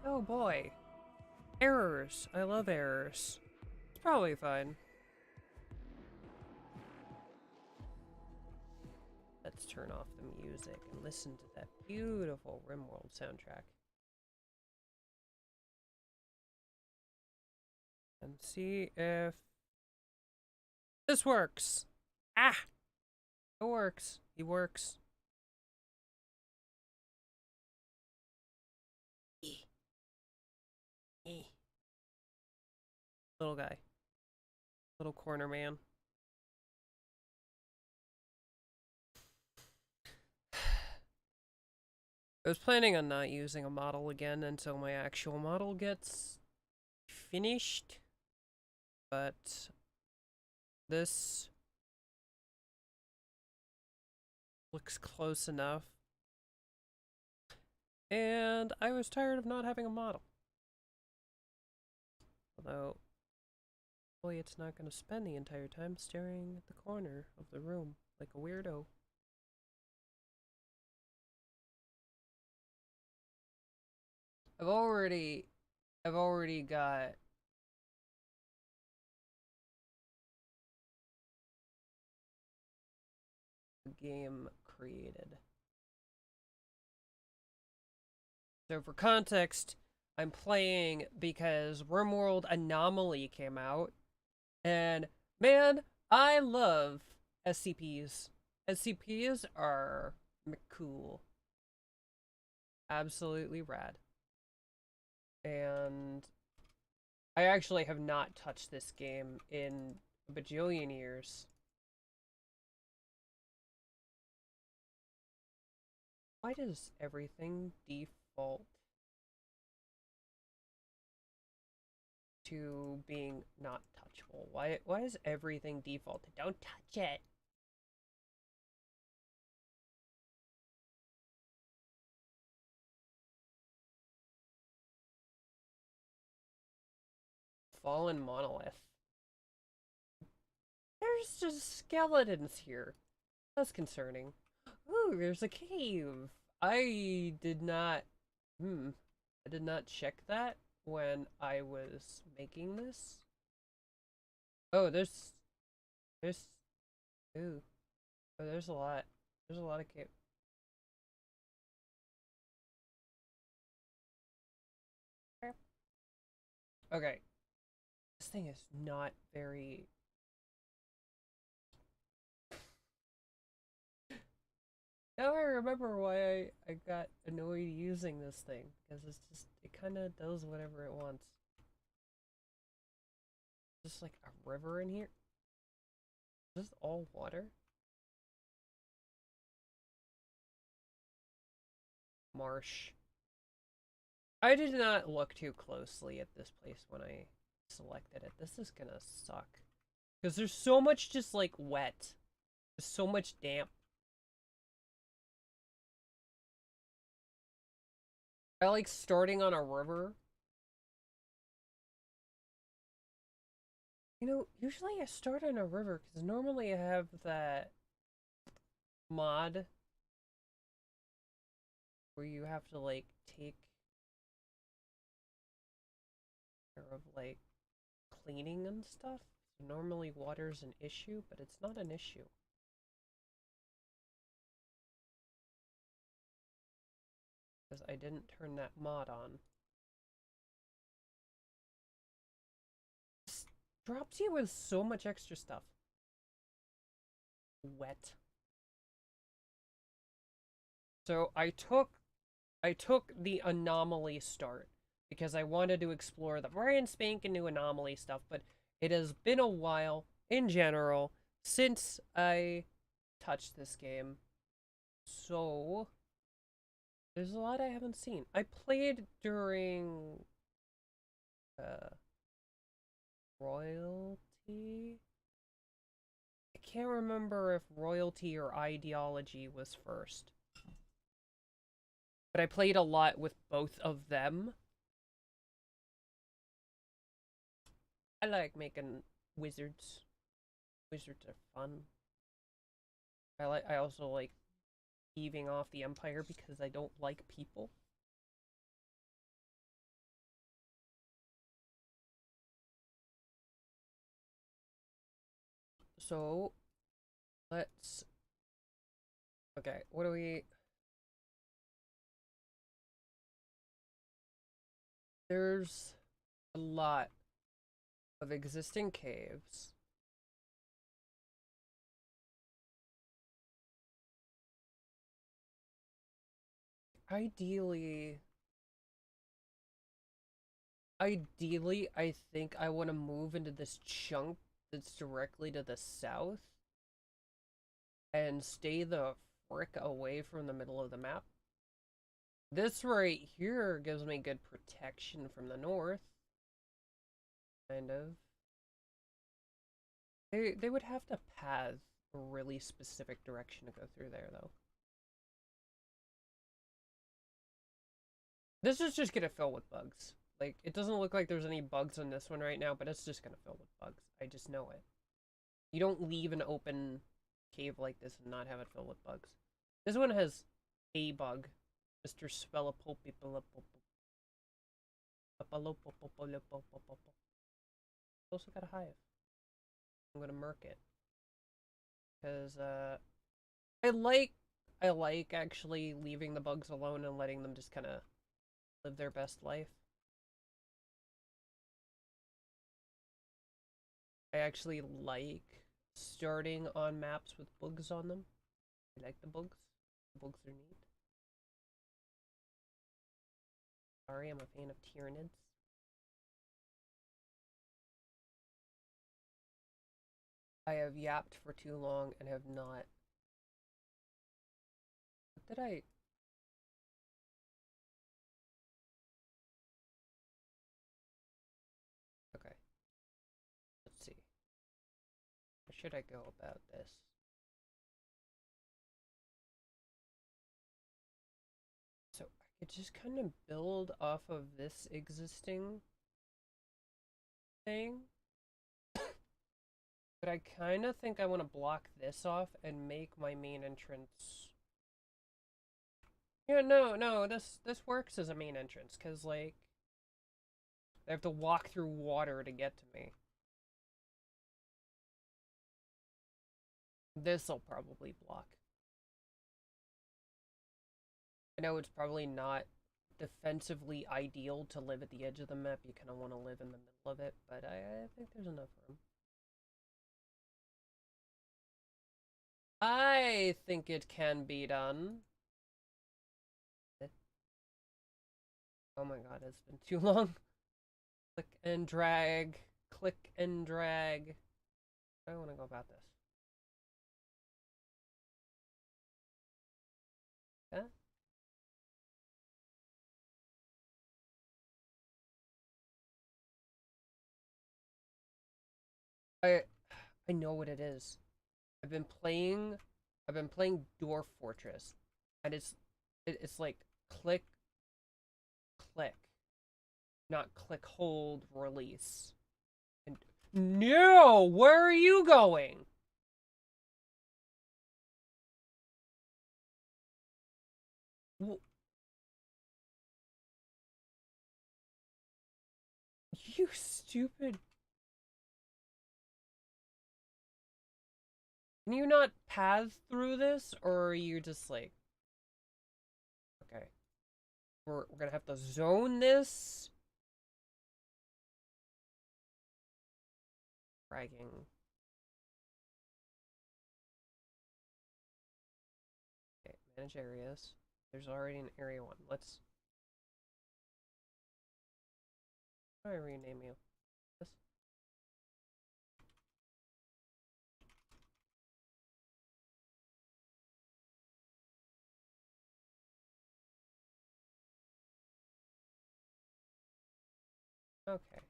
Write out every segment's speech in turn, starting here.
Oh boy. Errors. I love errors. It's probably fine. Let's turn off the music and listen to that beautiful RimWorld soundtrack. And see if this works. Ah! It works. He works. Little guy. Little corner man. I was planning on not using a model again until my actual model gets finished. But this looks close enough. And I was tired of not having a model. Although, boy, it's not going to spend the entire time staring at the corner of the room like a weirdo. I've already got a game created. So for context, I'm playing because RimWorld Anomaly came out, and man, I love SCPs. SCPs are cool. Absolutely rad. And I actually have not touched this game in a bajillion years. Why does everything default to being not touchable? Why is everything default to don't touch it? Fallen monolith. There's just skeletons here. That's concerning. Ooh, there's a cave. I did not I did not check that when I was making this. Oh, there's ooh. Oh, there's a lot. There's a lot of cave. Okay. This thing is not very. Now I remember why I got annoyed using this thing. Because it's just, it kind of does whatever it wants. Just like a river in here. Is this all water? Marsh. I did not look too closely at this place when I selected it. This is gonna suck. Because there's so much just like wet. There's so much damp. I like starting on a river. You know, usually I start on a river because normally I have that mod where you have to like take care of like cleaning and stuff. Normally water's an issue, but it's not an issue. Because I didn't turn that mod on. This drops you with so much extra stuff. Wet. So I took the anomaly start because I wanted to explore the brand spanking new anomaly stuff, but it has been a while in general since I touched this game. So there's a lot I haven't seen. I played during uh royalty. I can't remember if royalty or ideology was first. But I played a lot with both of them. I like making wizards. Wizards are fun. I also like heaving off the empire because I don't like people. So, let's... Okay, what do we... There's a lot of existing caves. Ideally... Ideally, I think I want to move into this chunk that's directly to the south and stay the frick away from the middle of the map. This right here gives me good protection from the north. Kind of. They would have to path a really specific direction to go through there, though. This is just gonna fill with bugs. Like, it doesn't look like there's any bugs on this one right now, but it's just gonna fill with bugs. I just know it. You don't leave an open cave like this and not have it filled with bugs. This one has a bug. Mr. Also got a hive. I'm gonna murk it. Because, I like actually leaving the bugs alone and letting them just kind of live their best life. I actually like starting on maps with bugs on them. I like the bugs. The bugs are neat. Sorry, I'm a fan of Tyranids. I have yapped for too long and have not. What did I... Okay. Let's see. How should I go about this? So I could just kind of build off of this existing thing. But I kind of think I want to block this off and make my main entrance... Yeah, no, this works as a main entrance, because, like, they have to walk through water to get to me. This'll probably block. I know it's probably not defensively ideal to live at the edge of the map. You kind of want to live in the middle of it, but I think there's enough room. I think it can be done. Oh my god, it's been too long. Click and drag. Click and drag. I want to go about this. Yeah? I I know what it is. I've been playing Dwarf Fortress, and it's like click click, not click hold release. And no, where are you going? You stupid. Can you not path through this, or are you just like, okay, we're gonna have to zone this? Fragging. Okay, manage areas. There's already an area one. Let's... How do I rename you? This? Okay.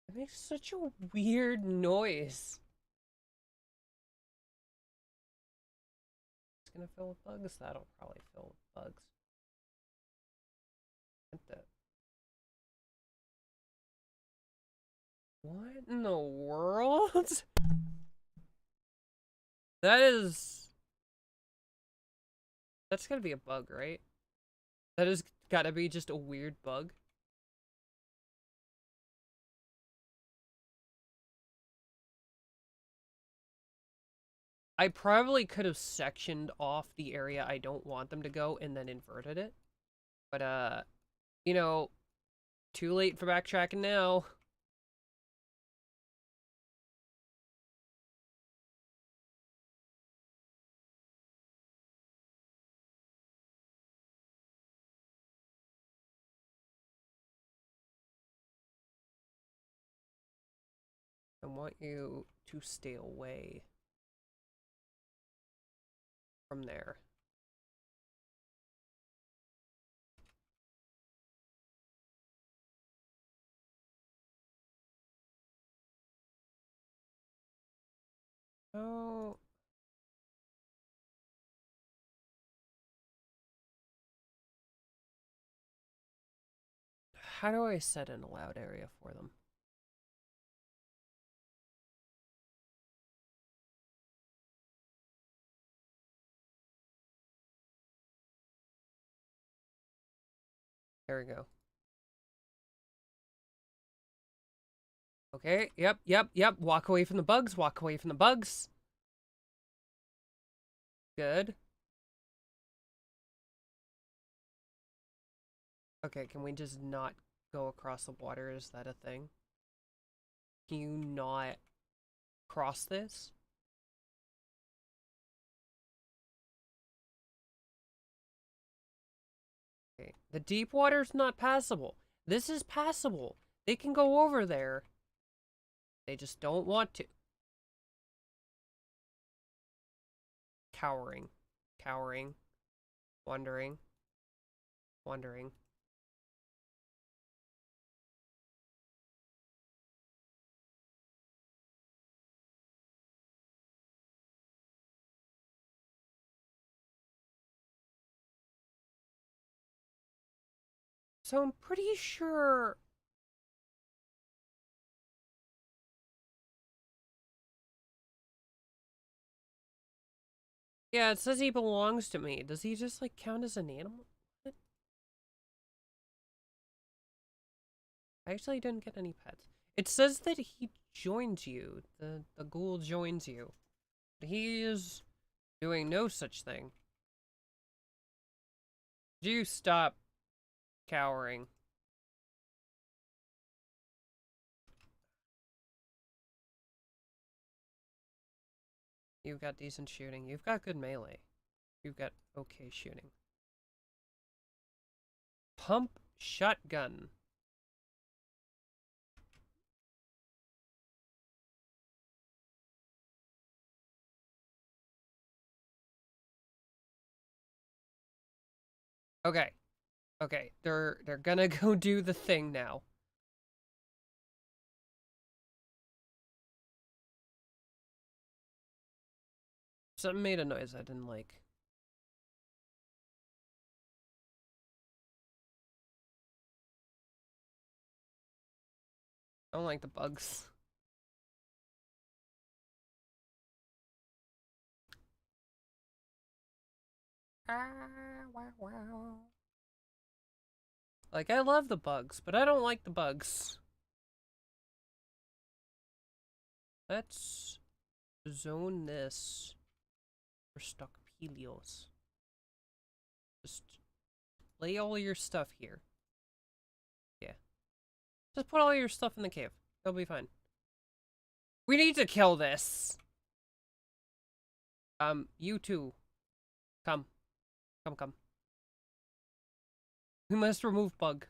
It makes such a weird noise. It's gonna fill with bugs. That'll probably fill with bugs. What in the world? That is... That's gotta be a bug, right? That has gotta be just a weird bug. I probably could have sectioned off the area I don't want them to go and then inverted it. But, you know, too late for backtracking now. I want you to stay away from there. Oh. How do I set an allowed area for them? There we go. Okay, yep. Walk away from the bugs, walk away from the bugs. Good. Okay, can we just not go across the water? Is that a thing? Can you not cross this? Okay. The deep water's not passable. This is passable. They can go over there. They just don't want to. Cowering. Cowering. Wondering. Wondering. So I'm pretty sure... Yeah, it says he belongs to me. Does he just, like, count as an animal? What? I actually didn't get any pets. It says that he joins you. The ghoul joins you. He is doing no such thing. Do you stop cowering? You've got decent shooting. You've got good melee. You've got okay shooting. Pump shotgun. Okay. Okay. They're gonna go do the thing now. Something made a noise I didn't like. I don't like the bugs. Wow. Like, I love the bugs, but I don't like the bugs. Let's zone this for Stockpelios. Just lay all your stuff here. Yeah. Just put all your stuff in the cave. It'll be fine. We need to kill this. You two. Come. Come. We must remove bug.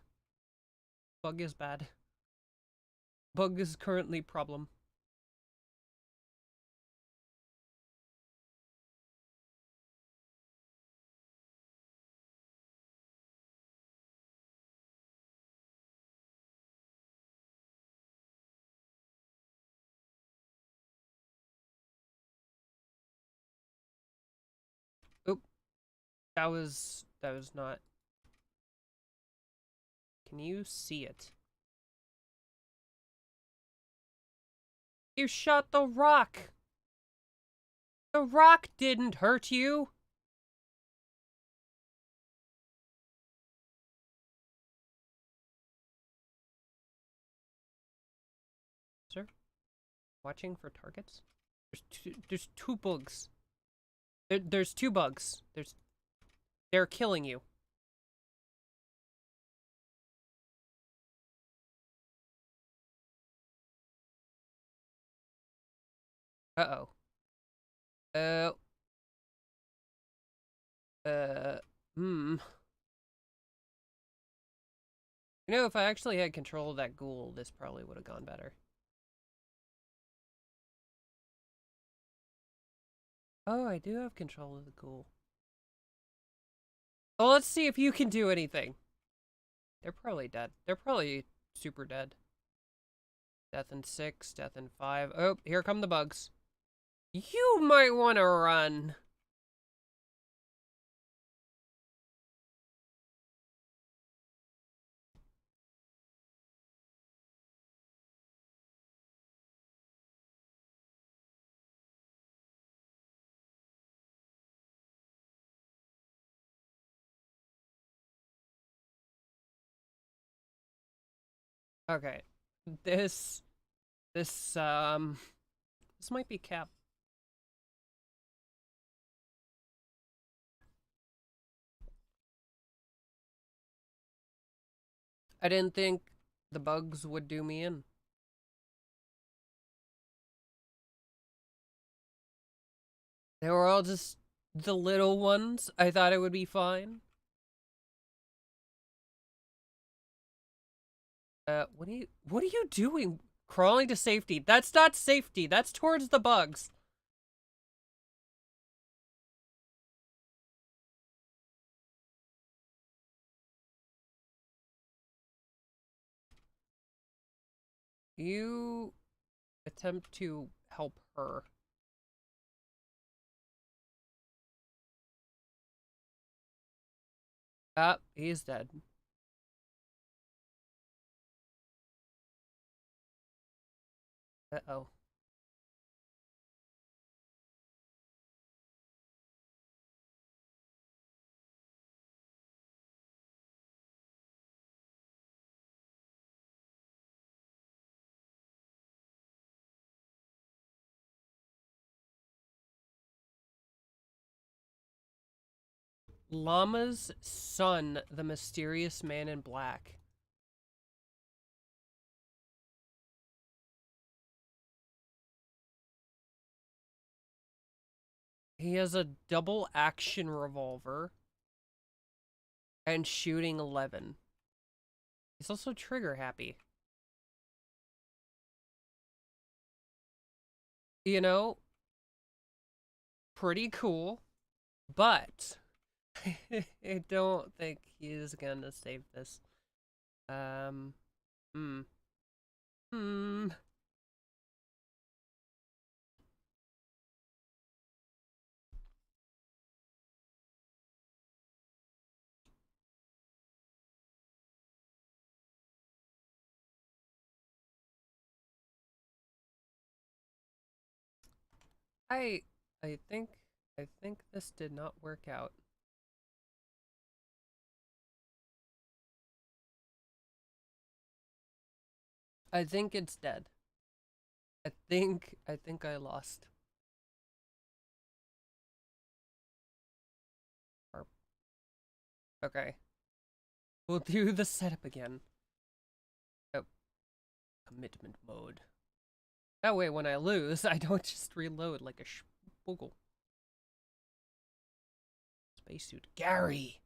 Bug is bad. Bug is currently problem. Oop. That was not. Can you see it? You shot the rock. The rock didn't hurt you. Sir, watching for targets? There's two bugs. There's two bugs. They're killing you. Uh-oh. Uh, hmm. You know, if I actually had control of that ghoul, this probably would have gone better. Oh, I do have control of the ghoul. Well, let's see if you can do anything. They're probably dead. They're probably super dead. Death in 6, death in 5. Oh, here come the bugs. You might want to run. Okay. This, this, this might be Cap. I didn't think the bugs would do me in. They were all just the little ones. I thought it would be fine. What are you doing? Crawling to safety. That's not safety. That's towards the bugs. You attempt to help her. Ah, he's dead. Uh-oh. Llama's son, the mysterious man in black. He has a double action revolver and shooting 11. He's also trigger happy. You know, pretty cool, but I don't think he's gonna save this. Um, hmm. Hmm. I I think I think this did not work out. I think it's dead. I think I lost. Okay. We'll do the setup again. Oh, commitment mode. That way when I lose, I don't just reload like a spoogle. Spacesuit Gary.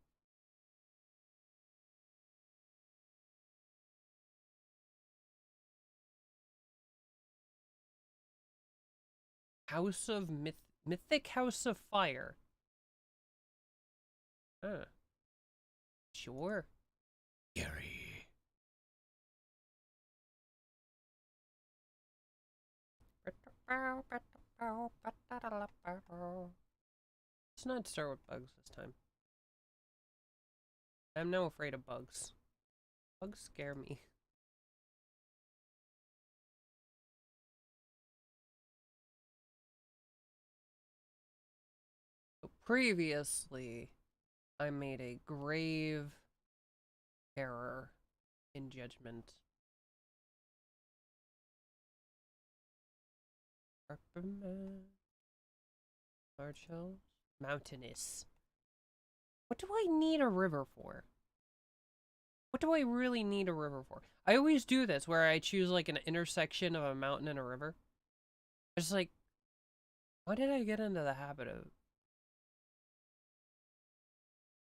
House of Mythic House of Fire. Huh. Sure. Gary. Let's not start with bugs this time. I'm now afraid of bugs. Bugs scare me. Previously, I made a grave error in judgment. Large hills? Mountainous. What do I need a river for? What do I really need a river for? I always do this where I choose like an intersection of a mountain and a river. It's like, why did I get into the habit of...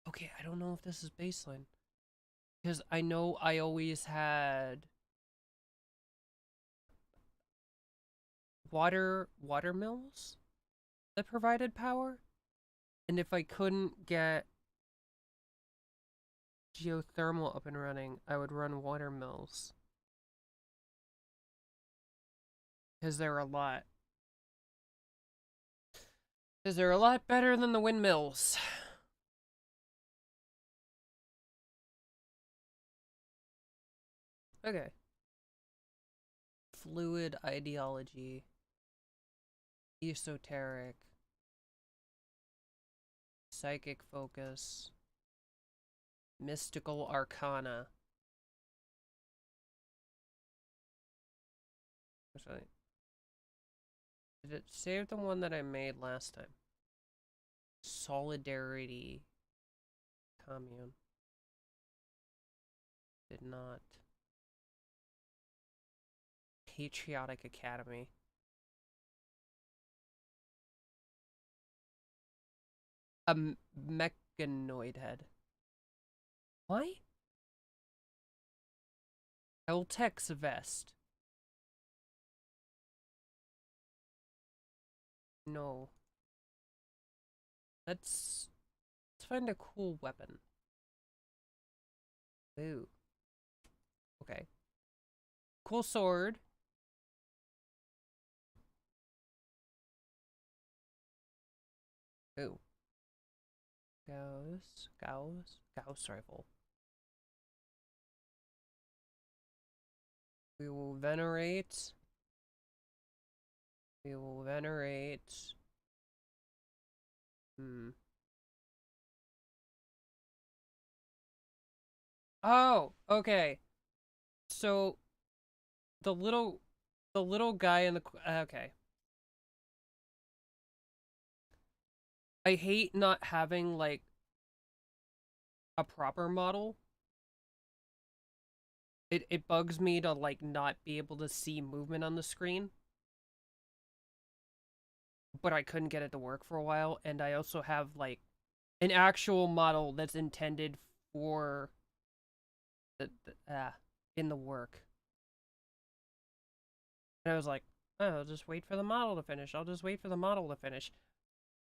Okay, I don't know if this is baseline. Because I know I always had water mills that provided power. And if I couldn't get geothermal up and running, I would run water mills. Because they're a lot. Because they're a lot better than the windmills. Okay. Fluid ideology. Esoteric. Psychic focus. Mystical arcana. Actually, did it save the one that I made last time? Solidarity. Commune. Did not. Patriotic Academy. A mechanoid head. Why? Eltex vest. No. Let's find a cool weapon. Ooh. Okay. Cool sword. Ooh. Gauss rifle. We will venerate. We will venerate. Oh, okay. So the little guy in the okay. I hate not having like a proper model. It bugs me to like not be able to see movement on the screen. But I couldn't get it to work for a while, and I also have like an actual model that's intended for in the work. And I was like, oh, I'll just wait for the model to finish. I'll just wait for the model to finish.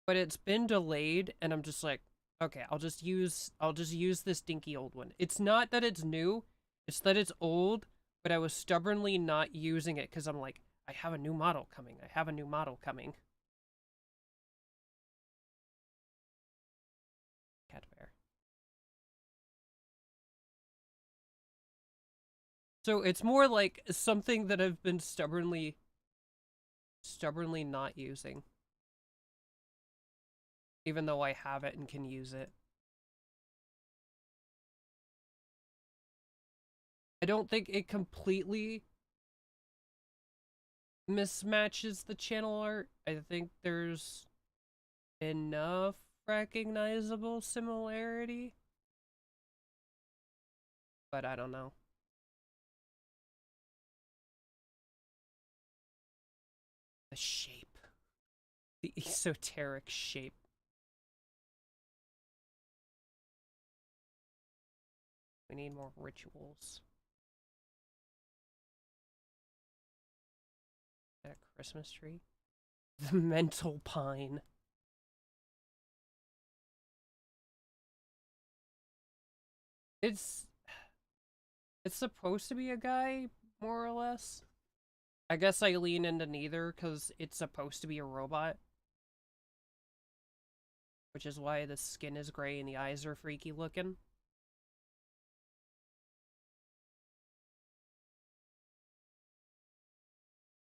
But it's been delayed, and I'm just like, okay, I'll just use this dinky old one. It's not that it's new, it's that it's old, but I was stubbornly not using it because I'm like, I have a new model coming. I have a new model coming. Cat bear. So it's more like something that I've been stubbornly not using. Even though I have it and can use it. I don't think it completely mismatches the channel art. I think there's enough recognizable similarity. But I don't know. The shape. The esoteric shape. We need more rituals. Is that a Christmas tree? The mental pine. It's supposed to be a guy, more or less. I guess I lean into neither because it's supposed to be a robot. Which is why the skin is gray and the eyes are freaky looking.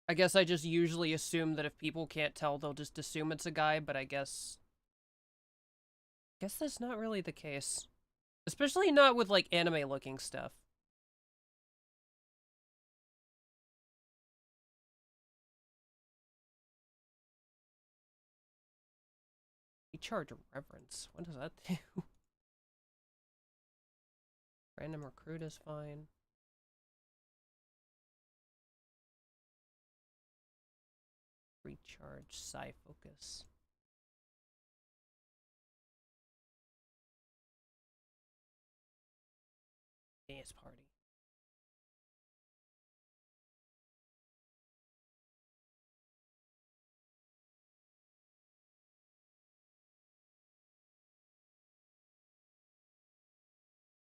I guess I just usually assume that if people can't tell, they'll just assume it's a guy, but I guess Guess that's not really the case. Especially not with, like, anime-looking stuff. Recharge reverence. What does that do? Random recruit is fine. Recharge psi focus. Dance party.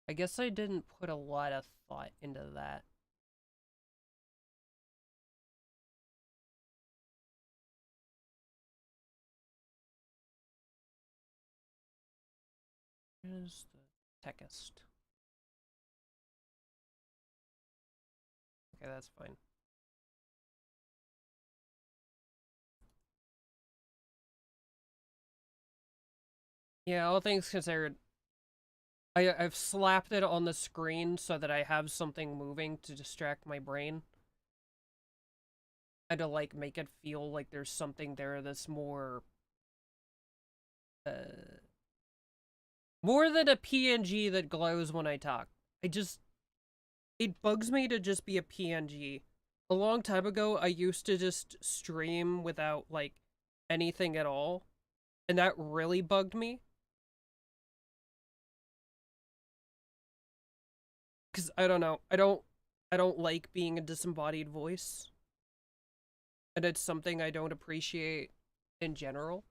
I guess I didn't put a lot of thought into that. Where's the techist? Okay, that's fine. Yeah, all things considered, I've slapped it on the screen so that I have something moving to distract my brain. And to, like, make it feel like there's something there that's more... more than a PNG that glows when I talk. It bugs me to just be a PNG. A long time ago, I used to just stream without, like, anything at all. And that really bugged me. Because, I don't know, I don't like being a disembodied voice. And it's something I don't appreciate in general.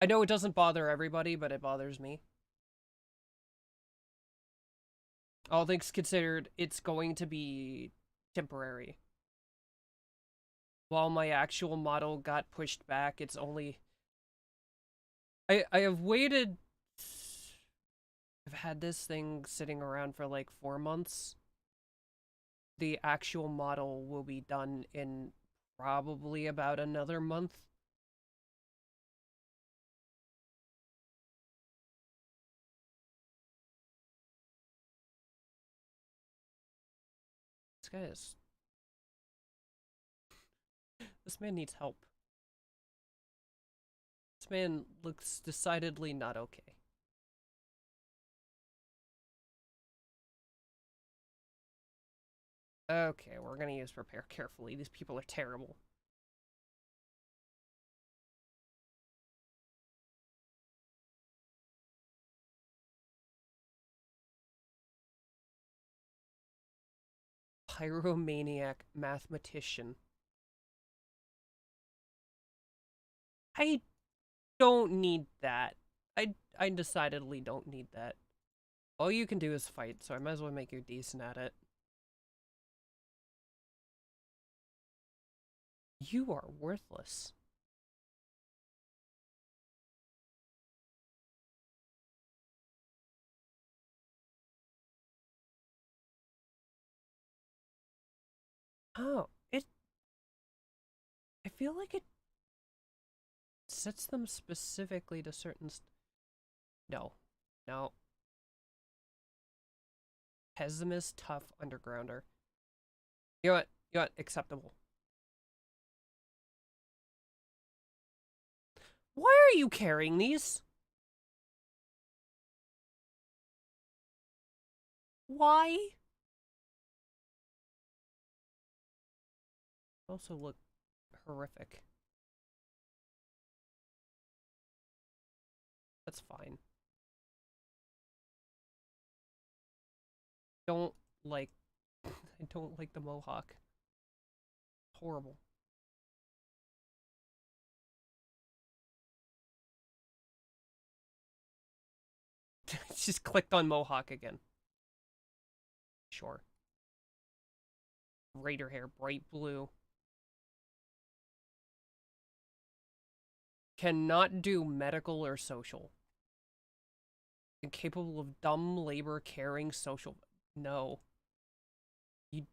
I know it doesn't bother everybody, but it bothers me. All things considered, it's going to be temporary. While my actual model got pushed back, it's only... I have waited... I've had this thing sitting around for like 4 months. The actual model will be done in probably about another month. This guy is... This man needs help. This man looks decidedly not okay. Okay, we're gonna use prepare carefully. These people are terrible. Pyromaniac mathematician. I don't need that. I decidedly don't need that. All you can do is fight, so I might as well make you decent at it. You are worthless. Oh, I feel like it sets them specifically to certain... No. No. Pessimist, tough, undergrounder. You know what? You know what? Acceptable. Why are you carrying these? Why? Also look horrific. That's fine. Don't like... I don't like the mohawk. Horrible. Just clicked on mohawk again. Sure. Raider hair, bright blue. Cannot do medical or social. Incapable of dumb labor caring social. No. You,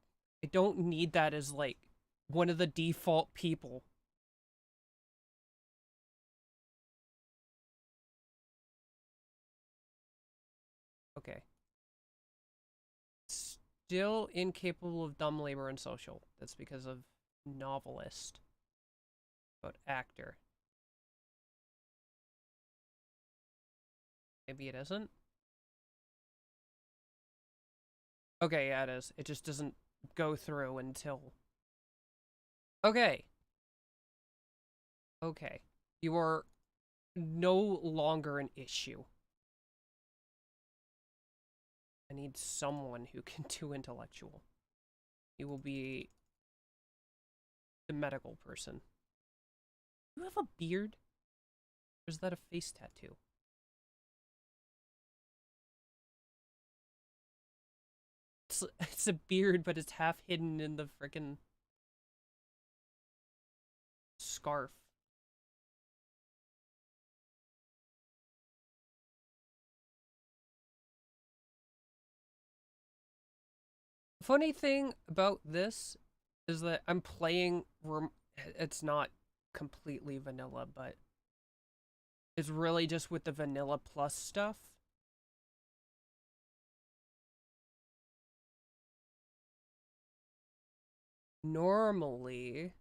I don't need that as, like, one of the default people. still incapable of dumb labor and social. That's because of novelist. But actor. Maybe it isn't? Okay, yeah, it is. It just doesn't go through until... Okay. Okay. You are no longer an issue. I need someone who can do intellectual. You will be the medical person. Do you have a beard? Or is that a face tattoo? It's a beard, but it's half hidden in the frickin' scarf. Funny thing about this is that I'm playing... It's not completely vanilla, but it's really just with the vanilla plus stuff. Normally...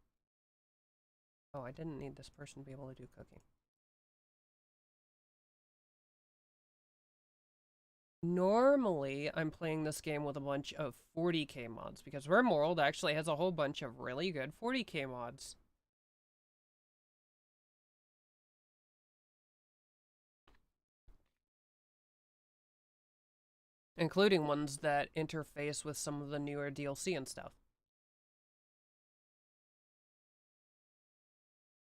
Oh, I didn't need this person to be able to do cooking. Normally, I'm playing this game with a bunch of 40k mods, because RimWorld actually has a whole bunch of really good 40k mods. Including ones that interface with some of the newer DLC and stuff.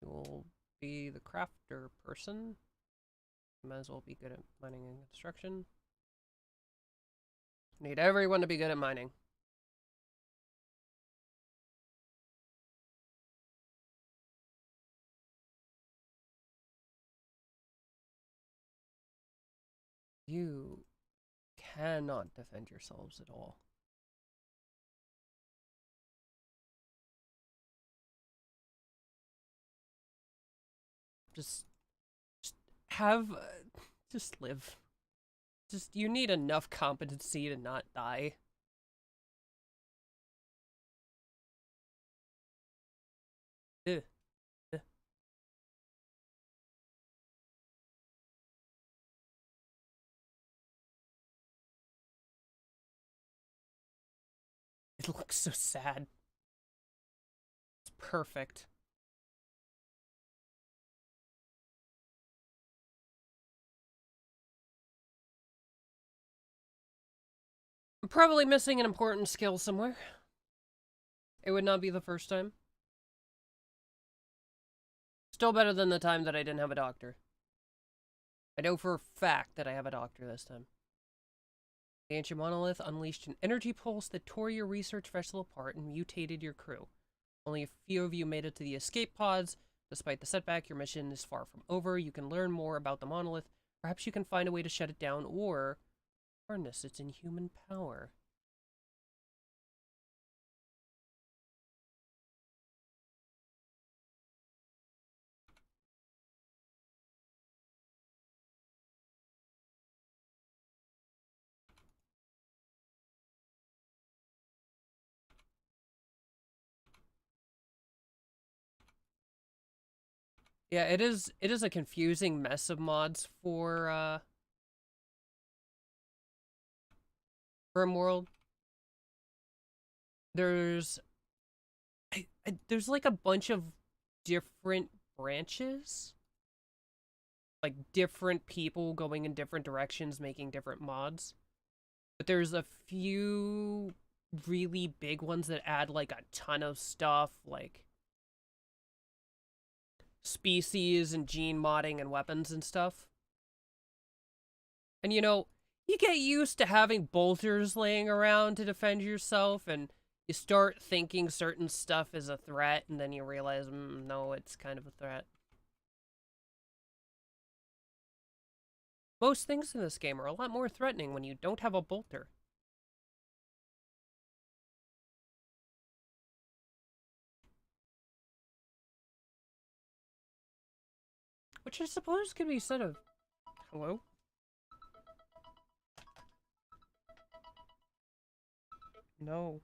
You will be the crafter person. Might as well be good at mining and construction. Need everyone to be good at mining. You cannot defend yourselves at all. Just have, just live. Just, you need enough competency to not die. Ugh. Ugh. It looks so sad. It's perfect. I'm probably missing an important skill somewhere. It would not be the first time. Still better than the time that I didn't have a doctor. I know for a fact that I have a doctor this time. The ancient monolith unleashed an energy pulse that tore your research vessel apart and mutated your crew. Only a few of you made it to the escape pods. Despite the setback, your mission is far from over. You can learn more about the monolith. Perhaps you can find a way to shut it down or harness its inhuman power. Yeah, it is a confusing mess of mods for RimWorld. There's there's like a bunch of different branches. Like different people going in different directions making different mods. But there's a few really big ones that add like a ton of stuff, like species and gene modding and weapons and stuff. And you know, you get used to having bolters laying around to defend yourself, and you start thinking certain stuff is a threat, and then you realize, no, it's kind of a threat. Most things in this game are a lot more threatening when you don't have a bolter. Which I suppose could be said of... Hello? No.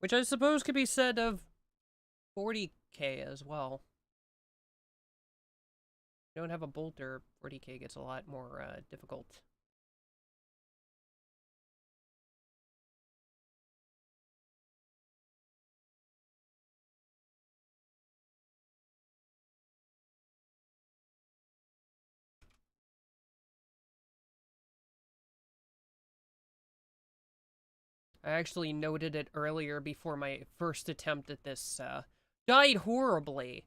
Which I suppose could be said of 40k as well. If you don't have a bolter, 40k gets a lot more difficult. I actually noted it earlier before my first attempt at this died horribly.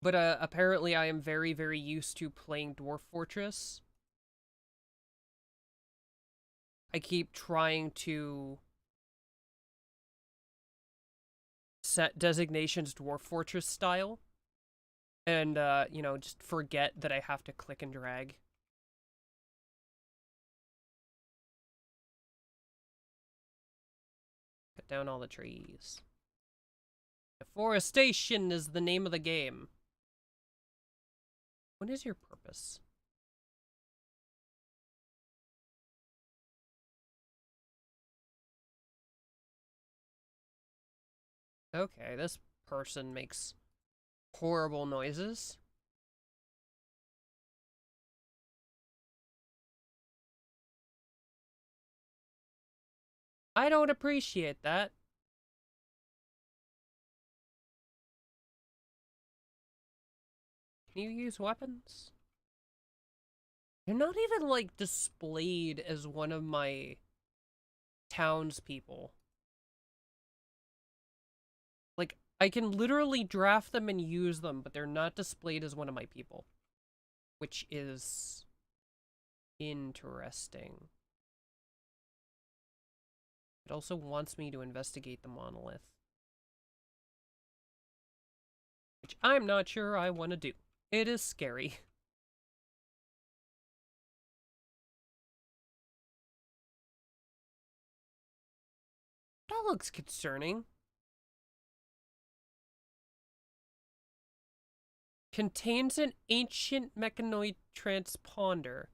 But apparently I am very, very used to playing Dwarf Fortress. I keep trying to set designations Dwarf Fortress style. And, you know, just forget that I have to click and drag. Cut down all the trees. Deforestation is the name of the game. What is your purpose? Okay, this person makes horrible noises. I don't appreciate that. Can you use weapons? They're not even, like, displayed as one of my townspeople. Like, I can literally draft them and use them, but they're not displayed as one of my people. Which is interesting. It also wants me to investigate the monolith. Which I'm not sure I want to do. It is scary. That looks concerning. Contains an ancient mechanoid transponder.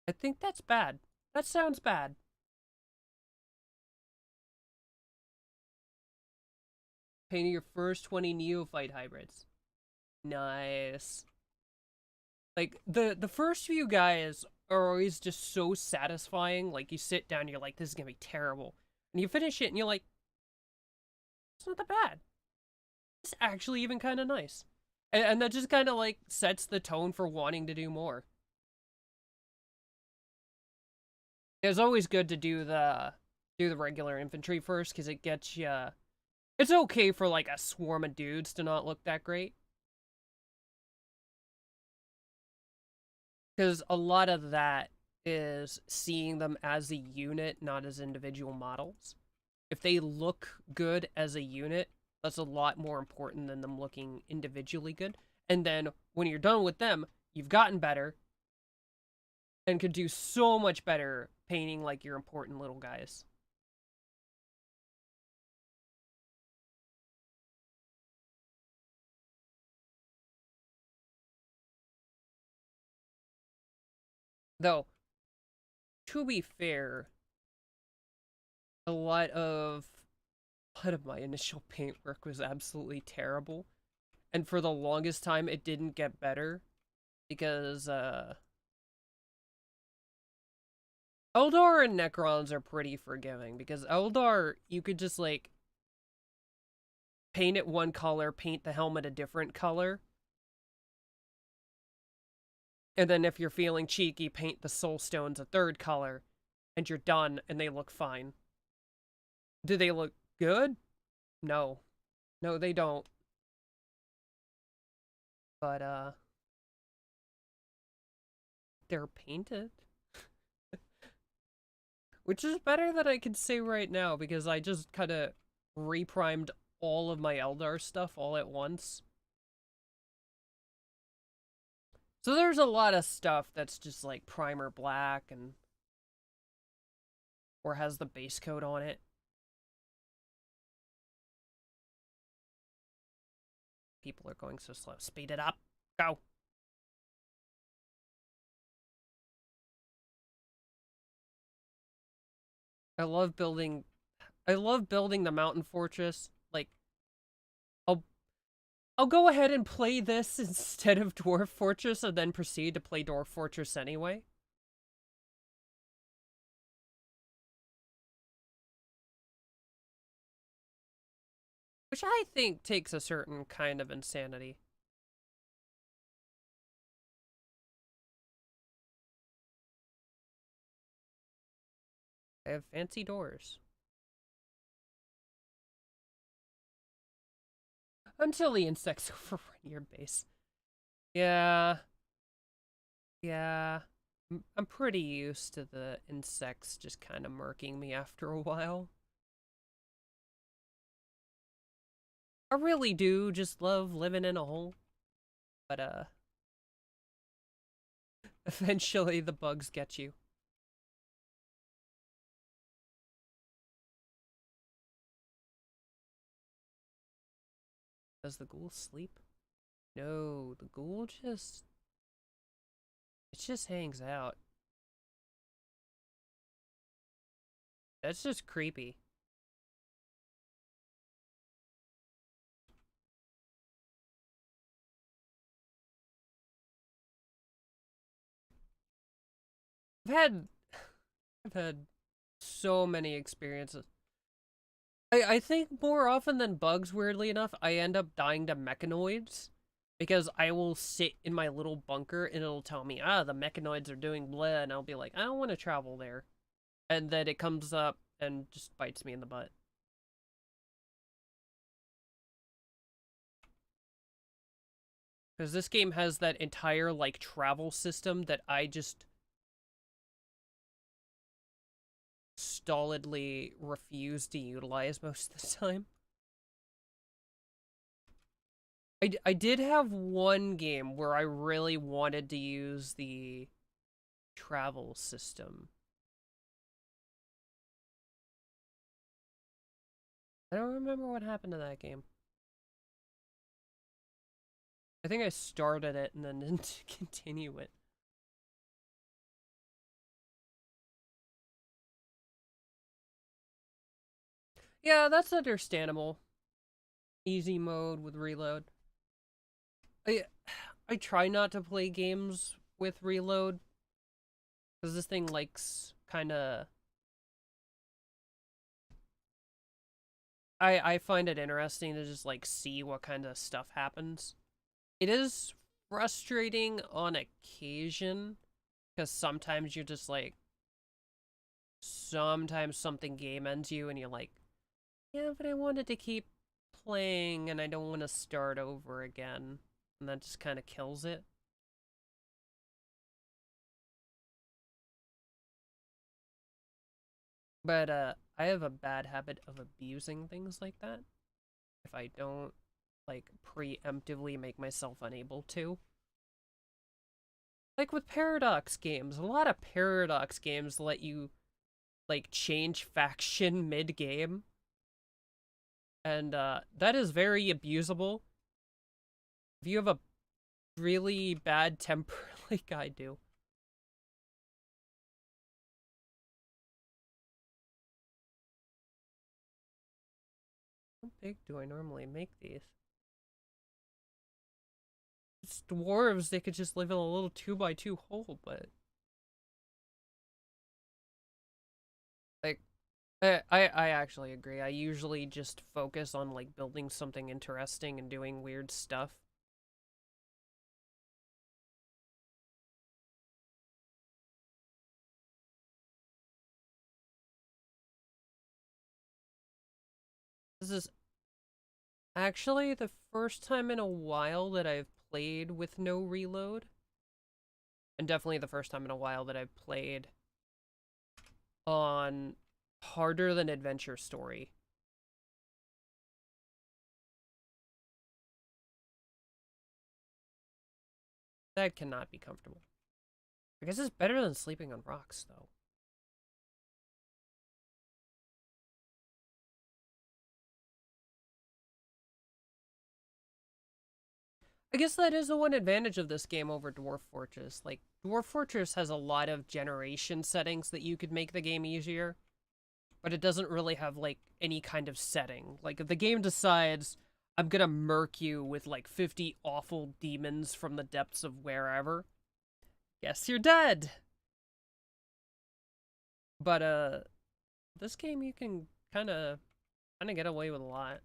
I think that's bad. That sounds bad. Painting your first 20 neophyte hybrids. Nice. Like, the first few guys are always just so satisfying. Like, you sit down, you're like, this is gonna be terrible. And you finish it, and you're like, it's not that bad. It's actually even kind of nice. And that just kind of, like, sets the tone for wanting to do more. It's always good to do the regular infantry first, because it gets you... It's okay for, like, a swarm of dudes to not look that great. Because a lot of that is seeing them as a unit, not as individual models. If they look good as a unit, that's a lot more important than them looking individually good. And then when you're done with them, you've gotten better and could do so much better painting like your important little guys. Though, to be fair, a lot of my initial paintwork was absolutely terrible. And for the longest time, it didn't get better because, Eldar and Necrons are pretty forgiving because Eldar, you could just, like, paint it one color, paint the helmet a different color. And then if you're feeling cheeky, paint the soul stones a third color. And you're done, and they look fine. Do they look good? No. No, they don't. But, they're painted. Which is better than I can say right now, because I just kind of reprimed all of my Eldar stuff all at once. So there's a lot of stuff that's just like primer black and or has the base coat on it. People are going so slow. Speed it up. Go. I love building I love building the mountain fortress. Like I'll I'll go ahead and play this instead of Dwarf Fortress and then proceed to play Dwarf Fortress anyway. Which I think takes a certain kind of insanity. I have fancy doors. Until the insects overrun your base. Yeah. Yeah. I'm pretty used to the insects just kind of murking me after a while. I really do just love living in a hole. But, eventually the bugs get you. Does the ghoul sleep? No, the ghoul just... It just hangs out. That's just creepy. I've had... I've had so many experiences. I think more often than bugs, weirdly enough, I end up dying to mechanoids. Because I will sit in my little bunker and it'll tell me, the mechanoids are doing blah, and I'll be like, I don't want to travel there. And then it comes up and just bites me in the butt. Because this game has that entire, like, travel system that I just stolidly refuse to utilize most of the time. I did have one game where I really wanted to use the travel system. I don't remember what happened to that game. I think I started it and then didn't continue it. Yeah, that's understandable. Easy mode with reload. I I try not to play games with reload because this thing likes kind of. I find it interesting to just like see what kind of stuff happens. It is frustrating on occasion because sometimes you're just like, sometimes something game ends you and you're like, yeah, but I wanted to keep playing and I don't want to start over again. And that just kind of kills it. But I have a bad habit of abusing things like that if I don't like preemptively make myself unable to. Like with Paradox games, a lot of Paradox games let you like change faction mid-game. And that is very abusable. If you have a really bad temper like I do. How big do I normally make these? It's dwarves, they could just live in a little 2x2 hole, but like I actually agree. I usually just focus on like building something interesting and doing weird stuff. This is actually the first time in a while that I've played with no reload. And definitely the first time in a while that I've played on harder than adventure story. That cannot be comfortable. I guess it's better than sleeping on rocks, though. I guess that is the one advantage of this game over Dwarf Fortress. Like, Dwarf Fortress has a lot of generation settings that you could make the game easier. but it doesn't really have like any kind of setting. Like if the game decides I'm gonna murk you with like 50 awful demons from the depths of wherever, guess you're dead. But this game you can kind of get away with a lot.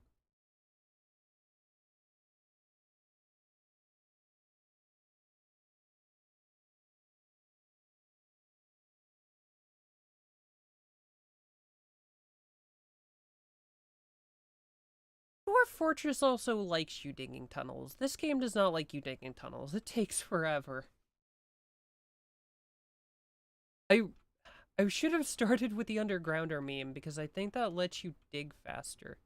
Dwarf Fortress also likes you digging tunnels. This game does not like you digging tunnels. It takes forever. I I should have started with the Undergrounder meme because I think that lets you dig faster.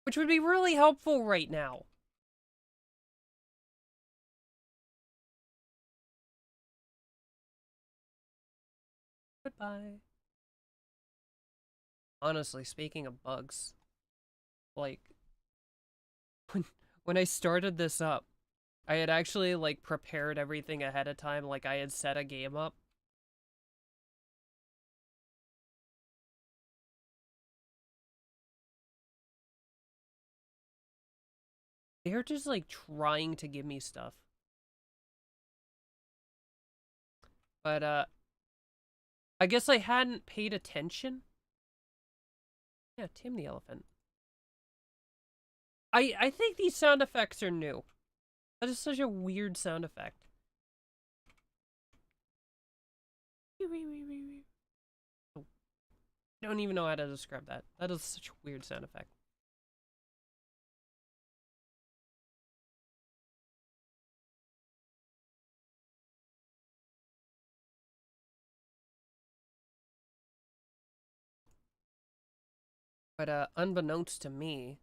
Which would be really helpful right now. Goodbye. Honestly, speaking of bugs, like when when I started this up, I had actually like prepared everything ahead of time, like I had set a game up. They're just like trying to give me stuff. But I guess I hadn't paid attention. Yeah, Tim the elephant. I think these sound effects are new. That is such a weird sound effect. I don't even know how to describe that. That is such a weird sound effect. But unbeknownst to me,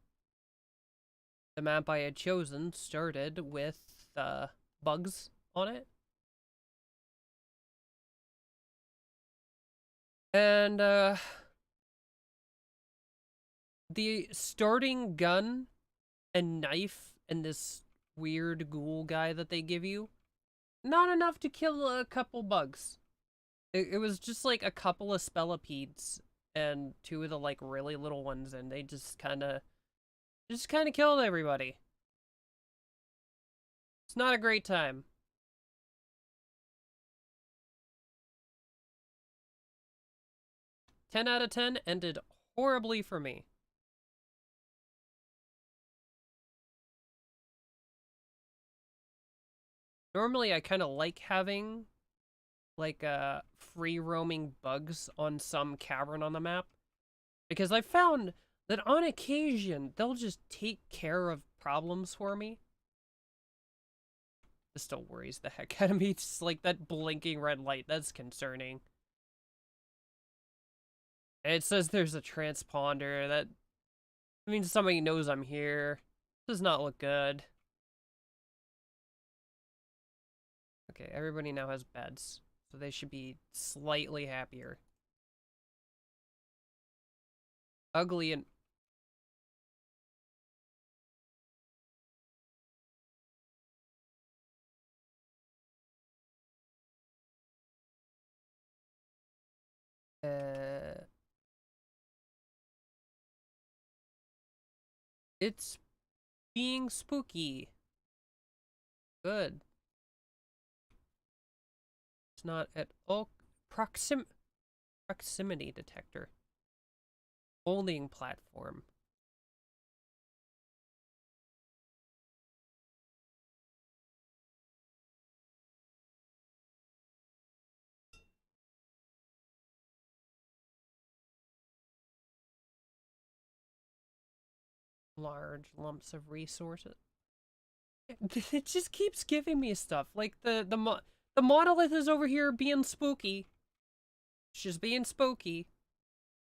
the map I had chosen started with bugs on it. And the starting gun and knife and this weird ghoul guy that they give you, not enough to kill a couple bugs. It was just like a couple of spellipedes and two of the like really little ones, and they just kind of killed everybody. It's not a great time. 10 out of 10 ended horribly for me. Normally I kind of like having like free roaming bugs on some cavern on the map, because I found that on occasion they'll just take care of problems for me. This still worries the heck out of me. Just like that blinking red light, that's concerning. And it says there's a transponder. That means somebody knows I'm here. Does not look good. Okay, everybody now has beds, so they should be slightly happier. Ugly and uh, it's being spooky. Good. It's not at all proximity detector. Holding platform. Large lumps of resources. It just keeps giving me stuff. Like the monolith is over here being spooky. It's just being spooky.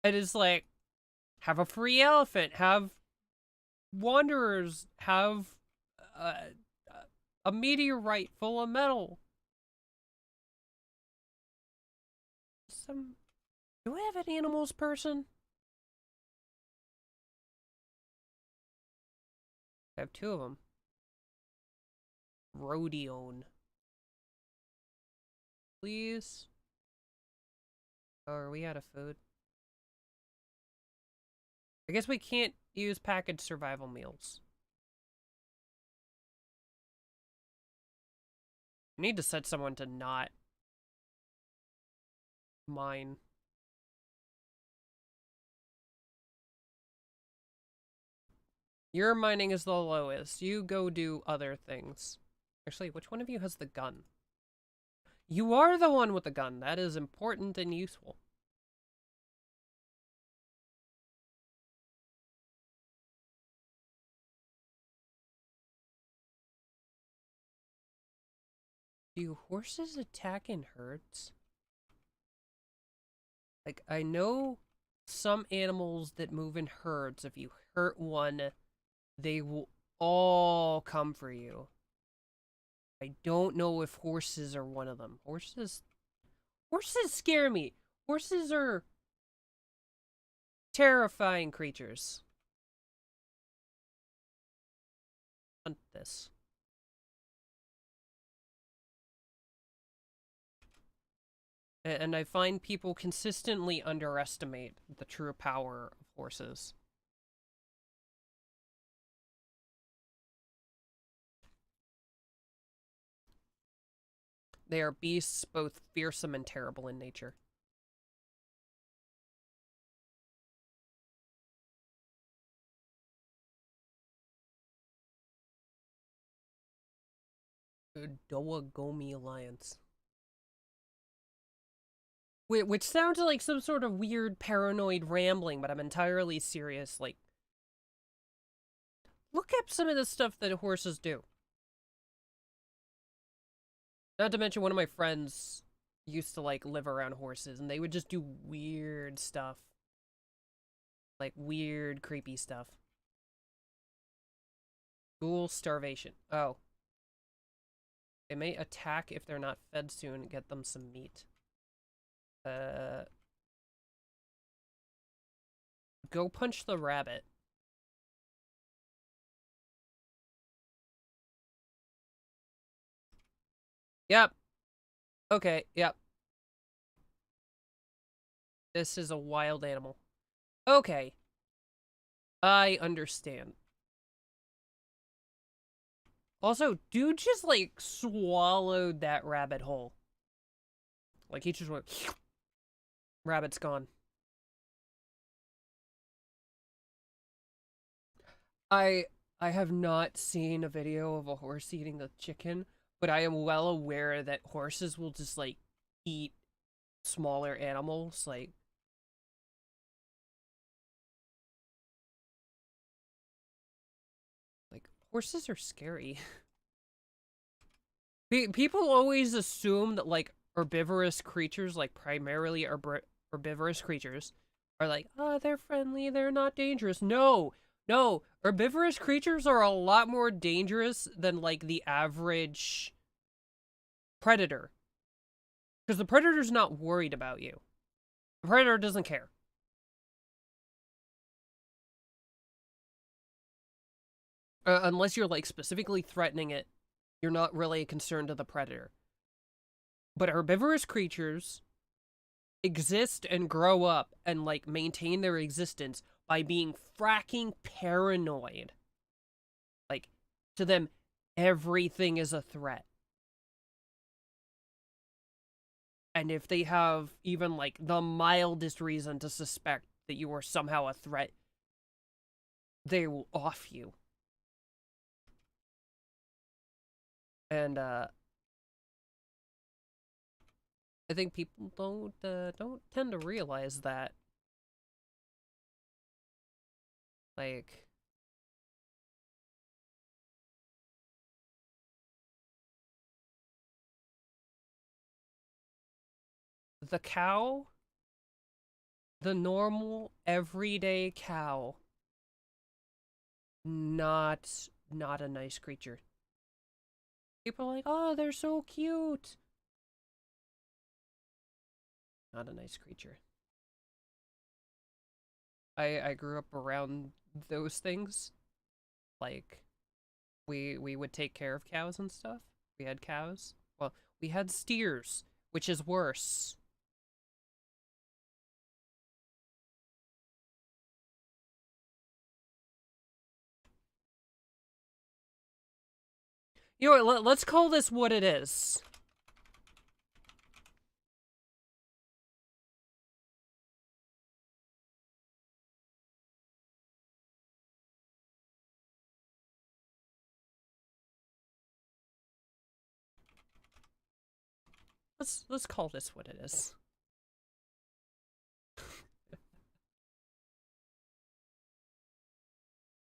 It is like, have a free elephant, have wanderers, have uh, a meteorite full of metal. Some. Do I have an animals person? I have two of them. Rodion. Please. Oh, are we out of food? I guess we can't use packaged survival meals. We need to set someone to not mine. Your mining is the lowest. You go do other things. Actually, which one of you has the gun? You are the one with the gun. That is important and useful. Do horses attack in herds? Like, I know some animals that move in herds, if you hurt one, they will all come for you. I don't know if horses are one of them. Horses scare me. Horses are terrifying creatures. Hunt this. And I find people consistently underestimate the true power of horses. They are beasts, both fearsome and terrible in nature. Dowagomi Alliance. Which sounds like some sort of weird paranoid rambling, but I'm entirely serious. Like, look up some of the stuff that horses do. Not to mention one of my friends used to, like, live around horses, and they would just do weird stuff. Like, weird, creepy stuff. Ghoul starvation. Oh. They may attack if they're not fed soon. Get them some meat. Go punch the rabbit. Yep. Okay, yep. This is a wild animal. Okay. I understand. Also, dude just, like, swallowed that rabbit whole. Like, he just went... Rabbit's gone. I have not seen a video of a horse eating a chicken, but I am well aware that horses will just, like, eat smaller animals, like... Like, horses are scary. People always assume that, like, herbivorous creatures, like, primarily herbivorous creatures, are like, oh, they're friendly, they're not dangerous. No! No! Herbivorous creatures are a lot more dangerous than, like, the average predator. Because the predator's not worried about you. The predator doesn't care. Unless you're, like, specifically threatening it, you're not really concerned of the predator. But herbivorous creatures exist and grow up and, like, maintain their existence by being fracking paranoid. Like, to them, everything is a threat. And if they have even, like, the mildest reason to suspect that you are somehow a threat, they will off you. And, I think people don't tend to realize that. Like, the cow, the normal, everyday cow, not a nice creature. People are like, oh, they're so cute. Not a nice creature. I grew up around those things. Like, we would take care of cows and stuff. We had cows. Well, we had steers, which is worse. You know what, let's call this what it is. Let's call this what it is.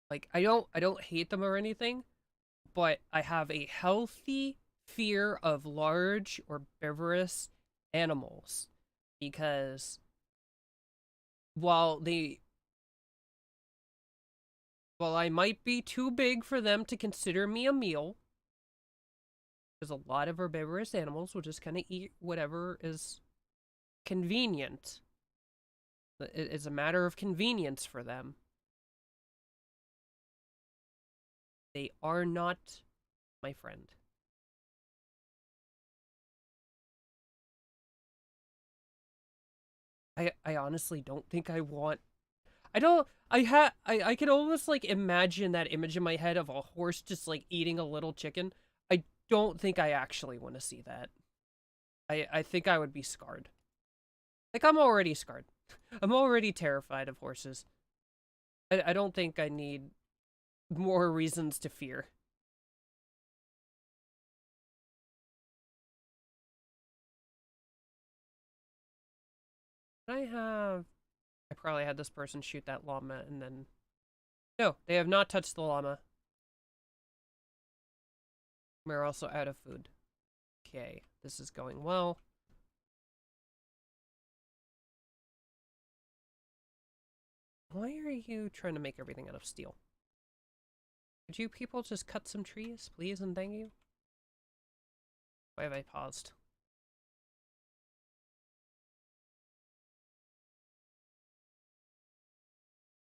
Like, I don't hate them or anything, but I have a healthy fear of large herbivorous animals because while they while I might be too big for them to consider me a meal, because a lot of herbivorous animals will just kind of eat whatever is convenient. It's a matter of convenience for them. They are not my friend. I honestly don't think I want. I don't. I can almost like imagine that image in my head of a horse just like eating a little chicken. I don't think I actually want to see that. I think I would be scarred. Like, I'm already scarred. I'm already terrified of horses. I don't think I need more reasons to fear. I probably had this person shoot that llama and then... No, they have not touched the llama. We're also out of food. Okay, this is going well. Why are you trying to make everything out of steel? Could you people just cut some trees, please and thank you? Why have I paused?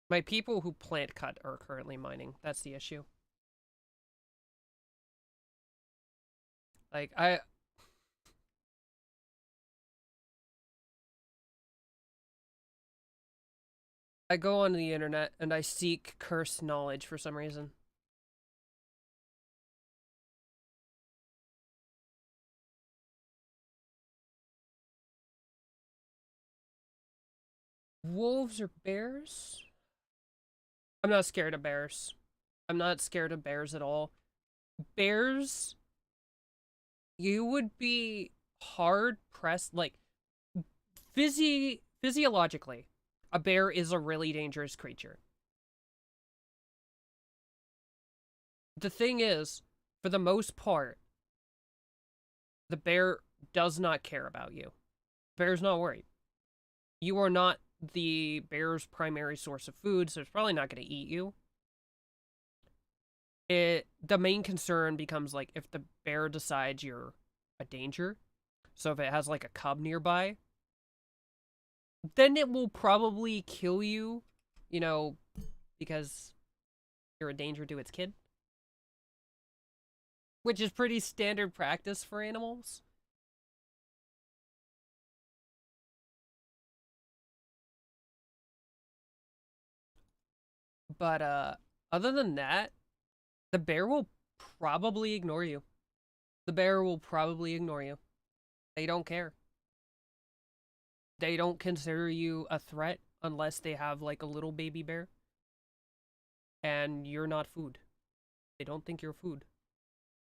My people who plant cut are currently mining. That's the issue. Like, I go on the internet and I seek cursed knowledge for some reason. Wolves or bears? I'm not scared of bears. I'm not scared of bears at all. Bears, you would be hard pressed, like, physiologically, a bear is a really dangerous creature. The thing is, for the most part, the bear does not care about you. Bear's not worried. You are not the bear's primary source of food, so it's probably not going to eat you. The main concern becomes like if the bear decides you're a danger. So if it has like a cub nearby, then it will probably kill you, you know, because you're a danger to its kid. Which is pretty standard practice for animals. But other than that, the bear will probably ignore you. The bear will probably ignore you. They don't care. They don't consider you a threat unless they have like a little baby bear. And you're not food. They don't think you're food.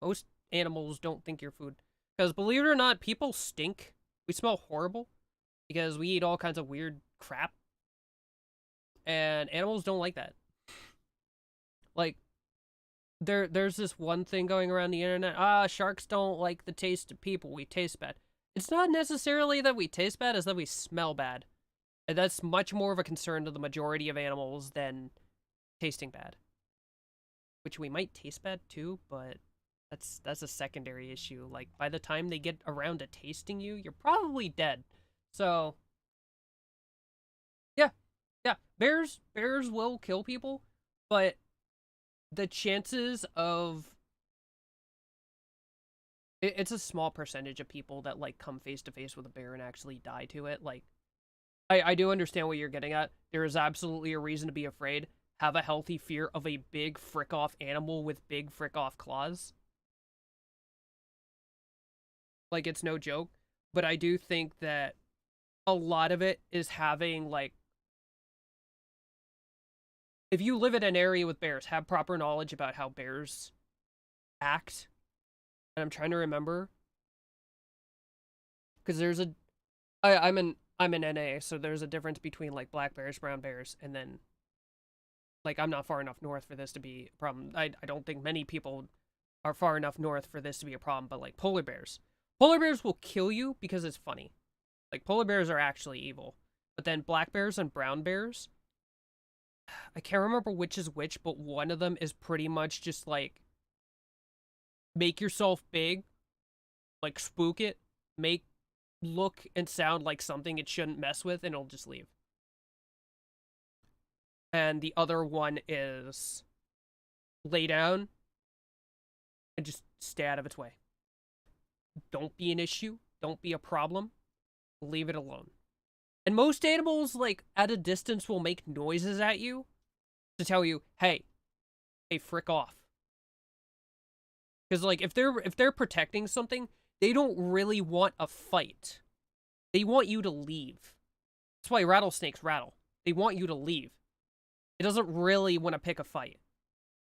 Most animals don't think you're food. Because believe it or not, people stink. We smell horrible. Because we eat all kinds of weird crap. And animals don't like that. Like, there's this one thing going around the internet. Sharks don't like the taste of people. We taste bad. It's not necessarily that we taste bad, it's that we smell bad. And that's much more of a concern to the majority of animals than tasting bad. Which we might taste bad too, but that's a secondary issue. Like, by the time they get around to tasting you, you're probably dead. So, yeah. Yeah. Bears will kill people, but the chances of it's a small percentage of people that like come face to face with a bear and actually die to it. Like, I do understand what you're getting at. There is absolutely a reason to be afraid. Have a healthy fear of a big frick off animal with big frick off claws. Like, it's no joke. But I do think that a lot of it is having, like, if you live in an area with bears, have proper knowledge about how bears act. And I'm trying to remember. Because there's a I'm an NA, so there's a difference between like black bears, brown bears, and then like I'm not far enough north for this to be a problem. I don't think many people are far enough north for this to be a problem, but like polar bears. Polar bears will kill you because it's funny. Like polar bears are actually evil. But then black bears and brown bears, I can't remember which is which, but one of them is pretty much just like make yourself big, like spook it, make look and sound like something it shouldn't mess with, and it'll just leave. And the other one is lay down and just stay out of its way. Don't be an issue. Don't be a problem. Leave it alone. And most animals, like, at a distance will make noises at you to tell you, hey, frick off. Because, like, if they're protecting something, they don't really want a fight. They want you to leave. That's why rattlesnakes rattle. They want you to leave. It doesn't really want to pick a fight.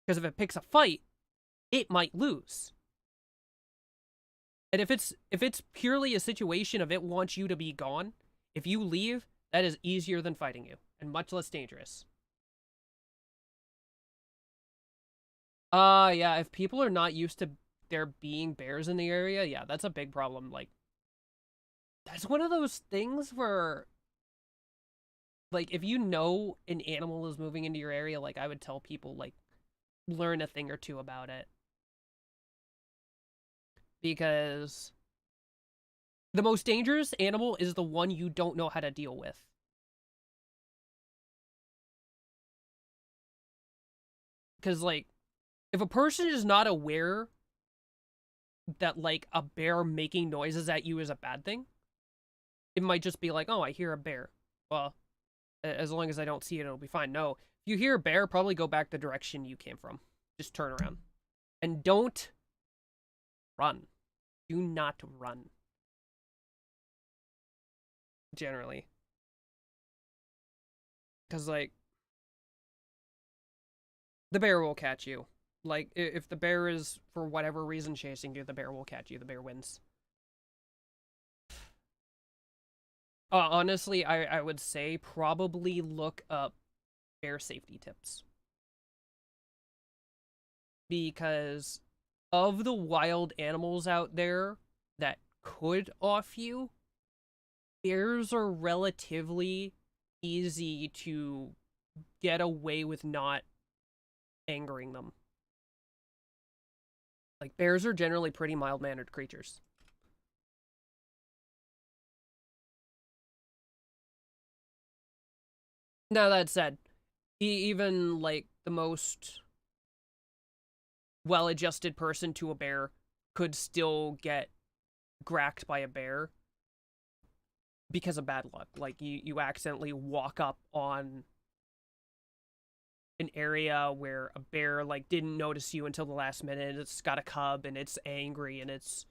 Because if it picks a fight, it might lose. And if it's purely a situation of it wants you to be gone, if you leave, that is easier than fighting you, and much less dangerous. Yeah, if people are not used to there being bears in the area, yeah, that's a big problem. Like, that's one of those things where, like, if you know an animal is moving into your area, like, I would tell people, like, learn a thing or two about it. Because the most dangerous animal is the one you don't know how to deal with. Because, like, if a person is not aware that, like, a bear making noises at you is a bad thing, it might just be like, oh, I hear a bear. Well, as long as I don't see it, it'll be fine. No, if you hear a bear, probably go back the direction you came from. Just turn around. And don't run. Do not run. Generally. Because, like, the bear will catch you. Like, if the bear is, for whatever reason, chasing you, the bear will catch you. The bear wins. Honestly, I would say probably look up bear safety tips. Because of the wild animals out there that could off you, bears are relatively easy to get away with not angering them. Like, bears are generally pretty mild-mannered creatures. Now, that said, even, like, the most well-adjusted person to a bear could still get gracked by a bear because of bad luck. Like, you accidentally walk up on an area where a bear, like, didn't notice you until the last minute. It's got a cub, and it's angry, and it's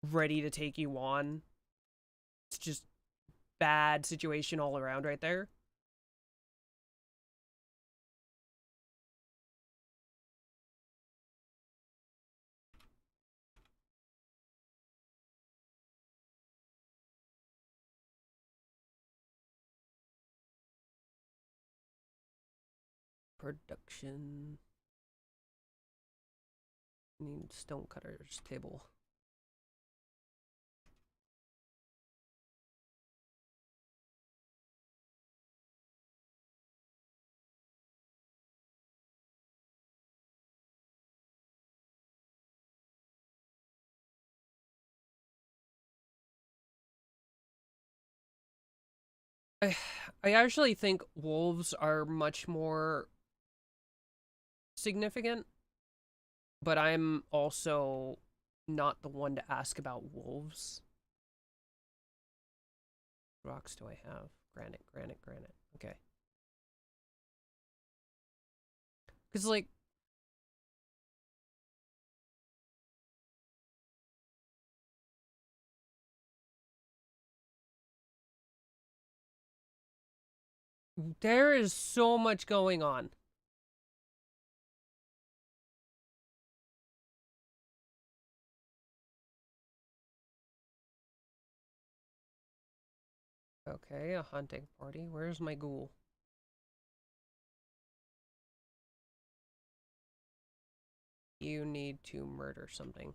ready to take you on. It's just bad situation all around right there. Production. Need stonecutter's table. I, I actually think wolves are much more significant, but I'm also not the one to ask about wolves. Rocks do I have? Granite, granite, granite. Okay. Because, like, There is so much going on. Okay, a hunting party. Where's my ghoul? You need to murder something.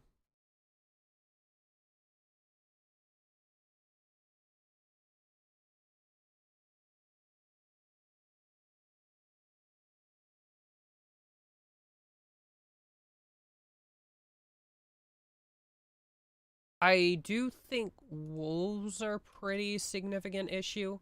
I do think wolves are a pretty significant issue.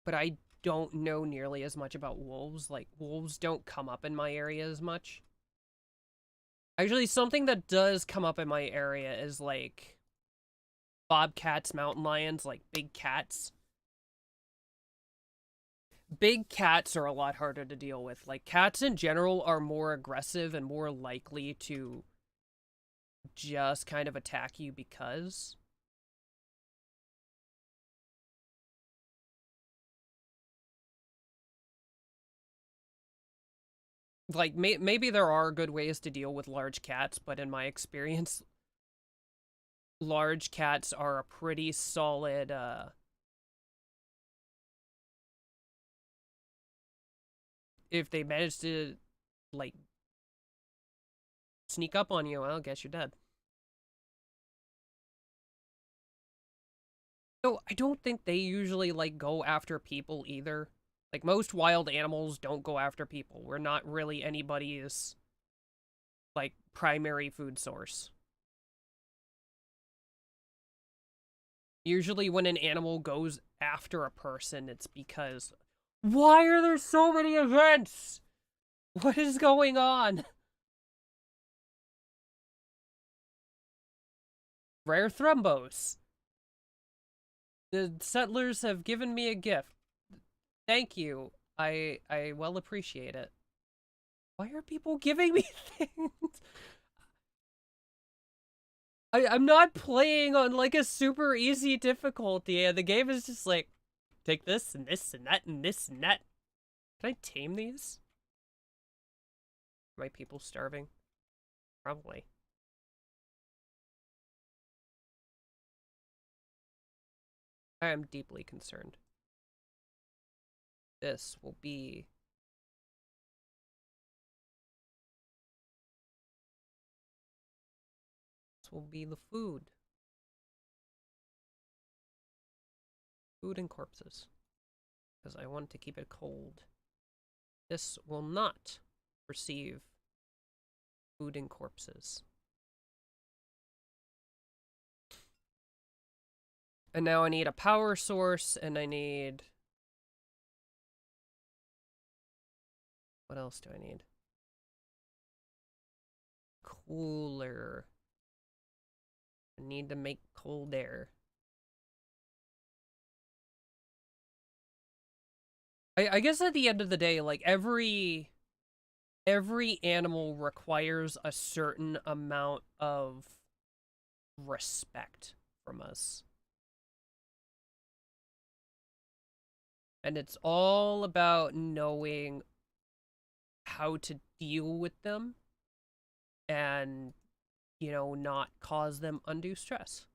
But I don't know nearly as much about wolves. Like, wolves don't come up in my area as much. Actually, something that does come up in my area is, like, bobcats, mountain lions, like, big cats. Big cats are a lot harder to deal with. Like, cats in general are more aggressive and more likely to just kind of attack you because. Like, maybe there are good ways to deal with large cats, but in my experience, large cats are a pretty solid, if they manage to, like, sneak up on you, I'll guess you're dead. No, I don't think they usually, like, go after people either. Like, most wild animals don't go after people. We're not really anybody's, like, primary food source. Usually when an animal goes after a person, it's because, why are there so many events? What is going on? Rare thrombos. The settlers have given me a gift. Thank you. I well appreciate it. Why are people giving me things? I'm not playing on like a super easy difficulty, and the game is just like, take this and this and that and this and that. Can I tame these? Are my people starving? Probably. I am deeply concerned. This will be the food. Food and corpses. Because I want to keep it cold. This will not receive food and corpses. And now I need a power source, and I need... What else do I need? Cooler. I need to make cold air. I guess at the end of the day, like, every animal requires a certain amount of respect from us. And it's all about knowing how to deal with them and, you know, not cause them undue stress.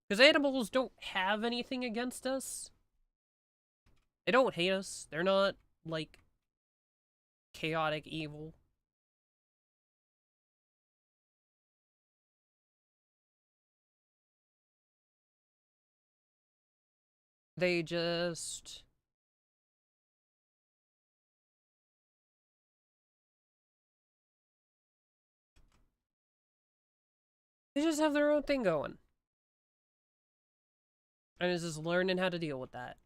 Because animals don't have anything against us. They don't hate us. They're not, like, chaotic evil. They just... They just have their own thing going. And it's just learning how to deal with that.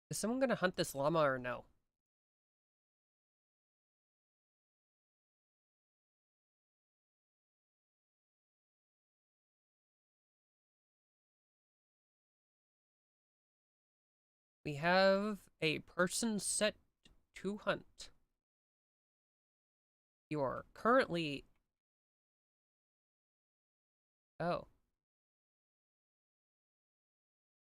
Is someone gonna hunt this llama or no? We have a person set to hunt. You are currently... Oh.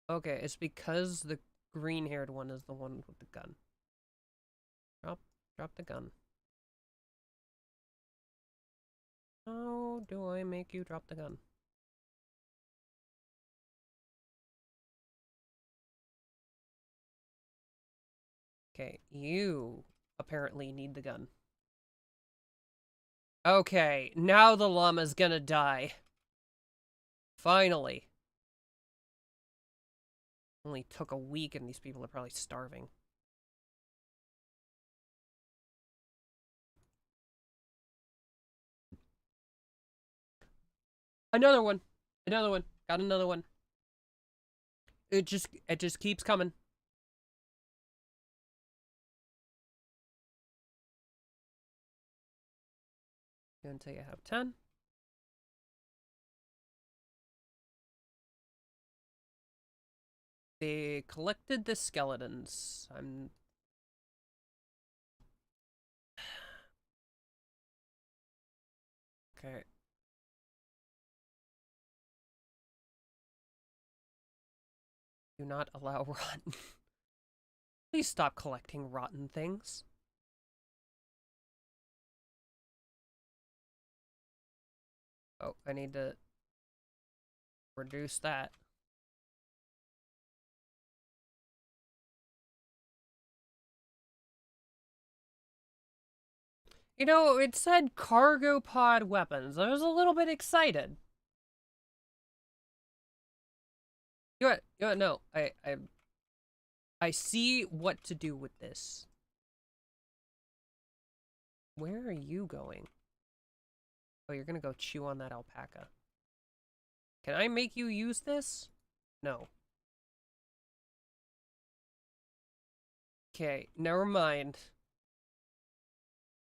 Okay, it's because the green-haired one is the one with the gun. Drop the gun. How do I make you drop the gun? Okay, you apparently need the gun. Okay, now the llama's gonna die. Finally. Only took a week and these people are probably starving. Another one. Another one. Got another one. It just keeps coming. Until you have 10. They collected the skeletons. Okay. Do not allow rotten. Please stop collecting rotten things. Oh, I need to reduce that. You know, it said cargo pod weapons. I was a little bit excited. No, I see what to do with this. Where are you going? Oh, you're gonna go chew on that alpaca. Can I make you use this? No. Okay, never mind.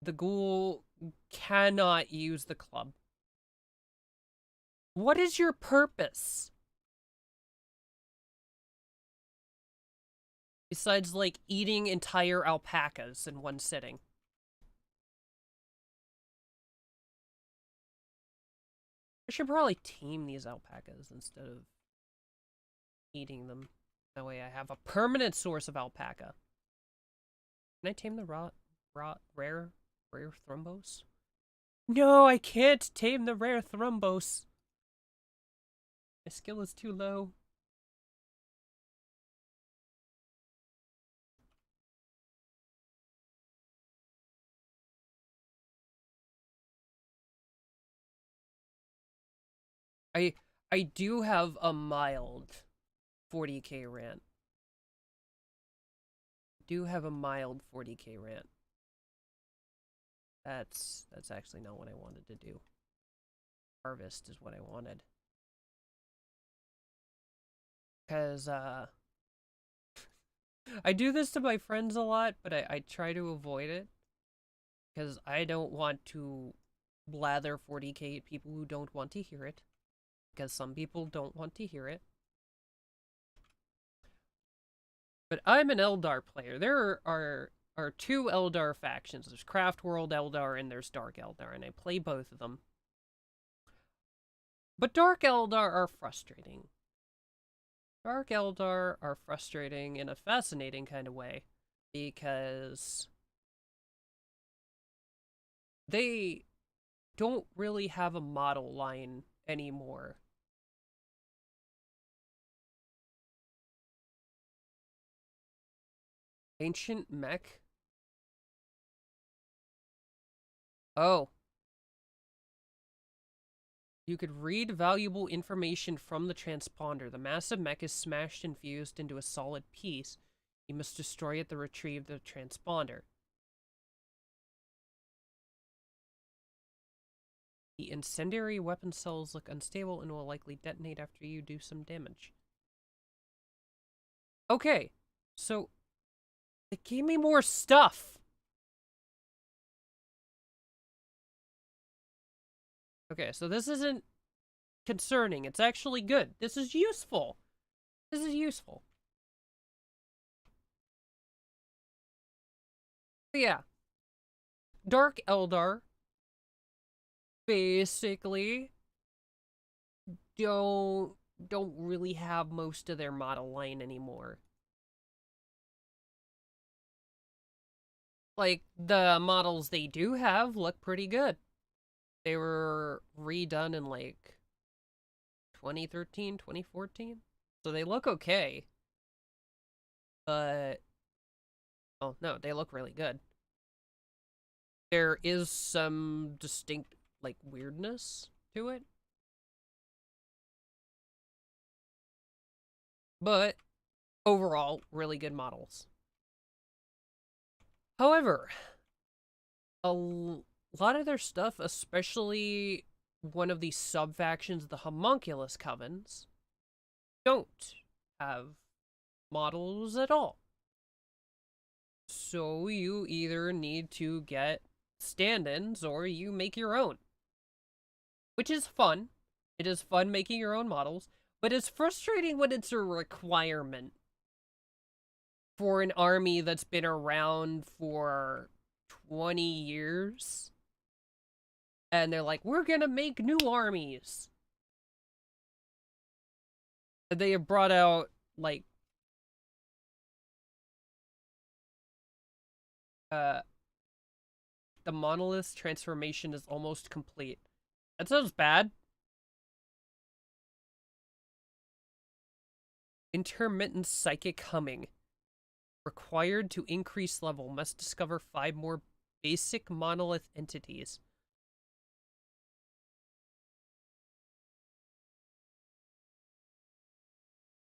The ghoul cannot use the club. What is your purpose? Besides, like, eating entire alpacas in one sitting. I should probably tame these alpacas instead of eating them. That way I have a permanent source of alpaca. Can I tame the rare thrombos? No, I can't tame the rare thrombos. My skill is too low. I do have a mild 40k rant. Do have a mild 40k rant. That's actually not what I wanted to do. Harvest is what I wanted. Because, I do this to my friends a lot, but I try to avoid it. Because I don't want to blather 40k at people who don't want to hear it. Because some people don't want to hear it. But I'm an Eldar player. There are two Eldar factions. There's Craft World Eldar and there's Dark Eldar, and I play both of them. But Dark Eldar are frustrating. Dark Eldar are frustrating in a fascinating kind of way, because they don't really have a model line anymore. Ancient mech? Oh. You could read valuable information from the transponder. The massive mech is smashed and fused into a solid piece. You must destroy it to retrieve the transponder. The incendiary weapon cells look unstable and will likely detonate after you do some damage. Okay, so they gave me more stuff. Okay, so this isn't concerning. It's actually good. This is useful. This is useful. Yeah, Dark Eldar basically don't don't really have most of their model line anymore. Like, the models they do have look pretty good. They were redone in like 2013, 2014. So they look okay. But oh no, they look really good. There is some distinct like weirdness to it. But overall, really good models. However, lot of their stuff, especially one of the sub factions, the Homunculus Covens, don't have models at all. So you either need to get stand-ins or you make your own. Which is fun. It is fun making your own models, but it's frustrating when it's a requirement for an army that's been around for 20 years. And they're like, we're gonna make new armies. They have brought out, like, uh, the monolith transformation is almost complete. That sounds bad. Intermittent psychic humming. Required to increase level. Must discover 5 more basic monolith entities.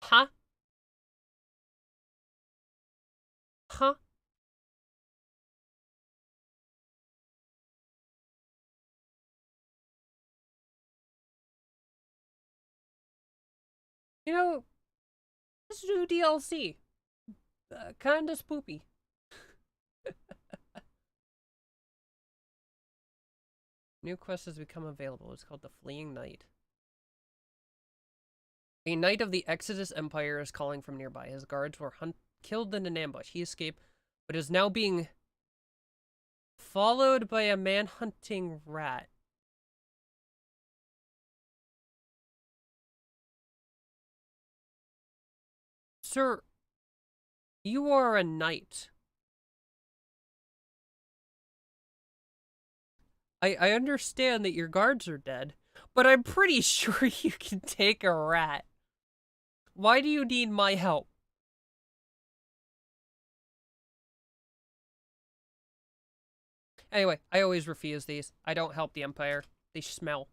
Huh? Huh? You know, let's do DLC. Kinda spoopy. New quest has become available. It's called the Fleeing Knight. A knight of the Exodus Empire is calling from nearby. His guards were killed in an ambush. He escaped, but is now being followed by a man-hunting rat. Sir, you are a knight. I understand that your guards are dead, but I'm pretty sure you can take a rat. Why do you need my help? Anyway, I always refuse these. I don't help the Empire. They smell.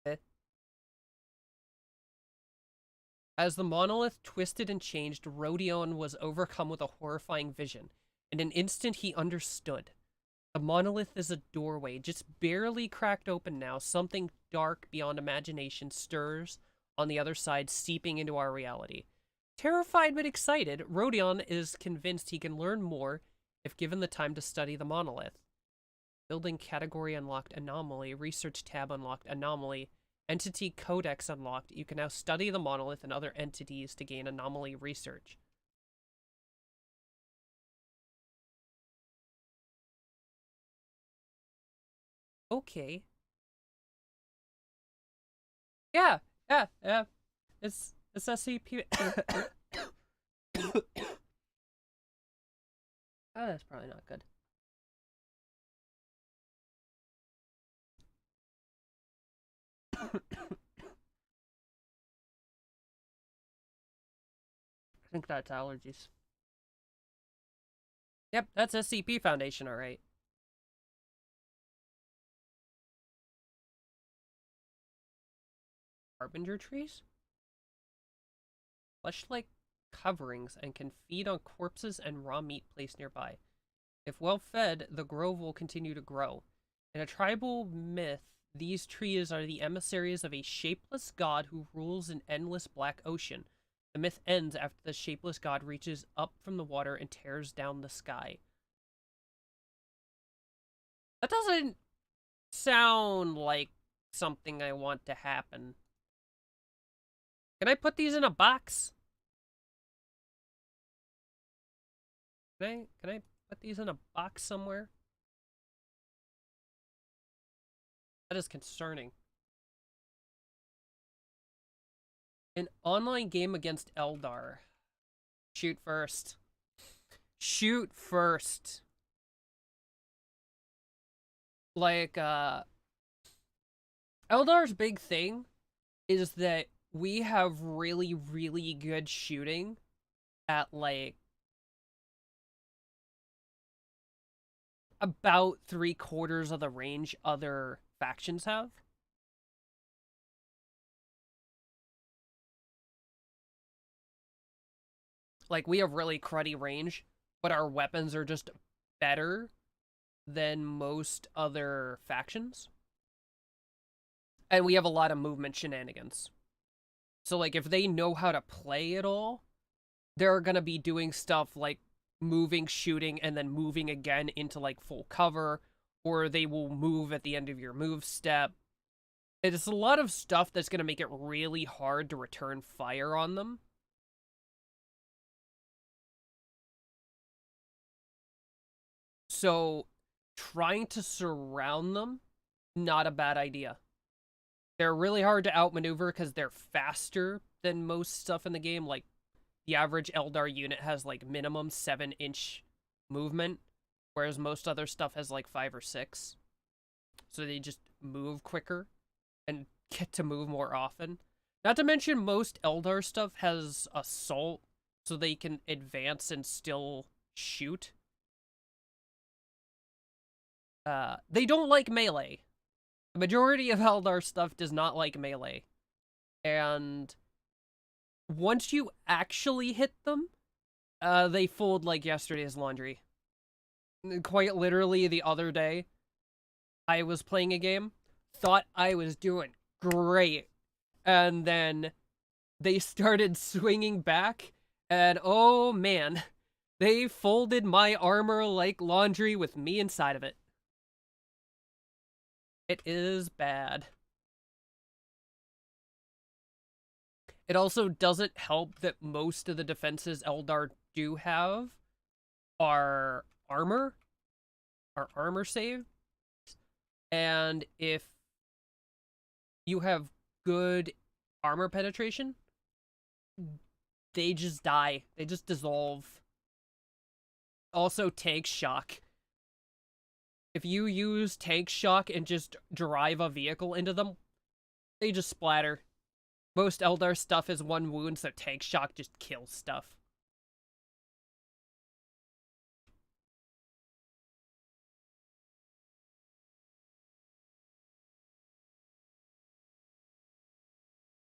Eh. As the monolith twisted and changed, Rodion was overcome with a horrifying vision. In an instant, he understood. The monolith is a doorway, just barely cracked open now. Something dark beyond imagination stirs on the other side, seeping into our reality. Terrified but excited, Rodion is convinced he can learn more if given the time to study the monolith. Building category unlocked, anomaly. Research tab unlocked, anomaly. Entity codex unlocked. You can now study the monolith and other entities to gain anomaly research. Okay. Yeah, yeah. It's SCP. Oh, that's probably not good. I think that's allergies. Yep, that's SCP Foundation, alright. Harbinger trees? Flesh-like coverings and can feed on corpses and raw meat placed nearby. If well fed, the grove will continue to grow. In a tribal myth, these trees are the emissaries of a shapeless god who rules an endless black ocean. The myth ends after the shapeless god reaches up from the water and tears down the sky. That doesn't sound like something I want to happen. Can I put these in a box? Can I put these in a box somewhere? That is concerning. An online game against Eldar. Shoot first. Shoot first. Like, Eldar's big thing is that we have really, really good shooting at, like, about 3/4 of the range other factions have. Like, we have really cruddy range, but our weapons are just better than most other factions. And we have a lot of movement shenanigans. So, like, if they know how to play it all, they're gonna be doing stuff like moving, shooting, and then moving again into, like, full cover, or they will move at the end of your move step. It's a lot of stuff that's gonna make it really hard to return fire on them. So, trying to surround them, not a bad idea. They're really hard to outmaneuver because they're faster than most stuff in the game. Like, the average Eldar unit has, like, minimum 7-inch movement, whereas most other stuff has, like, 5 or 6. So they just move quicker and get to move more often. Not to mention, most Eldar stuff has assault, so they can advance and still shoot. They don't like melee. The majority of Eldar stuff does not like melee. And once you actually hit them, they fold like yesterday's laundry. Quite literally, the other day, I was playing a game, thought I was doing great, and then they started swinging back, and oh man, they folded my armor like laundry with me inside of it. It is bad. It also doesn't help that most of the defenses Eldar do have are armor, save. And if you have good armor penetration, they just die. They just dissolve. Also, tank shock. If you use tank shock and just drive a vehicle into them, they just splatter. Most Eldar stuff is 1 wound, so tank shock just kills stuff.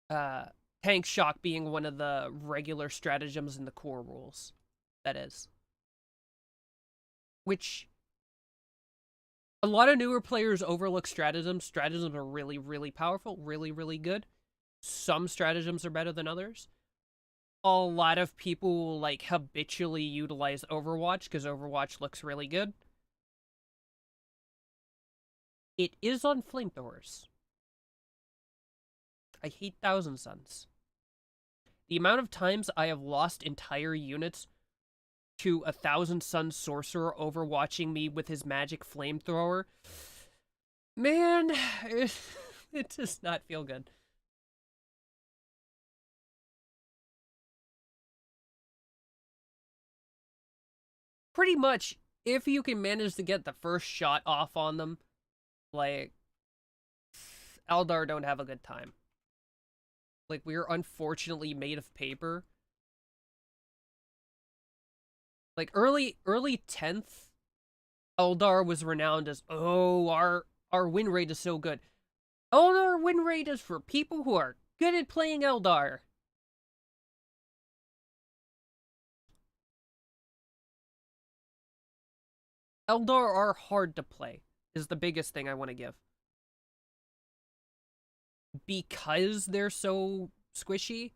Uh, Tank shock being one of the regular stratagems in the core rules. That is. Which a lot of newer players overlook stratagems. Stratagems are really, really powerful, really, really good. Some stratagems are better than others. A lot of people like habitually utilize Overwatch because Overwatch looks really good. It is on flamethrowers. I hate Thousand Suns. The amount of times I have lost entire units to a Thousand Sun sorcerer overwatching me with his magic flamethrower, man, it does not feel good. Pretty much, if you can manage to get the first shot off on them, like, Eldar don't have a good time. Like, we're unfortunately made of paper. Like, early 10th, Eldar was renowned as, oh, our win rate is so good. Eldar win rate is for people who are good at playing Eldar. Eldar are hard to play, is the biggest thing I want to give. Because they're so squishy,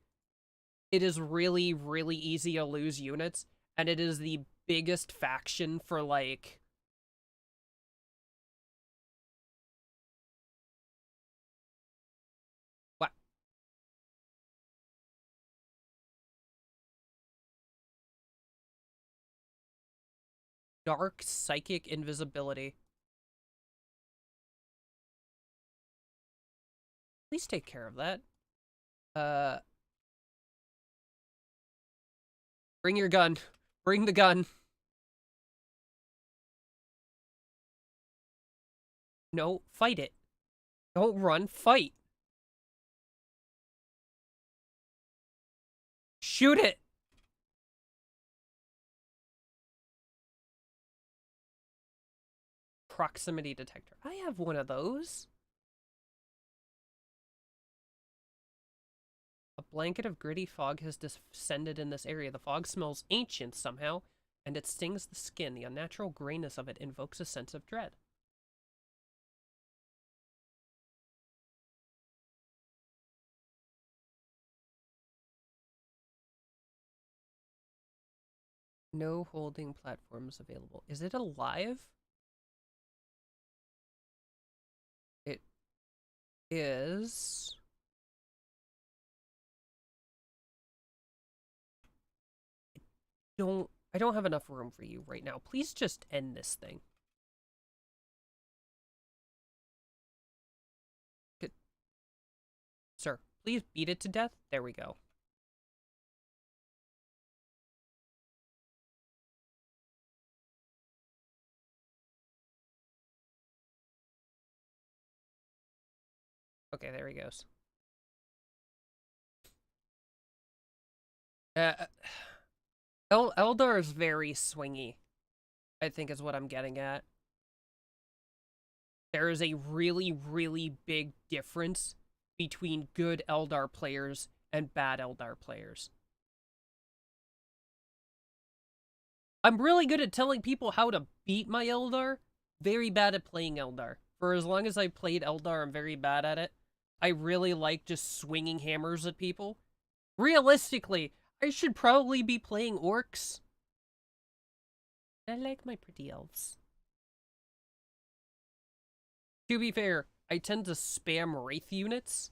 it is really, really easy to lose units, and it is the biggest faction for, like, what? Dark psychic invisibility. Please take care of that. Uh, bring your gun. Bring the gun. No, fight it. Don't run, fight. Shoot it. Proximity detector. I have one of those. A blanket of gritty fog has descended in this area. The fog smells ancient somehow, and it stings the skin. The unnatural grayness of it invokes a sense of dread. No holding platforms available. Is it alive? It is. I don't have enough room for you right now. Please just end this thing. Good. Sir, please beat it to death. There we go. Okay, there he goes. Uh, Eldar is very swingy, I think is what I'm getting at. There is a really, really big difference between good Eldar players and bad Eldar players. I'm really good at telling people how to beat my Eldar, very bad at playing Eldar. For as long as I played Eldar, I'm very bad at it. I really like just swinging hammers at people. Realistically, I should probably be playing orcs. I like my pretty elves. To be fair, I tend to spam Wraith units.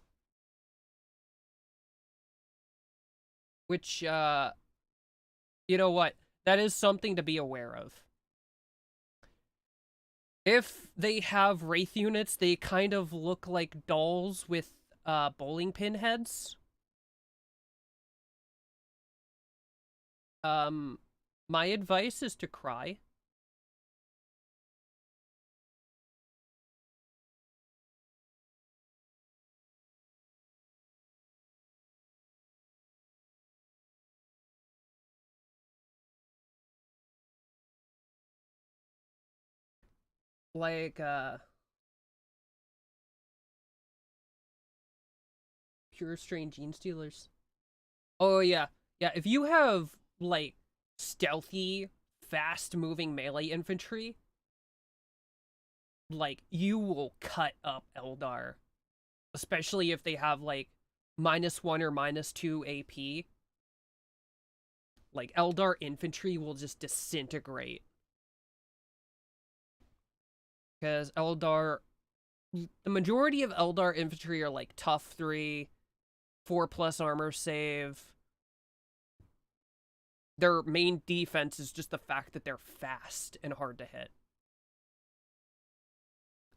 Which, you know what? That is something to be aware of. If they have Wraith units, they kind of look like dolls with, bowling pin heads. My advice is to cry. Like, pure strain gene stealers. Oh, yeah. Yeah, if you have, like, stealthy, fast-moving melee infantry, like, you will cut up Eldar. Especially if they have, like, -1 or -2 AP. Like, Eldar infantry will just disintegrate. Because Eldar... The majority of Eldar infantry are, like, tough 3, 4+ armor save. Their main defense is just the fact that they're fast and hard to hit.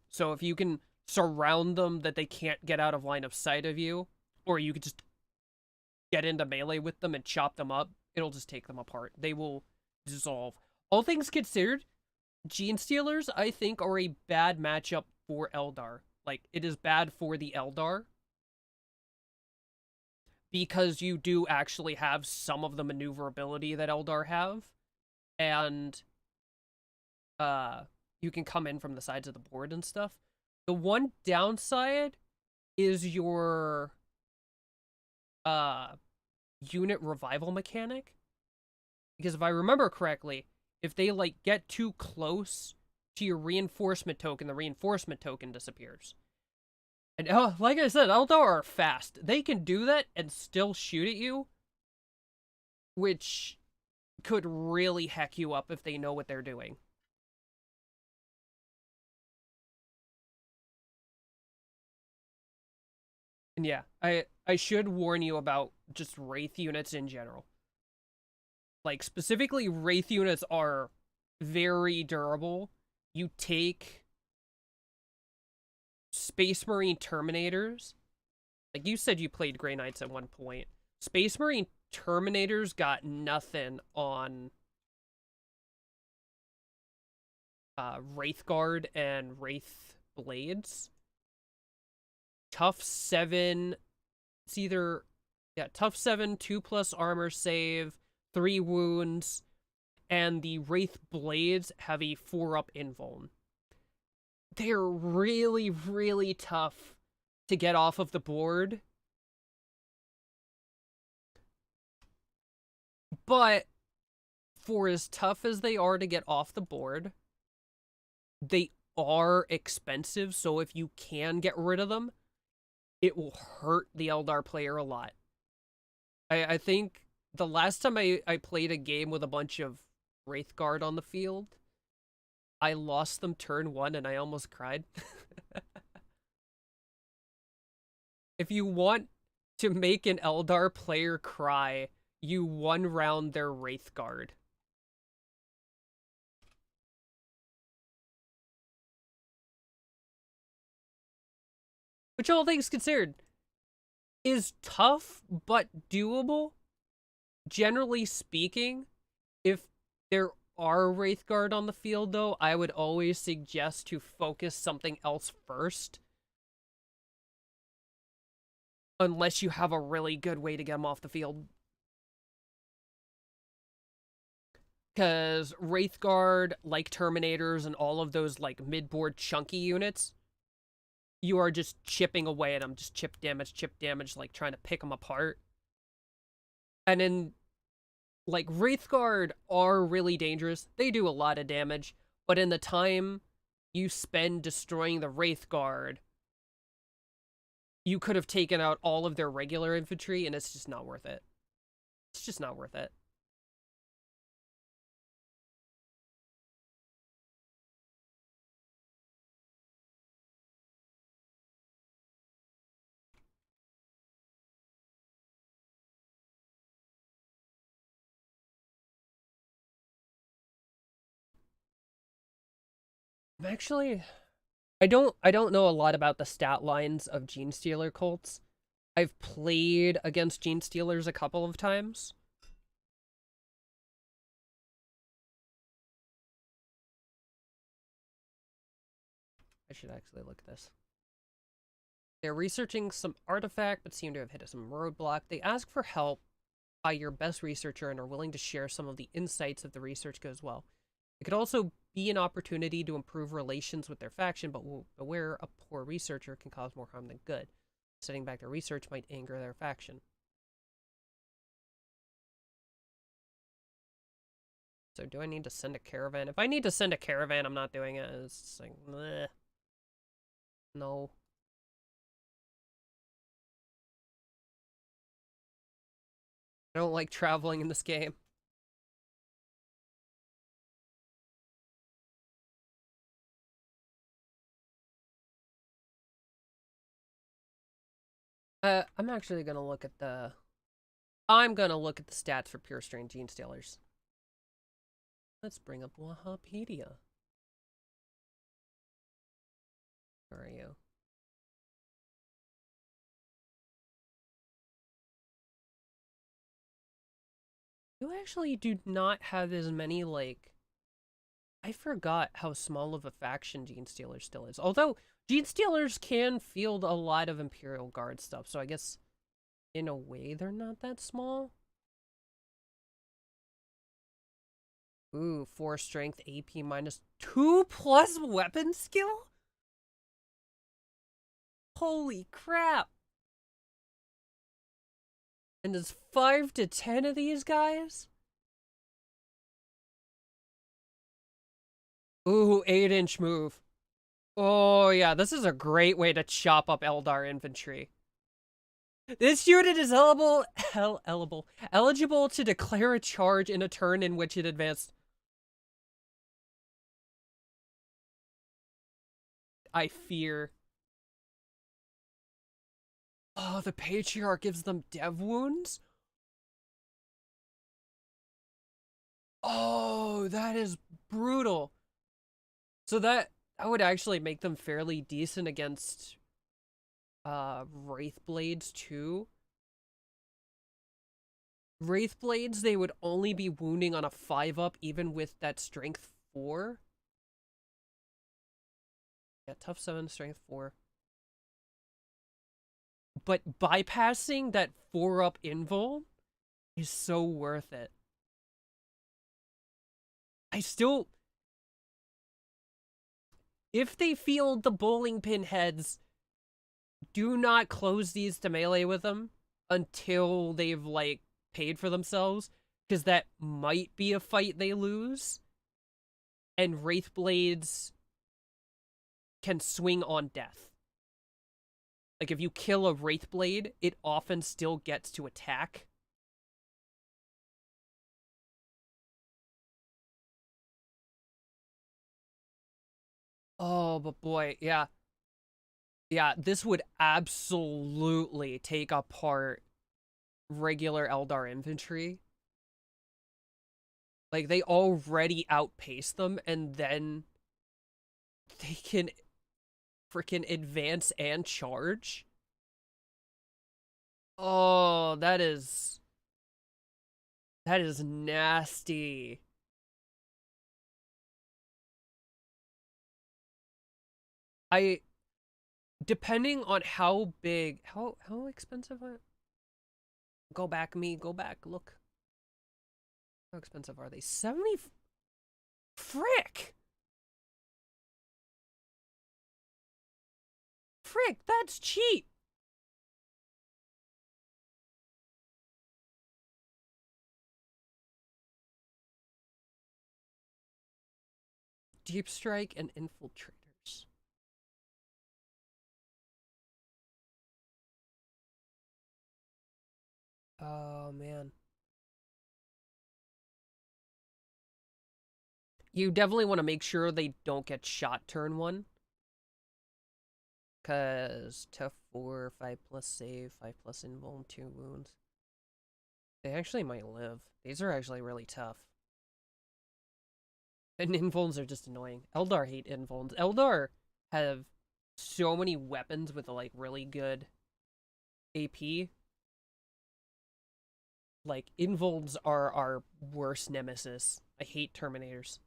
So if you can surround them that they can't get out of line of sight of you, or you could just get into melee with them and chop them up, it'll just take them apart. They will dissolve. All things considered, Gene Stealers, I think, are a bad matchup for Eldar. Like, it is bad for the Eldar. Because you do actually have some of the maneuverability that Eldar have. And, you can come in from the sides of the board and stuff. The one downside is your, unit revival mechanic. Because if I remember correctly, if they, like, get too close to your reinforcement token, the reinforcement token disappears. And, like I said, Eldar are fast. They can do that and still shoot at you, which could really heck you up if they know what they're doing. And yeah, I should warn you about just Wraith units in general. Like, specifically, Wraith units are very durable. You take Space Marine Terminators. Like you said, you played Grey Knights at one point. Space Marine Terminators got nothing on Wraithguard and Wraith Blades. Tough 7. It's either, yeah, Tough 7, 2+ armor save, 3 wounds, and the Wraith Blades have a 4-up invuln. They're really, really tough to get off of the board. But for as tough as they are to get off the board, they are expensive, so if you can get rid of them, it will hurt the Eldar player a lot. I think the last time I played a game with a bunch of Wraithguard on the field, I lost them turn 1 and I almost cried. If you want to make an Eldar player cry, you one round their Wraithguard. Which, all things considered, is tough but doable. Generally speaking, if there are Wraithguard on the field, though, I would always suggest to focus something else first. Unless you have a really good way to get them off the field. Because Wraithguard, like Terminators, and all of those like mid-board chunky units, you are just chipping away at them. Just chip damage, like trying to pick them apart. And then, like, Wraithguard are really dangerous. They do a lot of damage. But in the time you spend destroying the Wraithguard, you could have taken out all of their regular infantry, and it's just not worth it. It's just not worth it. Actually, I don't know a lot about the stat lines of Genestealer cults. I've played against Genestealers a couple of times. I should actually look at this. They're researching some artifact, but seem to have hit some roadblock. They ask for help by your best researcher and are willing to share some of the insights if the research goes well. It could also be an opportunity to improve relations with their faction, but beware, a poor researcher can cause more harm than good. Setting back their research might anger their faction. So do I need to send a caravan? If I need to send a caravan, I'm not doing it. It's just like, bleh. No. I don't like traveling in this game. I'm actually gonna look at the... I'm gonna look at the stats for Pure Strain Genestealers. Let's bring up Wahapedia. Where are you? You actually do not have as many, like... I forgot how small of a faction Genestealer still is. Although, Genestealers can field a lot of Imperial Guard stuff, so I guess, in a way, they're not that small. Ooh, 4 strength, AP minus 2+ weapon skill? Holy crap! And there's 5 to 10 of these guys? Ooh, 8-inch move. Oh yeah, this is a great way to chop up Eldar infantry. This unit is eligible to declare a charge in a turn in which it advanced. I fear. Oh, the Patriarch gives them dev wounds? Oh, that is brutal. So that would actually make them fairly decent against Wraith Blades too. Wraith Blades, they would only be wounding on a 5-up even with that strength 4. Yeah, tough 7, strength 4. But bypassing that 4-up invul is so worth it. I still... If they field the bowling pin heads, do not close these to melee with them until they've, like, paid for themselves, because that might be a fight they lose. And Wraith Blades can swing on death. Like, if you kill a Wraith Blade, it often still gets to attack. Oh, but boy, yeah. Yeah, this would absolutely take apart regular Eldar infantry. Like, they already outpace them, and then they can freaking advance and charge. Oh, that is nasty. I depending on how big, how expensive are... Go back, go back, look. How expensive are they? 70 frick. Frick, that's cheap. Deep Strike and Infiltrators. Oh, man. You definitely want to make sure they don't get shot turn 1. Because tough 4, 5 plus save, 5 plus invuln, 2 wounds. They actually might live. These are actually really tough. And invulns are just annoying. Eldar hate invulns. Eldar have so many weapons with, like, really good AP. Like, invulns are our worst nemesis. I hate Terminators.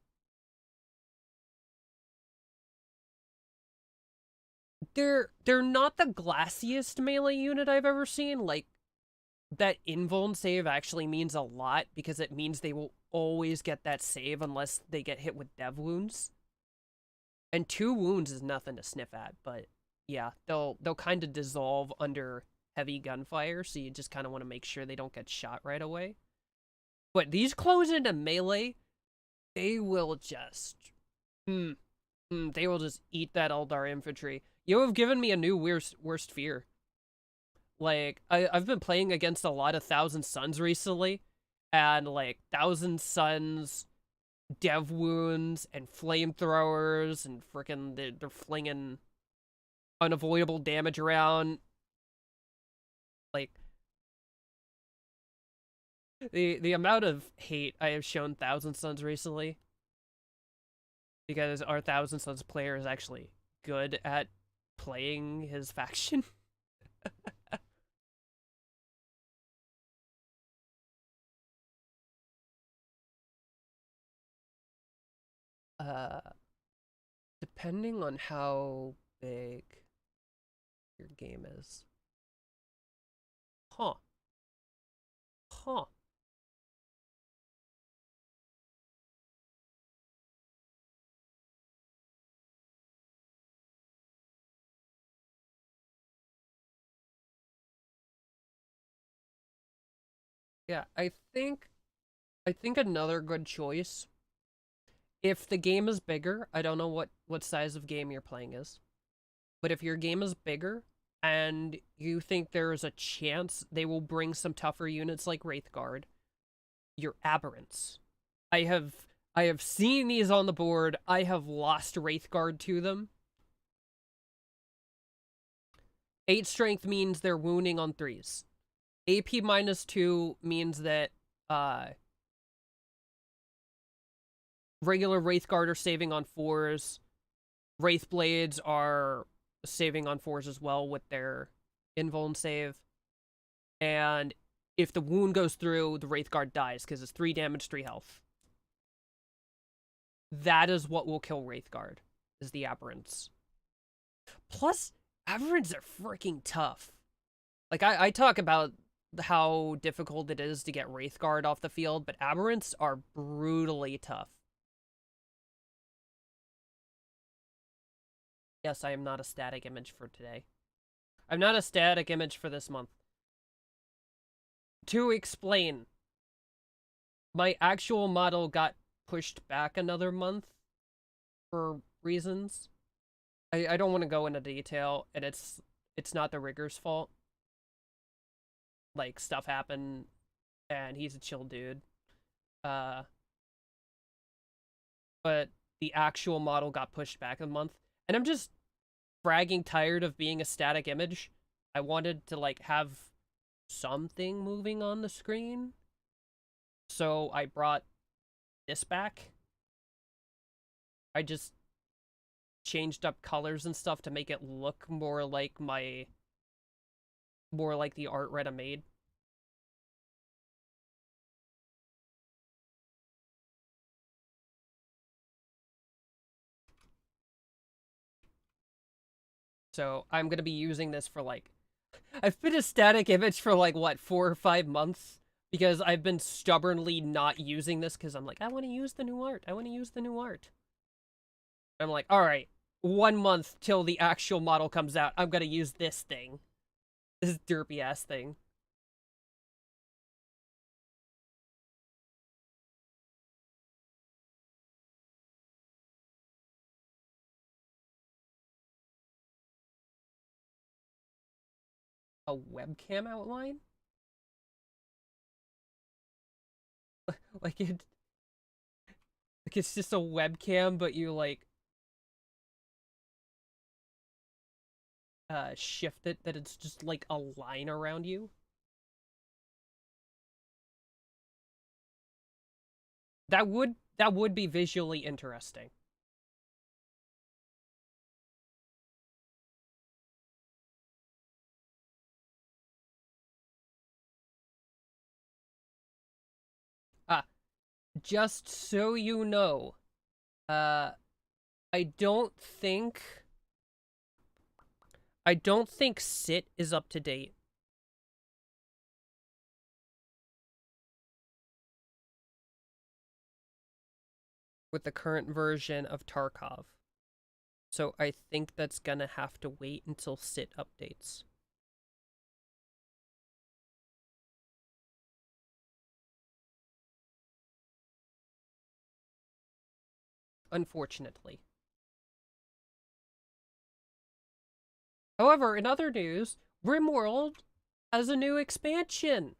They're not the glassiest melee unit I've ever seen. Like, that invuln save actually means a lot because it means they will always get that save unless they get hit with dev wounds. And 2 wounds is nothing to sniff at, but yeah, they'll kind of dissolve under heavy gunfire, so you just kind of want to make sure they don't get shot right away. But these close into melee, they will just... they will just eat that Eldar infantry. You have given me a new worst fear. Like, I've been playing against a lot of Thousand Suns recently, and, like, Thousand Suns, dev wounds, and flamethrowers, and frickin' they're flinging unavoidable damage around. Like, the amount of hate I have shown Thousand Suns recently, because our Thousand Suns player is actually good at playing his faction. uh, Depending on how big your game is. Huh. Huh. Yeah, I think another good choice, if the game is bigger, I don't know what size of game you're playing is, but if your game is bigger and you think there is a chance they will bring some tougher units like Wraithguard, your Aberrants. I have seen these on the board. I have lost Wraithguard to them. 8 strength means they're wounding on 3s. AP -2 means that regular Wraithguard are saving on 4s. Wraith Blades are saving on 4s as well with their invuln save. And if the wound goes through, the Wraithguard dies because it's 3 damage, 3 health. That is what will kill Wraithguard, is the Aberrants. Plus, Aberrants are freaking tough. Like, I talk about how difficult it is to get Wraithguard off the field, but Aberrants are brutally tough. Yes, I am not a static image for today. I'm not a static image for this month. To explain, my actual model got pushed back another month for reasons. I don't want to go into detail, and it's not the rigger's fault. Like, stuff happened, and he's a chill dude. But the actual model got pushed back a month, and I'm just fragging tired of being a static image. I wanted to, like, have something moving on the screen. So I brought this back. I just changed up colors and stuff to make it look more like the art Retta made. So I'm gonna be using this for like, I've been a static image for like, what, 4 or 5 months? Because I've been stubbornly not using this because I'm like, I want to use the new art. I want to use the new art. I'm like, all right, 1 month till the actual model comes out. I'm gonna use this thing. This derpy ass thing. A webcam outline? Like it's just a webcam, but you like shift it that it's just like a line around you. That would be visually interesting. Ah, just so you know, uh I don't think Sit is up to date. With the current version of Tarkov. So I think that's gonna have to wait until Sit updates. Unfortunately. However, in other news, RimWorld has a new expansion.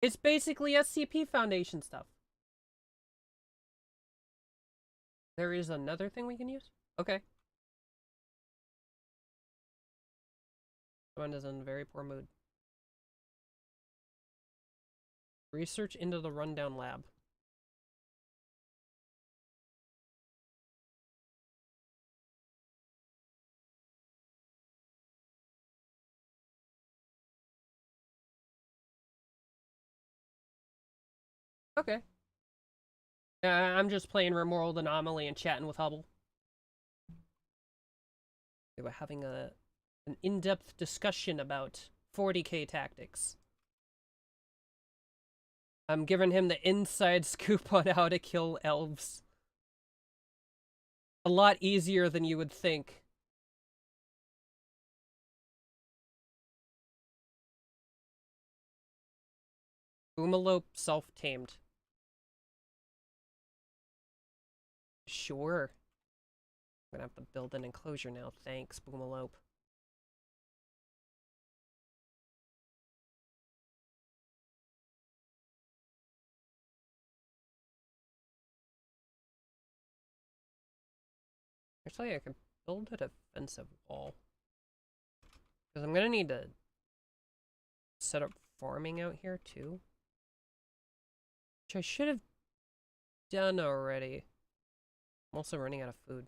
It's basically SCP Foundation stuff. There is another thing we can use? Okay. Someone is in very poor mood. Research into the rundown lab. Okay. I'm just playing RimWorld Anomaly and chatting with Hubble. We were having an in-depth discussion about 40k tactics. I'm giving him the inside scoop on how to kill elves. A lot easier than you would think. Boomalope self-tamed. Sure. I'm gonna have to build an enclosure now. Thanks, Boomalope. Actually, I can build a defensive wall. Because I'm gonna need to set up farming out here, too. Which I should have done already. I'm also running out of food.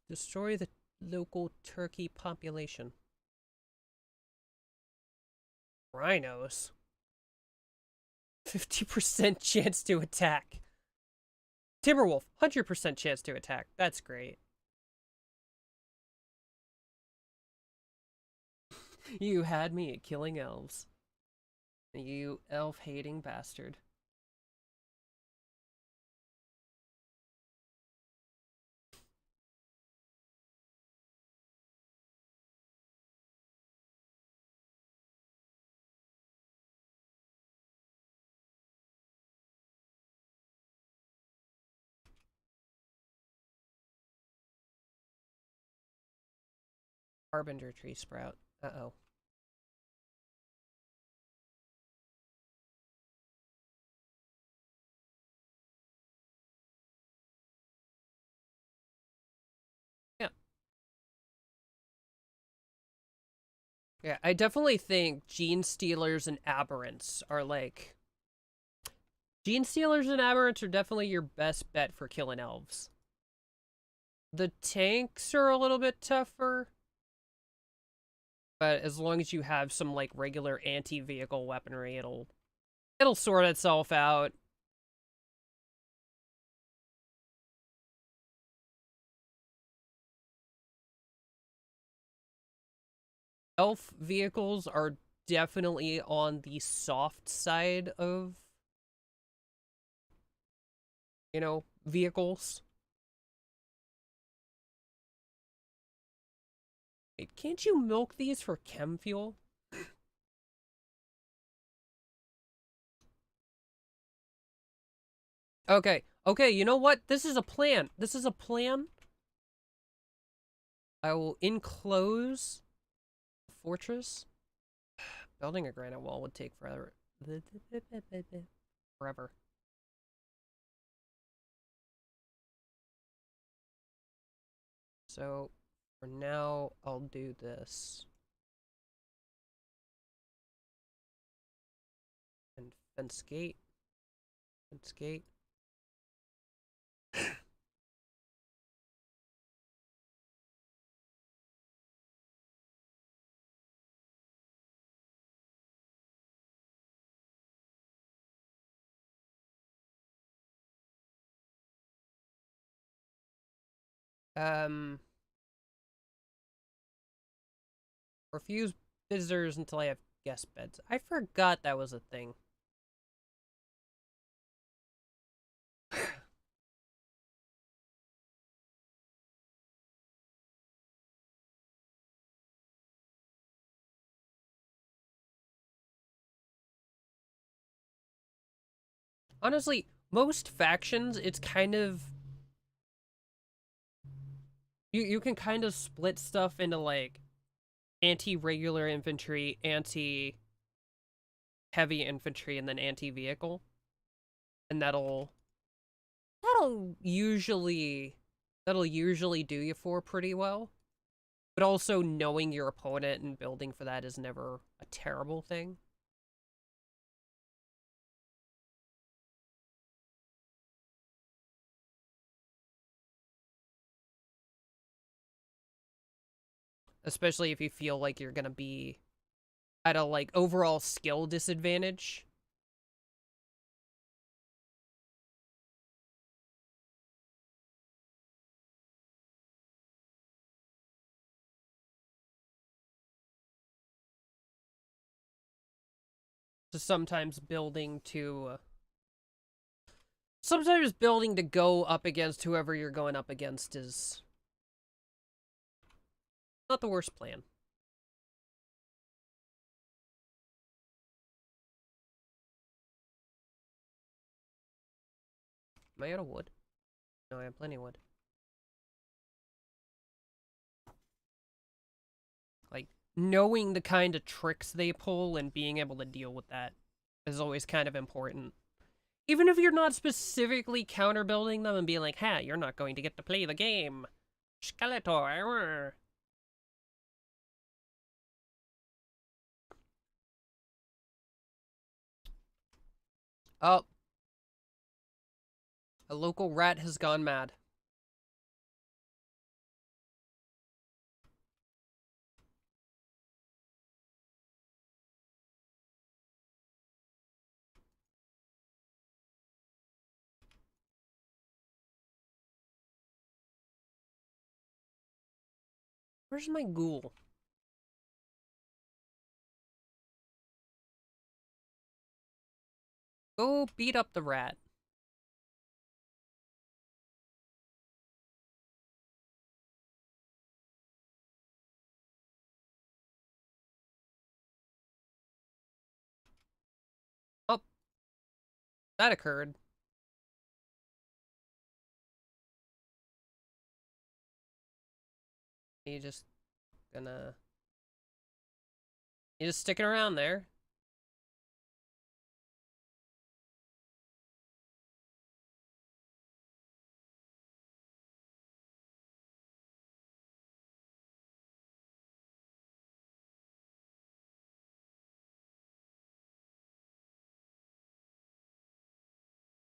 Destroy the local turkey population. Rhinos. 50% chance to attack. Timberwolf, 100% chance to attack. That's great. You had me at killing elves. You elf-hating bastard. Harbinger tree sprout. Uh-oh. Yeah. Yeah, I definitely think Gene Stealers and Aberrants are like... Gene Stealers and Aberrants are definitely your best bet for killing elves. The tanks are a little bit tougher. But as long as you have some, like, regular anti-vehicle weaponry, it'll sort itself out. Elf vehicles are definitely on the soft side of, you know, vehicles. Wait, can't you milk these for chem fuel? Okay, okay, you know what? This is a plan. This is a plan. I will enclose the fortress. Building a granite wall would take forever. Forever. So, for now, I'll do this. And fence gate. Fence gate. Refuse visitors until I have guest beds. I forgot that was a thing. Honestly, most factions, it's kind of... You can kind of split stuff into, like, anti-regular infantry, anti-heavy infantry, and then anti-vehicle. And that'll usually do you for pretty well. But also knowing your opponent and building for that is never a terrible thing. Especially if you feel like you're gonna be at a, like, overall skill disadvantage. So sometimes building to go up against whoever you're going up against is not the worst plan. Am I out of wood? No, I have plenty of wood. Like, knowing the kind of tricks they pull and being able to deal with that is always kind of important. Even if you're not specifically counter-building them and being like, ha, you're not going to get to play the game. Skeletor. Oh, a local rat has gone mad. Where's my ghoul? Go beat up the rat. Oh, that occurred. You just gonna... You just sticking around there.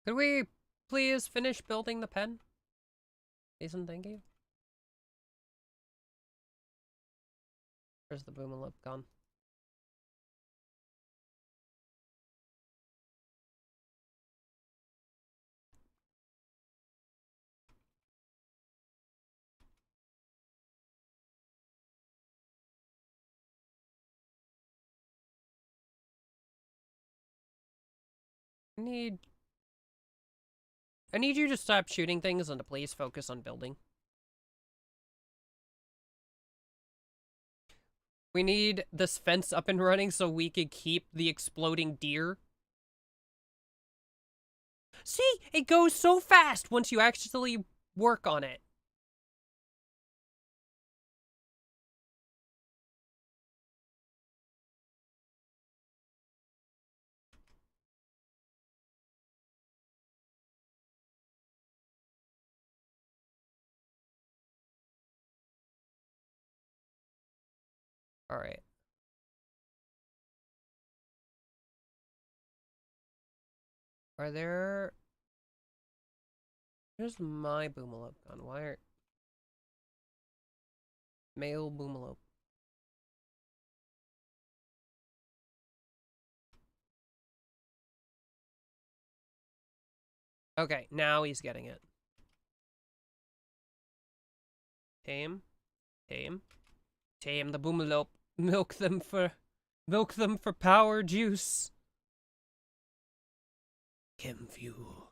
Could we please finish building the pen? Jason, thank you. Where's the boomalip gone? I need you to stop shooting things and to please focus on building. We need this fence up and running so we could keep the exploding deer. See? It goes so fast once you actually work on it. Alright. Are there... Where's my boomalip gone? Why are... Male boomalip. Okay, now he's getting it. Tame. Tame. Tame the boomalip. Milk them for power juice. Chem fuel.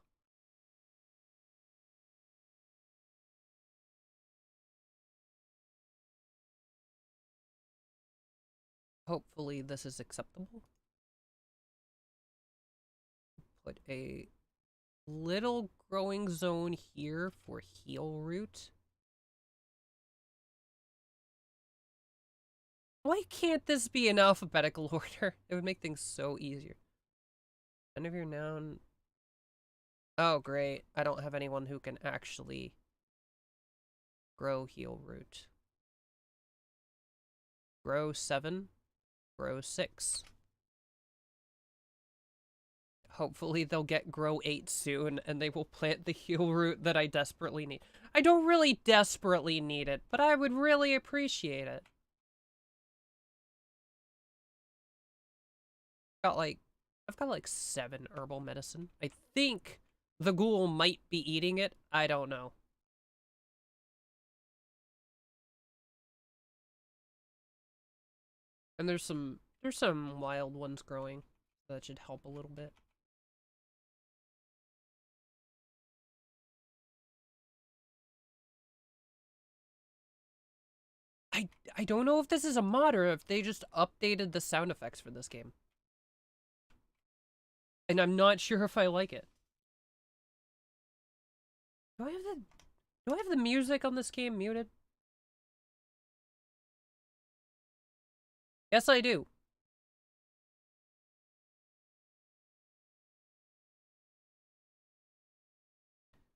Hopefully this is acceptable. Put a little growing zone here for heal root. Why can't this be in alphabetical order? It would make things so easier. None of your noun. Oh, great. I don't have anyone who can actually grow heal root. Grow 7. Grow 6. Hopefully they'll get grow 8 soon, and they will plant the heal root that I desperately need. I don't really desperately need it, but I would really appreciate it. I've got like 7 herbal medicine. I think the ghoul might be eating it. I don't know. And there's some wild ones growing. That should help a little bit. I don't know if this is a mod or if they just updated the sound effects for this game. And I'm not sure if I like it. Do I have the music on this game muted? Yes, I do.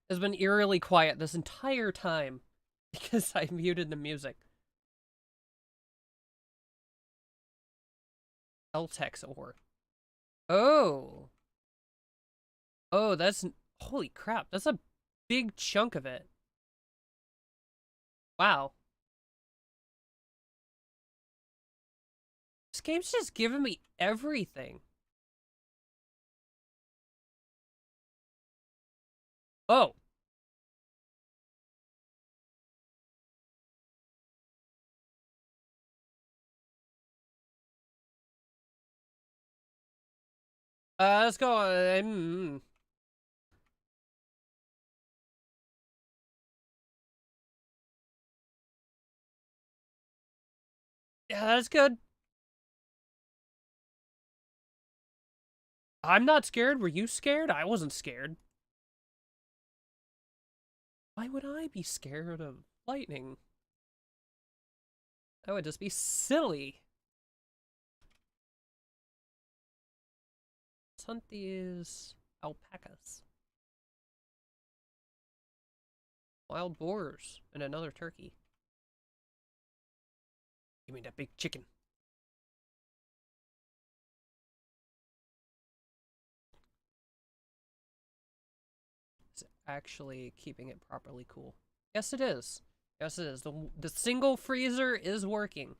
It's been eerily quiet this entire time because I muted the music. Eltex ore. Oh. Oh, that's... Holy crap, that's a big chunk of it. Wow. This game's just giving me everything. Oh. Let's go. Yeah, that's good. I'm not scared. Were you scared? I wasn't scared. Why would I be scared of lightning? That would just be silly. Let's hunt these alpacas. Wild boars and another turkey. Give me that big chicken. Is it actually keeping it properly cool? Yes, it is. Yes, it is. The single freezer is working.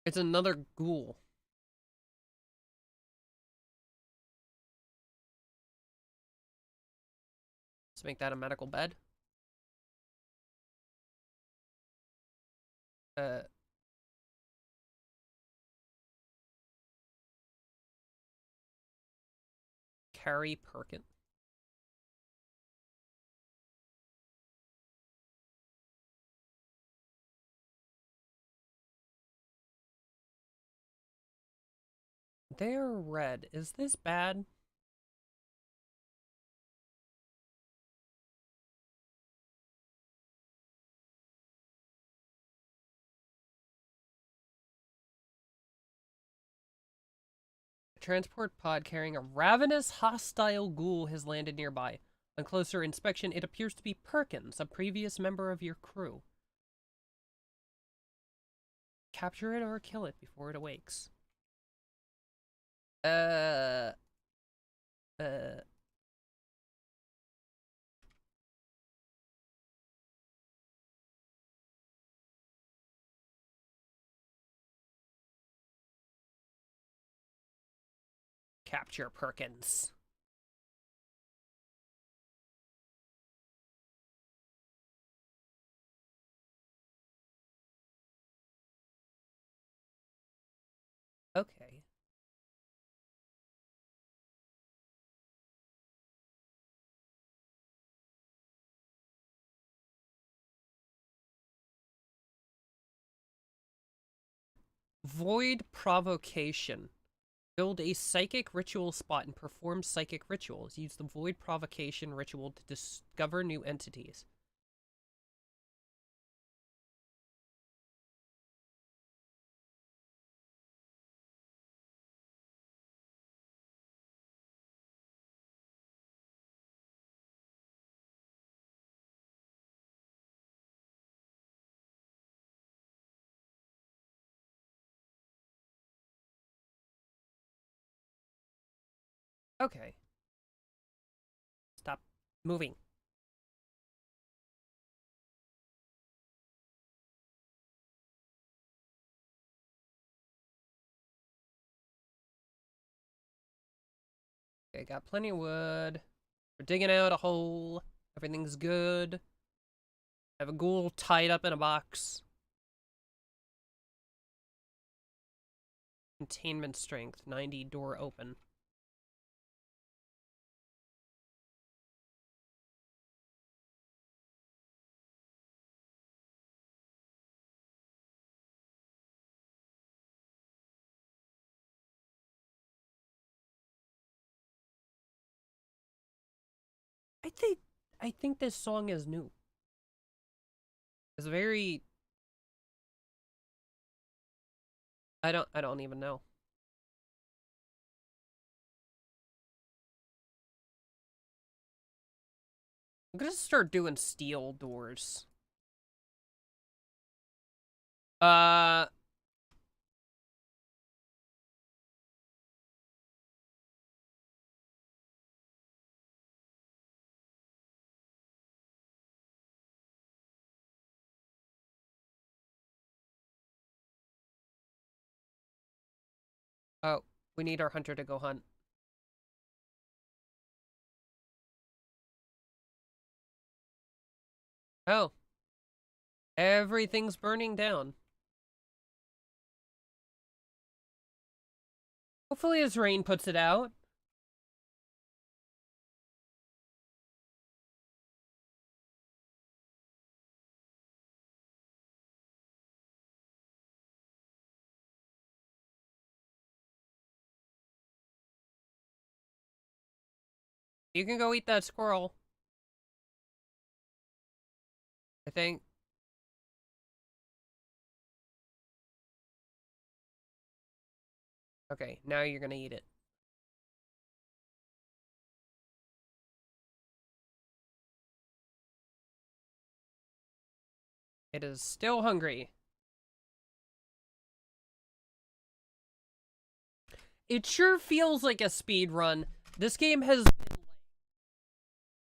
It's another ghoul. Let's make that a medical bed. Uh, Carrie Perkin. They're red. Is this bad? A transport pod carrying a ravenous, hostile ghoul has landed nearby. On closer inspection, it appears to be Perkins, a previous member of your crew. Capture it or kill it before it awakes. Uh... Uh... Capture Perkins. Okay. Void Provocation. Build a psychic ritual spot and perform psychic rituals. Use the Void Provocation ritual to discover new entities. Okay. Stop moving. Okay, got plenty of wood. We're digging out a hole. Everything's good. I have a ghoul tied up in a box. Containment strength, 90, door open. I think I think this song is new. It's very I don't even know. I'm gonna start doing steel doors. Uh... Oh, we need our hunter to go hunt. Oh, everything's burning down. Hopefully his rain puts it out. You can go eat that squirrel. I think. Okay, now you're gonna eat it. It is still hungry. It sure feels like a speed run. This game has been like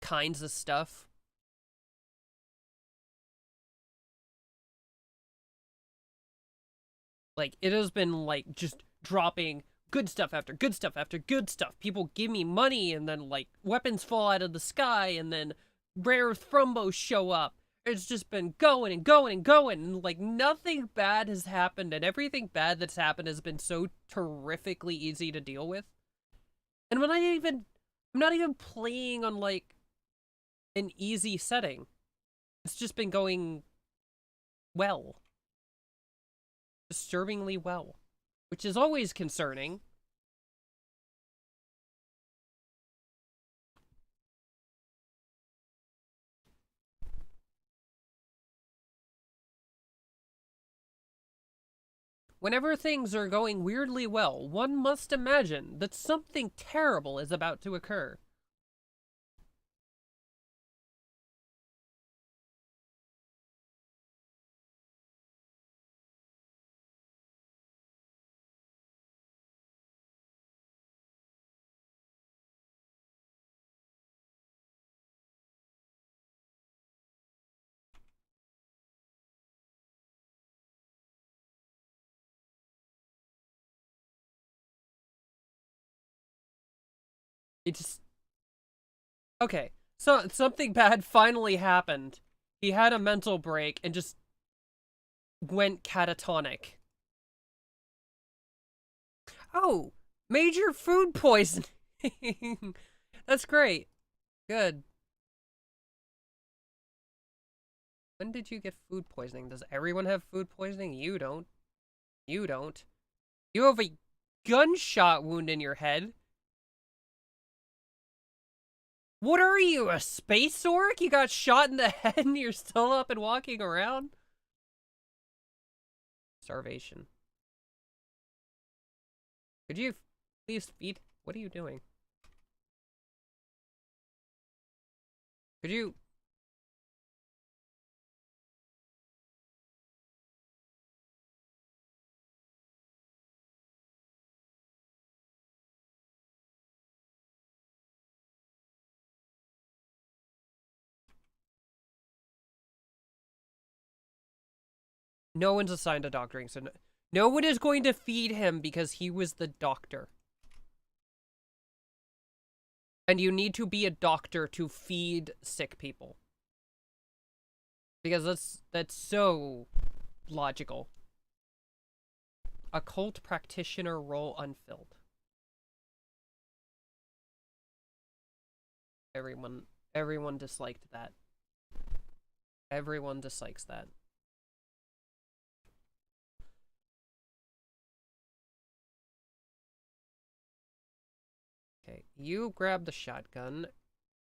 kinds of stuff. Like, it has been like just dropping good stuff after good stuff after good stuff. People give me money and then like weapons fall out of the sky and then rare thrumbos show up. It's just been going and going and going, and like nothing bad has happened, and everything bad that's happened has been so terrifically easy to deal with. And I'm not even playing on like an easy setting. It's just been going well. Disturbingly well. Which is always concerning. Whenever things are going weirdly well, one must imagine that something terrible is about to occur. It just... Okay, so something bad finally happened. He had a mental break and just went catatonic. Oh, major food poisoning. That's great. Good. When did you get food poisoning? Does everyone have food poisoning? You don't. You don't. You have a gunshot wound in your head. What are you, a space orc? You got shot in the head and you're still up and walking around? Starvation. Could you please feed? What are you doing? Could you... No one's assigned a doctoring, so no one is going to feed him because he was the doctor. And you need to be a doctor to feed sick people. Because that's so logical. Occult practitioner role unfilled. Everyone disliked that. Everyone dislikes that. Okay, you grab the shotgun.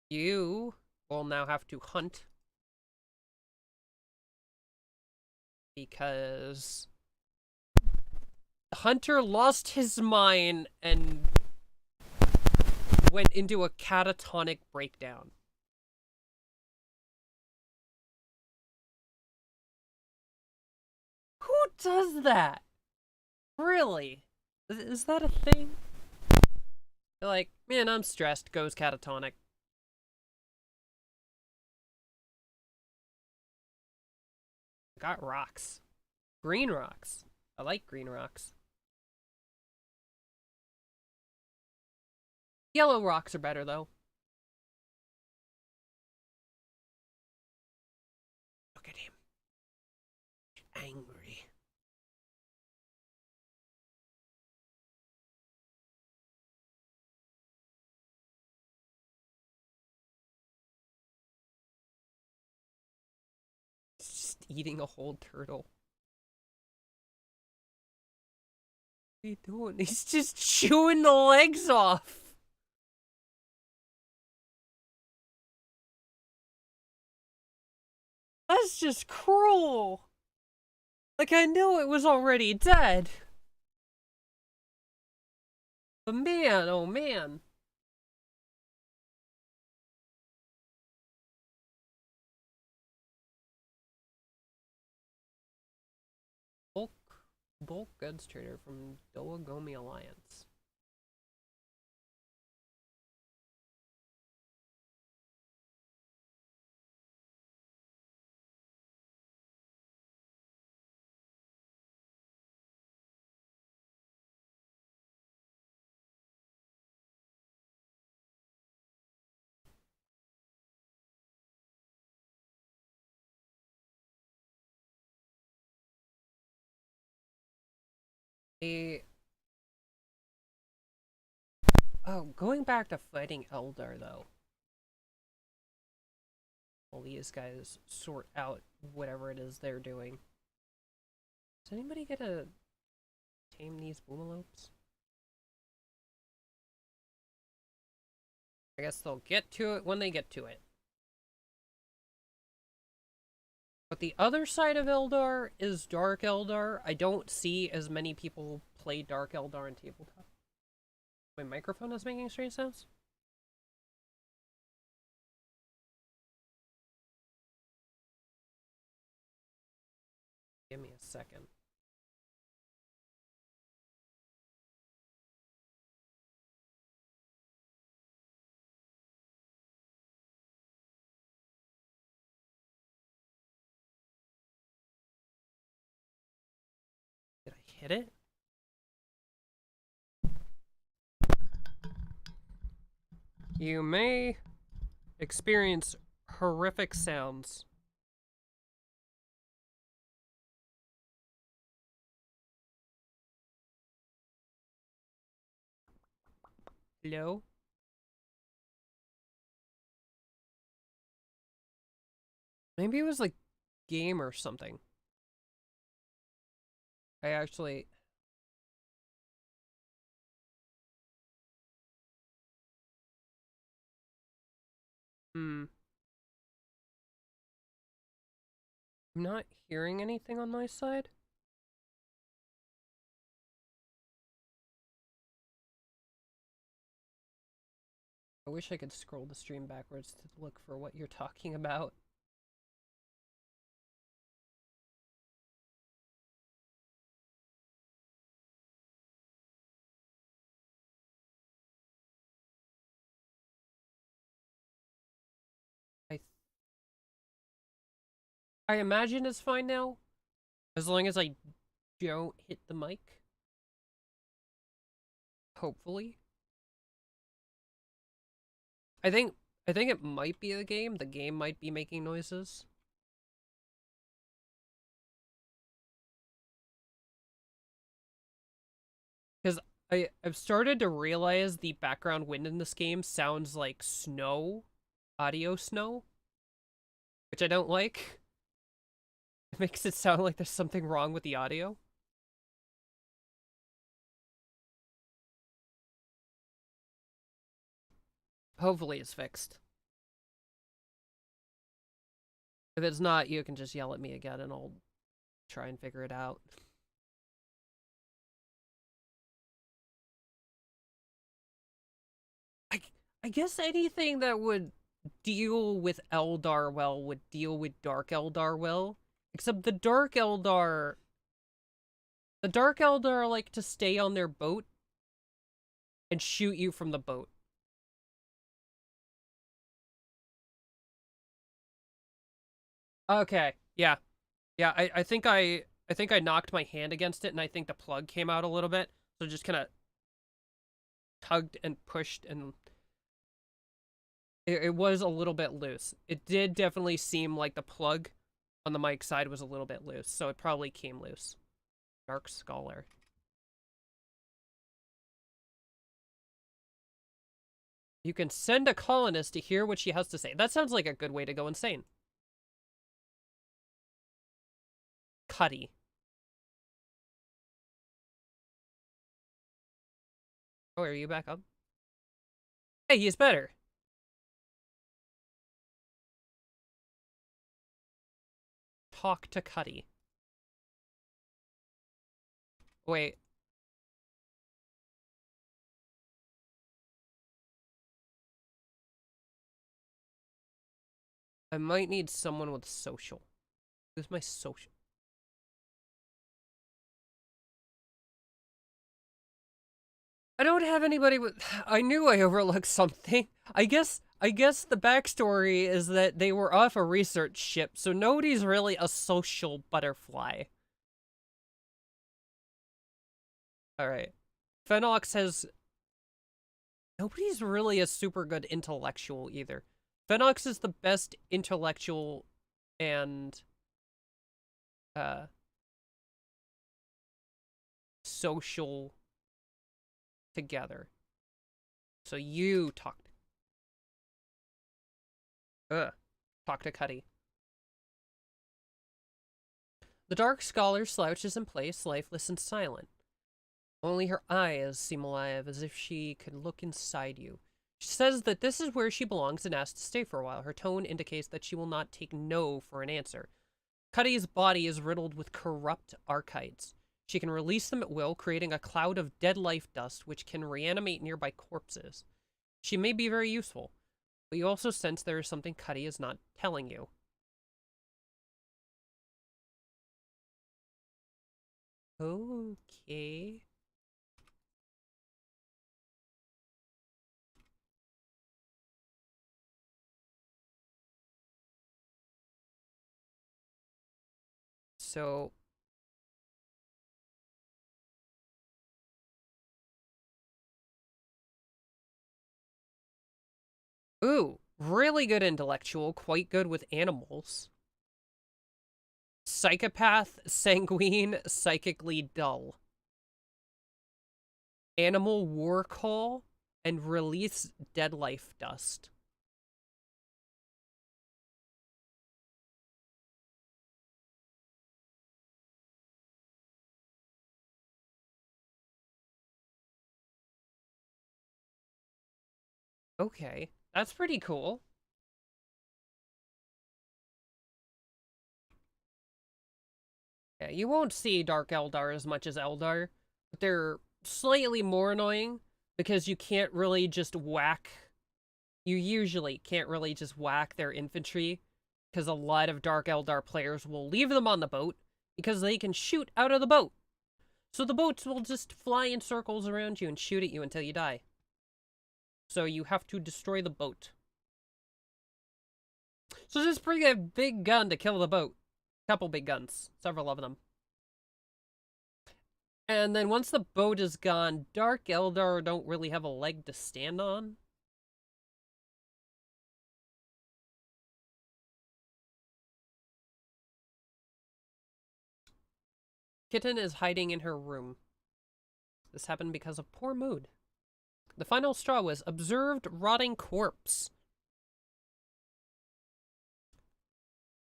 You will now have to hunt. Because Hunter lost his mind and went into a catatonic breakdown. Who does that? Really? Is that a thing? They're like, man, I'm stressed, goes catatonic. Got rocks. Green rocks. I like green rocks. Yellow rocks are better, though. Look at him. Angry. He's just eating a whole turtle. What are you doing? He's just chewing the legs off. That's just cruel. Like, I knew it was already dead. But man, oh man. Bulk goods trader from Doagomi Alliance. A going back to fighting Eldar though. While these guys sort out whatever it is they're doing. Is anybody gonna tame these boomalopes? I guess they'll get to it when they get to it. But the other side of Eldar is Dark Eldar. I don't see as many people play Dark Eldar in tabletop. My microphone is making strange sounds? Give me a second. Did I hit it? You may experience horrific sounds. Hello? Maybe it was like game or something. I actually... I'm not hearing anything on my side. I wish I could scroll the stream backwards to look for what you're talking about. I imagine it's fine now, as long as I don't hit the mic. Hopefully. I think it might be the game. The game might be making noises. Because I've started to realize the background wind in this game sounds like snow. Audio snow. Which I don't like. It makes it sound like there's something wrong with the audio. Hopefully it's fixed. If it's not, you can just yell at me again and I'll try and figure it out. I guess anything that would deal with Eldar well would deal with Dark Eldar well. Except the Dark Eldar The Dark Eldar like to stay on their boat and shoot you from the boat. Okay, yeah. Yeah, I think I knocked my hand against it and I think the plug came out a little bit. So just kind of tugged and pushed and it was a little bit loose. It did definitely seem like the plug on the mic side was a little bit loose, so it probably came loose. Dark Scholar. You can send a colonist to hear what she has to say. That sounds like a good way to go insane. Cuddy. Oh, are you back up? Hey, he's better. Talk to Cuddy. Wait. I might need someone with social. Who's my social? I don't have anybody with... I knew I overlooked something. I guess the backstory is that they were off a research ship, so nobody's really a social butterfly. Alright. Phenox has... Nobody's really a super good intellectual either. Phenox is the best intellectual and uh social together. So you talk talk to Cuddy. The Dark Scholar slouches in place, lifeless and silent. Only her eyes seem alive, as if she could look inside you. She says that this is where she belongs and asks to stay for a while. Her tone indicates that she will not take no for an answer. Cuddy's body is riddled with corrupt archites. She can release them at will, creating a cloud of dead life dust which can reanimate nearby corpses. She may be very useful, but you also sense there is something Cuddy is not telling you. Okay. So, ooh, really good intellectual, quite good with animals. Psychopath, sanguine, psychically dull. Animal war call, and release dead life dust. Okay, that's pretty cool. Yeah, you won't see Dark Eldar as much as Eldar, but they're slightly more annoying because you can't really just whack. You usually can't really just whack their infantry because a lot of Dark Eldar players will leave them on the boat because they can shoot out of the boat. So the boats will just fly in circles around you and shoot at you until you die. So you have to destroy the boat. So just bring a big gun to kill the boat. Couple big guns. Several of them. And then once the boat is gone, Dark Eldar don't really have a leg to stand on. Kitten is hiding in her room. This happened because of poor mood. The final straw was observed rotting corpse.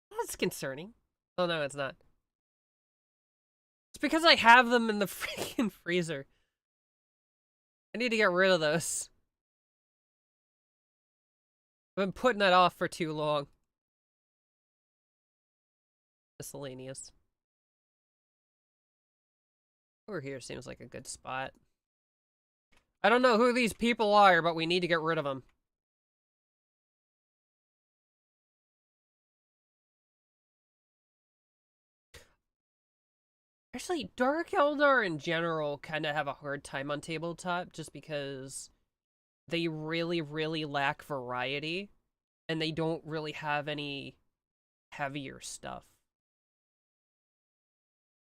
That's concerning. Oh no, it's not. It's because I have them in the freaking freezer. I need to get rid of those. I've been putting that off for too long. Miscellaneous. Over here seems like a good spot. I don't know who these people are, but we need to get rid of them. Actually, Dark Eldar in general kind of have a hard time on tabletop just because they really, really lack variety and they don't really have any heavier stuff.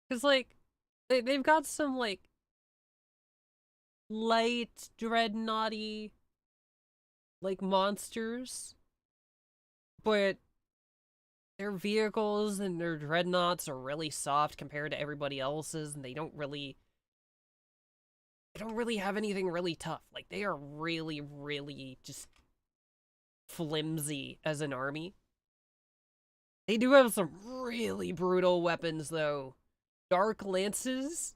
Because, like, they've got some, like, light, dreadnoughty, like, monsters, but their vehicles and their dreadnoughts are really soft compared to everybody else's, and they don't really have anything really tough. Like, they are really, really just flimsy as an army. They do have some really brutal weapons, though. Dark Lances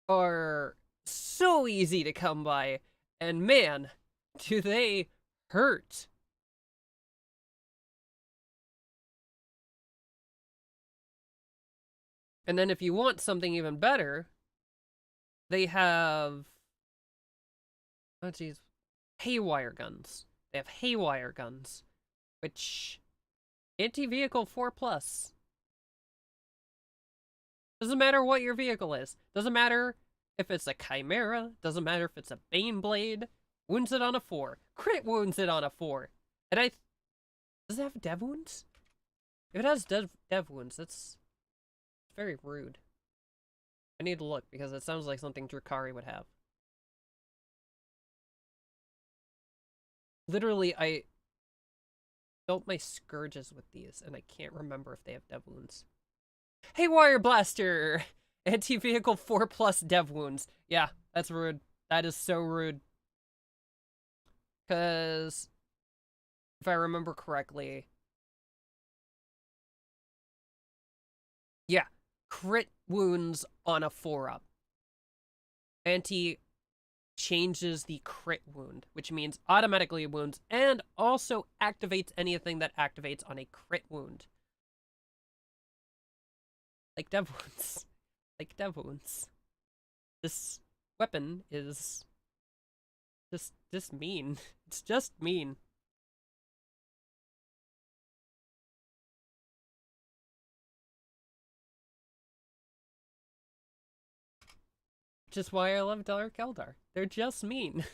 are so easy to come by, and man, do they hurt. And then if you want something even better, they have, oh geez, haywire guns. They have haywire guns, which anti-vehicle 4 plus. Doesn't matter what your vehicle is. Doesn't matter if it's a Chimera. Doesn't matter if it's a Baneblade. Wounds it on a 4. Crit wounds it on a 4. And does it have dev wounds? If it has dev wounds, that's very rude. I need to look because it sounds like something Drakari would have. Literally, I built my Scourges with these, and I can't remember if they have dev wounds. Haywire Blaster! Anti-vehicle 4 plus dev wounds. Yeah, that's rude. That is so rude. Because, if I remember correctly, yeah, crit wounds on a 4-up. Anti changes the crit wound, which means automatically wounds and also activates anything that activates on a crit wound. Like dev wounds. Like dev wounds. This weapon is just mean. It's just mean. Which is why I love Dark Eldar. They're just mean.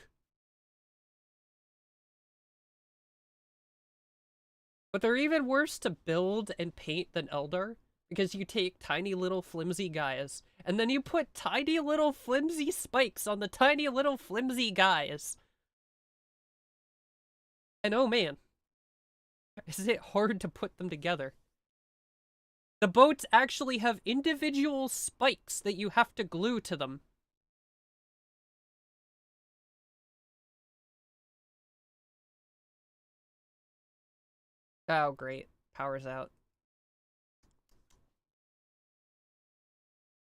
But they're even worse to build and paint than Eldar, because you take tiny little flimsy guys, and then you put tiny little flimsy spikes on the tiny little flimsy guys. And oh man, is it hard to put them together. The boats actually have individual spikes that you have to glue to them. Oh, great. Power's out.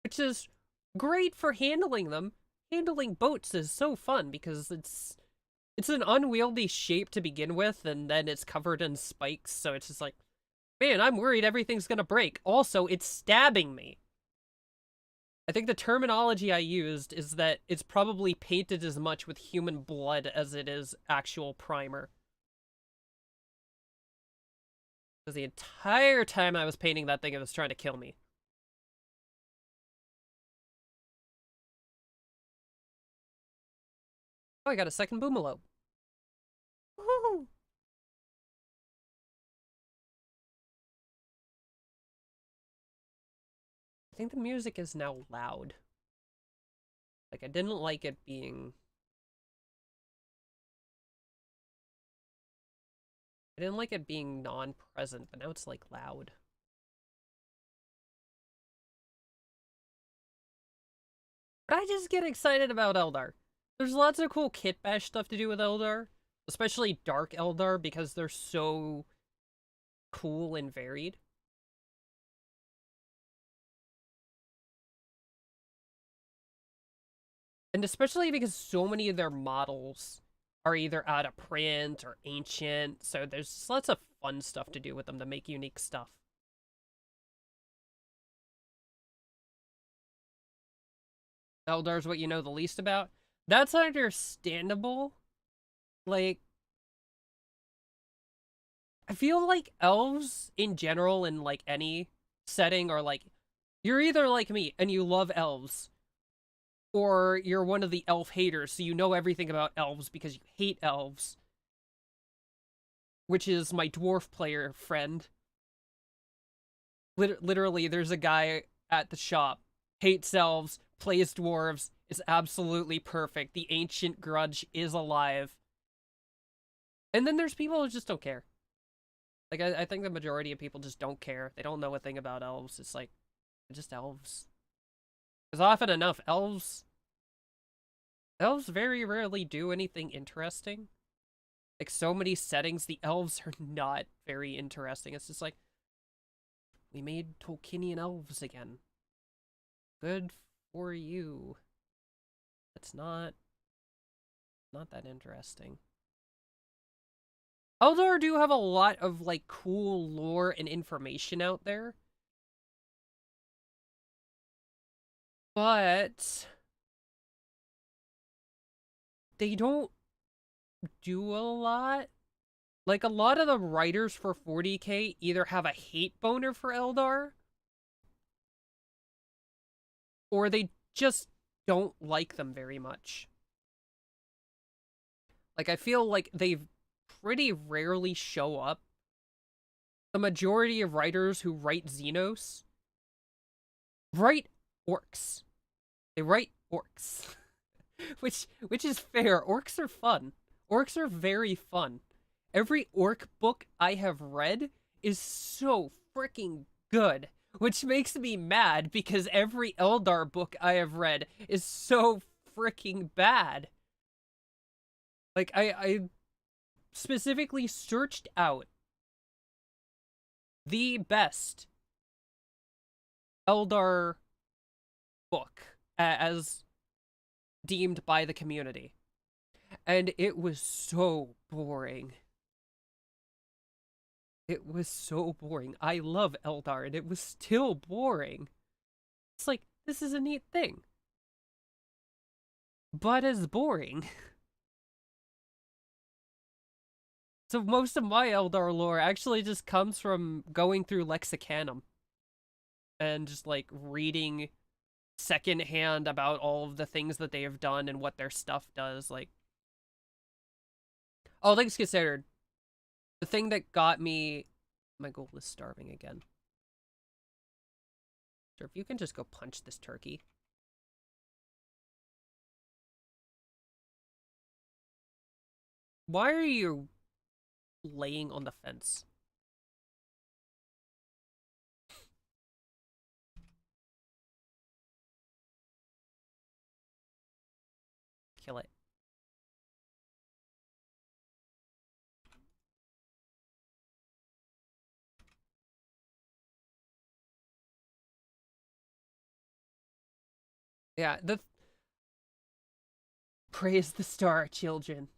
Which is great for handling them. Handling boats is so fun because it's an unwieldy shape to begin with, and then it's covered in spikes, so it's just like, man, I'm worried everything's gonna break. Also, it's stabbing me. I think the terminology I used is that it's probably painted as much with human blood as it is actual primer. Because the entire time I was painting that thing, it was trying to kill me. Oh, I got a second Boomalope. Woohoo! I think the music is now loud. Like, I didn't like it being... I didn't like it being non-present, but now it's, like, loud. But I just get excited about Eldar. There's lots of cool kit bash stuff to do with Eldar. Especially Dark Eldar, because they're so cool and varied. And especially because so many of their models are either out of print or ancient, so there's lots of fun stuff to do with them to make unique stuff. Eldar's what you know the least about. That's understandable. Like, I feel like elves in general in like any setting are like You're either like me and you love elves, or you're one of the elf haters, so you know everything about elves because you hate elves, which is my dwarf player friend. Literally, there's a guy at the shop, hates elves, plays dwarves, is absolutely perfect. The ancient grudge is alive. And then there's people who just don't care. Like, I think the majority of people just don't care. They don't know a thing about elves. It's like, they're just elves. Because often enough, elves very rarely do anything interesting. Like, so many settings, the elves are not very interesting. It's just like, we made Tolkienian elves again. Good for you. It's not that interesting. Eldar do have a lot of, like, cool lore and information out there. But they don't do a lot. Like, a lot of the writers for 40k either have a hate boner for Eldar, or they just don't like them very much. Like, I feel like they pretty rarely show up. The majority of writers who write Xenos write orcs. They write orcs. which is fair. Orcs are fun. Orcs are very fun. Every orc book I have read is so freaking good, which makes me mad because every Eldar book I have read is so freaking bad. Like, I specifically searched out the best Eldar book as deemed by the community, and it was so boring. It was so boring. I love Eldar, and it was still boring. It's like, this is a neat thing, but as boring. So most of my Eldar lore actually just comes from going through Lexicanum and just, like, reading secondhand about all of the things that they have done and what their stuff does. Like, all things considered, the thing that got me... My goal is starving again. Sure, if you can just go punch this turkey. Why are you laying on the fence? Kill it. Yeah, praise the star, children.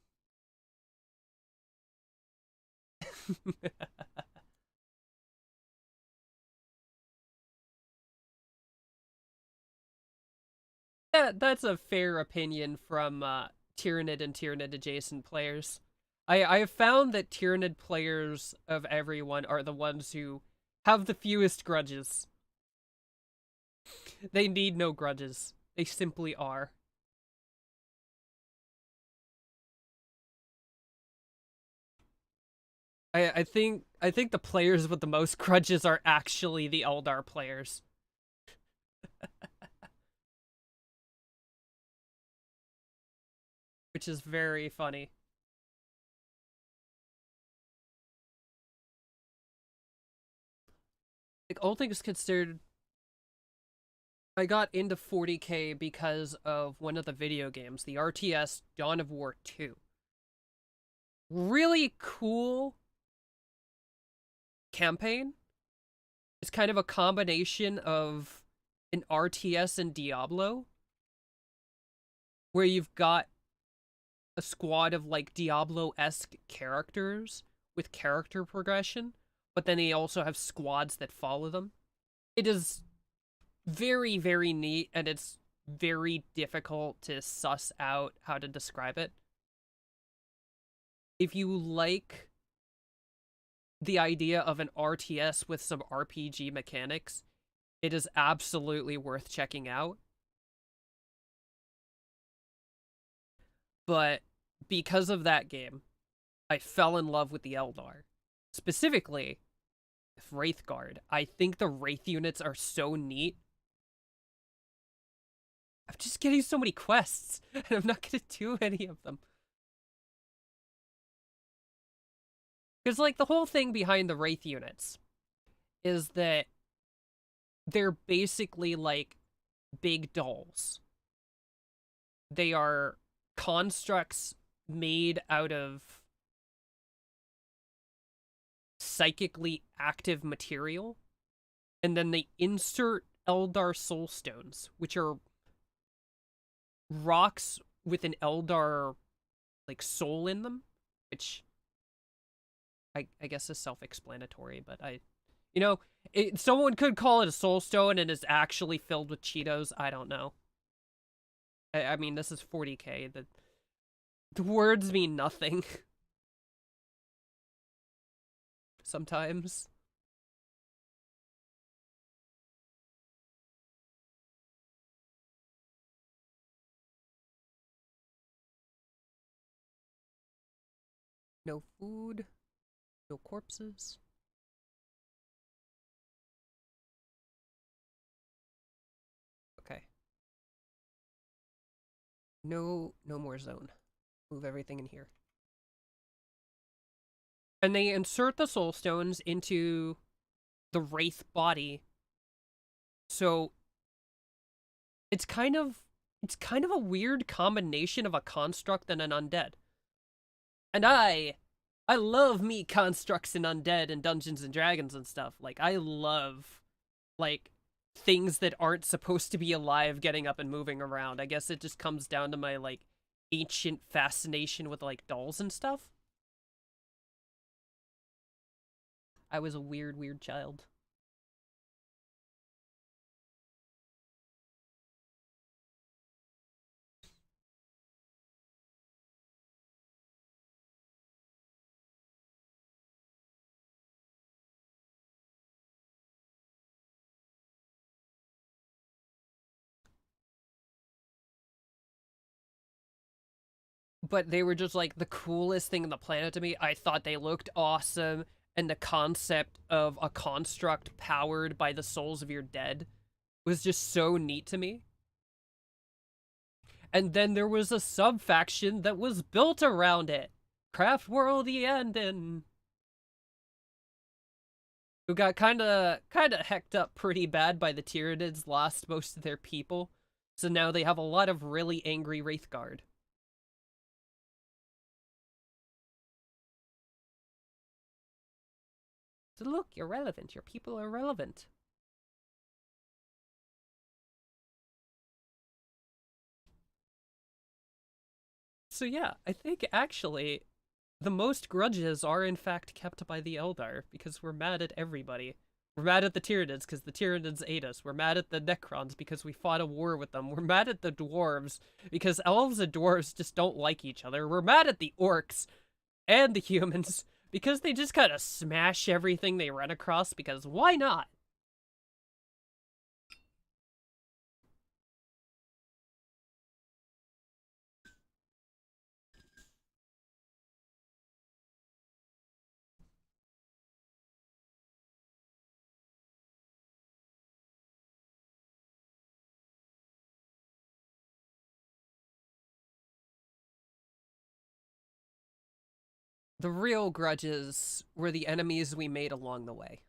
That's a fair opinion from Tyranid and Tyranid adjacent players. I have found that Tyranid players of everyone are the ones who have the fewest grudges. They need no grudges. They simply are. I think the players with the most grudges are actually the Eldar players. Which is very funny. Like, all things considered, I got into 40k because of one of the video games, the RTS Dawn of War 2. Really cool campaign. It's kind of a combination of an RTS and Diablo, where you've got a squad of, like, Diablo-esque characters with character progression, but then they also have squads that follow them. It is very, very neat, and it's very difficult to suss out how to describe it. If you like the idea of an RTS with some RPG mechanics, It is absolutely worth checking out. But because of that game, I fell in love with the Eldar. Specifically, Wraithguard. I think the Wraith units are so neat. I'm just getting so many quests, and I'm not going to do any of them. Because, like, the whole thing behind the Wraith units is that they're basically, like, big dolls. They are constructs made out of psychically active material, and then they insert Eldar soul stones, which are rocks with an Eldar like soul in them, which I guess is self-explanatory, but someone could call it a soul stone and is actually filled with Cheetos. I don't know. I mean, this is 40k. The words mean nothing. Sometimes. No food. No corpses. Okay. No more zone. Move everything in here. And they insert the soul stones into the wraith body. So it's kind of a weird combination of a construct and an undead. And I love me constructs and undead and Dungeons and Dragons and stuff. Like I love like things that aren't supposed to be alive getting up and moving around. I guess it just comes down to my like ancient fascination with like dolls and stuff. I was a weird child. But they were just like the coolest thing on the planet to me. I thought they looked awesome, and the concept of a construct powered by the souls of your dead was just so neat to me. And then there was a sub faction that was built around it, Craft World Endin, who got kind of hecked up pretty bad by the Tyranids, lost most of their people, so now they have a lot of really angry Wraithguard. So look, you're relevant. Your people are relevant. So yeah, I think actually the most grudges are in fact kept by the Eldar because we're mad at everybody. We're mad at the Tyranids because the Tyranids ate us. We're mad at the Necrons because we fought a war with them. We're mad at the dwarves because elves and dwarves just don't like each other. We're mad at the orcs and the humans because they just kind of smash everything they run across because why not? The real grudges were the enemies we made along the way.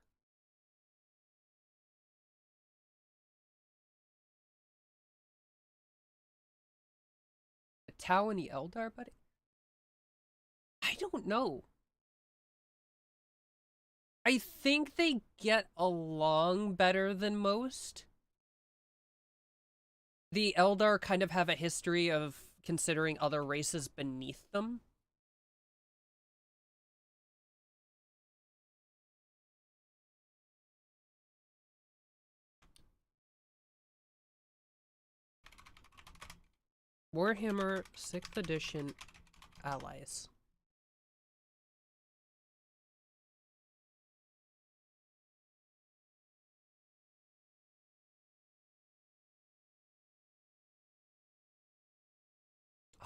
The Tau and the Eldar, buddy? I don't know. I think they get along better than most. The Eldar kind of have a history of considering other races beneath them. Warhammer 6th edition allies.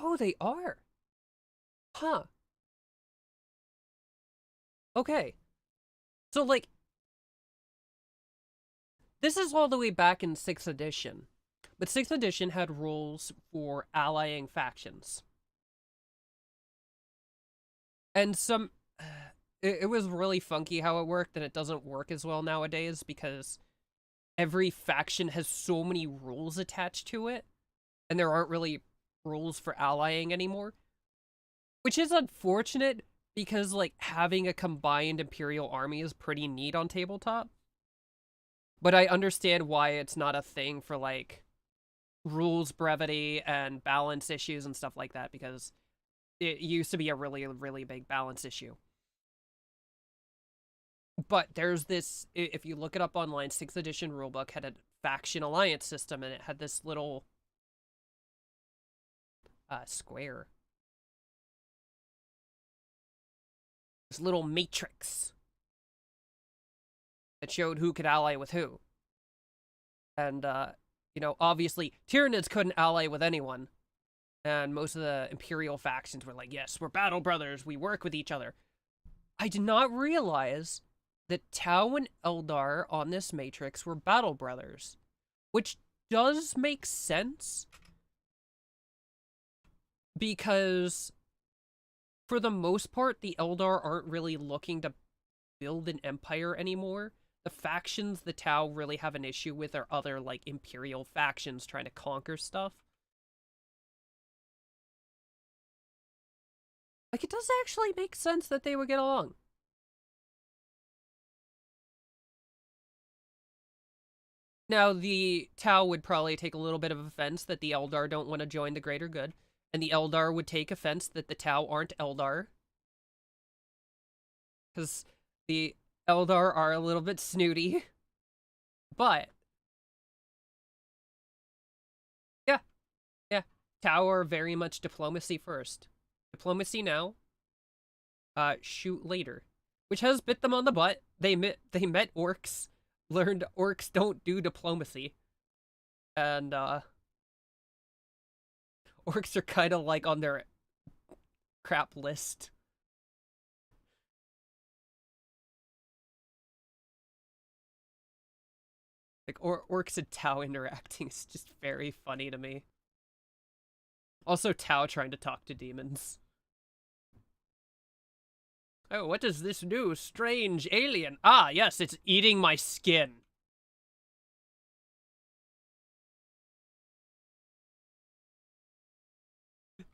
Oh, they are. Huh. Okay. So, like, this is all the way back in 6th edition. But 6th edition had rules for allying factions. And some. It was really funky how it worked, and it doesn't work as well nowadays because every faction has so many rules attached to it, and there aren't really rules for allying anymore. Which is unfortunate because, like, having a combined Imperial army is pretty neat on tabletop. But I understand why it's not a thing for, like, rules brevity and balance issues and stuff like that, because it used to be a really, really big balance issue. But there's this, if you look it up online, 6th edition rulebook had a faction alliance system, and it had this little square. This little matrix that showed who could ally with who. And, obviously, Tyranids couldn't ally with anyone. And most of the Imperial factions were like, yes, we're battle brothers, we work with each other. I did not realize that Tau and Eldar on this matrix were battle brothers. Which does make sense. Because, for the most part, the Eldar aren't really looking to build an empire anymore. The factions the Tau really have an issue with are other, like, Imperial factions trying to conquer stuff. Like, it does actually make sense that they would get along. Now, the Tau would probably take a little bit of offense that the Eldar don't want to join the greater good, and the Eldar would take offense that the Tau aren't Eldar. Because the Eldar are a little bit snooty. But, yeah, yeah. Tau are very much diplomacy first. Diplomacy now, shoot later. Which has bit them on the butt. They met orcs, learned orcs don't do diplomacy. And, orcs are kind of like on their crap list. Like, orcs and Tau interacting is just very funny to me. Also, Tau trying to talk to demons. Oh, what is this new, strange alien? Ah, yes, it's eating my skin.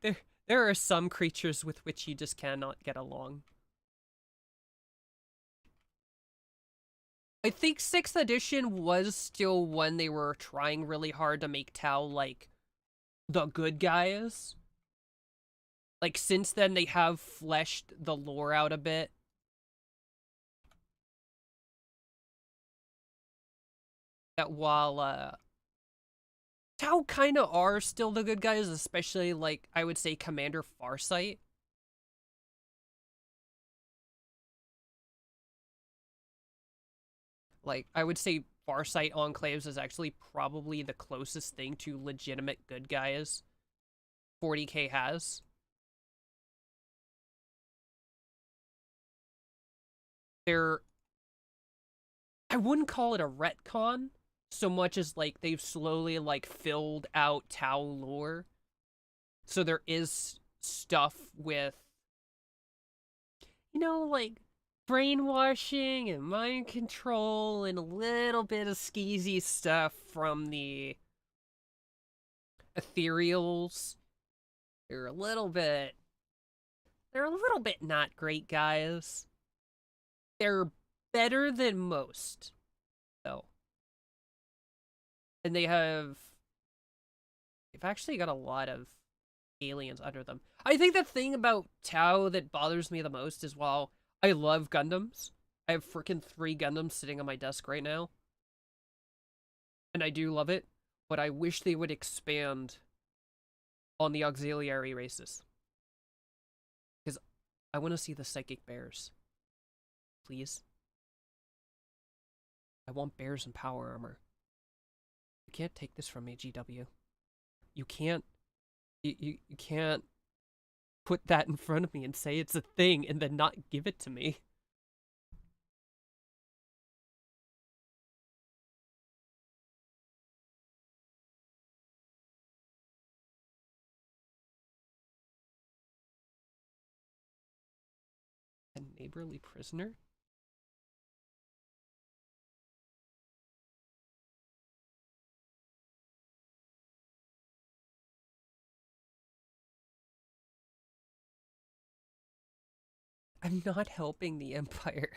There are some creatures with which you just cannot get along. I think 6th edition was still when they were trying really hard to make Tau, like, the good guys. Like, since then, they have fleshed the lore out a bit. That while, Tau kind of are still the good guys, especially, like, I would say Commander Farsight. Like, I would say Farsight Enclaves is actually probably the closest thing to legitimate good guys 40k has. They're... I wouldn't call it a retcon so much as, like, they've slowly, like, filled out Tau lore. So there is stuff with, like, brainwashing and mind control and a little bit of skeezy stuff from the ethereals. They're a little bit not great guys. They're better than most, though. And they've actually got a lot of aliens under them. I think the thing about Tau that bothers me the most is, while I love Gundams, I have freaking 3 Gundams sitting on my desk right now. And I do love it, but I wish they would expand on the auxiliary races. Because I want to see the psychic bears. Please. I want bears and power armor. You can't take this from me, GW. You can't You can't put that in front of me and say it's a thing and then not give it to me. A neighborly prisoner? I'm not helping the Empire.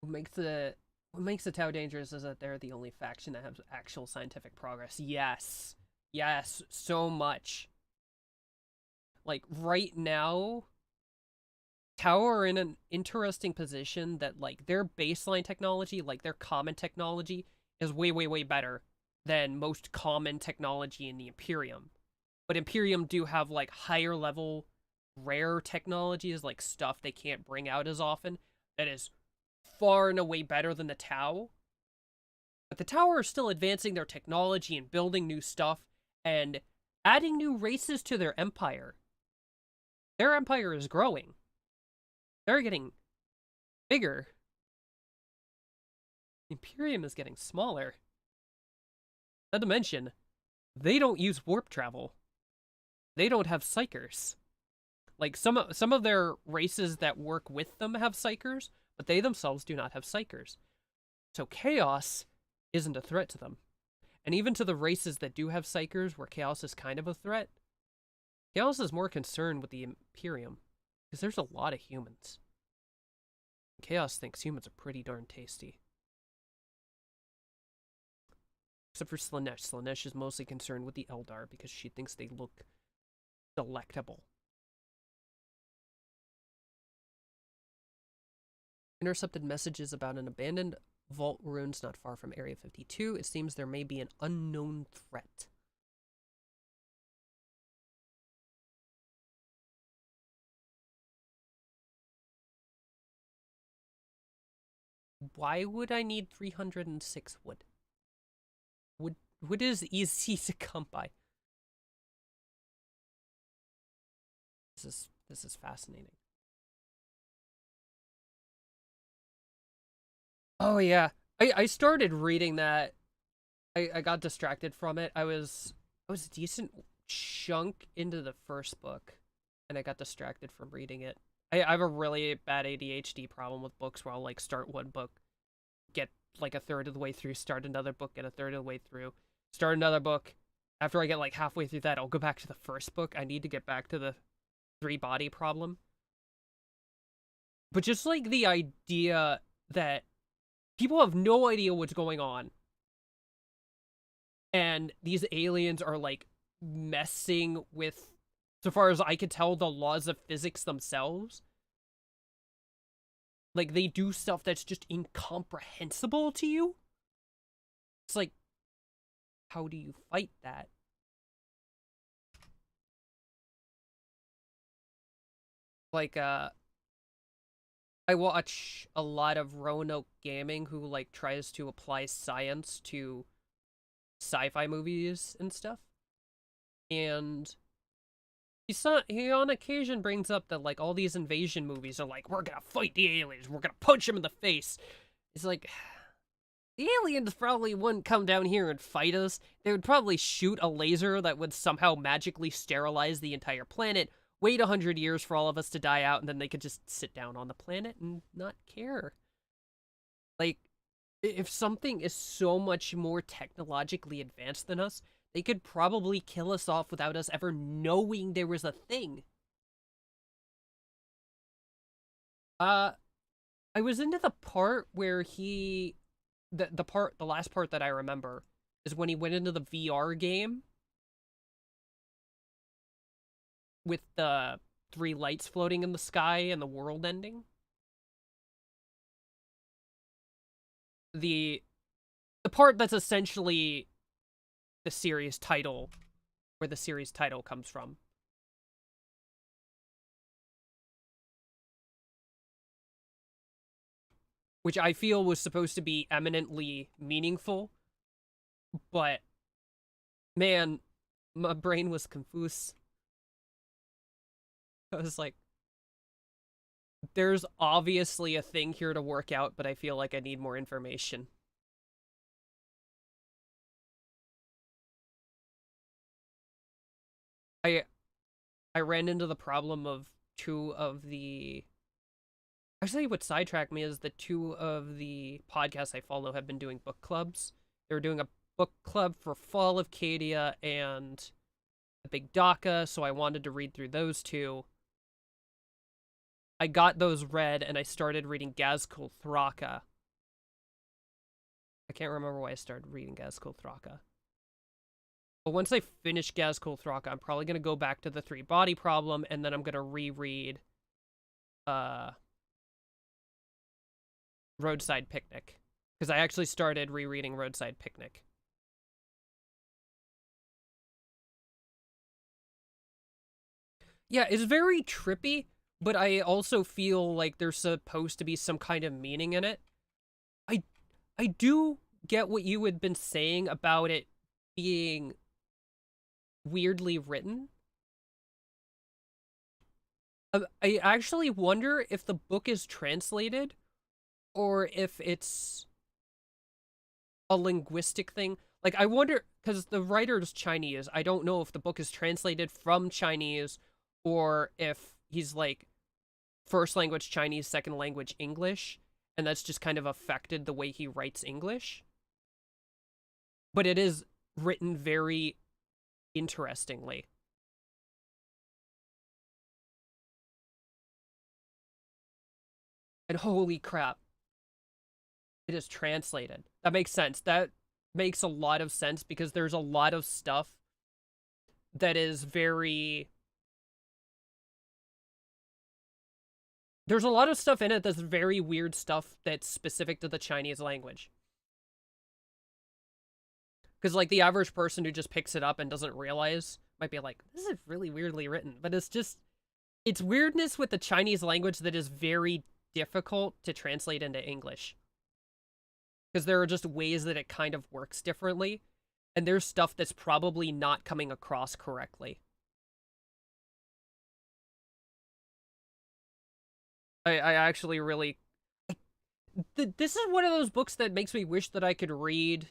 What makes the what makes the Tau dangerous is that they're the only faction that has actual scientific progress. Yes. Yes, so much. Like right now, Tau are in an interesting position that like their baseline technology, like their common technology, is way, way, way better than most common technology in the Imperium. But Imperium do have like higher level rare technologies, like stuff they can't bring out as often, that is far and away better than the Tau. But the Tau are still advancing their technology and building new stuff and adding new races to their empire. Their empire is growing. They're getting bigger. Imperium is getting smaller. Not to mention, they don't use warp travel. They don't have psychers. Like some of their races that work with them have psychers, but they themselves do not have psychers. So chaos isn't a threat to them. And even to the races that do have psychers, where chaos is kind of a threat, chaos is more concerned with the Imperium, because there's a lot of humans. Chaos thinks humans are pretty darn tasty. Except for Slaanesh. Slaanesh is mostly concerned with the Eldar because she thinks they look delectable. Intercepted messages about an abandoned vault ruins not far from Area 52. It seems there may be an unknown threat. Why would I need 306 wood? Wood is easy to come by. This is fascinating. Oh yeah. I started reading that. I got distracted from it. I was a decent chunk into the first book and I got distracted from reading it. I have a really bad ADHD problem with books where I'll like start one book, get like a third of the way through, start another book, get a third of the way through, start another book. After I get like halfway through that, I'll go back to the first book. I need to get back to the three body problem. But just like the idea that people have no idea what's going on, and these aliens are like messing with, so far as I can tell, the laws of physics themselves. Like they do stuff that's just incomprehensible to you. It's like, how do you fight that? Like, I watch a lot of Roanoke Gaming who like tries to apply science to sci-fi movies and stuff. And he on occasion brings up that like all these invasion movies are like, we're gonna fight the aliens, we're gonna punch them in the face. It's like, the aliens probably wouldn't come down here and fight us. They would probably shoot a laser that would somehow magically sterilize the entire planet, wait 100 years for all of us to die out, and then they could just sit down on the planet and not care. Like, if something is so much more technologically advanced than us, they could probably kill us off without us ever knowing there was a thing. Uh, I was into the part where the last part that I remember is when he went into the VR game with the three lights floating in the sky and the world ending. The the part that's essentially the series title, where the series title comes from. which I feel was supposed to be eminently meaningful, but man, my brain was confused. I was like, there's obviously a thing here to work out, but I feel like I need more information. I I ran into the problem of two of the actually what sidetracked me is that two of the podcasts I follow have been doing book clubs. They were doing a book club for Fall of Cadia and the Big Daka, so I wanted to read through those two. I got those read and I started reading Gazkul Thraka. I can't remember why I started reading Gazkul Thraka. But once I finish Gazkul Thraka, I'm probably going to go back to the Three Body Problem, and then I'm going to reread Roadside Picnic. Because I actually started rereading Roadside Picnic. Yeah, it's very trippy, but I also feel like there's supposed to be some kind of meaning in it. I I do get what you had been saying about it being weirdly written. I actually wonder if the book is translated or if it's a linguistic thing. Like, I wonder, because the writer's Chinese, I don't know if the book is translated from Chinese or if he's like first language Chinese, second language English, and that's just kind of affected the way he writes English. But it is written very interestingly. And holy crap, it is translated. That makes sense. That makes a lot of sense because there's a lot of stuff that is very... There's a lot of stuff in it that's very weird stuff that's specific to the Chinese language. Because, like, the average person who just picks it up and doesn't realize might be like, this is really weirdly written. But it's just... It's weirdness with the Chinese language that is very difficult to translate into English. Because there are just ways that it kind of works differently. And there's stuff that's probably not coming across correctly. I actually really... This is one of those books that makes me wish that I could read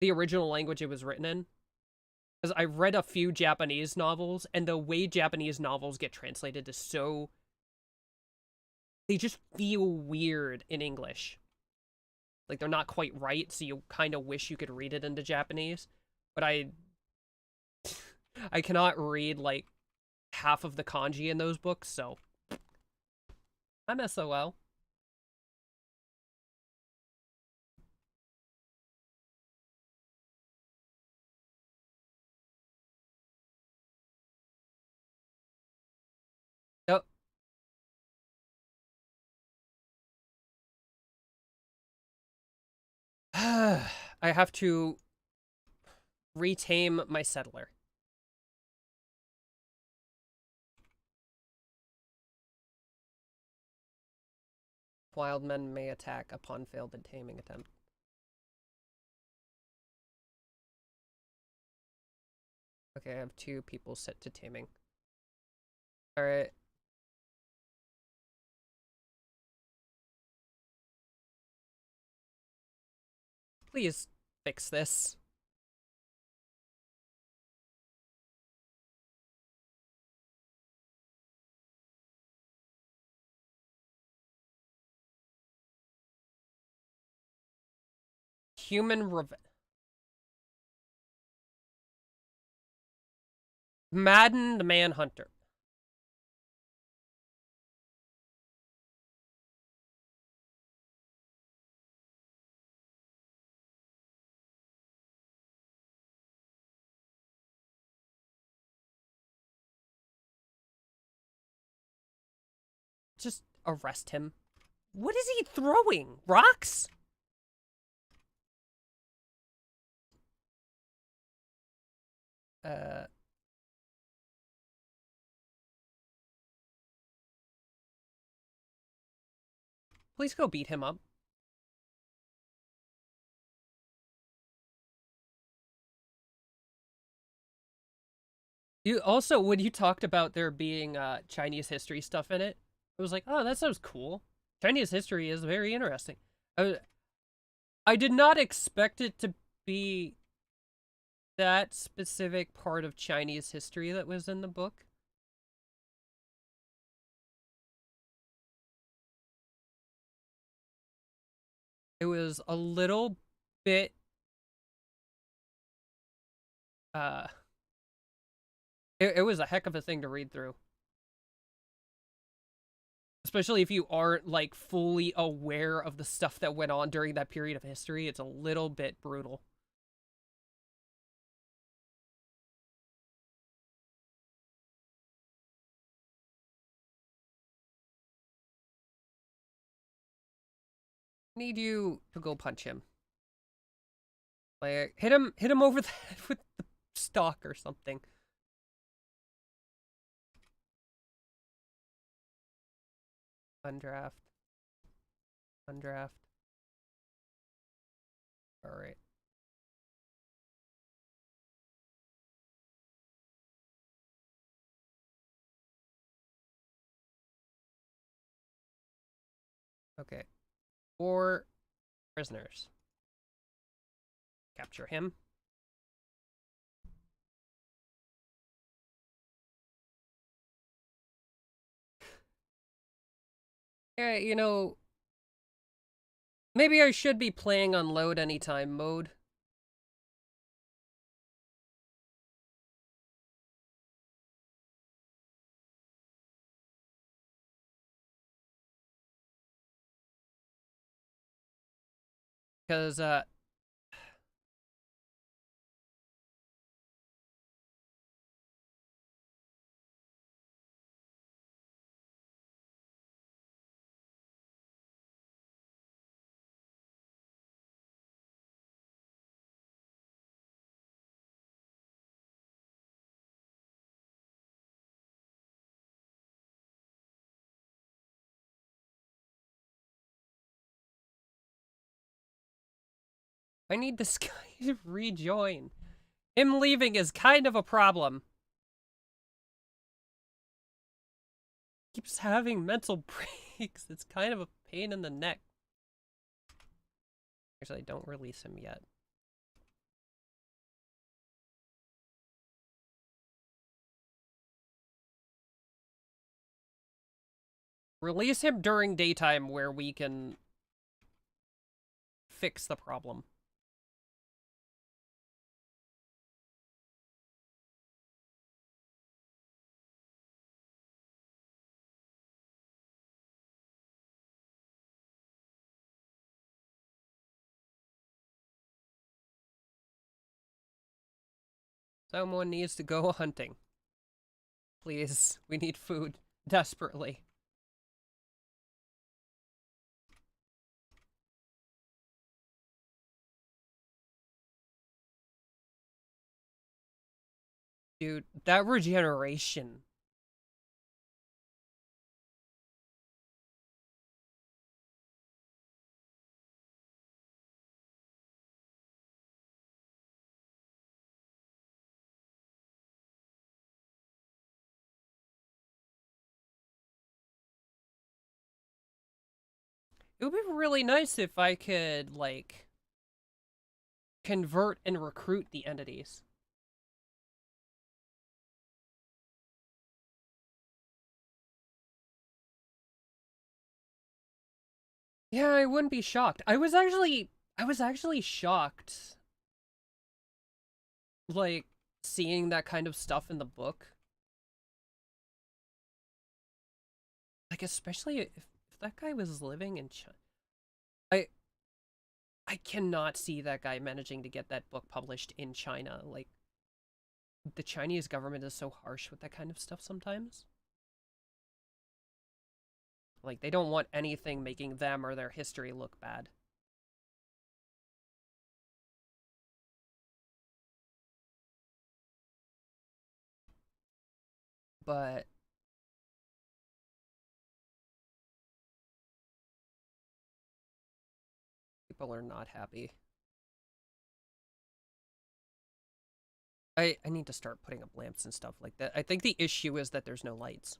the original language it was written in. Because I've read a few Japanese novels, and the way Japanese novels get translated is so... They just feel weird in English. Like, they're not quite right, so you kind of wish you could read it into Japanese. But I cannot read, like, half of the kanji in those books, so... I'm SOL. Yep. I have to retame my settler. Wild men may attack upon failed taming attempt. Okay, I have 2 people set to taming. Alright. Please fix this. Human Madden the Manhunter. Just arrest him. What is he throwing? Rocks? Uh... Please go beat him up. You also, when you talked about there being Chinese history stuff in it, I was like, oh, that sounds cool. Chinese history is very interesting. I did not expect it to be that specific part of Chinese history that was in the book. It was a little bit uh it was a heck of a thing to read through. Especially if you aren't like fully aware of the stuff that went on during that period of history, it's a little bit brutal. Need you to go punch him. Like hit him over the head with the stock or something. Undraft. Undraft. Alright. Okay. 4 prisoners. Capture him. Yeah, you know, maybe I should be playing on load anytime mode. Because, I need this guy to rejoin. Him leaving is kind of a problem. Keeps having mental breaks. It's kind of a pain in the neck. Actually, don't release him yet. Release him during daytime where we can fix the problem. Someone needs to go hunting. Please, we need food. Desperately. Dude, that regeneration. It would be really nice if I could, like, convert and recruit the entities. Yeah, I wouldn't be shocked. I was actually shocked, like, seeing that kind of stuff in the book. Like, especially if that guy was living in China. I I cannot see that guy managing to get that book published in China. Like, the Chinese government is so harsh with that kind of stuff sometimes. Like, they don't want anything making them or their history look bad. But People are not happy. I need to start putting up lamps and stuff like that. I think the issue is that there's no lights.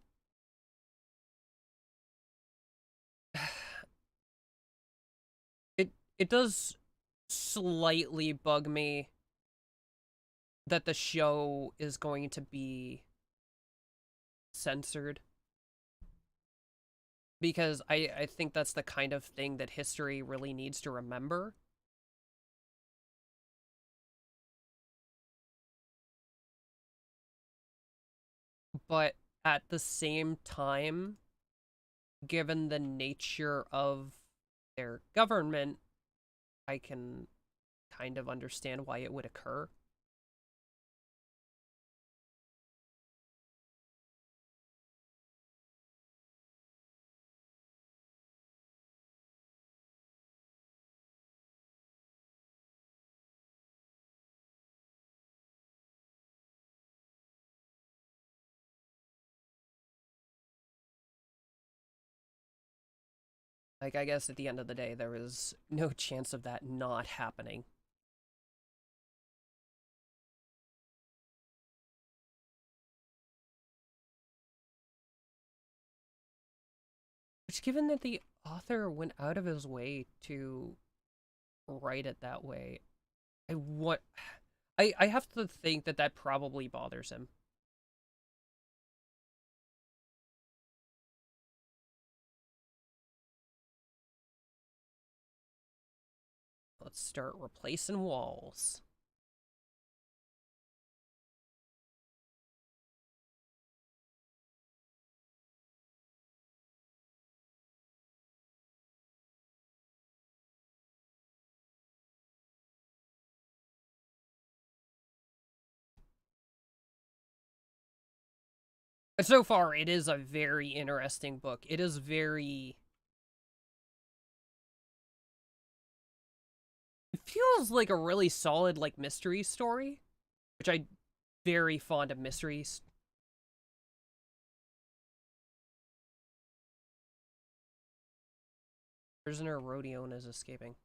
It does slightly bug me that the show is going to be censored. Because I think that's the kind of thing that history really needs to remember. But at the same time, given the nature of their government, I can kind of understand why it would occur. Like, I guess at the end of the day, there is no chance of that not happening. Which, given that the author went out of his way to write it that way, I have to think that that probably bothers him. Let's start replacing walls. But so far, it is a very interesting book. It is very... It feels like a really solid, like, mystery story. Which I'm very fond of mysteries. Prisoner Rodion is escaping.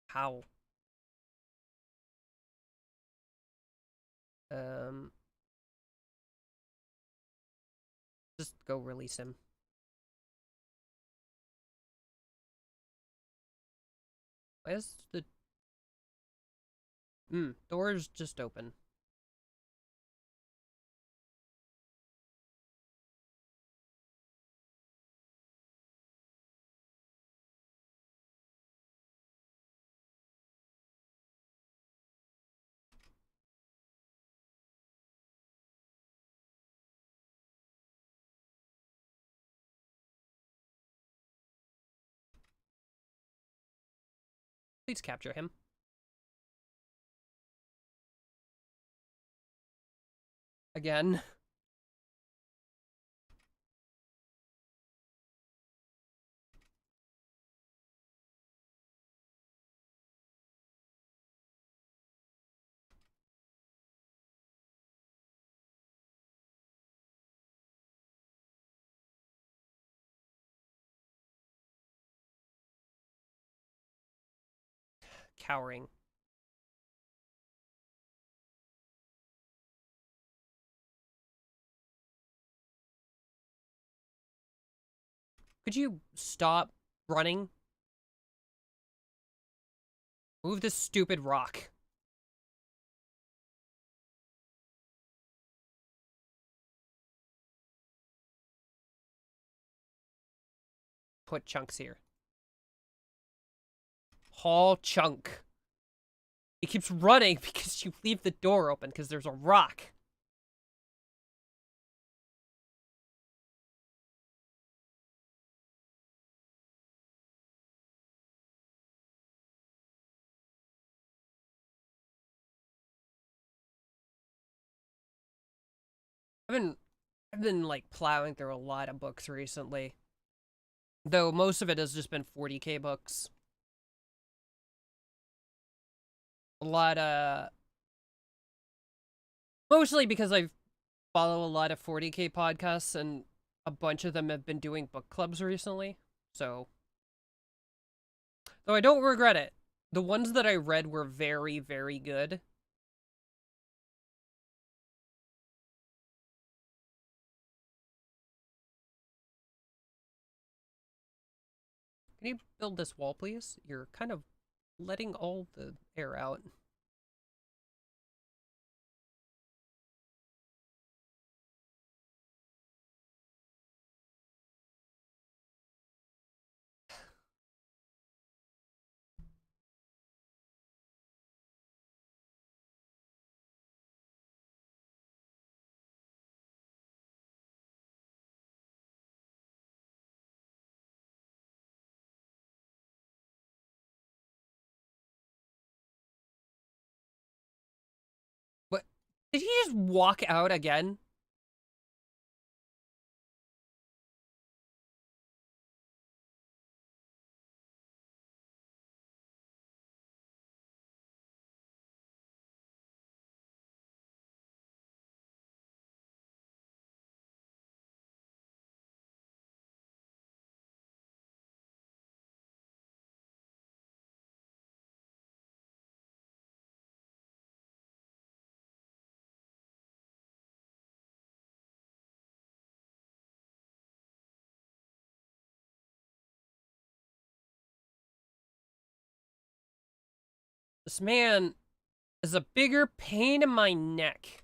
How? Um... Just go release him. Why is the... door's just open. Please capture him. Again. Cowering. Could you stop running? Move this stupid rock. Put chunks here. Haul chunk. He keeps running because you leave the door open because there's a rock. I've been like plowing through a lot of books recently. Though most of it has just been 40k books. A lot of... Mostly because I follow a lot of 40k podcasts and a bunch of them have been doing book clubs recently. So... Though I don't regret it. The ones that I read were very, very good. Can you build this wall, please? You're kind of letting all the air out. What? Did he just walk out again? This man is a bigger pain in my neck.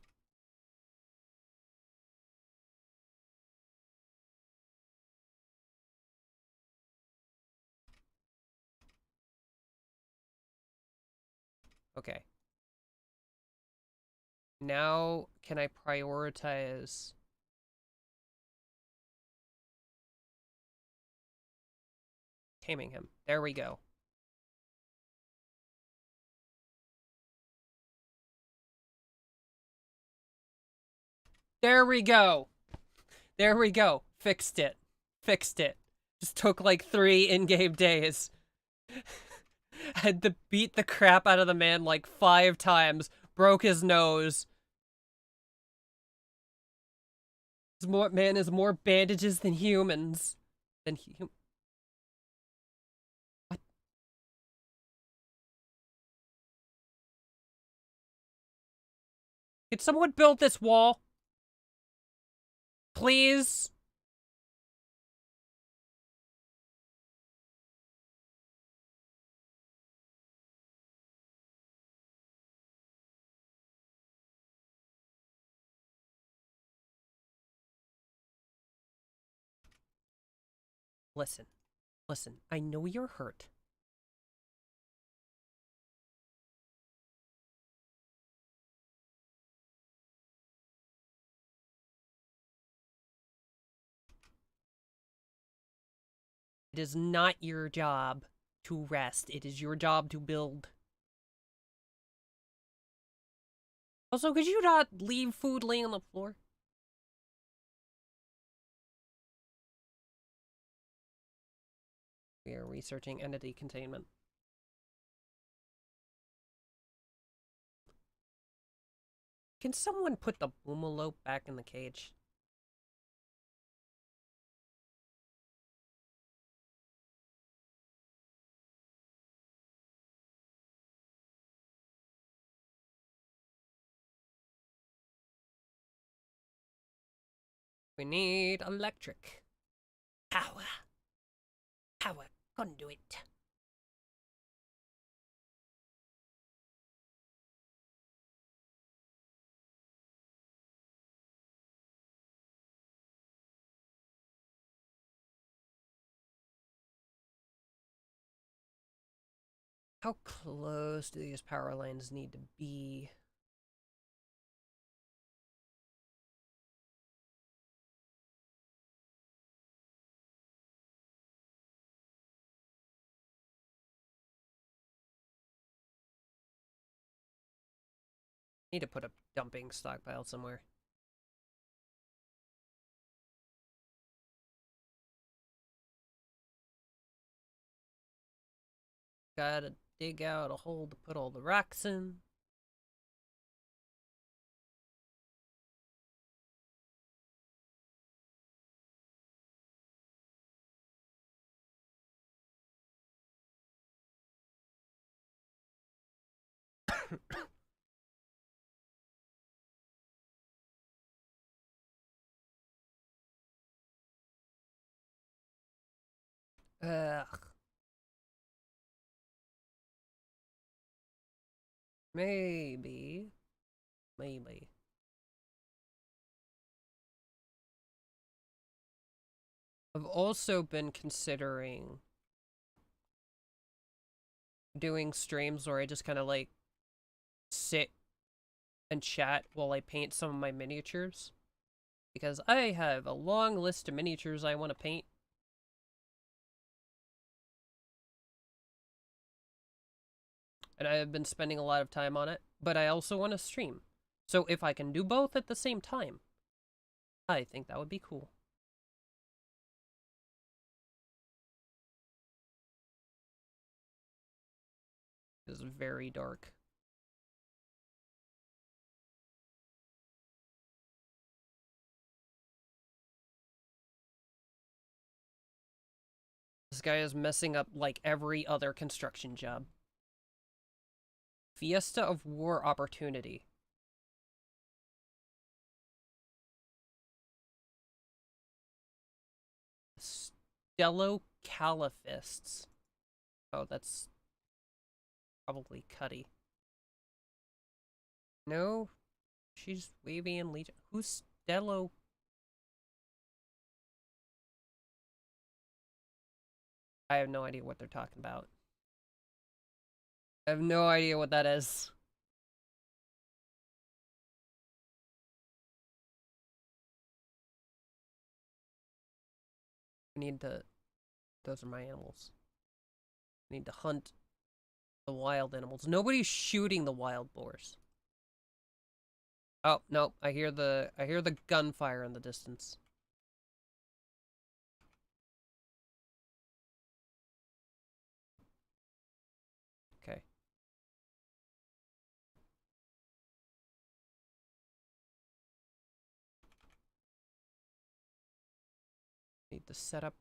Okay. Now, can I prioritize taming him? There we go. There we go. There we go. Fixed it. Fixed it. Just took like 3 in-game days. Had to beat the crap out of the man like 5 times. Broke his nose. Man has more bandages than humans. What? Could someone build this wall? Please? Listen. Listen. I know you're hurt. It is not your job to rest. It is your job to build. Also, could you not leave food laying on the floor? We are researching entity containment. Can someone put the boomalope back in the cage? We need electric. Power. Power conduit. How close do these power lines need to be? Need to put a dumping stockpile somewhere. Gotta dig out a hole to put all the rocks in. Ugh. Maybe. Maybe. I've also been considering doing streams where I just kind of like sit and chat while I paint some of my miniatures. Because I have a long list of miniatures I want to paint. And I have been spending a lot of time on it, but I also want to stream. So if I can do both at the same time, I think that would be cool. It's very dark. This guy is messing up like every other construction job. Fiesta of War Opportunity. Stellocalifists. Oh, that's probably Cuddy. No, she's Wavy and Legion. Who's Stello? I have no idea what they're talking about. I have no idea what that is. I need to... Those are my animals. I need to hunt the wild animals. Nobody's shooting the wild boars. Oh, no. I hear the gunfire in the distance. Okay. Need to set up.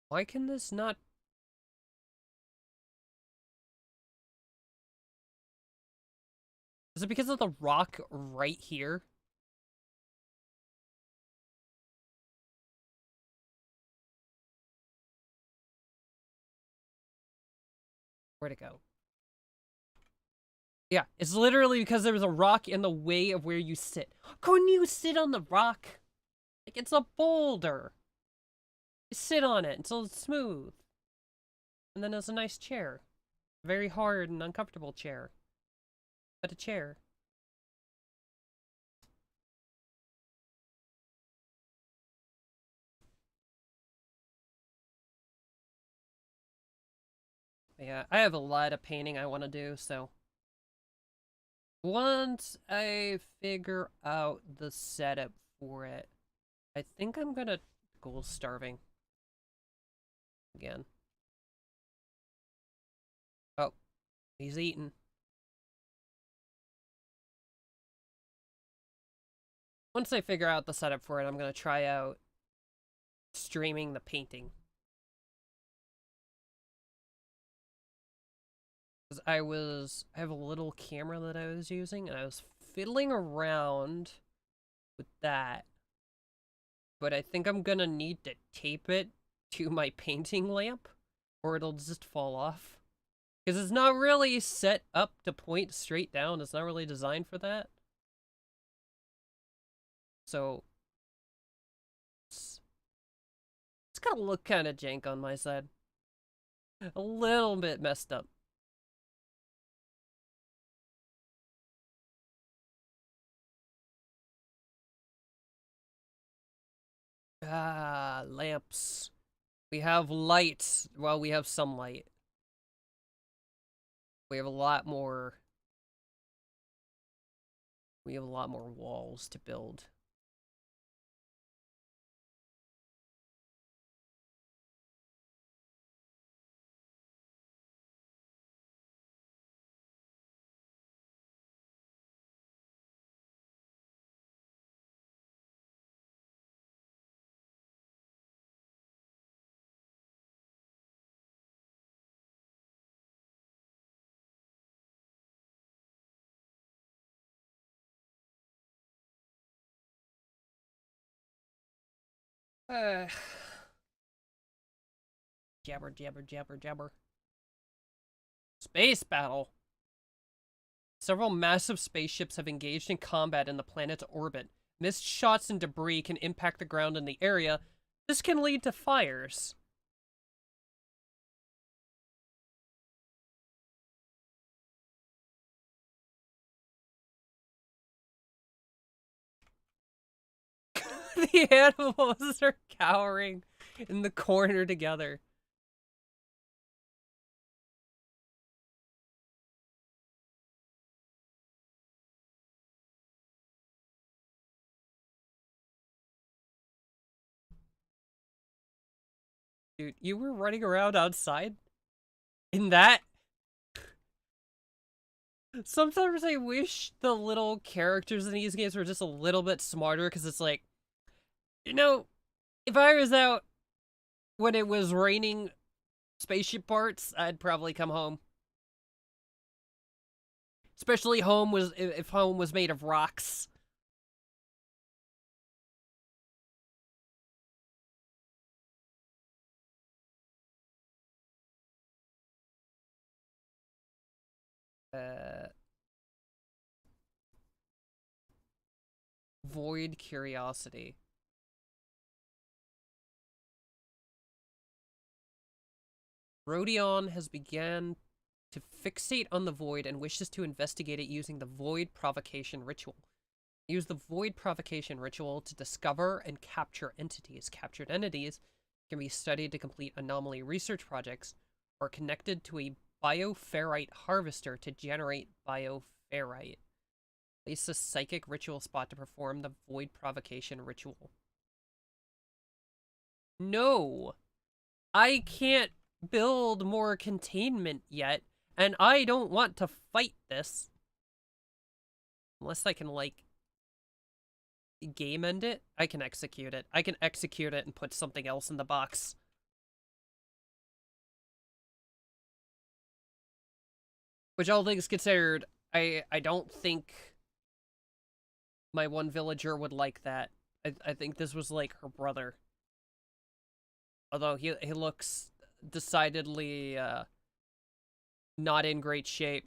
Why can this not... Is it because of the rock right here? Where'd it go? Yeah, it's literally because there was a rock in the way of where you sit. Couldn't you sit on the rock? Like, it's a boulder. You sit on it until it's smooth. And then there's a nice chair. Very hard and uncomfortable chair. But a chair. Yeah, I have a lot of painting I want to do, so... Once I figure out the setup for it, I think I'm gonna go starving. Again. Oh, he's eating. Once I figure out the setup for it, I'm gonna try out streaming the painting. Because I have a little camera that I was using, and I was fiddling around with that. But I think I'm gonna need to tape it to my painting lamp, or it'll just fall off. Because it's not really set up to point straight down. It's not really designed for that. So, it's gonna look kind of jank on my side. A little bit messed up. Ah, lamps. We have light. Well, we have some light. We have a lot more... We have a lot more walls to build. Uh, jabber, jabber, jabber, jabber. Space battle. Several massive spaceships have engaged in combat in the planet's orbit. Missed shots and debris can impact the ground in the area. This can lead to fires. The animals are cowering in the corner together. Dude, you were running around outside in that? Sometimes I wish the little characters in these games were just a little bit smarter, because it's like, you know, if I was out when it was raining spaceship parts, I'd probably come home. Especially home was if home was made of rocks. Uh, Void curiosity. Rodion has begun to fixate on the void and wishes to investigate it using the void provocation ritual. Use the void provocation ritual to discover and capture entities. Captured entities can be studied to complete anomaly research projects or connected to a bioferrite harvester to generate bioferrite. Place a psychic ritual spot to perform the void provocation ritual. No! I can't build more containment yet, and I don't want to fight this. Unless I can, like, game end it, I can execute it. I can execute it and put something else in the box. Which, all things considered, I don't think my one villager would like that. I think this was like her brother. Although he looks decidedly not in great shape.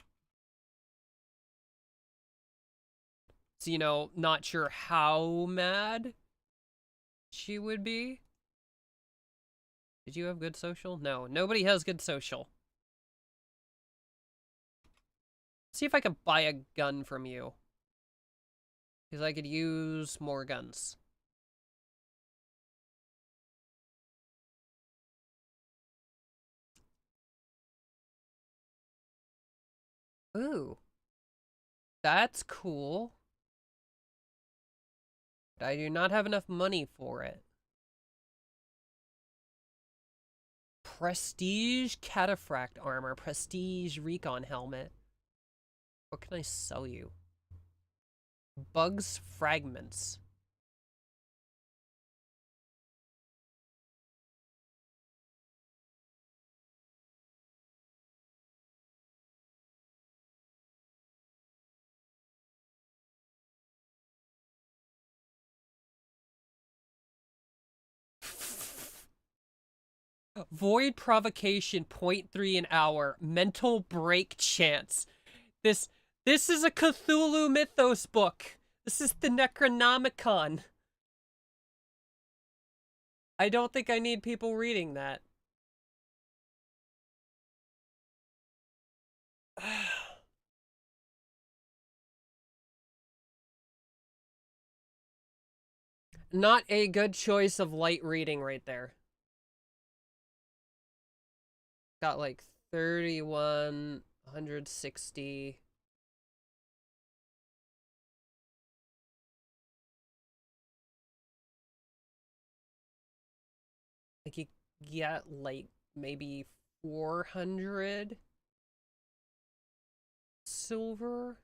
So, you know, not sure how mad she would be. Did you have good social? No, nobody has good social. See if I can buy a gun from you. Because I could use more guns. Ooh. That's cool. But I do not have enough money for it. Prestige cataphract armor. Prestige recon helmet. What can I sell you? Bugs fragments. Void provocation 0.3 an hour. Mental break chance. This this is a Cthulhu Mythos book. This is the Necronomicon. I don't think I need people reading that. Not a good choice of light reading right there. Got like 31, 160. Like you get like maybe 400 silver.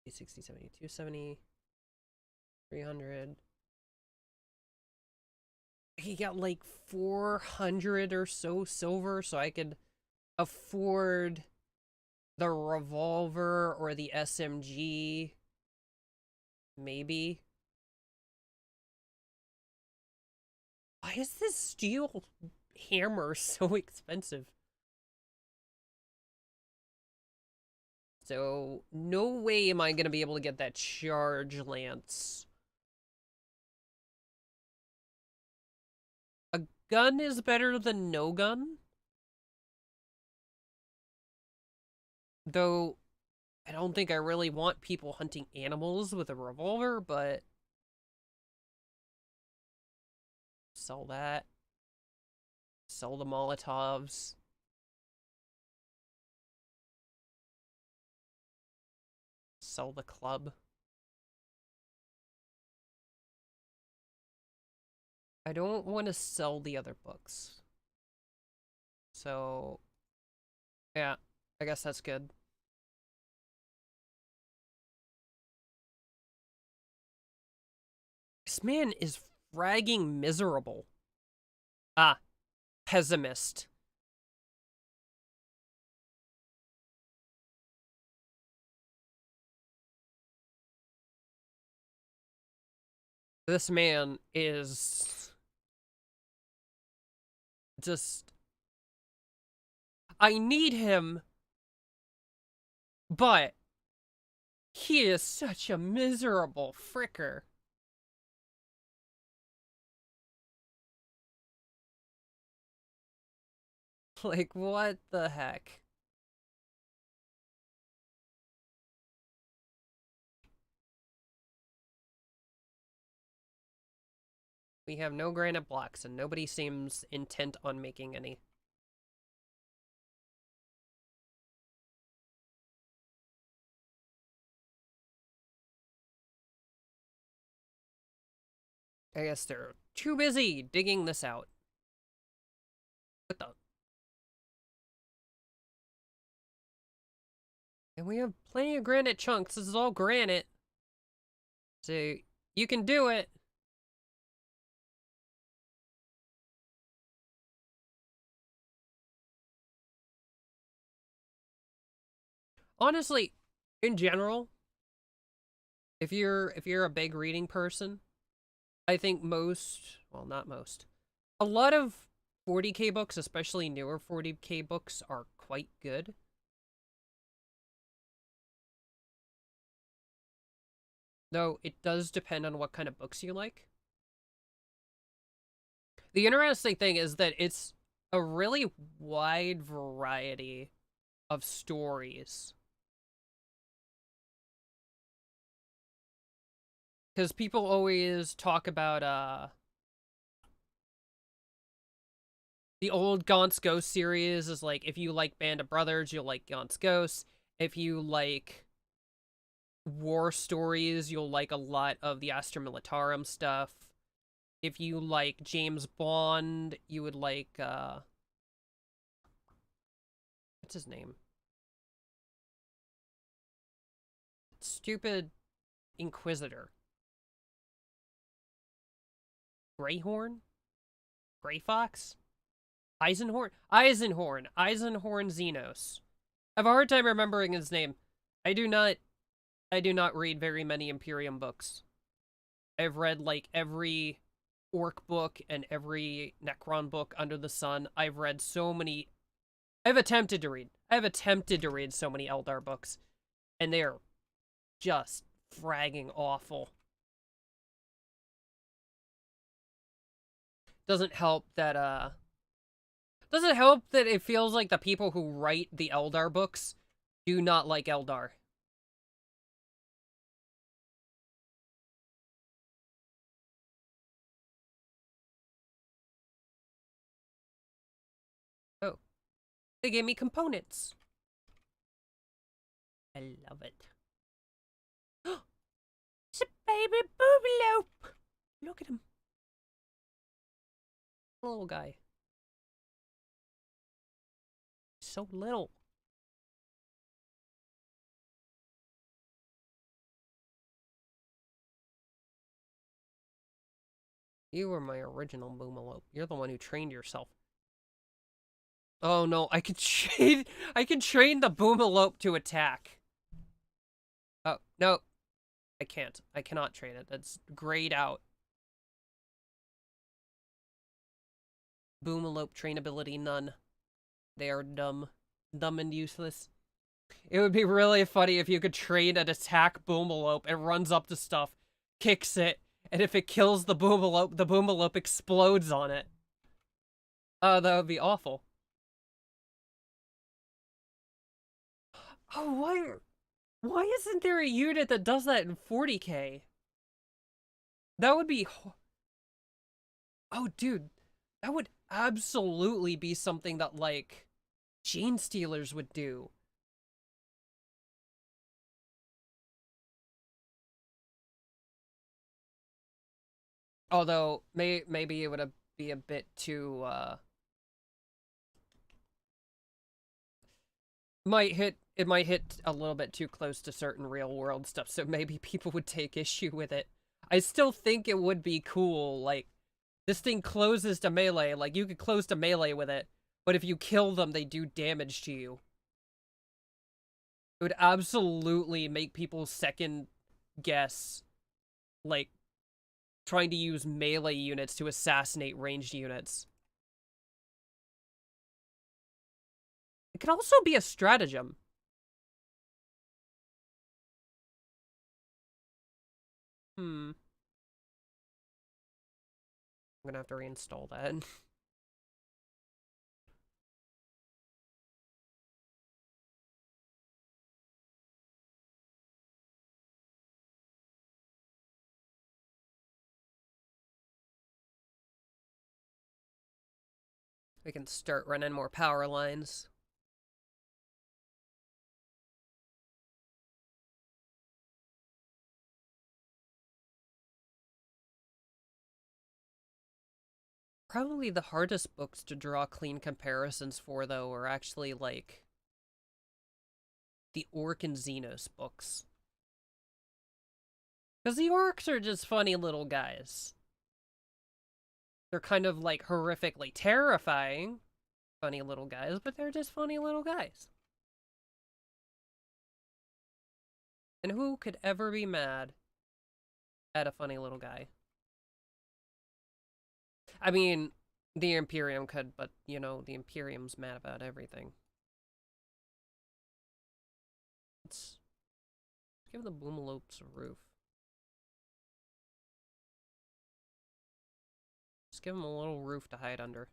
60, 70, 270, 300. He got like 400 or so silver, so I could afford the revolver or the SMG. Maybe. Why is this steel hammer so expensive? So, no way am I gonna be able to get that charge lance. A gun is better than no gun? Though, I don't think I really want people hunting animals with a revolver, but... Sell that. Sell the Molotovs. Sell the club. I don't want to sell the other books. So, yeah, I guess that's good. This man is fragging miserable. Ah, pessimist. This man is just... I need him, but he is such a miserable fricker. Like, what the heck? We have no granite blocks, and nobody seems intent on making any. I guess they're too busy digging this out. What the? And we have plenty of granite chunks. This is all granite. So, you can do it. Honestly, in general, if you're a big reading person, I think most, well, not most, a lot of 40K books, especially newer 40K books, are quite good. Though it does depend on what kind of books you like. The interesting thing is that it's a really wide variety of stories. Because people always talk about the old Gaunt's Ghost series is like, if you like Band of Brothers, you'll like Gaunt's Ghost. If you like war stories, you'll like a lot of the Astra Militarum stuff. If you like James Bond, you would like, what's his name? Stupid Inquisitor. Greyhorn? Grey Fox? Eisenhorn? Eisenhorn Xenos. I have a hard time remembering his name. I do not read very many Imperium books. I've read like every Orc book and every Necron book under the sun. I've read so many. I've attempted to read so many Eldar books, and they are just fragging awful. Doesn't help that it feels like the people who write the Eldar books do not like Eldar. Oh, they gave me components. I love it. It's a baby boobilope. Look at him. Little guy. So little. You were my original Boomilope. You're the one who trained yourself. Oh no, I can train the Boomilope to attack. Oh, no. I can't. I cannot trade it. That's grayed out. Boomalope trainability none. They are dumb. Dumb and useless. It would be really funny if you could train an attack Boomalope. It runs up to stuff, kicks it, and if it kills the Boomalope explodes on it. Oh, that would be awful. Oh, why isn't there a unit that does that in 40k? That would be... Oh, dude. That would absolutely be something that, like, Gene Stealers would do. Although, maybe it would be a bit too, it might hit a little bit too close to certain real world stuff, so maybe people would take issue with it. I still think it would be cool, like, this thing closes to melee, like, you could close to melee with it, but if you kill them, they do damage to you. It would absolutely make people second guess, like, trying to use melee units to assassinate ranged units. It could also be a stratagem. I'm gonna have to reinstall that. We can start running more power lines. Probably the hardest books to draw clean comparisons for, though, are actually, like, the Orc and Xenos books. Because the Orcs are just funny little guys. They're kind of, like, horrifically terrifying funny little guys, but they're just funny little guys. And who could ever be mad at a funny little guy? I mean, the Imperium could, but, you know, the Imperium's mad about everything. Let's give the Boomalopes a roof. Just give them a little roof to hide under.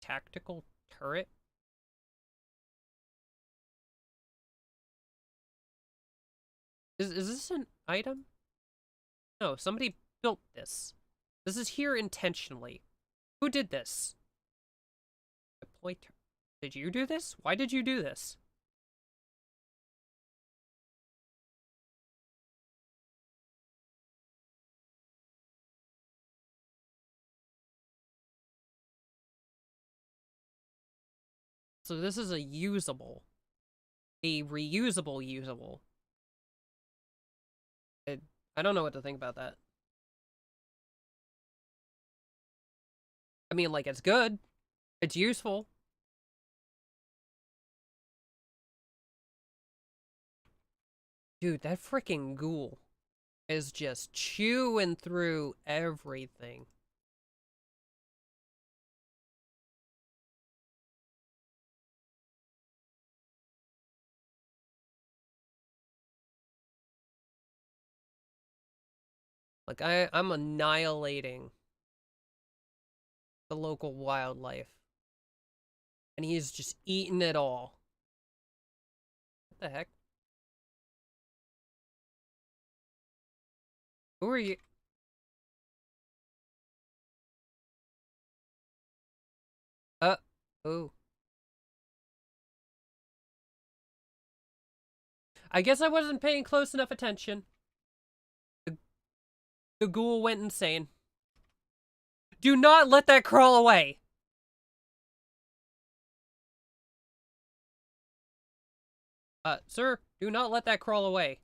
Tactical turret? Is this an item? No, somebody built this. This is here intentionally. Who did this? Deploy. Did you do this? Why did you do this? So this is a usable. A reusable usable. I don't know what to think about that. I mean, like, it's good. It's useful. Dude, that freaking ghoul is just chewing through everything. Like, I'm annihilating the local wildlife. And he's just eating it all. What the heck? Who are you? Oh. I guess I wasn't paying close enough attention. The, the ghoul went insane. Do not let that crawl away! Sir, do not let that crawl away.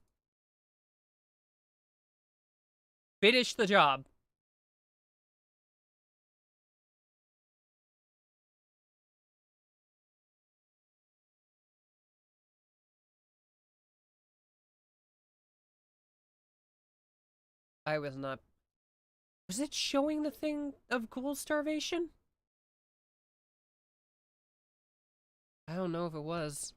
Finish the job. I was not... Was it showing the thing of ghoul starvation? I don't know if it was.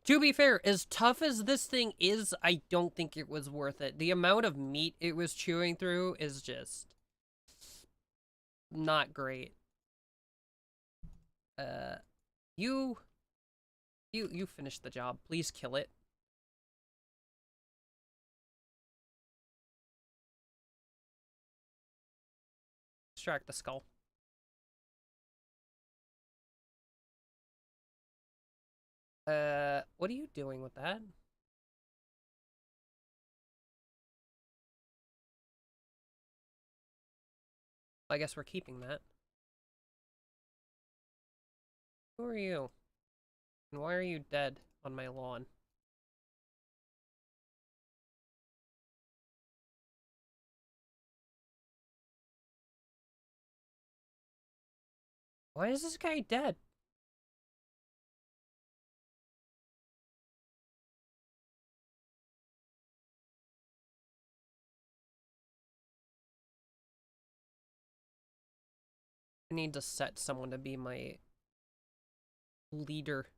To be fair, as tough as this thing is, I don't think it was worth it. The amount of meat it was chewing through is just not great. Uh, you finish the job. Please kill it. Extract the skull. What are you doing with that? I guess we're keeping that. Who are you? And why are you dead on my lawn? Why is this guy dead? I need to set someone to be my leader.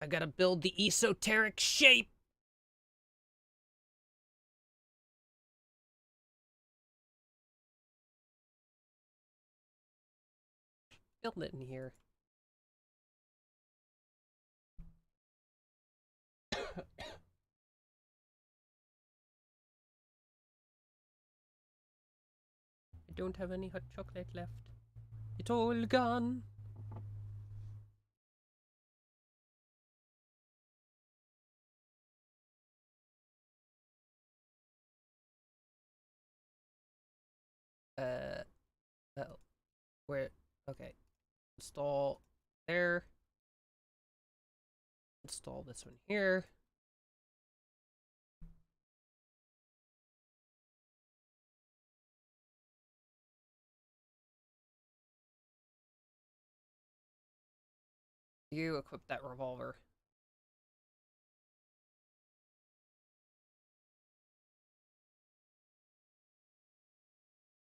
I gotta build the esoteric shape! Build it in here. I don't have any hot chocolate left. It's all gone. Uh, oh, where? Okay. Install there. Install this one here. You equip that revolver.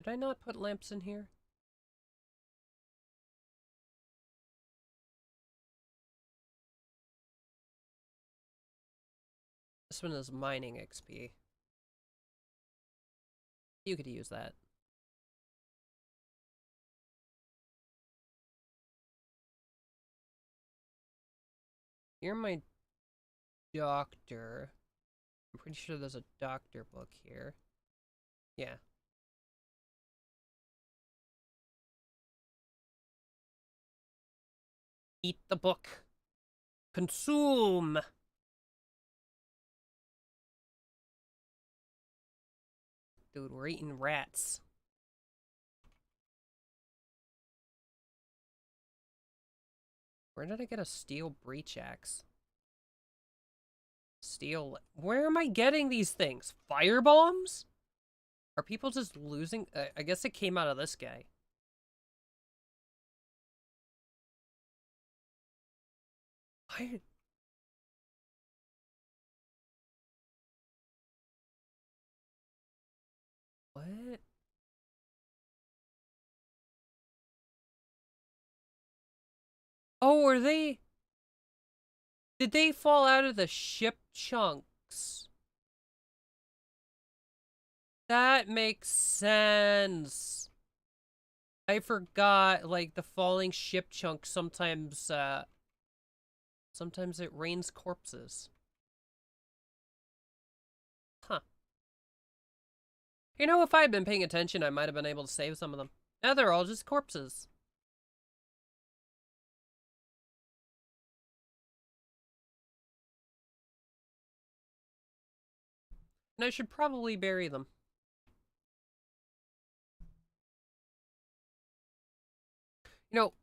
Did I not put lamps in here? This one is mining XP. You could use that. You're my doctor. I'm pretty sure there's a doctor book here. Yeah. Eat the book. Consume! Dude, we're eating rats. Where did I get a steel breach axe? Steel... Where am I getting these things? Fire bombs? Are people just losing... I guess it came out of this guy. Why... What? Oh, are they... Did they fall out of the ship chunks? That makes sense. I forgot, like, the falling ship chunks sometimes, sometimes it rains corpses. Huh. You know, if I had been paying attention, I might have been able to save some of them. Now they're all just corpses. And I should probably bury them. You know,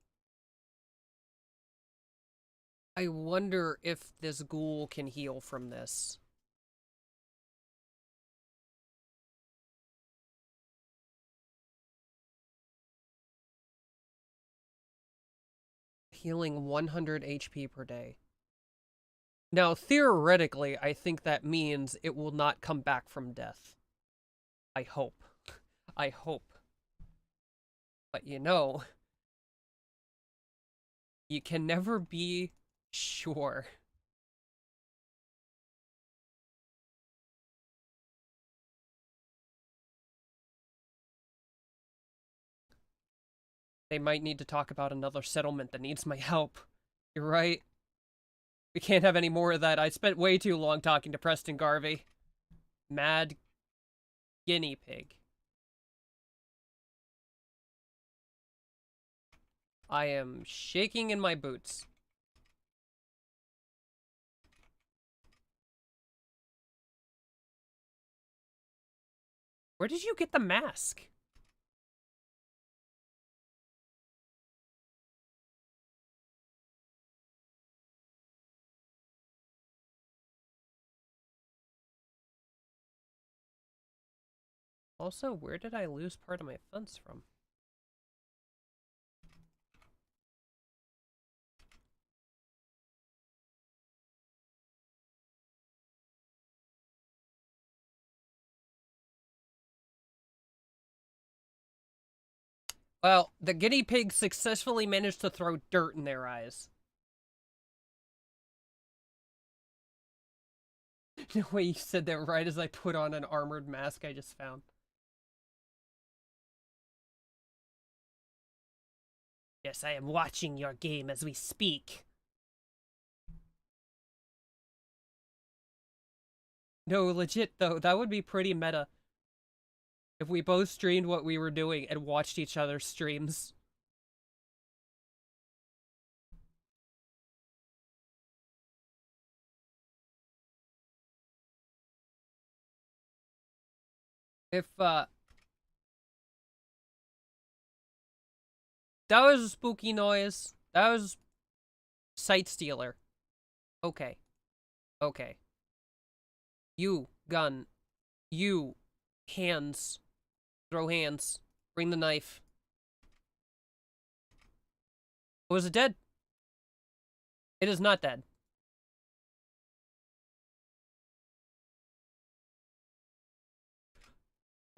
I wonder if this ghoul can heal from this. healing 100 HP per day. Now, theoretically, I think that means it will not come back from death. I hope. I hope. But you know, you can never be sure. They might need to talk about another settlement that needs my help. You're right. We can't have any more of that. I spent way too long talking to Preston Garvey. Mad guinea pig. I am shaking in my boots. Where did you get the mask? Also, where did I lose part of my fence from? Well, the guinea pig successfully managed to throw dirt in their eyes. The way you said that right as I put on an armored mask I just found. Yes, I am watching your game as we speak. No, legit though, that would be pretty meta. If we both streamed what we were doing and watched each other's streams. If, that was a spooky noise. That was Sight Stealer. Okay. Okay. You, gun. You, hands. Throw hands. Bring the knife. Was it dead? It is not dead.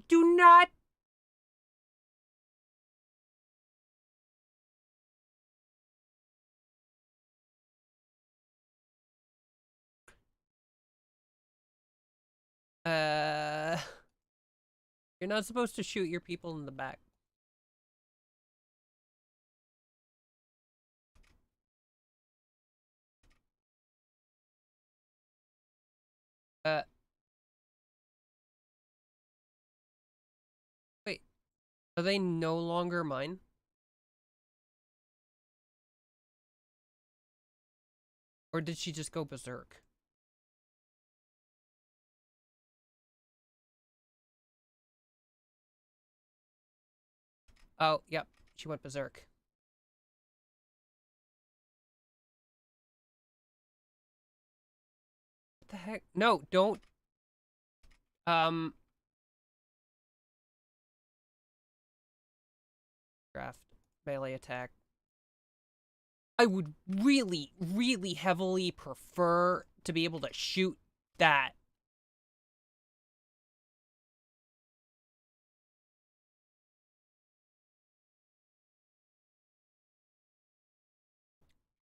Do not. You're not supposed to shoot your people in the back. Uh, wait. Are they no longer mine? Or did she just go berserk? Oh, yep. She went berserk. What the heck? No, don't. Um. Draft. Melee attack. I would really, really heavily prefer to be able to shoot that.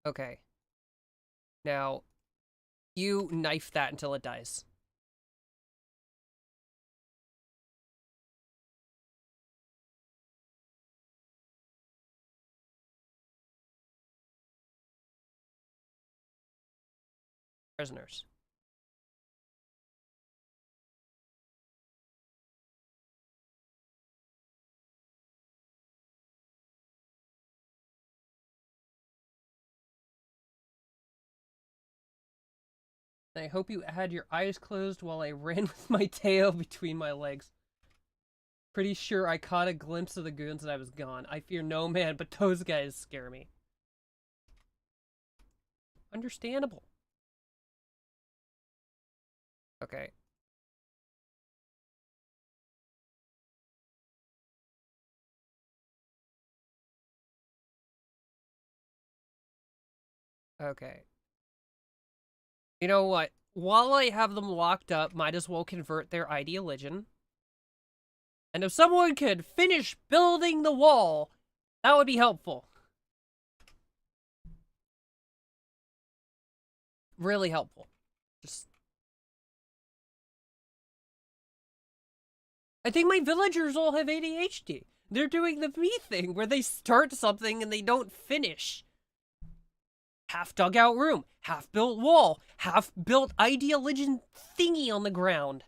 Okay. Now, you knife that until it dies. Prisoners. I hope you had your eyes closed while I ran with my tail between my legs. Pretty sure I caught a glimpse of the goons and I was gone. I fear no man, but those guys scare me. Understandable. Okay. Okay. You know what? While I have them locked up, might as well convert their ideologian. And if someone could finish building the wall, that would be helpful. Really helpful. Just... I think my villagers all have ADHD. They're doing the me thing, where they start something and they don't finish. Half dugout room, half built wall, half built ideologian thingy on the ground.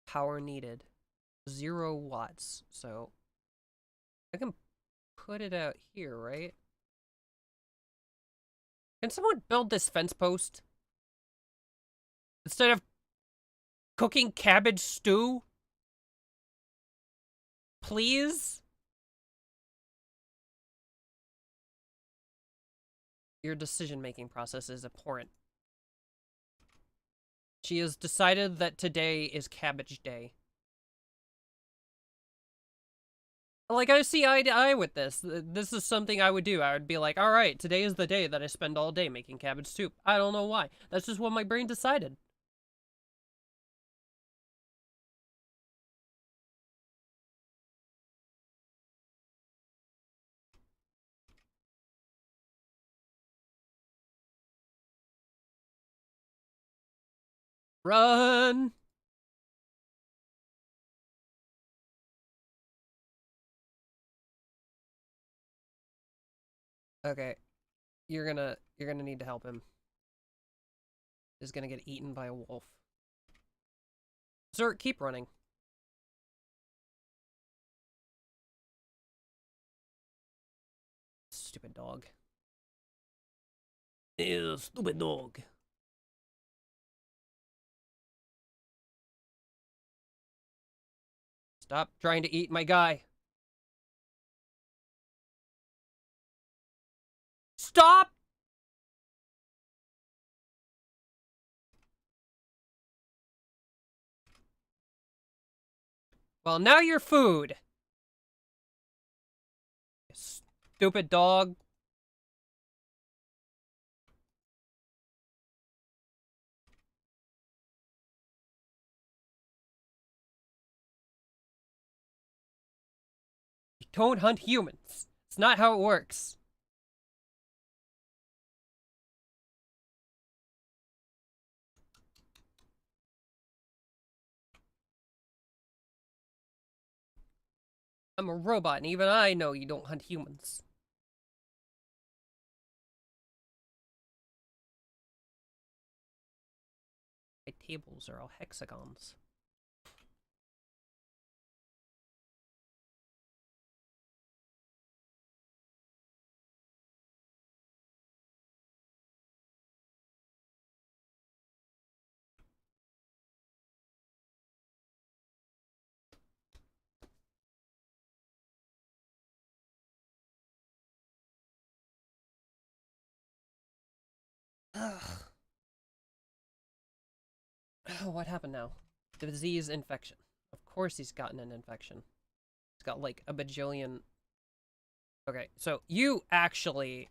Power needed. 0 watts, so I can put it out here, right? Can someone build this fence post? Instead of cooking cabbage stew? Please? Your decision-making process is abhorrent. She has decided that today is cabbage day. Like, I see eye to eye with this. This is something I would do. I would be like, alright, today is the day that I spend all day making cabbage soup. I don't know why. That's just what my brain decided. Run! Okay. You're gonna need to help him. He's gonna get eaten by a wolf. Sir, keep running. Stupid dog. Ew, stupid dog. Stop trying to eat my guy. Stop! Well, now you're food. Stupid dog. You don't hunt humans. It's not how it works. I'm a robot, and even I know you don't hunt humans. My tables are all hexagons. Ugh. Oh, what happened now? Disease infection. Of course he's gotten an infection. He's got like a bajillion. Okay, so you actually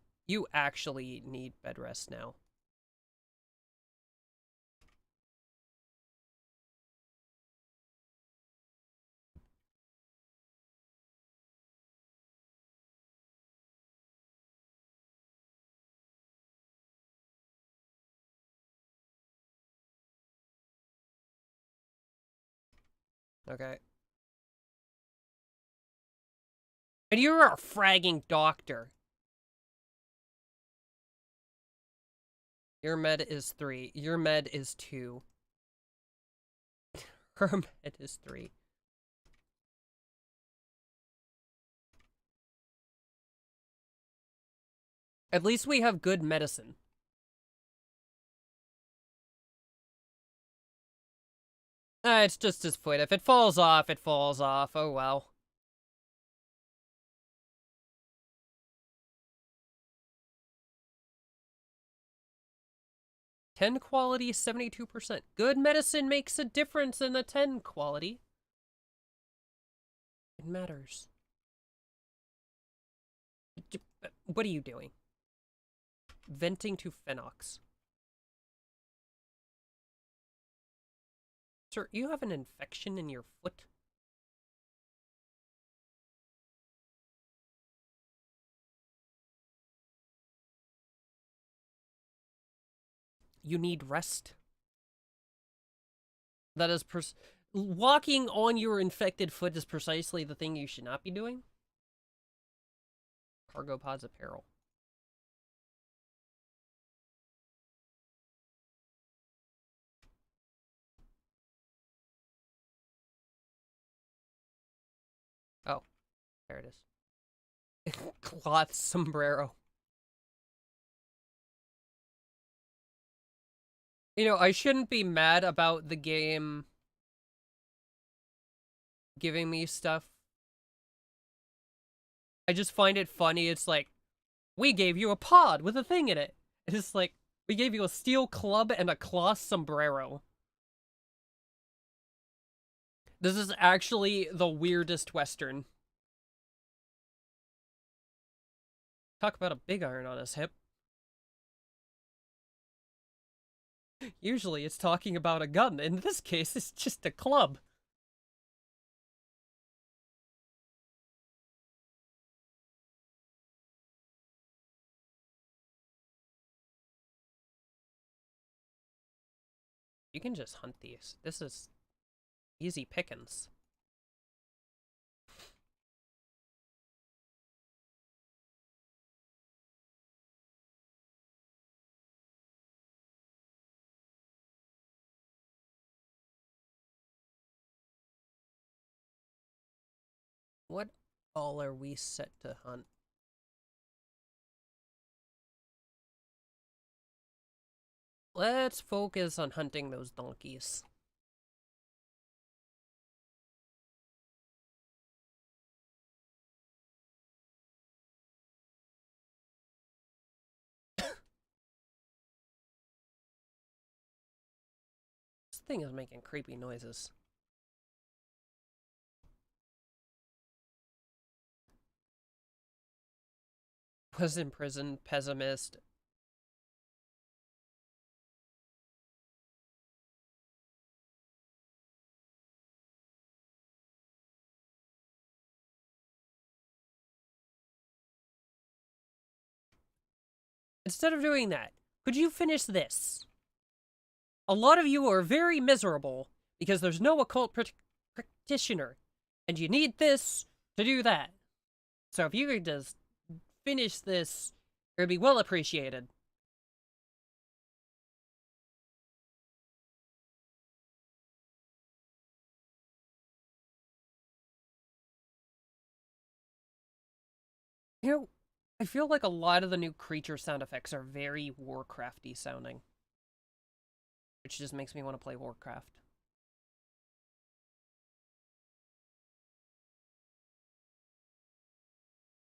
need bed rest now. Okay. And you're a fragging doctor. Your med is 3. Your med is 2. Her med is 3. At least we have good medicine. It's just his foot. If it falls off, it falls off. Oh well. 10 quality, 72%. Good medicine makes a difference in the 10 quality. It matters. What are you doing? Venting to Phenox. Sir, you have an infection in your foot? You need rest. That is walking on your infected foot is precisely the thing you should not be doing. Cargo pods apparel. Oh, there it is. Cloth sombrero. You know, I shouldn't be mad about the game giving me stuff. I just find it funny. It's like, we gave you a pod with a thing in it. It's like, we gave you a steel club and a cloth sombrero. This is actually the weirdest Western. Talk about a big iron on his hip. Usually it's talking about a gun. In this case, it's just a club. You can just hunt these. This is easy pickings. What all are we set to hunt? Let's focus on hunting those donkeys. This thing is making creepy noises. Was in prison, pessimist. Instead of doing that, could you finish this? A lot of you are very miserable because there's no occult practitioner, and you need this to do that. So if you could just finish this, it would be well appreciated. You know, I feel like a lot of the new creature sound effects are very Warcrafty sounding, which just makes me want to play Warcraft.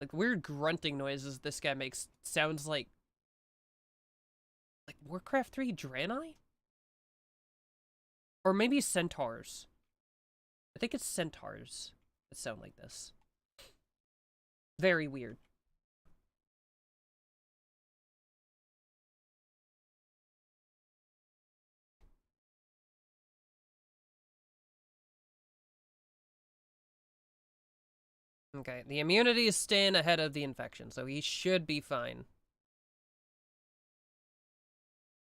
Like weird grunting noises this guy makes sounds like Warcraft 3 Draenei? Or maybe centaurs. I think it's centaurs that sound like this. Very weird. Okay, the immunity is staying ahead of the infection, so he should be fine.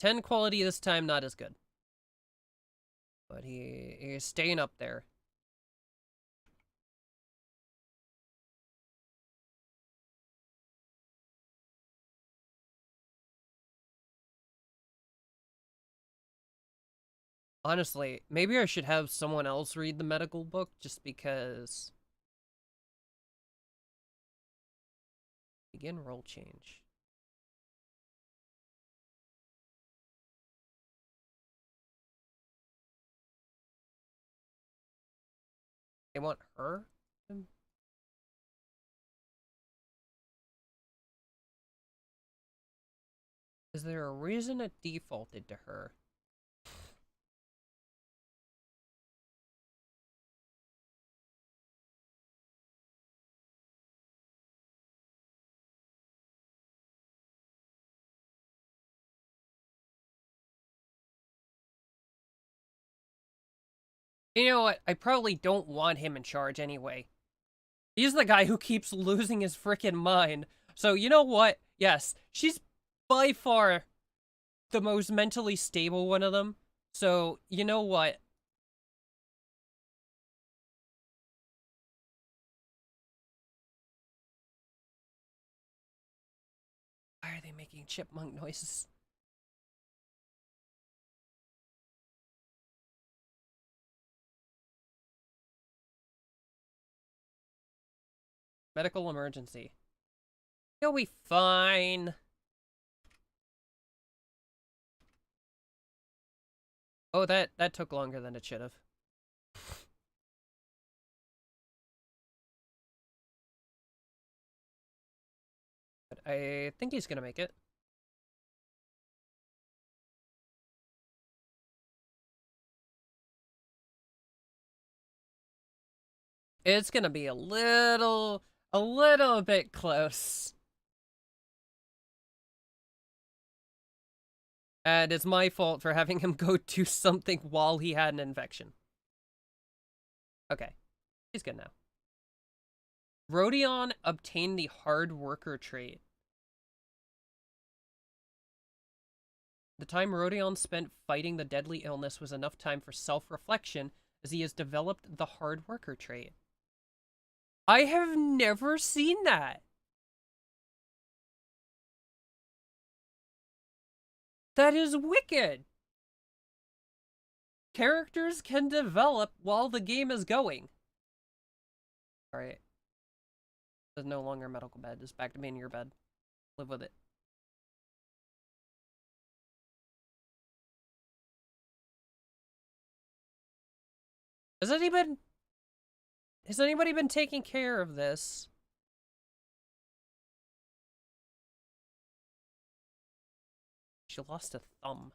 10 quality this time, not as good. But he is staying up there. Honestly, maybe I should have someone else read the medical book just because... Begin role change. They want her? Is there a reason it defaulted to her? You know what? I probably don't want him in charge anyway. He's the guy who keeps losing his frickin' mind. So, you know what? Yes, she's by far the most mentally stable one of them. So, you know what? Why are they making chipmunk noises? Medical emergency. You'll be fine. Oh, that took longer than it should have. But I think he's gonna make it. It's gonna be a little bit close. And it's my fault for having him go do something while he had an infection. Okay, he's good now. Rodion obtained the hard worker trait. The time Rodion spent fighting the deadly illness was enough time for self-reflection, as he has developed the hard worker trait. I have never seen that. That is wicked. Characters can develop while the game is going. Alright. There's no longer a medical bed. It's back to being your bed. Live with it. Has anybody been taking care of this? She lost a thumb.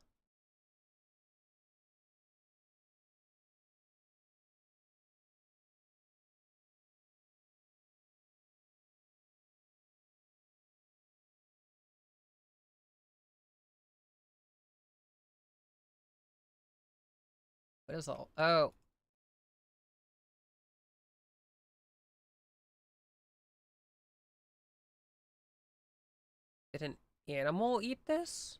What is all? Oh. Did an animal eat this?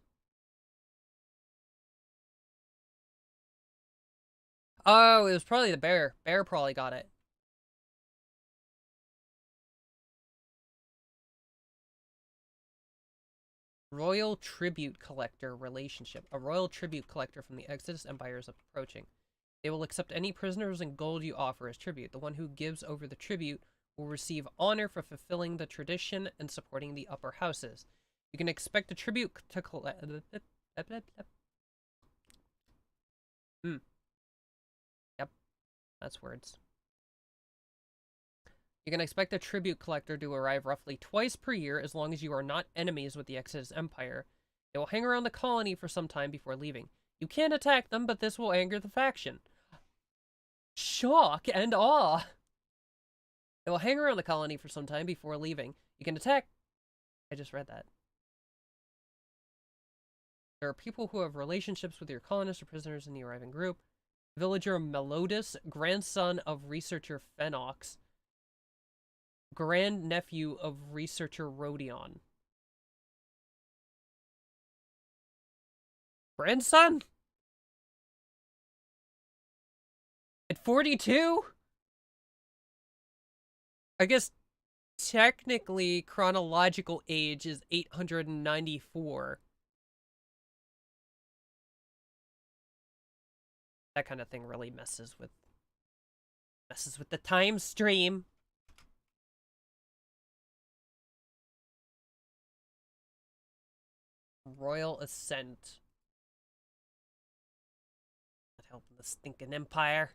Oh, it was probably the bear. Bear probably got it. Royal Tribute Collector relationship. A royal tribute collector from the Exodus Empire is approaching. They will accept any prisoners and gold you offer as tribute. The one who gives over the tribute will receive honor for fulfilling the tradition and supporting the upper houses. You can expect a tribute to collect. Yep, that's words. You can expect a tribute collector to arrive roughly twice per year as long as you are not enemies with the Exodus Empire. They will hang around the colony for some time before leaving. You can attack them, but this will anger the faction. Shock and awe! They will hang around the colony for some time before leaving. You can attack... I just read that. There are people who have relationships with your colonists or prisoners in the arriving group. Villager Melodus, grandson of researcher Phenox. Grandnephew of researcher Rodion. Grandson? At 42? I guess technically chronological age is 894. That kind of thing really messes with the time stream. Royal Ascent. Not helping the stinking empire.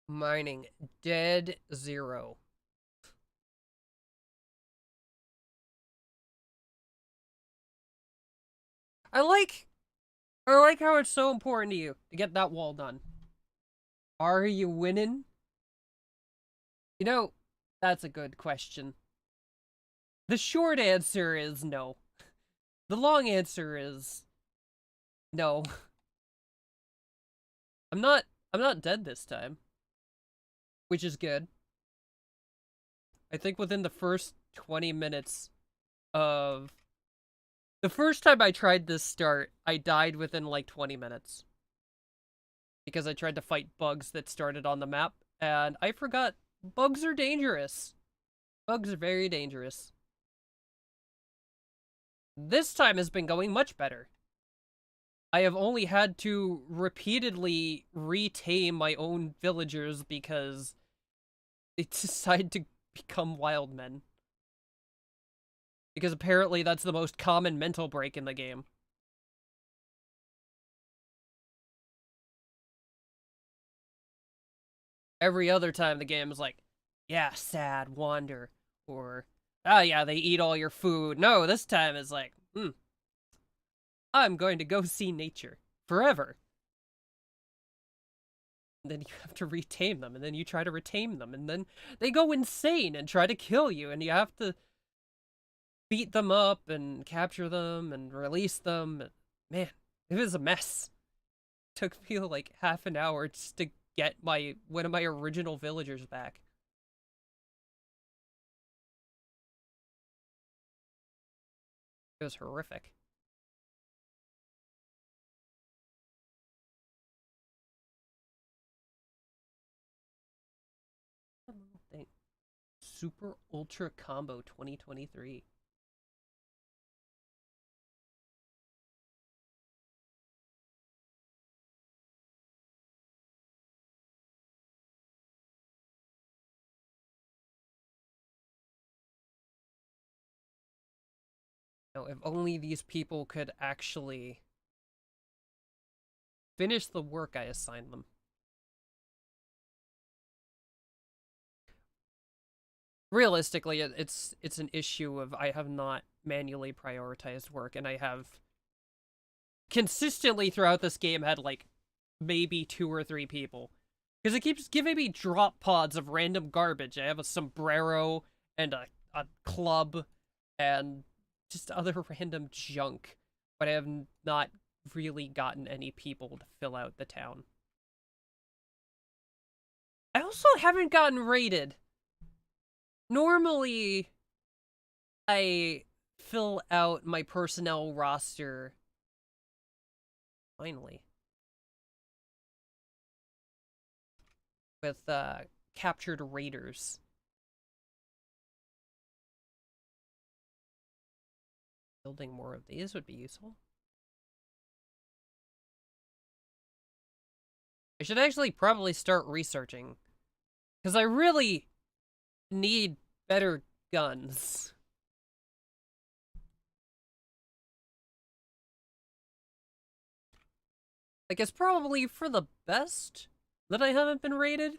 Mining. Dead zero. I like I like how it's so important to you to get that wall done. Are you winning? You know, that's a good question. The short answer is no. The long answer is no. I'm not I'm not dead this time, which is good. I think within the first 20 minutes of the first time I tried this start, I died within like 20 minutes because I tried to fight bugs that started on the map and I forgot bugs are dangerous. Bugs are very dangerous. This time has been going much better. I have only had to repeatedly retame my own villagers because they decide to become wild men. Because apparently that's the most common mental break in the game. Every other time the game is like, yeah, sad, wander, or, oh yeah, they eat all your food. No, this time it's like, I'm going to go see nature forever. And then you have to retame them, and then you try to retame them, and then they go insane and try to kill you, and you have to beat them up and capture them and release them. Man, it was a mess. It took me like half an hour just to get one of my original villagers back. It was horrific. Thing. Super Ultra Combo 2023. Now, if only these people could actually finish the work I assigned them. Realistically, it's an issue of I have not manually prioritized work, and I have consistently throughout this game had like maybe 2 or 3 people. Because it keeps giving me drop pods of random garbage. I have a sombrero and a club and just other random junk. But I have not really gotten any people to fill out the town. I also haven't gotten raided. Normally, I fill out my personnel roster. Finally. With captured raiders. Building more of these would be useful. I should actually probably start researching. Because I really need better guns. Like, it's probably for the best that I haven't been raided.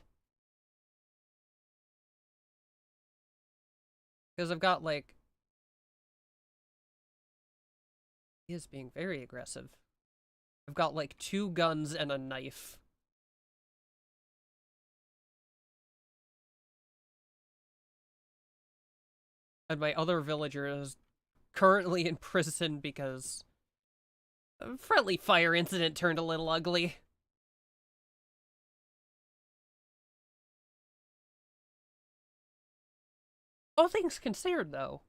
Because I've got, like... He is being very aggressive. I've got, like, 2 guns and a knife. And my other villager is currently in prison because a friendly fire incident turned a little ugly. All things considered, though,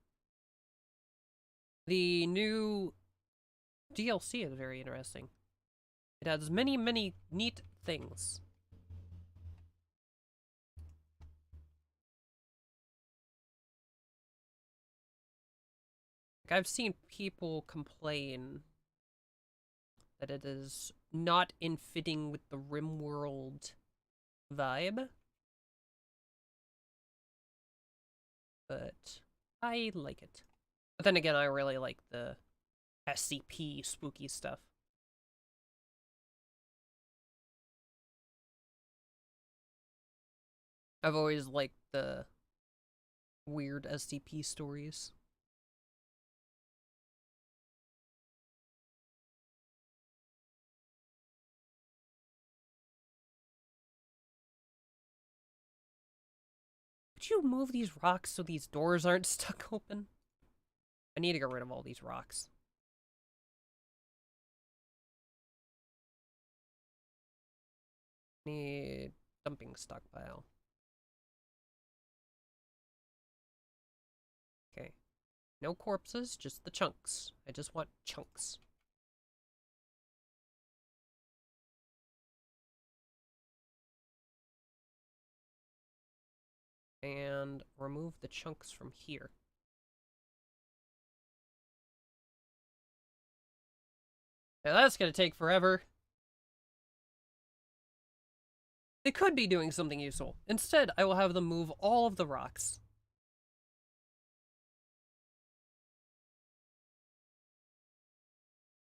the new DLC is very interesting. It has many, many neat things. Like, I've seen people complain that it is not in fitting with the RimWorld vibe. But I like it. But then again, I really like the SCP spooky stuff. I've always liked the weird SCP stories. Could you move these rocks so these doors aren't stuck open? I need to get rid of all these rocks. Need dumping stockpile. Okay. No corpses, just the chunks. I just want chunks. And remove the chunks from here. Now that's gonna take forever. They could be doing something useful. Instead, I will have them move all of the rocks.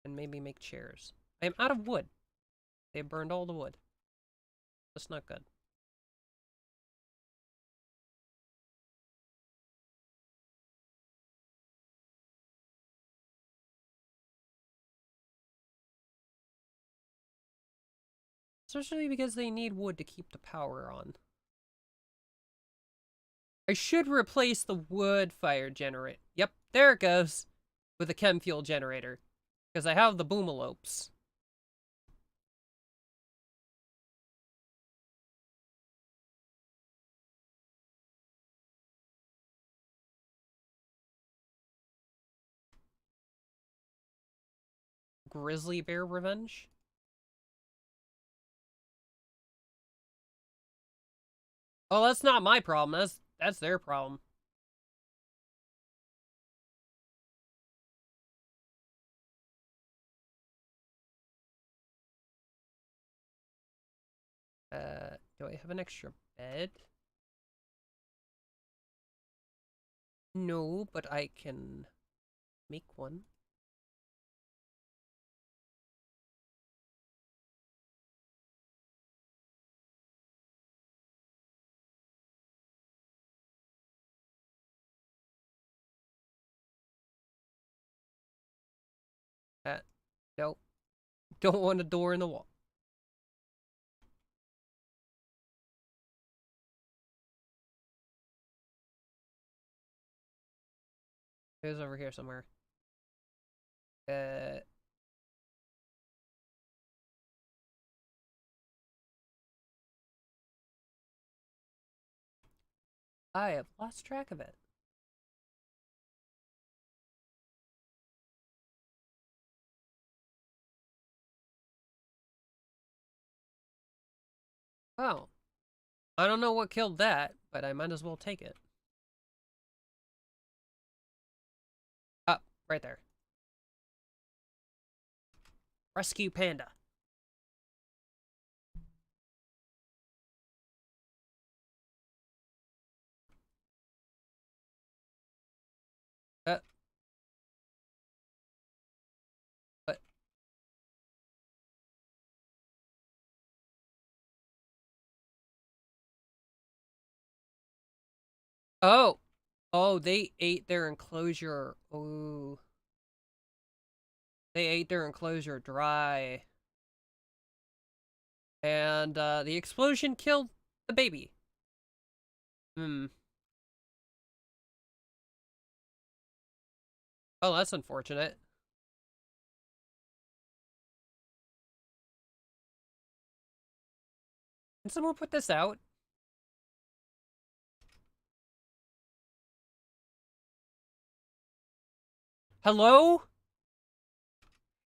And maybe make chairs. I am out of wood. They burned all the wood. That's not good. Especially because they need wood to keep the power on. I should replace the wood fire generator. Yep, there it goes. With a chem fuel generator. Because I have the boomalopes. Grizzly bear revenge? Oh, that's not my problem. That's their problem. Do I have an extra bed? No, but I can make one. Uh, no. Don't want a door in the wall. It was over here somewhere. Uh, I have lost track of it. Oh. I don't know what killed that, but I might as well take it. Ah, right there. Rescue panda. Uh, but oh, oh, they ate their enclosure. Oh, they ate their enclosure dry, and the explosion killed the baby. Hmm. Oh, that's unfortunate. Can someone put this out? Hello?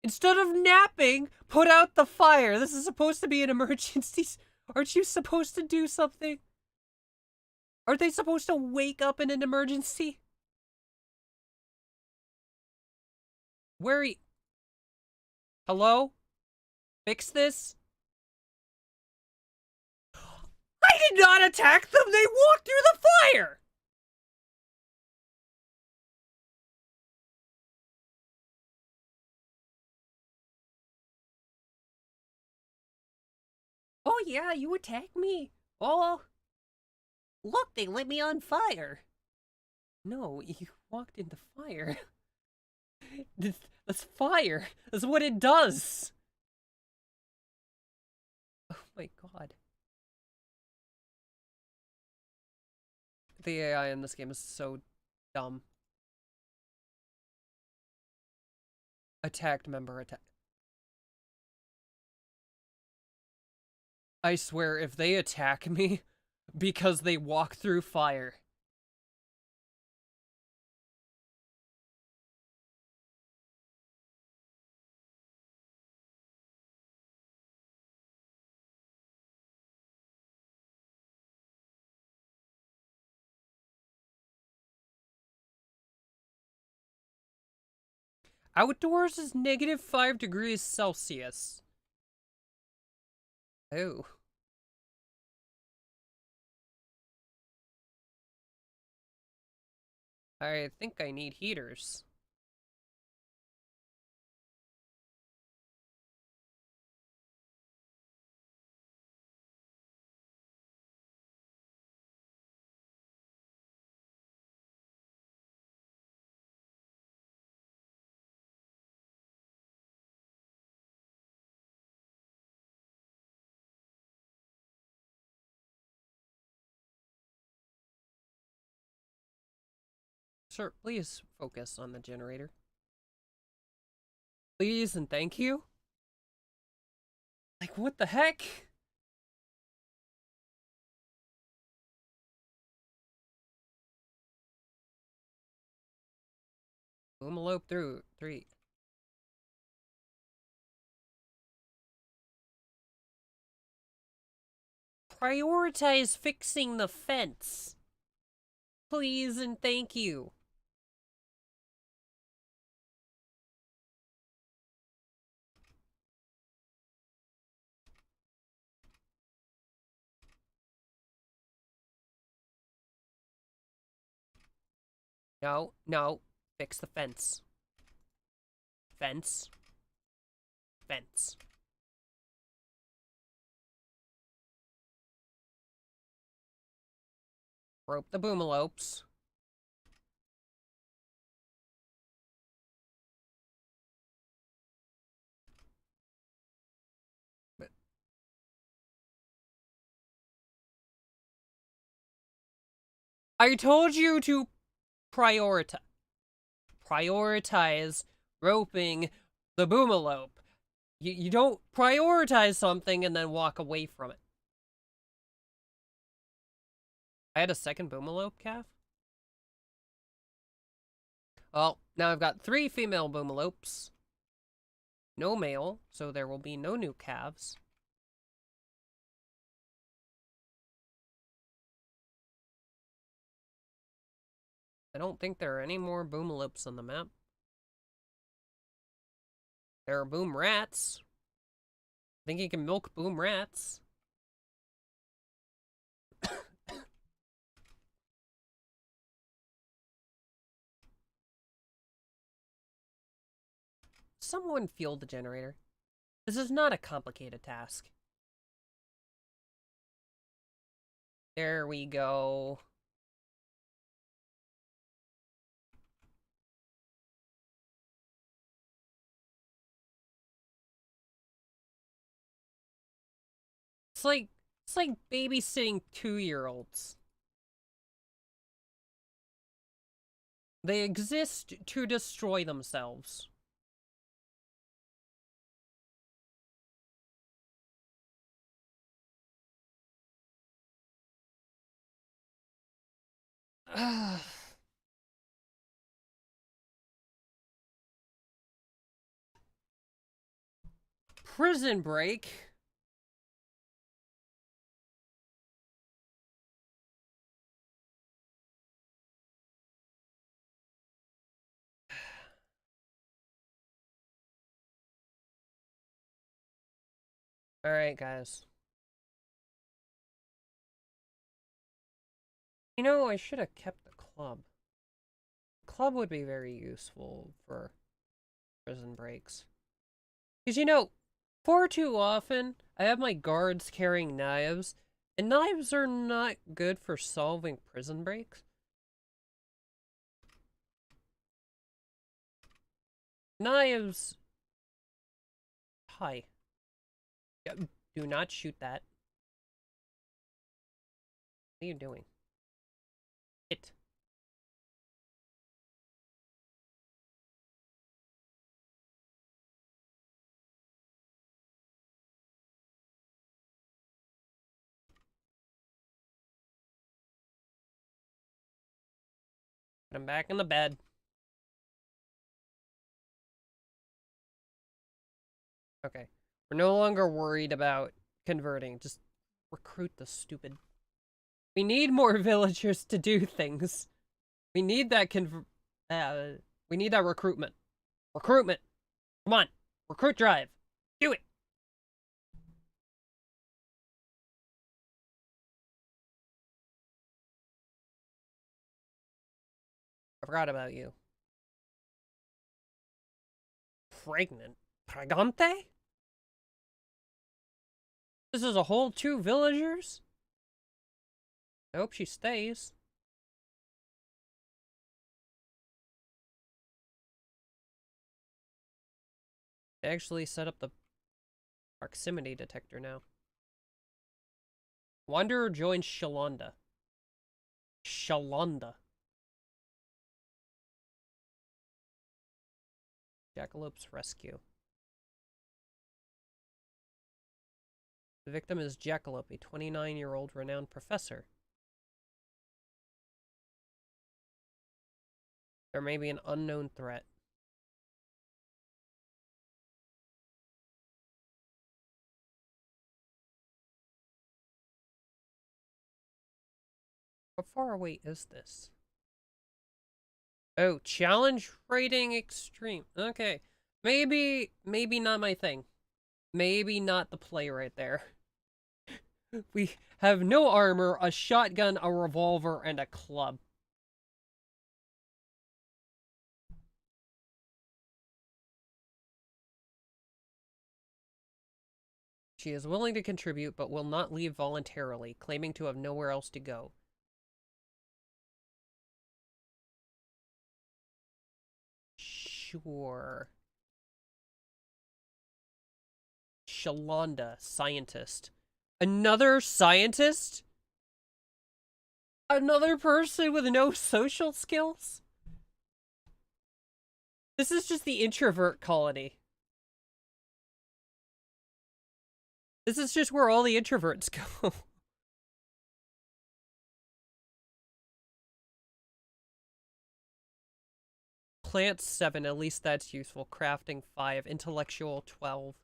Instead of napping, put out the fire. This is supposed to be an emergency. Aren't you supposed to do something? Aren't they supposed to wake up in an emergency? Where are you? Hello? Fix this? I did not attack them! They walked through the fire! Oh yeah, you attacked me. Oh. Look, they lit me on fire. No, you walked into fire. That's fire. That's what it does. Oh my god. The AI in this game is so dumb. Attacked member attack. I swear, if they attack me because they walk through fire. Outdoors is -5 degrees Celsius. Oh. I think I need heaters. Sir, please focus on the generator. Please and thank you. Like, what the heck? Boomalope through 3. Prioritize fixing the fence. Please and thank you. No, no. Fix the fence. Fence. Fence. Rope the boomalopes. I told you to prioritize roping the boomalope. You don't prioritize something and then walk away from it. I had a second boomalope calf? Well, now I've got 3 female boomalopes. No male, so there will be no new calves. I don't think there are any more boomalopes on the map. There are boom rats. I think you can milk boom rats. Someone fuel the generator. This is not a complicated task. There we go. It's like babysitting 2-year-olds. They exist to destroy themselves. Prison break. Alright, guys. You know, I should have kept the club. The club would be very useful for prison breaks. Because, you know, far too often, I have my guards carrying knives, And knives are not good for solving prison breaks. Knives. Hi. Do not shoot that. What are you doing? It. Put him back in the bed. Okay. We're no longer worried about converting. Just recruit the stupid. We need more villagers to do things. We need that we need that recruitment. Recruitment. Come on. Recruit drive. Do it. I forgot about you. Pregnant. Pregante? This is a whole 2 villagers? I hope she stays. They actually set up the proximity detector now. Wanderer joins Shalonda. Shalonda. Jackalope's rescue. The victim is Jackalope, a 29-year-old renowned professor. There may be an unknown threat. How far away is this? Oh, challenge rating extreme. Okay. Maybe not my thing. Maybe not the play right there. We have no armor, a shotgun, a revolver, and a club. She is willing to contribute, but will not leave voluntarily, claiming to have nowhere else to go. Sure. Shalonda, scientist. Another scientist? Another person with no social skills? This is just the introvert colony. This is just where all the introverts go. Plant 7, at least that's useful. Crafting 5, intellectual 12.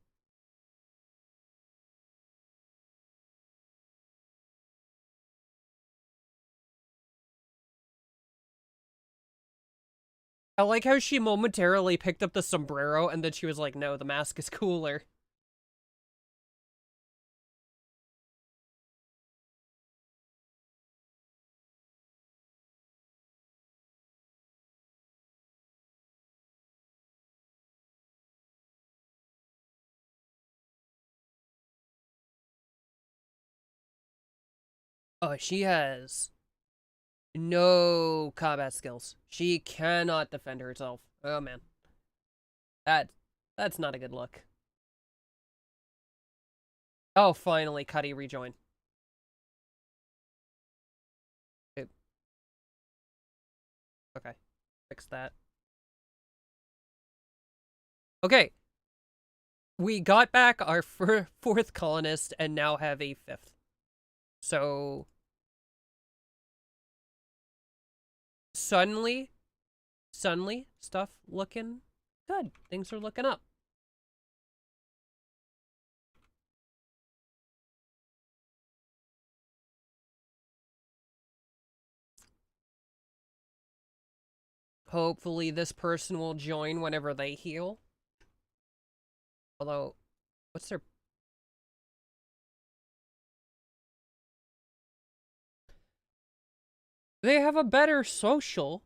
I like how she momentarily picked up the sombrero and then she was like, no, the mask is cooler. Oh, she has no combat skills. She cannot defend herself. Oh, man. That's not a good look. Oh, finally, Cuddy rejoined. Oop. Okay. Fix that. Okay. We got back our 4th colonist and now have a 5th. So... Suddenly, stuff looking good. Things are looking up. Hopefully this person will join whenever they heal. Although, what's their... They have a better social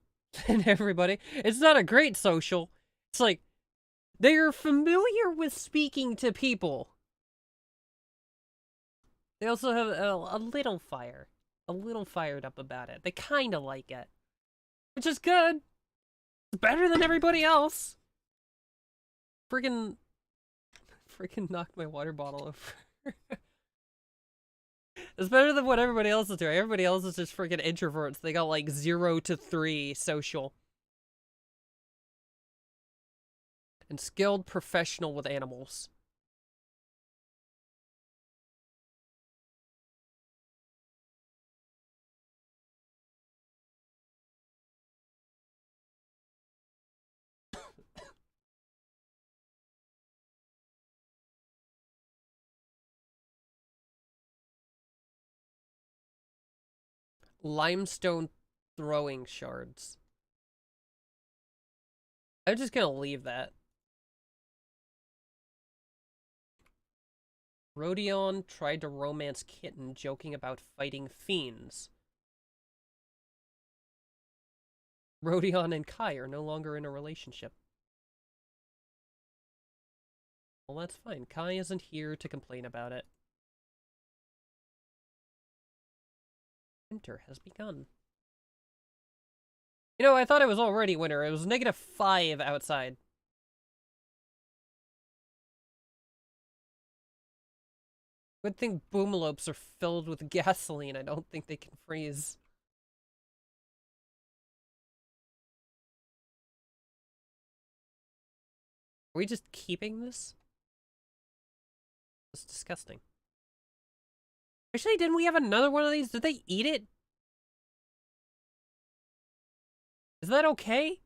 than everybody. It's not a great social. It's like, they are familiar with speaking to people. They also have a little fire. A little fired up about it. They kind of like it. Which is good. It's better than everybody else. Friggin' knocked my water bottle over. It's better than what everybody else is doing. Everybody else is just freaking introverts. They got like 0 to 3 social. And skilled professional with animals. Limestone throwing shards. I'm just gonna leave that. Rodion tried to romance Kitten, joking about fighting fiends. Rodion and Kai are no longer in a relationship. Well, that's fine. Kai isn't here to complain about it. Winter has begun. You know, I thought it was already winter. It was -5 outside. Good thing boomalopes are filled with gasoline. I don't think they can freeze. Are we just keeping this? It's disgusting. Actually, didn't we have another one of these? Did they eat it? Is that okay?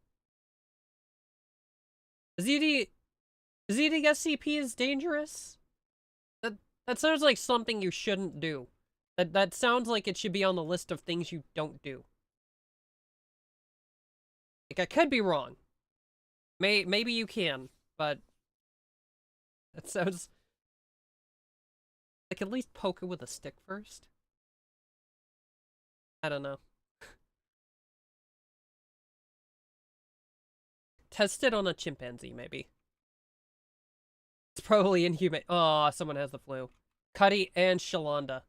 Is eating SCP is dangerous? That sounds like something you shouldn't do. That sounds like it should be on the list of things you don't do. Like, I could be wrong. Maybe you can, but that sounds like at least poke it with a stick first. I don't know. Test it on a chimpanzee, maybe. It's probably inhumane. Oh, someone has the flu. Cuddy and Shalonda.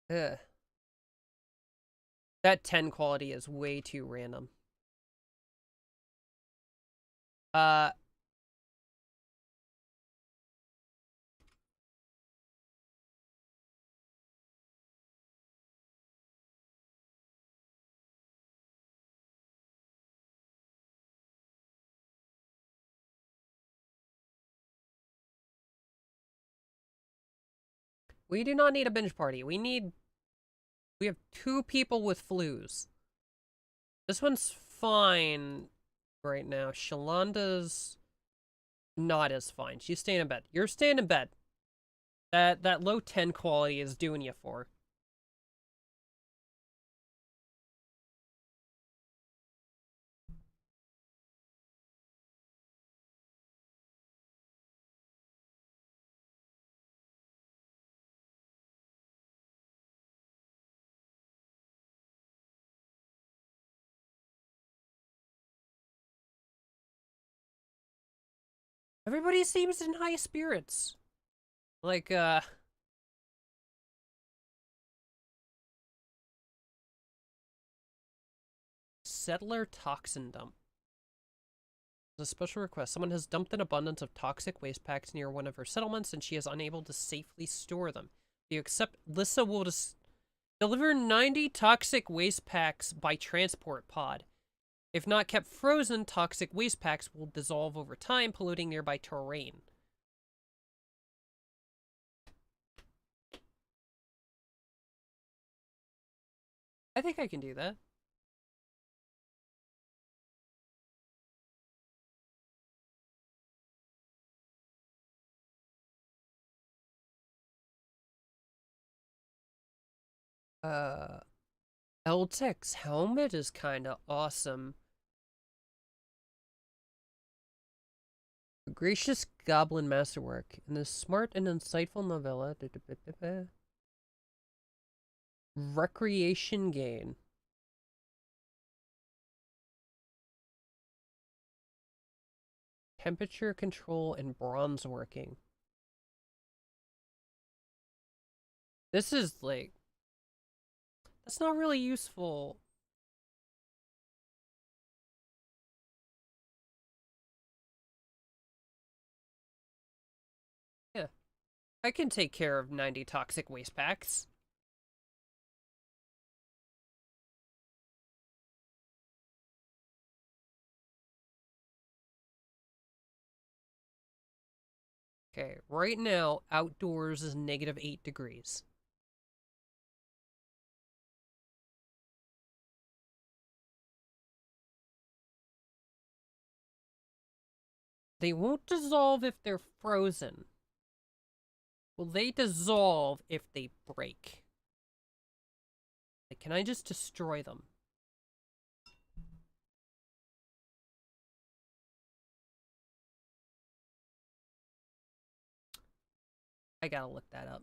Ugh. That 10 quality is way too random. Uh, we do not need a binge party. We have 2 people with flus. This one's fine right now. Shalonda's not as fine. She's staying in bed. You're staying in bed. That low 10 quality is doing you for. Everybody seems in high spirits. Like, settler toxin dump. There's a special request. Someone has dumped an abundance of toxic waste packs near one of her settlements, and she is unable to safely store them. If you accept, Lissa will deliver 90 toxic waste packs by transport pod. If not kept frozen, toxic waste packs will dissolve over time, polluting nearby terrain. I think I can do that. Uh, Eltec's helmet is kind of awesome. A gracious goblin masterwork in this smart and insightful novella. Recreation gain. Temperature control and bronze working. This is like... That's not really useful. Yeah, I can take care of 90 toxic waste packs. Okay, right now, outdoors is -8 degrees. They won't dissolve if they're frozen. Will they dissolve if they break? Like, can I just destroy them? I gotta look that up.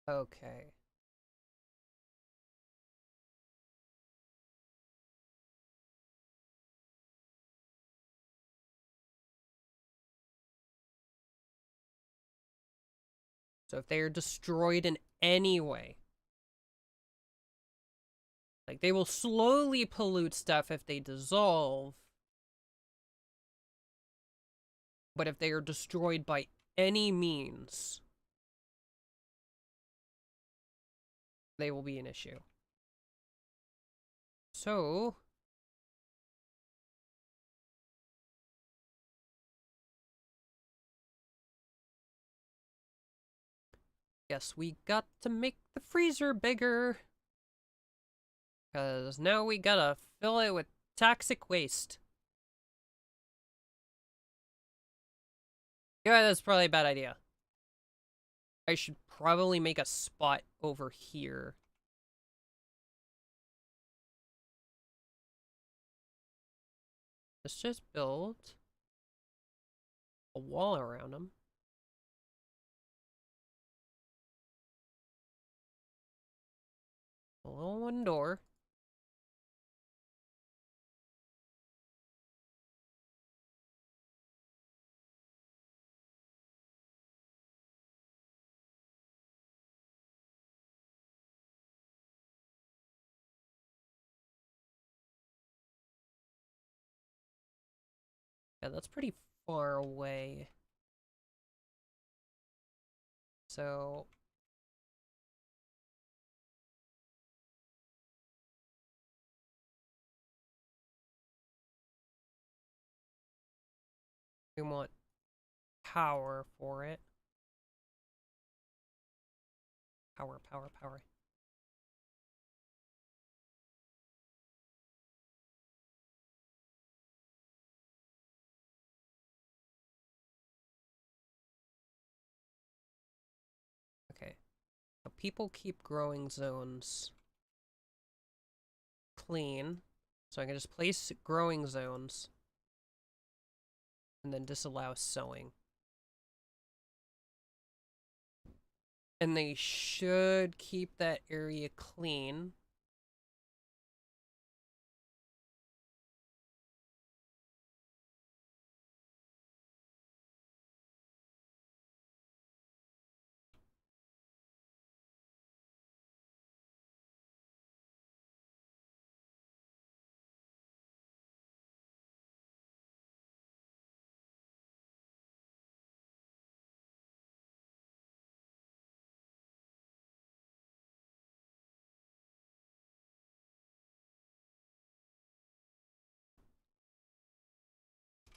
Okay. So if they are destroyed in any way, like they will slowly pollute stuff if they dissolve, but if they are destroyed by any means, they will be an issue. So, guess we got to make the freezer bigger. Because now we gotta fill it with toxic waste. Yeah, that's probably a bad idea. I should probably make a spot over here. Let's just build a wall around them. A little one door. Yeah, that's pretty far away. So, we want power for it. Power, power, power. Okay. So people keep growing zones clean. So I can just place growing zones and then disallow sowing. And they should keep that area clean.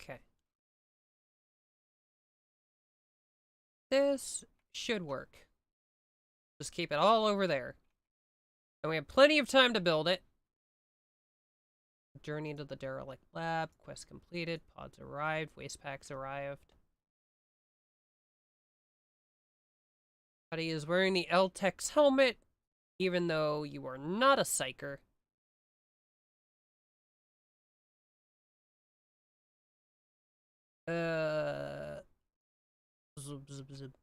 Okay. This should work. Just keep it all over there. And we have plenty of time to build it. Journey to the derelict lab. Quest completed. Pods arrived. Waste packs arrived. Buddy is wearing the L-Tex helmet, even though you are not a psyker. Zub, zub, zub.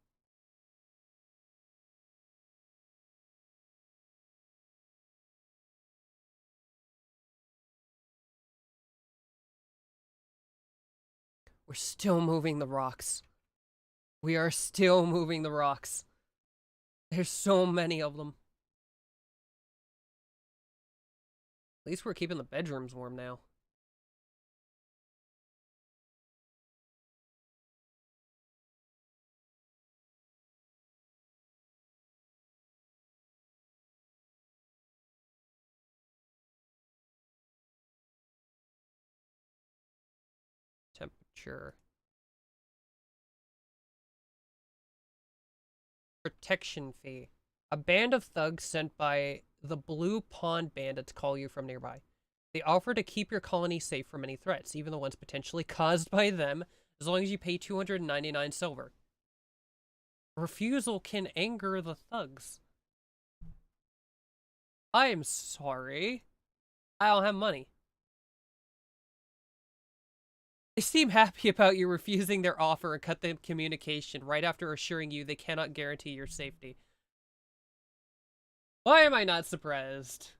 We're still moving the rocks. We are still moving the rocks. There's so many of them. At least we're keeping the bedrooms warm now. Temperature. Protection fee. A band of thugs sent by the Blue Pond Bandits call you from nearby. They offer to keep your colony safe from any threats, even the ones potentially caused by them, as long as you pay 299 silver. Refusal can anger the thugs. I am sorry. I don't have money. They seem happy about you refusing their offer and cut the communication right after assuring you they cannot guarantee your safety. Why am I not surprised?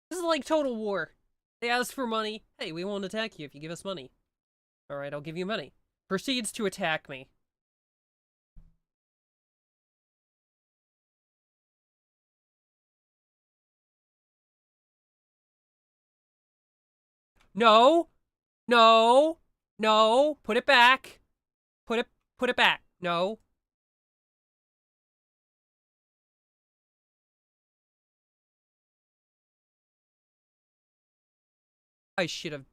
This is like Total War. They ask for money. Hey, we won't attack you if you give us money. Alright, I'll give you money. Proceeds to attack me. No! No! No! Put it back! Put it back. No. I should have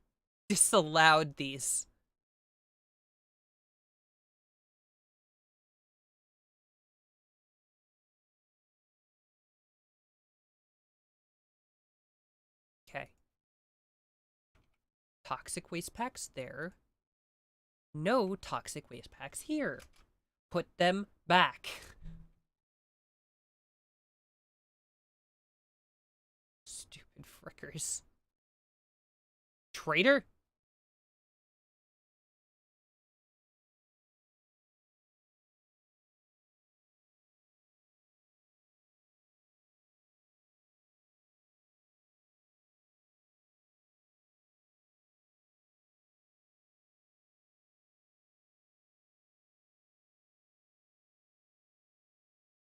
disallowed these. Okay. Toxic waste packs there. No toxic waste packs here. Put them back. Stupid frickers. Traitor?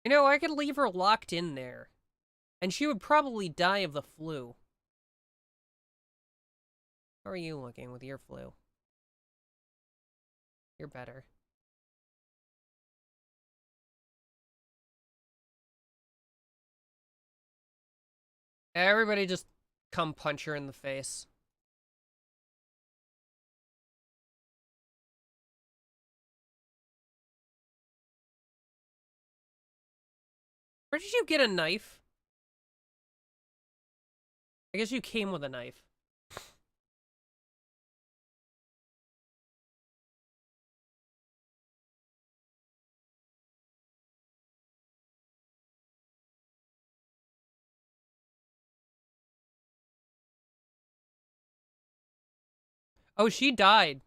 You know, I could leave her locked in there. And she would probably die of the flu. How are you looking with your flu? You're better. Everybody just come punch her in the face. Where did you get a knife? I guess you came with a knife. Oh, she died.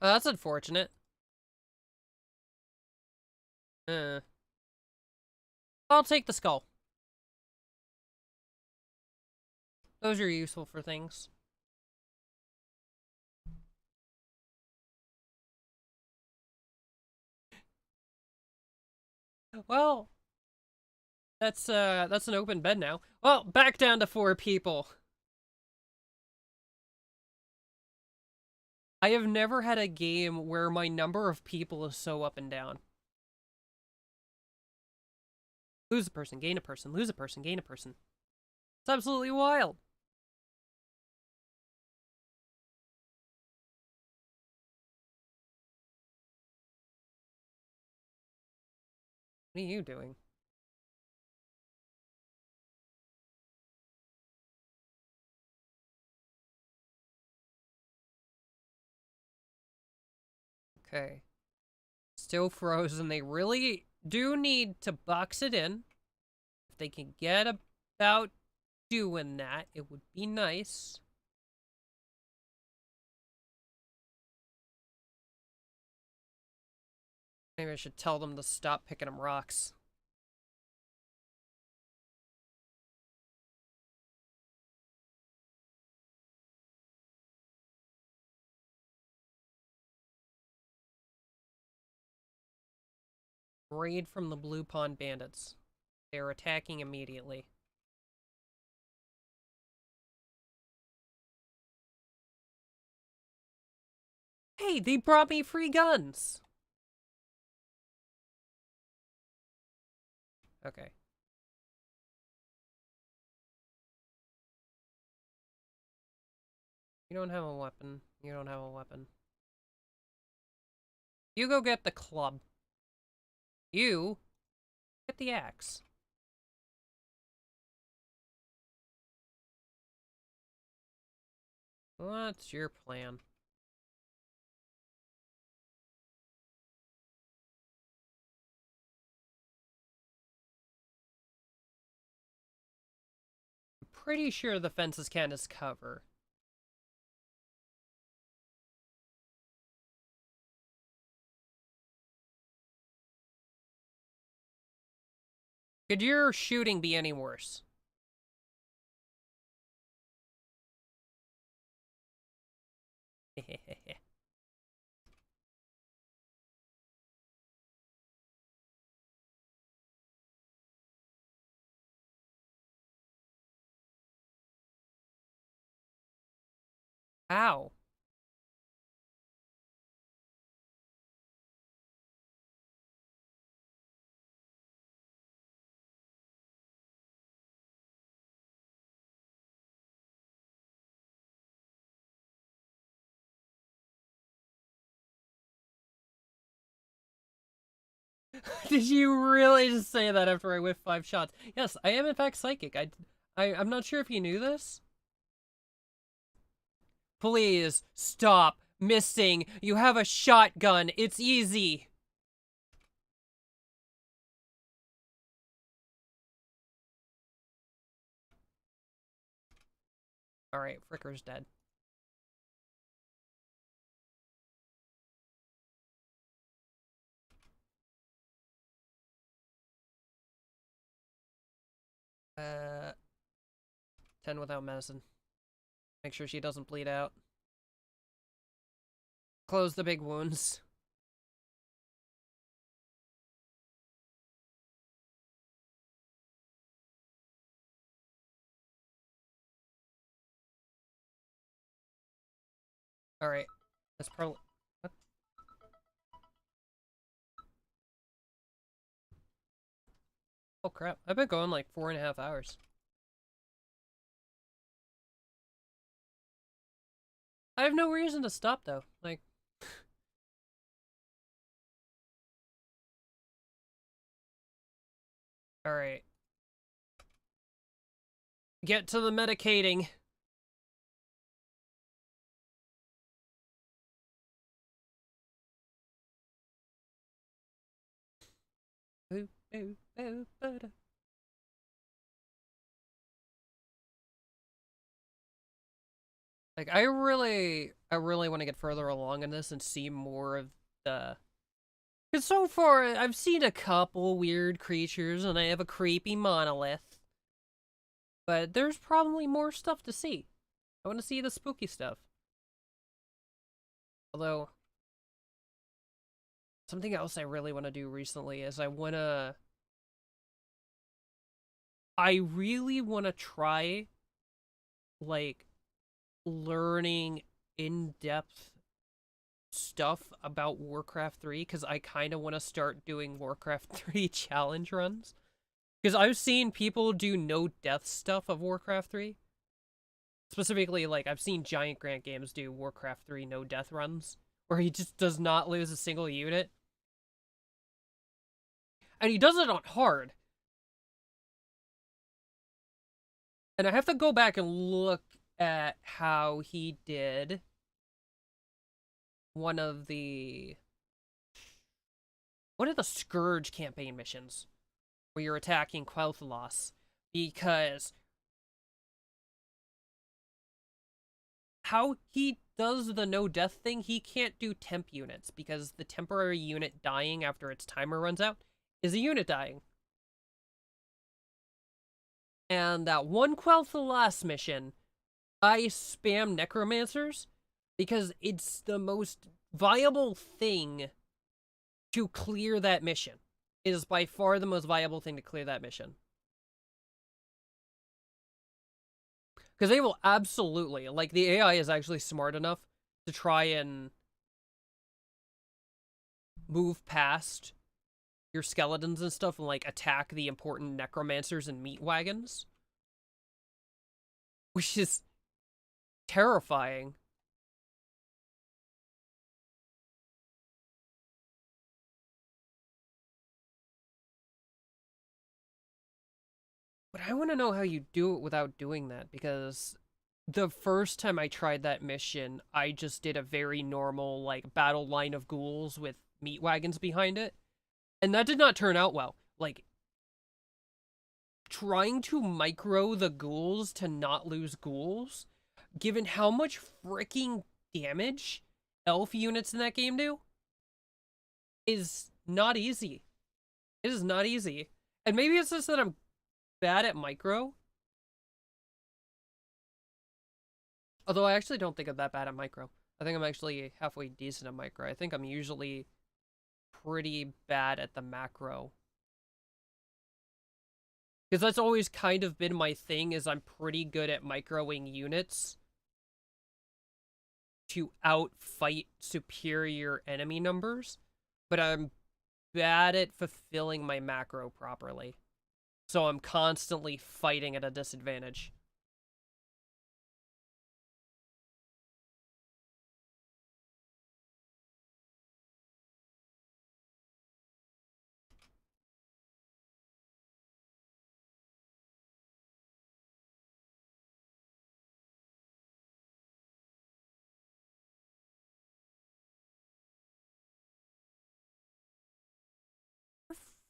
Oh, that's unfortunate. I'll take the skull. Those are useful for things. Well, that's an open bed now. Well, back down to 4 people. I have never had a game where my number of people is so up and down. Lose a person, gain a person, lose a person, gain a person. It's absolutely wild. What are you doing? Okay. Still frozen. They really do need to box it in. If they can get about doing that, it would be nice. Maybe I should tell them to stop picking them rocks. Raid from the Blue Pond Bandits. They are attacking immediately. Hey, they brought me free guns! Okay. You don't have a weapon. You don't have a weapon. You go get the club. You get the axe. What's your plan? I'm pretty sure the fences count as cover. Could your shooting be any worse? How? Did you really just say that after I whiffed 5 shots? Yes, I am in fact psychic. I'm not sure if you knew this. Please stop missing. You have a shotgun. It's easy. All right, Fricker's dead. Uh, 10 without medicine. Make sure she doesn't bleed out. Close the big wounds. All right. That's probably... What? Oh, crap. I've been going like 4.5 hours. I have no reason to stop, though. Like... All right. Get to the medicating. Ooh, ooh, ooh, ooh. Like, I really want to get further along in this and see more of the... Because so far, I've seen a couple weird creatures, and I have a creepy monolith. But there's probably more stuff to see. I want to see the spooky stuff. Although, something else I really want to do recently is I really want to try, like, learning in-depth stuff about Warcraft 3, because I kind of want to start doing Warcraft 3 challenge runs. Because I've seen people do no death stuff of Warcraft 3. Specifically, like, I've seen Giant Grant Games do Warcraft 3 no death runs, where he just does not lose a single unit. And he does it on hard. And I have to go back and look at how he did one of the Scourge campaign missions where you're attacking Quel'Thalas, because how he does the no death thing, he can't do temp units because the temporary unit dying after its timer runs out is a unit dying. And that one Quel'Thalas mission, I spam necromancers because it's the most viable thing to clear that mission. It is by far the most viable thing to clear that mission. Because they will absolutely, like, the AI is actually smart enough to try and move past your skeletons and stuff and, like, attack the important necromancers and meat wagons. Which is terrifying. But I want to know how you do it without doing that, because the first time I tried that mission, I just did a very normal, like, battle line of ghouls with meat wagons behind it. And that did not turn out well. Like, trying to micro the ghouls to not lose ghouls, given how much freaking damage elf units in that game do, is not easy. It is not easy. And maybe it's just that I'm bad at micro. Although I actually don't think I'm that bad at micro. I think I'm actually halfway decent at micro. I think I'm usually pretty bad at the macro. Because that's always kind of been my thing, is I'm pretty good at microing units to outfight superior enemy numbers, but I'm bad at fulfilling my macro properly. So I'm constantly fighting at a disadvantage.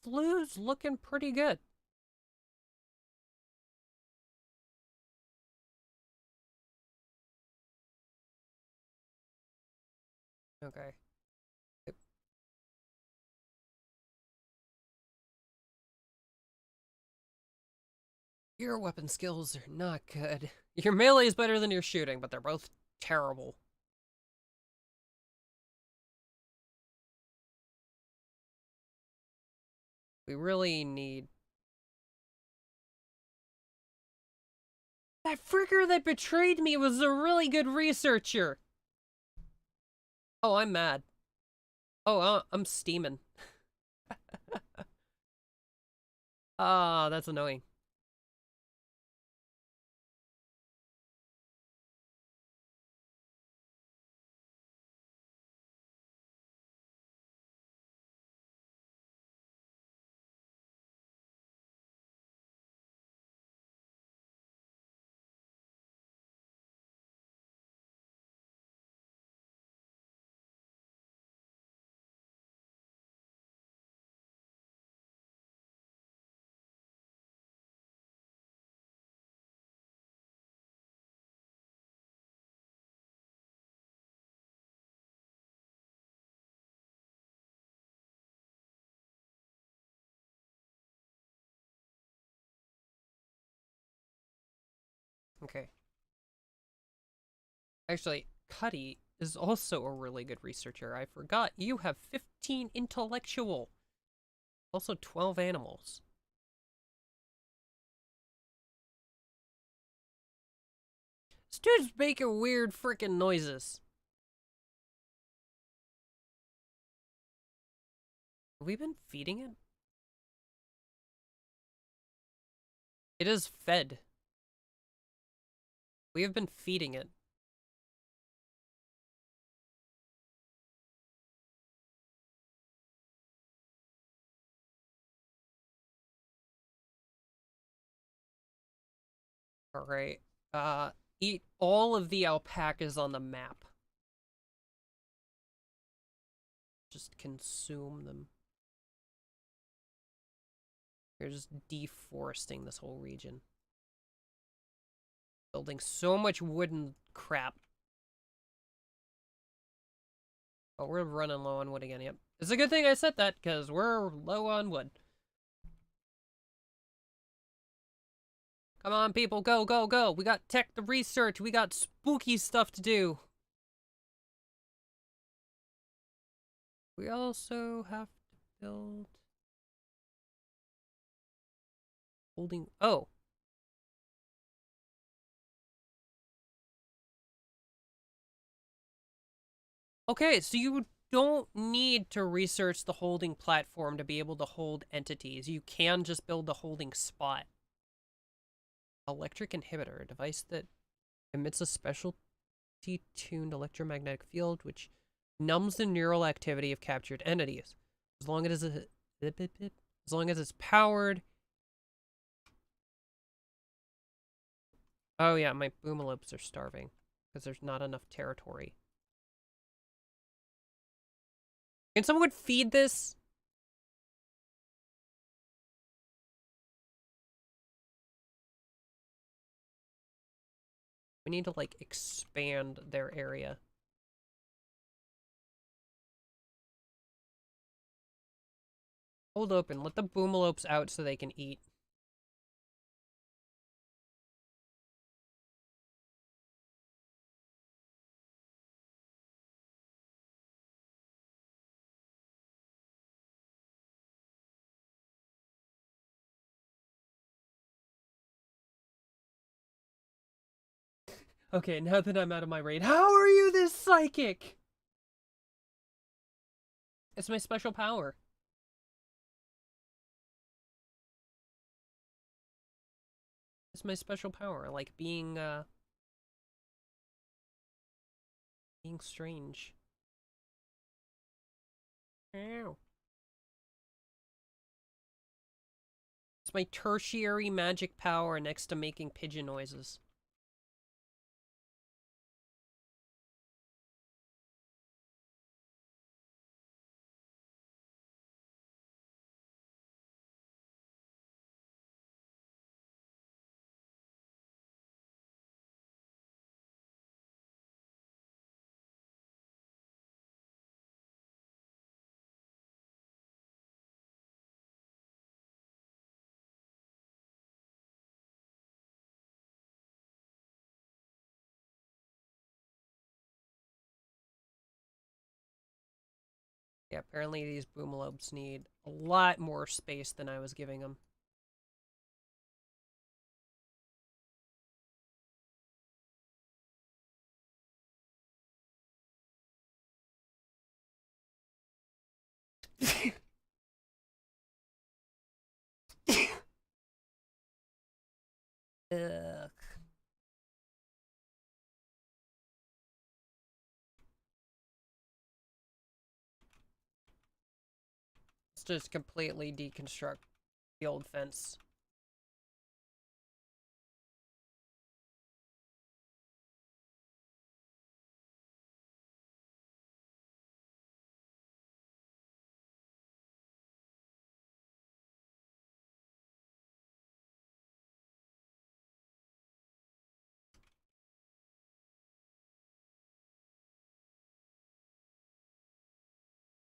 Flu's looking pretty good. Okay. Your weapon skills are not good. Your melee is better than your shooting, but they're both terrible. We really need... That fricker that betrayed me was a really good researcher! Oh, I'm mad. Oh, I'm steaming. Ah, that's annoying. Okay. Actually, Cuddy is also a really good researcher. I forgot you have 15 intellectual. Also 12 animals. This dude's making weird freaking noises. Have we been feeding it? It is fed. We have been feeding it. Alright. Eat all of the alpacas on the map. Just consume them. You're just deforesting this whole region. Building so much wooden crap. Oh, we're running low on wood again, yep. It's a good thing I said that, because we're low on wood. Come on, people, go, go, go. We got tech to research. We got spooky stuff to do. We also have to build... Holding... Oh. Okay, so you don't need to research the holding platform to be able to hold entities. You can just build the holding spot. Electric inhibitor, a device that emits a specialty-tuned electromagnetic field which numbs the neural activity of captured entities. As long as it's powered. Oh yeah, my boomalopes are starving because there's not enough territory. Can someone feed this? We need to, like, expand their area. Hold open. Let the boomalopes out so they can eat. Okay, now that I'm out of my raid, how are you this psychic? It's my special power. It's my special power, like being strange. Ow. It's my tertiary magic power next to making pigeon noises. Yeah, apparently these boomalopes need a lot more space than I was giving them. Ugh. Let's just completely deconstruct the old fence.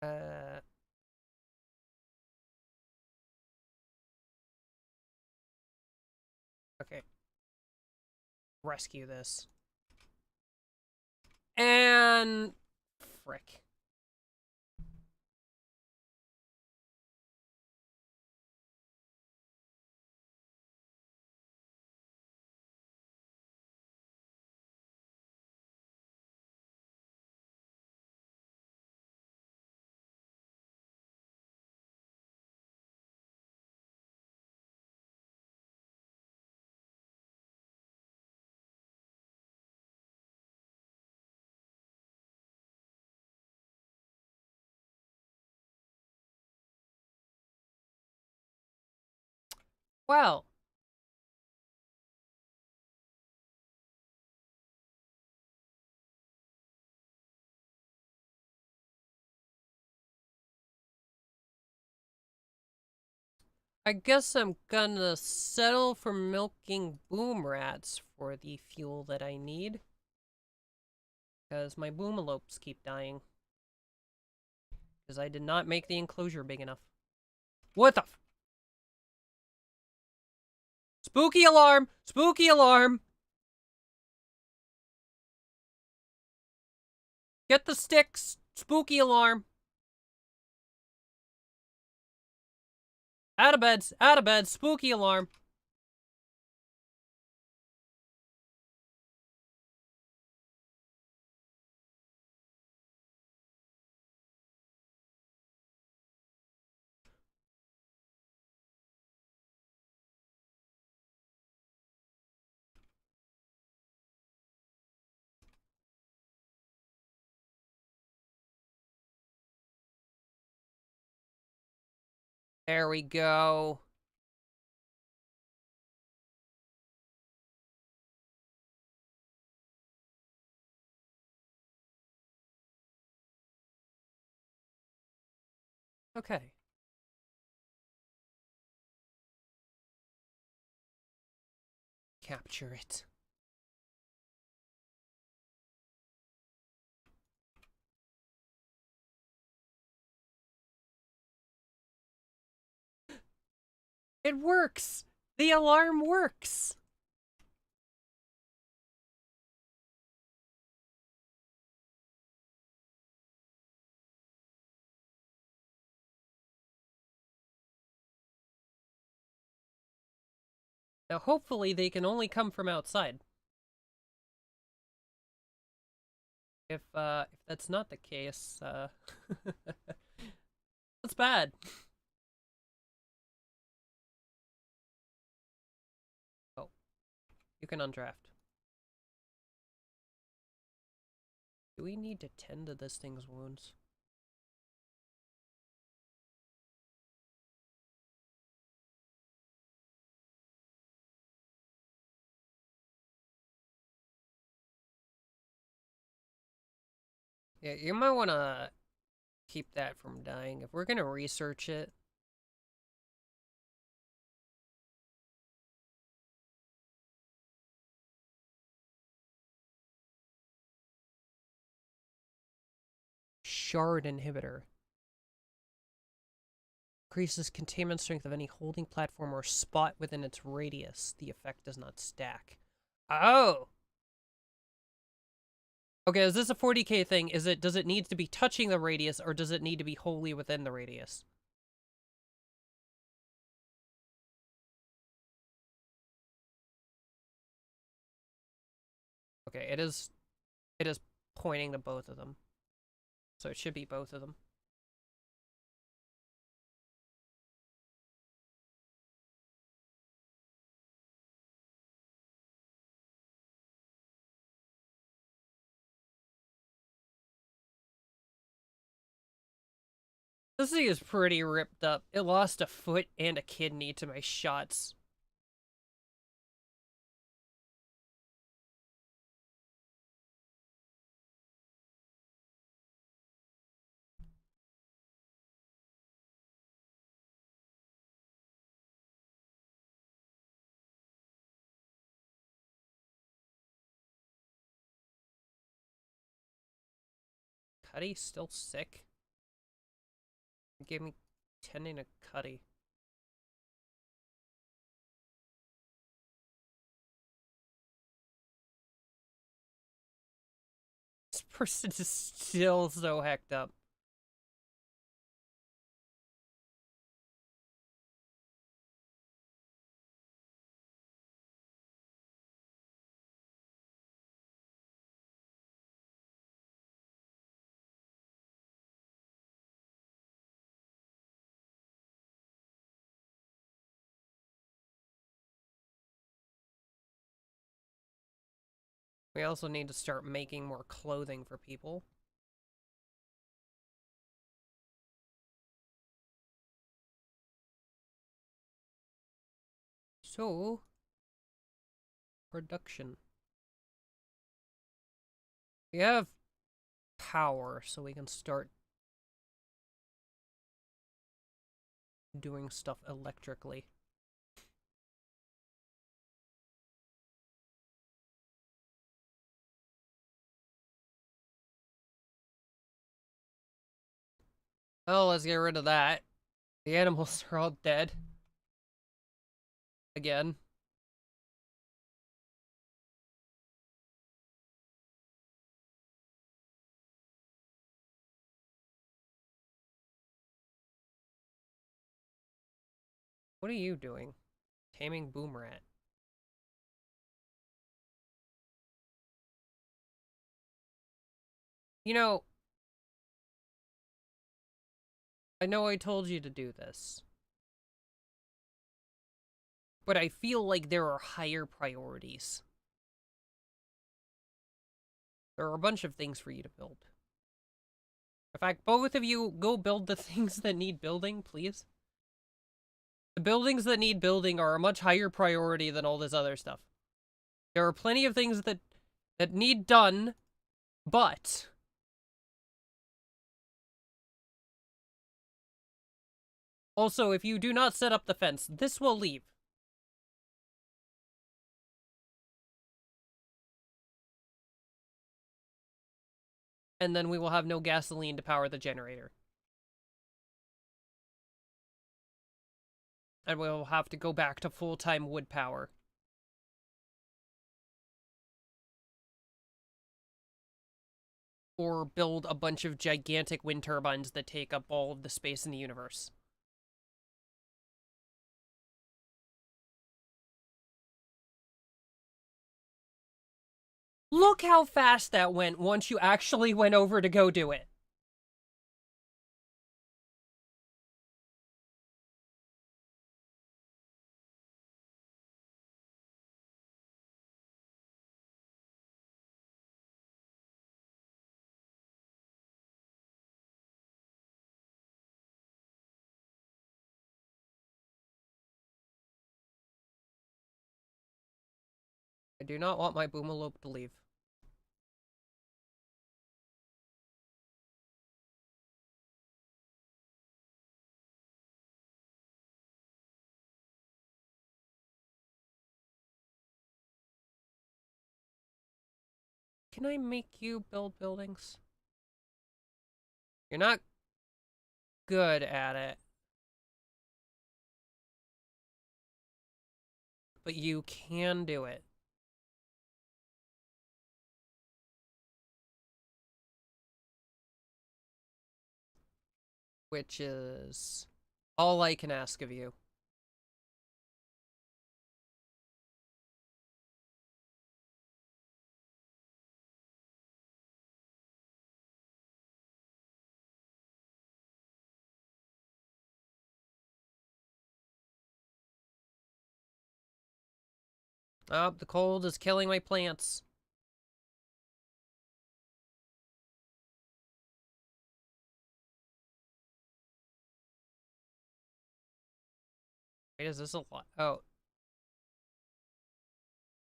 Uh, okay. Rescue this. And... frick. Well, I guess I'm gonna settle for milking boom rats for the fuel that I need. Because my boomalopes keep dying. Because I did not make the enclosure big enough. What the f— Spooky alarm! Spooky alarm! Get the sticks! Spooky alarm! Out of bed! Out of bed! Spooky alarm! There we go. Okay. Capture it. It works! The alarm works! Now hopefully they can only come from outside. If that's not the case, that's bad. Oh, you can undraft. Do we need to tend to this thing's wounds? Yeah, you might want to keep that from dying. If we're gonna research it, shard inhibitor. Increases containment strength of any holding platform or spot within its radius. The effect does not stack. Oh! Okay, is this a 40k thing? Does it need to be touching the radius, or does it need to be wholly within the radius? Okay, it is pointing to both of them. So it should be both of them. This thing is pretty ripped up. It lost a foot and a kidney to my shots. Cuddy's still sick? It gave me tending to Cuddy. This person is still so hecked up. We also need to start making more clothing for people. So, production. We have power, so we can start doing stuff electrically. Oh, let's get rid of that. The animals are all dead. Again. What are you doing? Taming boom rat. You know, I know I told you to do this, but I feel like there are higher priorities. There are a bunch of things for you to build. In fact, both of you go build the things that need building, please. The buildings that need building are a much higher priority than all this other stuff. There are plenty of things that need done, but also, if you do not set up the fence, this will leave. And then we will have no gasoline to power the generator. And we'll have to go back to full-time wood power. Or build a bunch of gigantic wind turbines that take up all of the space in the universe. Look how fast that went once you actually went over to go do it. I do not want my boomalope to leave. Can I make you build buildings? You're not good at it. But you can do it. Which is all I can ask of you. Oh, the cold is killing my plants. Wait, is this a lot? Oh.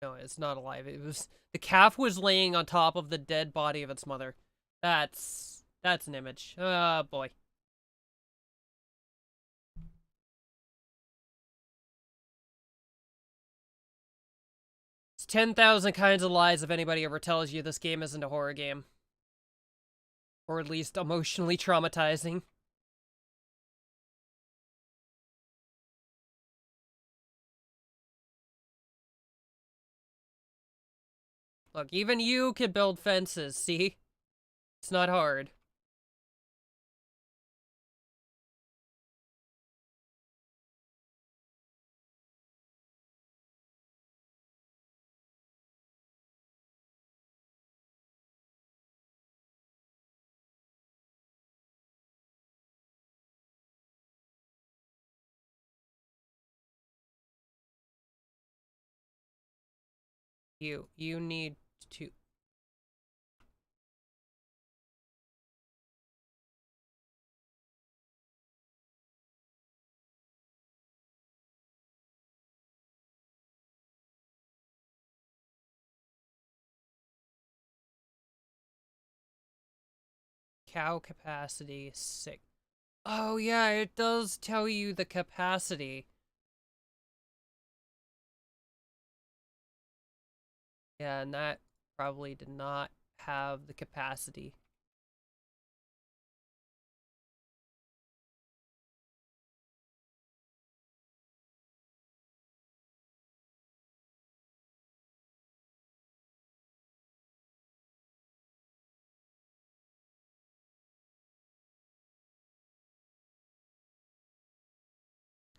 No, it's not alive. It was... The calf was laying on top of the dead body of its mother. That's an image. Oh, boy. It's 10,000 kinds of lies if anybody ever tells you this game isn't a horror game. Or at least emotionally traumatizing. Look, even you can build fences, see? It's not hard. You need to... cow capacity 6. Oh yeah, it does tell you the capacity. Yeah, and that probably did not have the capacity.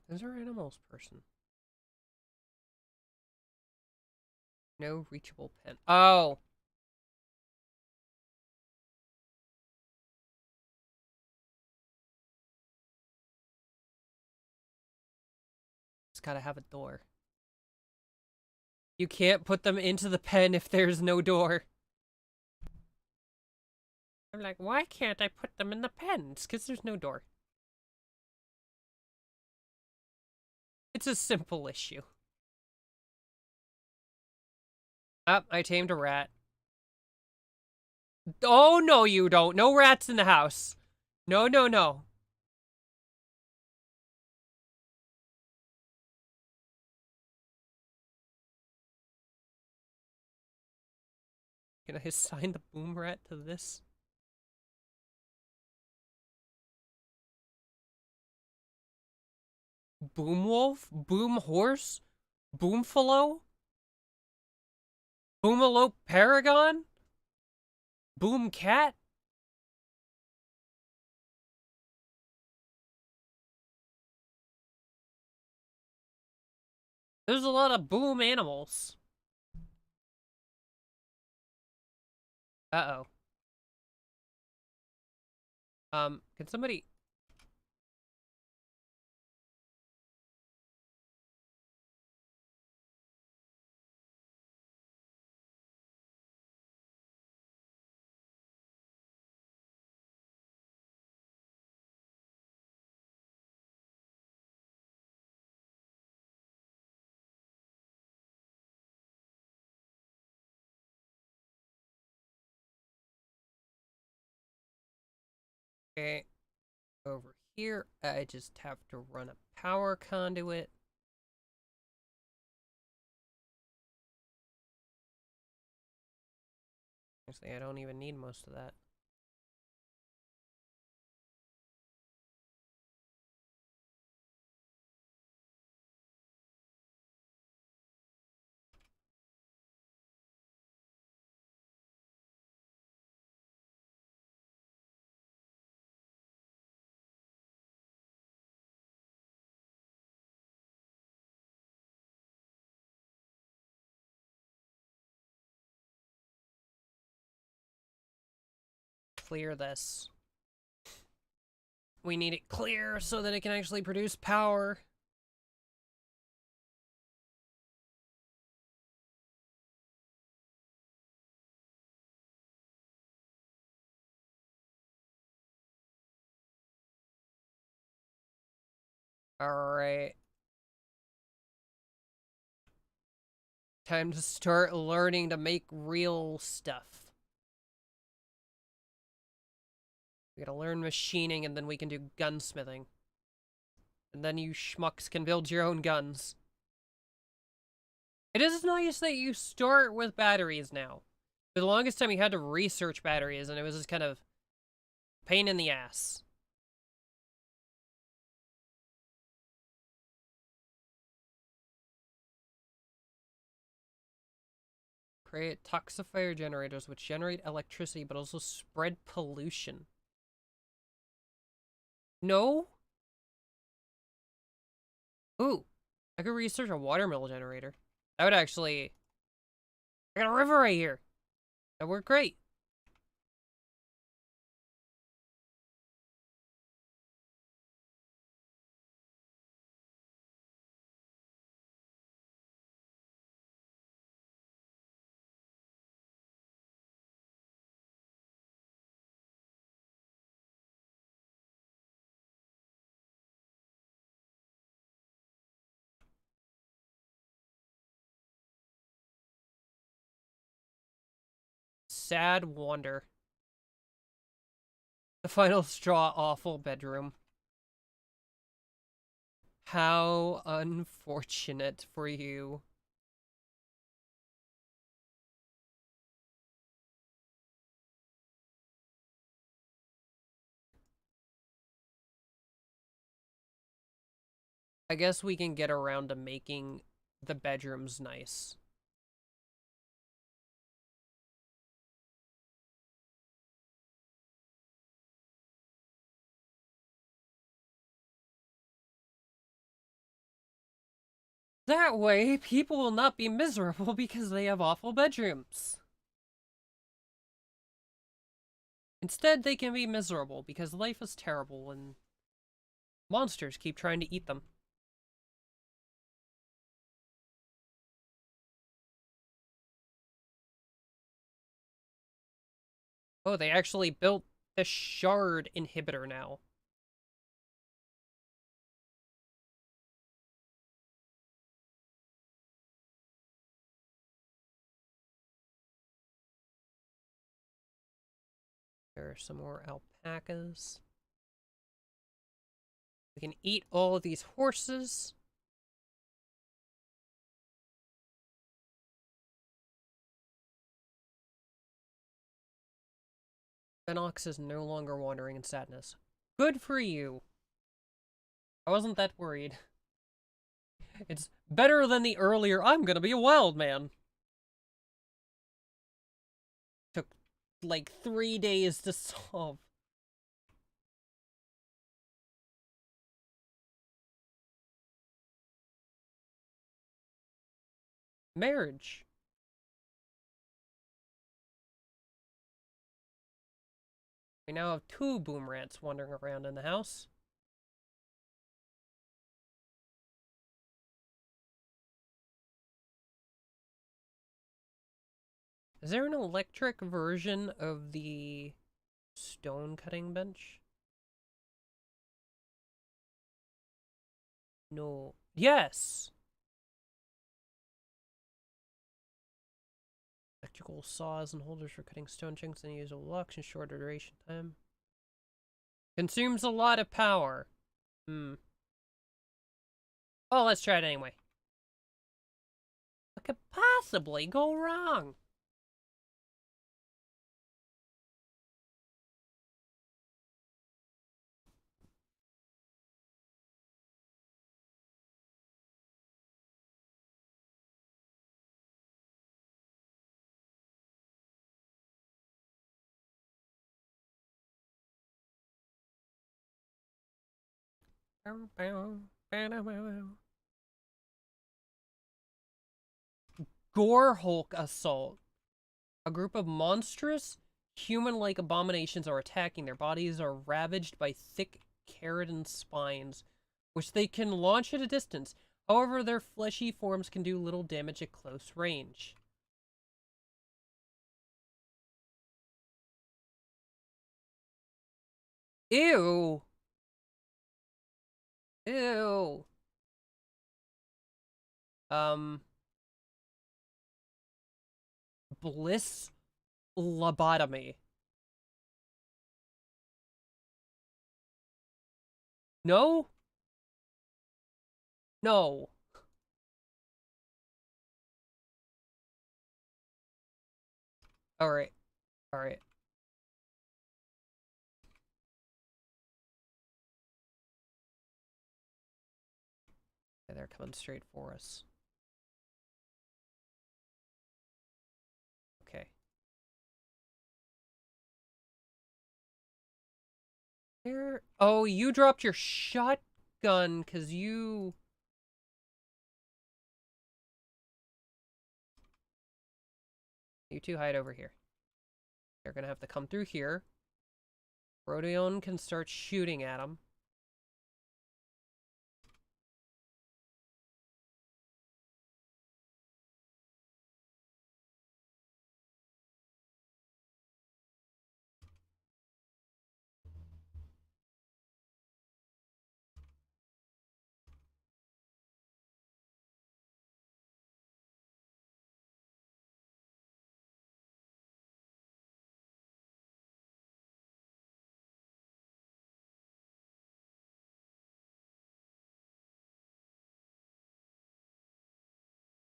Is our animals person? No reachable pen. Oh! It's gotta have a door. You can't put them into the pen if there's no door. I'm like, why can't I put them in the pen? It's because there's no door. It's a simple issue. Ah, I tamed a rat. Oh, no, you don't. No rats in the house. No, no, no. Can I assign the boom rat to this? Boom wolf? Boom horse? Boomfalo? Boomalope paragon? Boom cat? There's a lot of boom animals. Uh-oh. Can somebody... Okay. Over here, I just have to run a power conduit. Actually, I don't even need most of that. Clear this. We need it clear so that it can actually produce power. Alright. Time to start learning to make real stuff. We gotta learn machining and then we can do gunsmithing. And then you schmucks can build your own guns. It is nice that you start with batteries now. For the longest time you had to research batteries and it was just kind of pain in the ass. Create toxifier generators which generate electricity but also spread pollution. No? Ooh, I could research a watermill generator. That would actually... I got a river right here. That worked great. Sad wonder. The final straw, awful bedroom. How unfortunate for you. I guess we can get around to making the bedrooms nice. That way, people will not be miserable because they have awful bedrooms. Instead, they can be miserable because life is terrible and monsters keep trying to eat them. Oh, they actually built the shard inhibitor now. There are some more alpacas. We can eat all of these horses. Venox is no longer wandering in sadness. Good for you. I wasn't that worried. It's better than the earlier, I'm gonna be a wild man. Took like 3 days to solve. Marriage. We now have 2 boom rats wandering around in the house. Is there an electric version of the stone cutting bench? No. Yes! Electrical saws and holders for cutting stone chunks and use locks and shorter duration time. Consumes a lot of power. Hmm. Oh, let's try it anyway. What could possibly go wrong? Gore Hulk Assault. A group of monstrous, human-like abominations are attacking. Their bodies are ravaged by thick keratin spines, which they can launch at a distance. However, their fleshy forms can do little damage at close range. Ew! Ew! Um, Bliss lobotomy. No? No. Alright. Alright. They're coming straight for us. Okay. Here. Oh, you dropped your shotgun because you... You two hide over here. They're gonna have to come through here. Rodion can start shooting at them.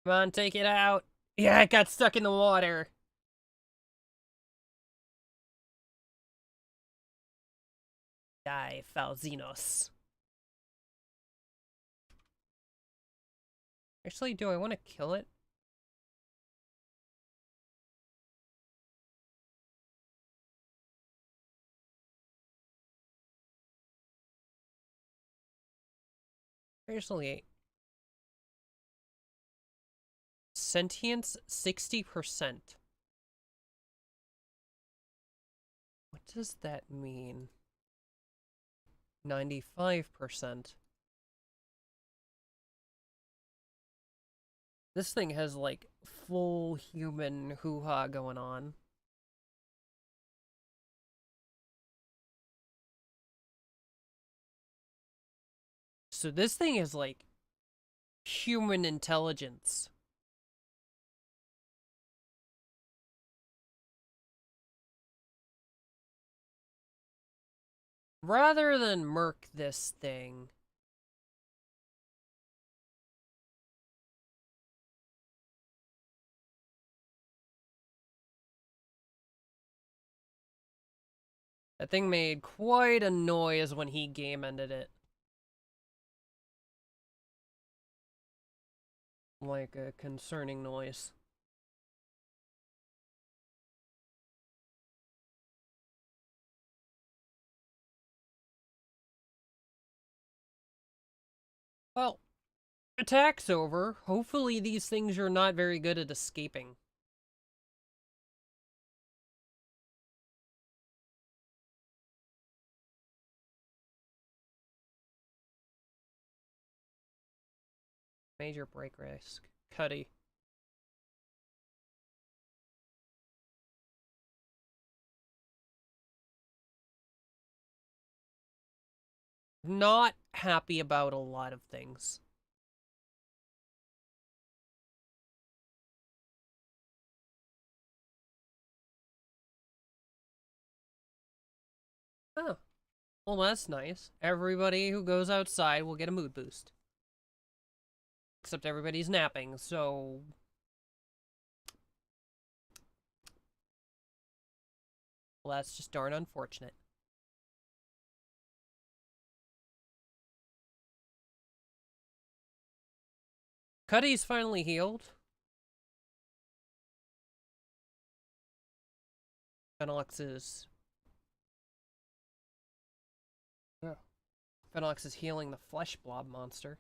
Come on, take it out. Yeah, it got stuck in the water. Die, Falzinos. Actually, do I want to kill it? Actually, sentience 60%. What does that mean? 95%. This thing has like full human hoo-ha going on. So this thing is like human intelligence. Rather than murk this thing, that thing made quite a noise when he game ended it. Like a concerning noise. Well, attack's over. Hopefully these things are not very good at escaping. Major break risk. Cuddy. Not happy about a lot of things. Oh, well that's nice. Everybody who goes outside will get a mood boost. Except everybody's napping, so... Well, that's just darn unfortunate. Cuddy's finally healed. Fenelix is... Yeah. Fenelix is healing the flesh blob monster.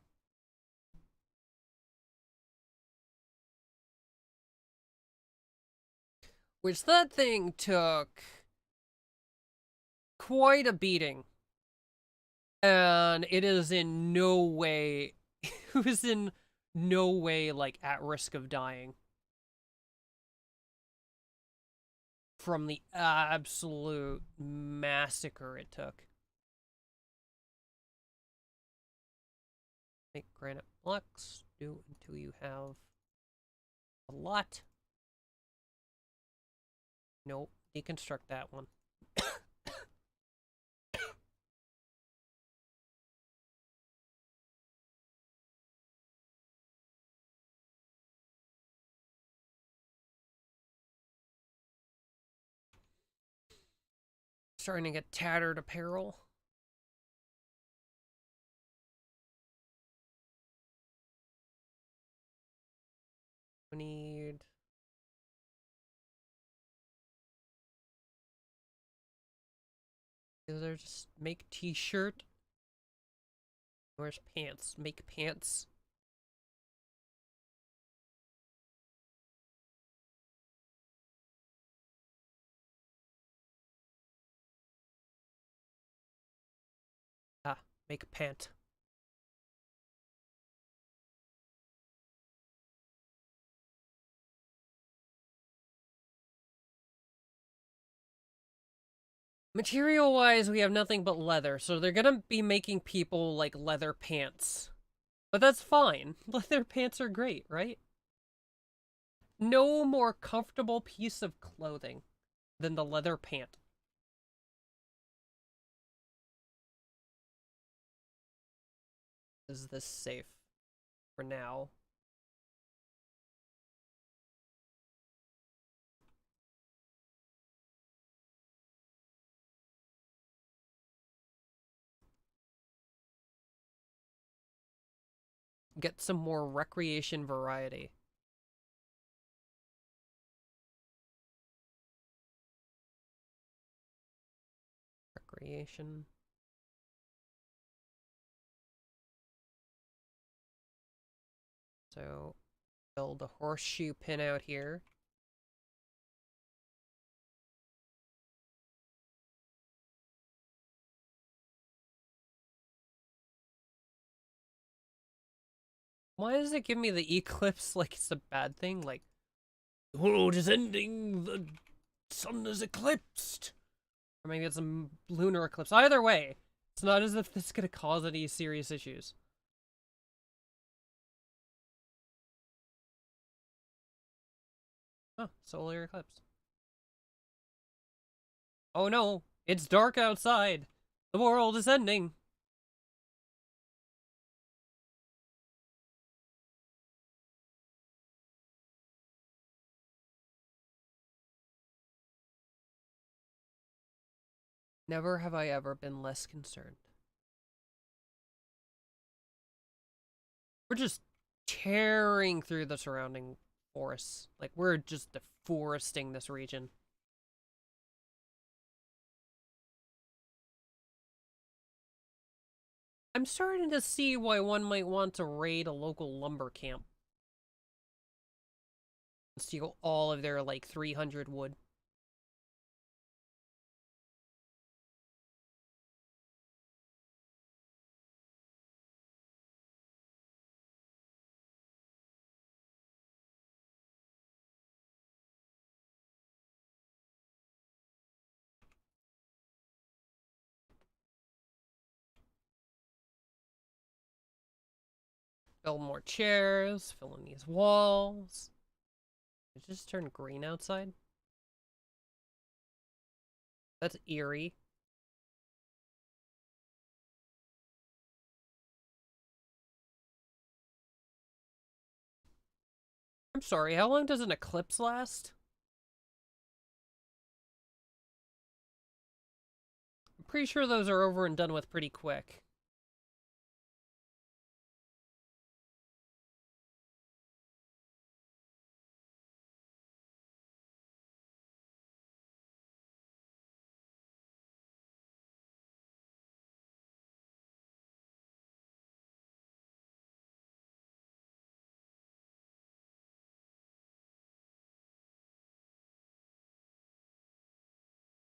Which that thing took quite a beating. And it is in no way... it was in no way, like, at risk of dying. From the absolute massacre it took. Make granite blocks. Do until you have a lot. Nope. Deconstruct that one. Starting to get tattered apparel. We need... Is there just make t-shirt? Where's pants? Make pants. Ah, make a pant. Material-wise, we have nothing but leather, so they're gonna be making people, like, leather pants. But that's fine. Leather pants are great, right? No more comfortable piece of clothing than the leather pant. Is this safe for now? get some more recreation variety. Recreation. So, build a horseshoe pin out here. Why does it give me the eclipse like it's a bad thing? Like, the world is ending, the sun is eclipsed. Or maybe it's a lunar eclipse. Either way, it's not as if this is going to cause any serious issues. Oh, solar eclipse. Oh no, it's dark outside. The world is ending. Never have I ever been less concerned. We're just tearing through the surrounding forests. Like, we're just deforesting this region. I'm starting to see why one might want to raid a local lumber camp. And steal all of their, like, 300 wood. Build more chairs, fill in these walls. It just turned green outside. That's eerie. I'm sorry, how long does an eclipse last? I'm pretty sure those are over and done with pretty quick.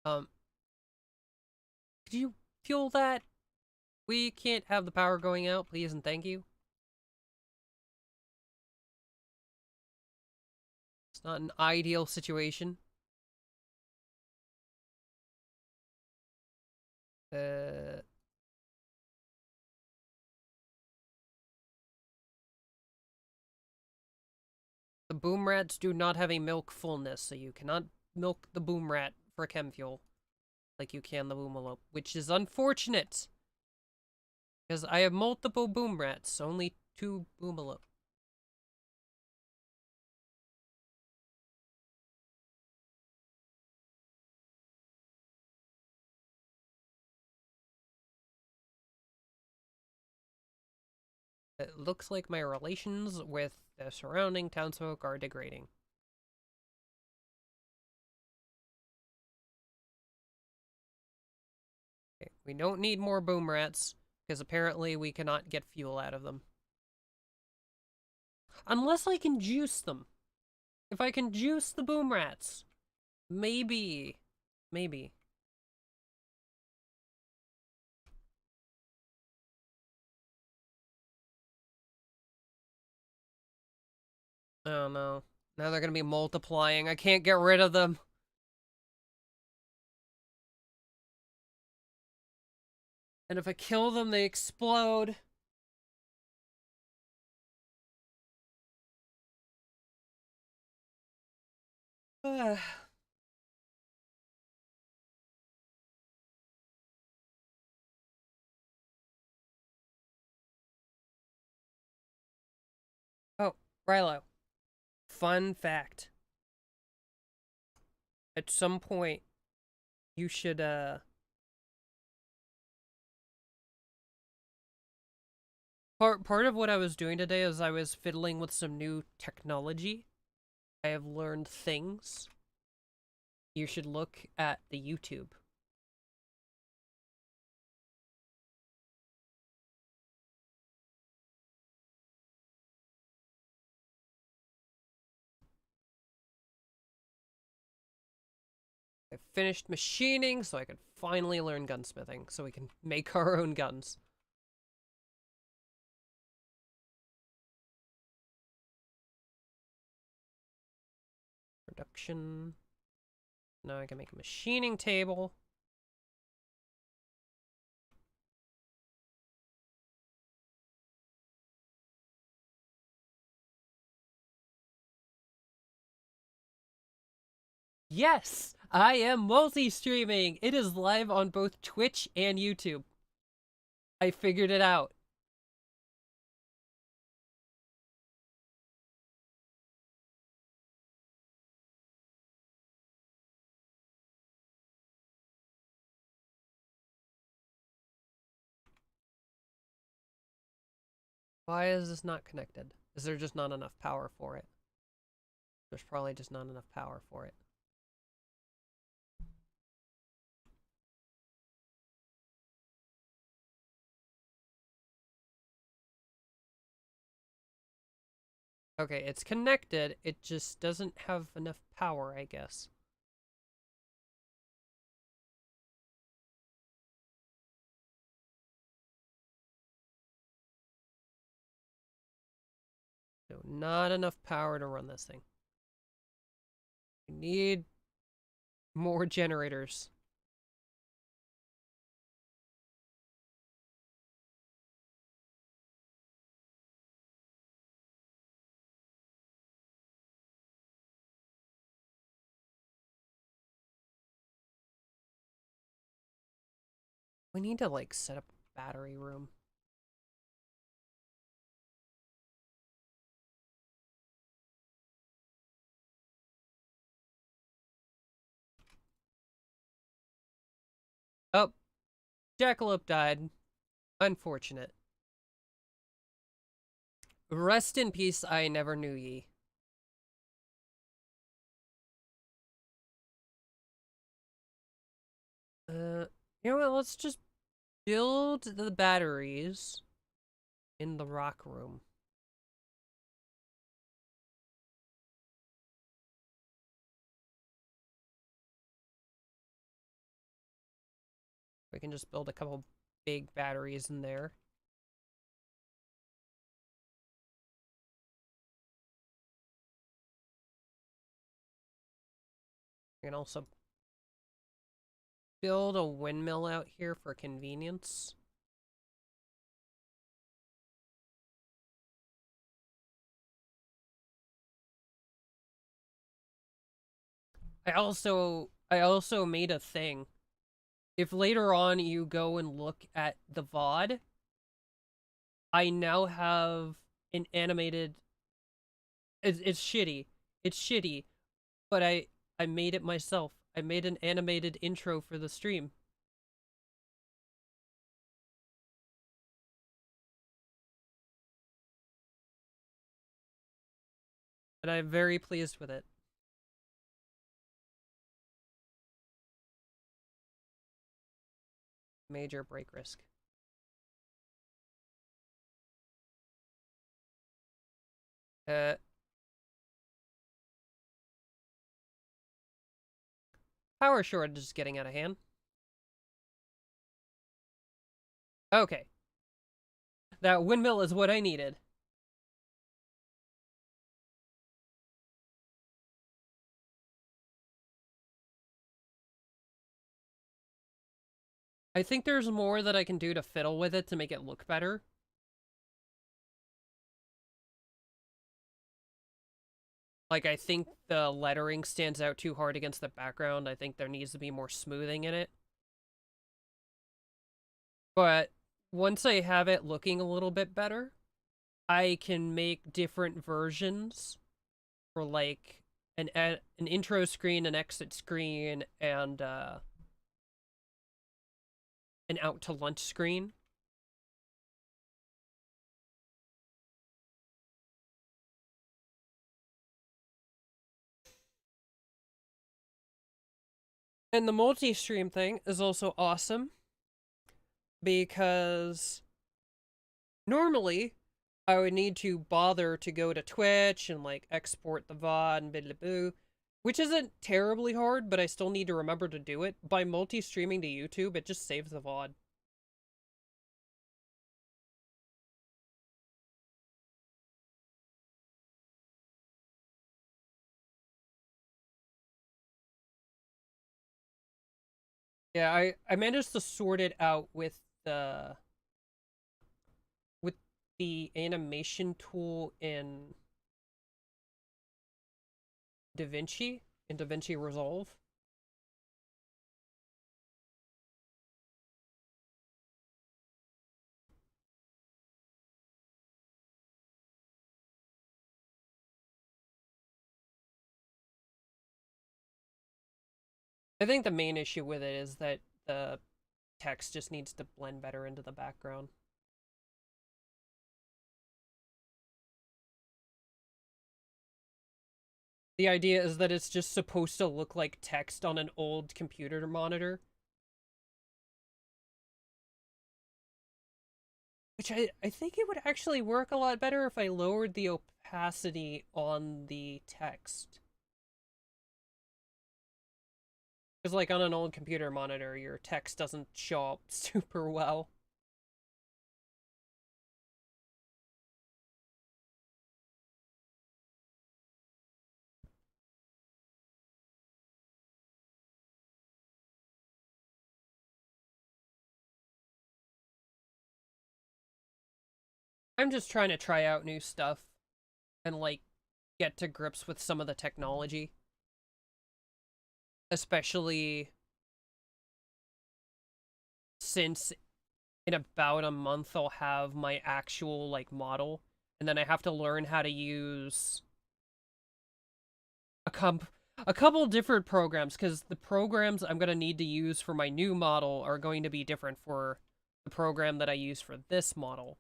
Um, could you fuel that? We can't have the power going out, please and thank you. It's not an ideal situation. Uh, the boom rats do not have a milk fullness, so you cannot milk the boom rat for chem fuel like you can the boomalope, which is unfortunate. Because I have multiple boom rats, only 2 boomalope. It looks like my relations with the surrounding townsfolk are degrading. Okay, we don't need more boom rats, because apparently we cannot get fuel out of them. Unless I can juice them. If I can juice the boom rats, maybe. Maybe. Oh no. Now they're gonna be multiplying. I can't get rid of them. And if I kill them, they explode. Oh, Rilo. Fun fact. At some point, you should, Part of what I was doing today is I was fiddling with some new technology. I have learned things. You should look at the YouTube. I finished machining so I could finally learn gunsmithing so we can make our own guns. Production. Now I can make a machining table. Yes! I am multi-streaming! It is live on both Twitch and YouTube. I figured it out. Why is this not connected? Is there just not enough power for it? There's probably just not enough power for it. Okay, it's connected. It just doesn't have enough power, I guess. So not enough power to run this thing. We need more generators. We need to, like, set up a battery room. Oh, Jackalope died. Unfortunate. Rest in peace, I never knew ye. You know what, let's just build the batteries in the rock room. We can just build a couple big batteries in there. We can also build a windmill out here for convenience. I also made a thing. If later on you go and look at the VOD, I now have an animated. It's shitty. It's shitty, but I made it myself. I made an animated intro for the stream. And I'm very pleased with it. Major break risk. Uh, Power shortage is getting out of hand. Okay. That windmill is what I needed. I think there's more that I can do to fiddle with it to make it look better. Like, I think the lettering stands out too hard against the background. I think there needs to be more smoothing in it. But once I have it looking a little bit better, I can make different versions for, like, an intro screen, an exit screen, and an out to lunch screen. And the multi-stream thing is also awesome because normally I would need to bother to go to Twitch and like export the VOD and blah boo, which isn't terribly hard, but I still need to remember to do it. By multi-streaming to YouTube, it just saves the VOD. Yeah, I managed to sort it out with the animation tool in DaVinci, in DaVinci Resolve. I think the main issue with it is that the text just needs to blend better into the background. The idea is that it's just supposed to look like text on an old computer monitor. Which I think it would actually work a lot better if I lowered the opacity on the text. Because, like, on an old computer monitor, your text doesn't show up super well. I'm just trying to try out new stuff and, like, get to grips with some of the technology. Especially since in about a month I'll have my actual, like, model. And then I have to learn how to use a couple different programs, because the programs I'm going to need to use for my new model are going to be different for the program that I use for this model.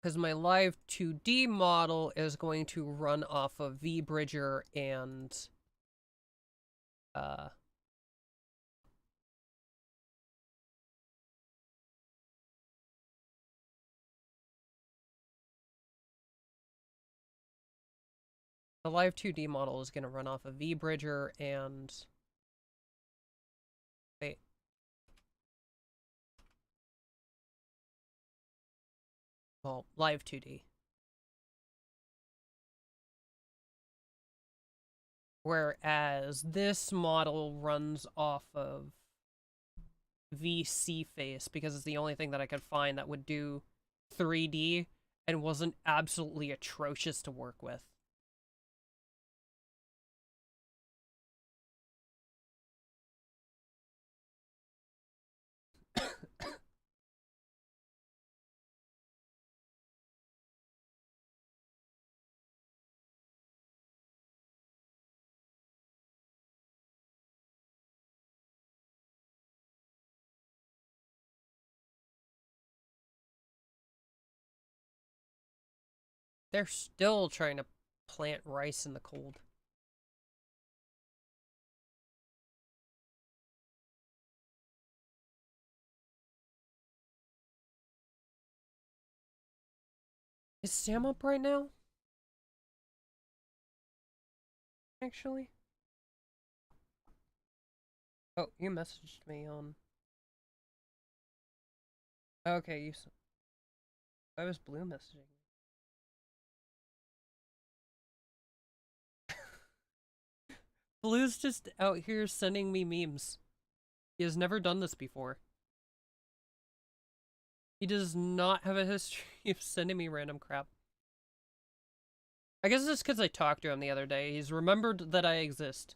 Because my live 2D model is going to run off of VBridger and uh, the live 2D model is going to run off of VBridger and wait. Well, live 2D. Whereas this model runs off of VC Face because it's the only thing that I could find that would do 3D and wasn't absolutely atrocious to work with. They're still trying to plant rice in the cold. Is Sam up right now? Actually? Oh, you messaged me on... Okay, you... I was blue messaging. Blue's just out here sending me memes. He has never done this before. He does not have a history of sending me random crap. I guess it's because I talked to him the other day. He's remembered that I exist.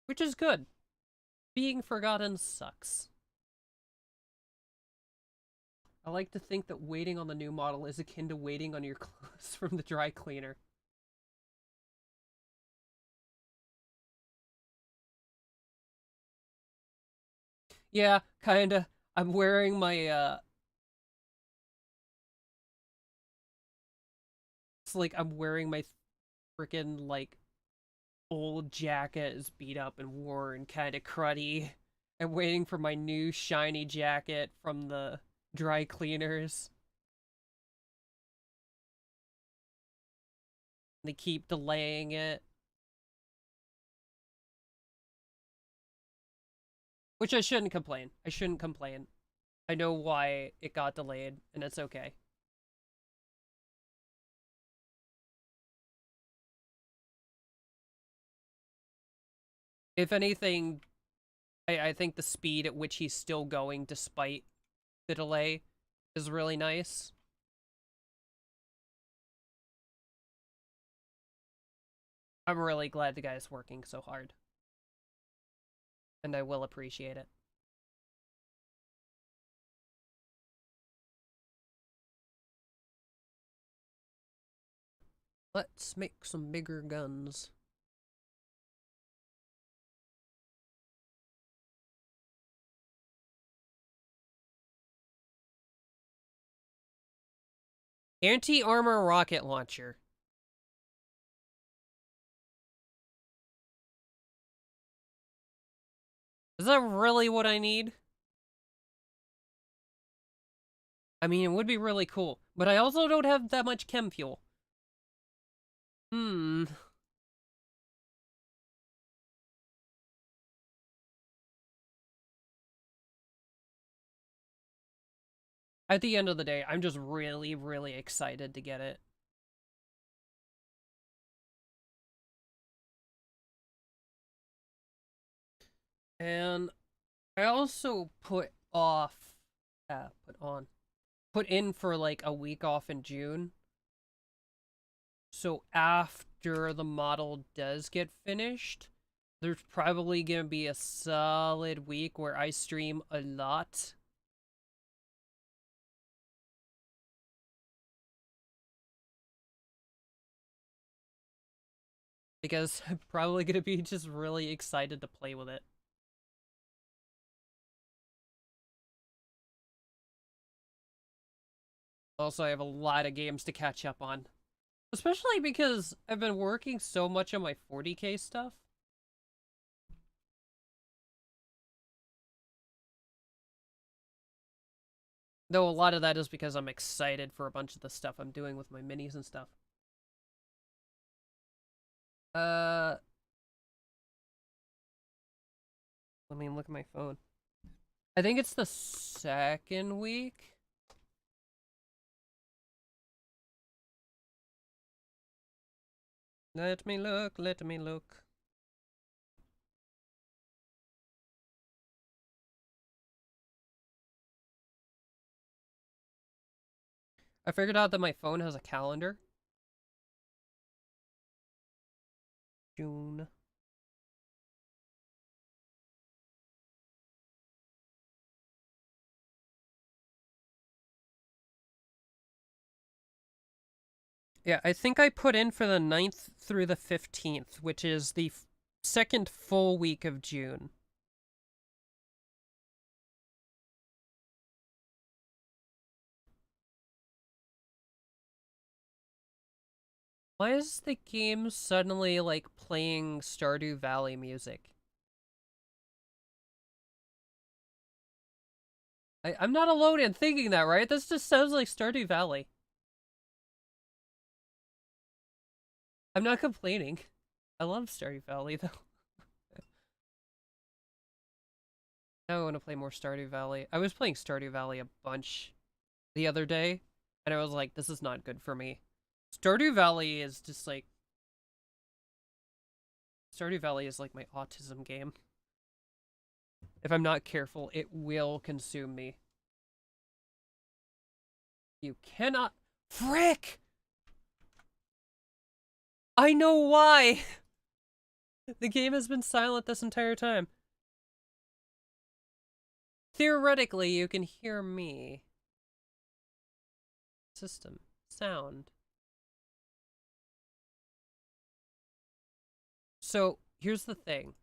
Which is good. Being forgotten sucks. I like to think that waiting on the new model is akin to waiting on your clothes from the dry cleaner. Yeah, kinda. I'm wearing my, it's like I'm wearing my freaking, like, old jacket is beat up and worn, kinda cruddy. I'm waiting for my new shiny jacket from the dry cleaners. They keep delaying it. Which I shouldn't complain. I shouldn't complain. I know why it got delayed, and it's okay. If anything, I think the speed at which he's still going despite the delay is really nice. I'm really glad the guy's working so hard, and I will appreciate it. Let's make some bigger guns. Anti-armor rocket launcher. Is that really what I need? I mean, it would be really cool, but I also don't have that much chem fuel. Hmm. At the end of the day, I'm just really, really excited to get it. And I also put in for like a week off in June. So after the model does get finished, there's probably gonna be a solid week where I stream a lot. Because I'm probably gonna be just really excited to play with it. Also, I have a lot of games to catch up on. Especially because I've been working so much on my 40K stuff. Though a lot of that is because I'm excited for a bunch of the stuff I'm doing with my minis and stuff. Uh, Let me look at my phone. I think it's the second week. Let me look, let me look. I figured out that my phone has a calendar. June. Yeah, I think I put in for the 9th through the 15th, which is the second full week of June. Why is the game suddenly, like, playing Stardew Valley music? I'm not alone in thinking that, right? This just sounds like Stardew Valley. I'm not complaining. I love Stardew Valley, though. Now I want to play more Stardew Valley. I was playing Stardew Valley a bunch the other day, and I was like, this is not good for me. Stardew Valley is just like... Stardew Valley is like my autism game. If I'm not careful, it will consume me. You cannot... Frick! I know why! The game has been silent this entire time. Theoretically, you can hear me. System. Sound. So, here's the thing.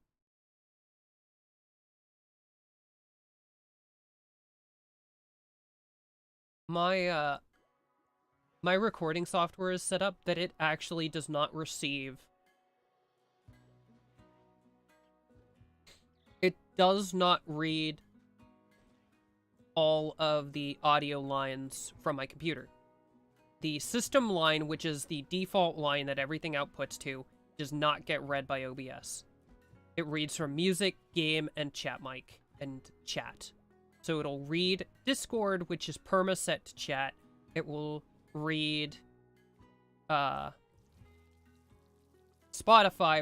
my my recording software is set up that it actually does not receive. It does not read all of the audio lines from my computer. The system line, which is the default line that everything outputs to, does not get read by OBS. It reads from music, game, and chat mic, and chat. So it'll read Discord, which is perma-set to chat. It will read Spotify,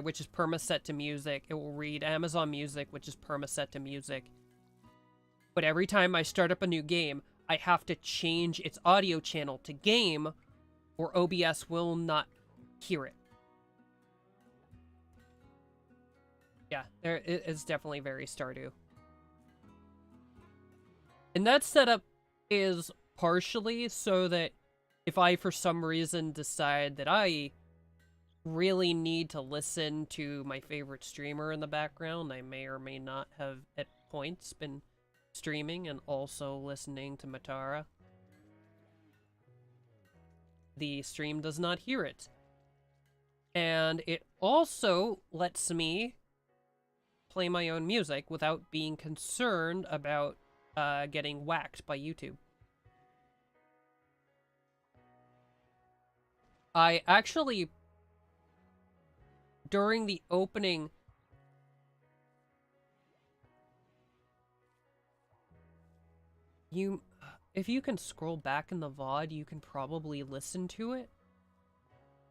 which is perma-set to music. It will read Amazon Music, which is perma-set to music. But every time I start up a new game, I have to change its audio channel to game, or OBS will not hear it. Yeah, it is definitely very Stardew. And that setup is partially so that if I, for some reason, decide that I really need to listen to my favorite streamer in the background, I may or may not have, at points, been streaming and also listening to Matara. The stream does not hear it. And it also lets me play my own music without being concerned about getting whacked by YouTube. I actually, during the opening, if you can scroll back in the VOD, you can probably listen to it.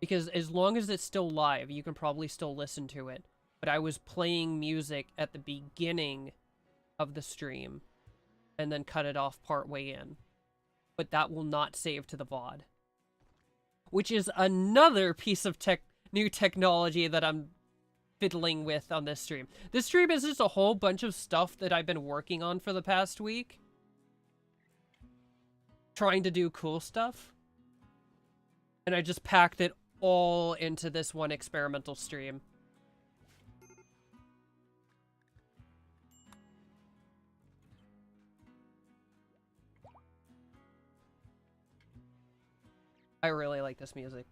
Because as long as it's still live, you can probably still listen to it. But I was playing music at the beginning of the stream, and then cut it off partway in. But that will not save to the VOD. Which is another piece of new technology that I'm fiddling with on this stream. This stream is just a whole bunch of stuff that I've been working on for the past week. Trying to do cool stuff. And I just packed it all into this one experimental stream. I really like this music.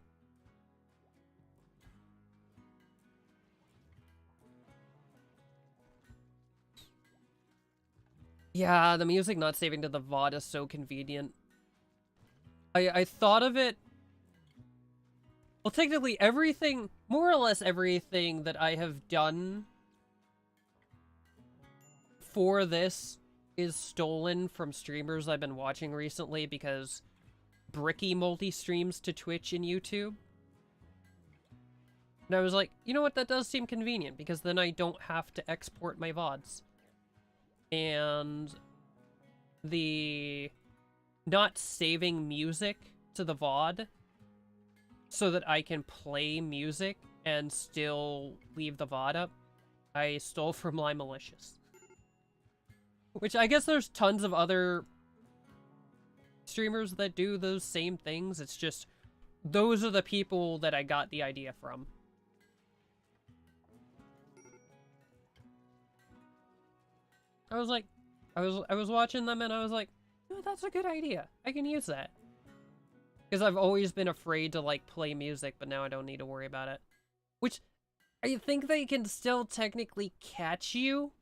Yeah, the music not saving to the VOD is so convenient. I thought of it... Well, technically everything, more or less everything that I have done for this is stolen from streamers I've been watching recently because Bricky multi-streams to Twitch and YouTube. And I was like, you know what, that does seem convenient because then I don't have to export my VODs. And the not saving music to the VOD so that I can play music and still leave the VOD up, I stole from Lie Malicious. Which I guess there's tons of other streamers that do those same things. It's just, those are the people that I got the idea from. I was like, I was watching them and I was like, oh, that's a good idea. I can use that. Because I've always been afraid to, like, play music, but now I don't need to worry about it. Which, I think they can still technically catch you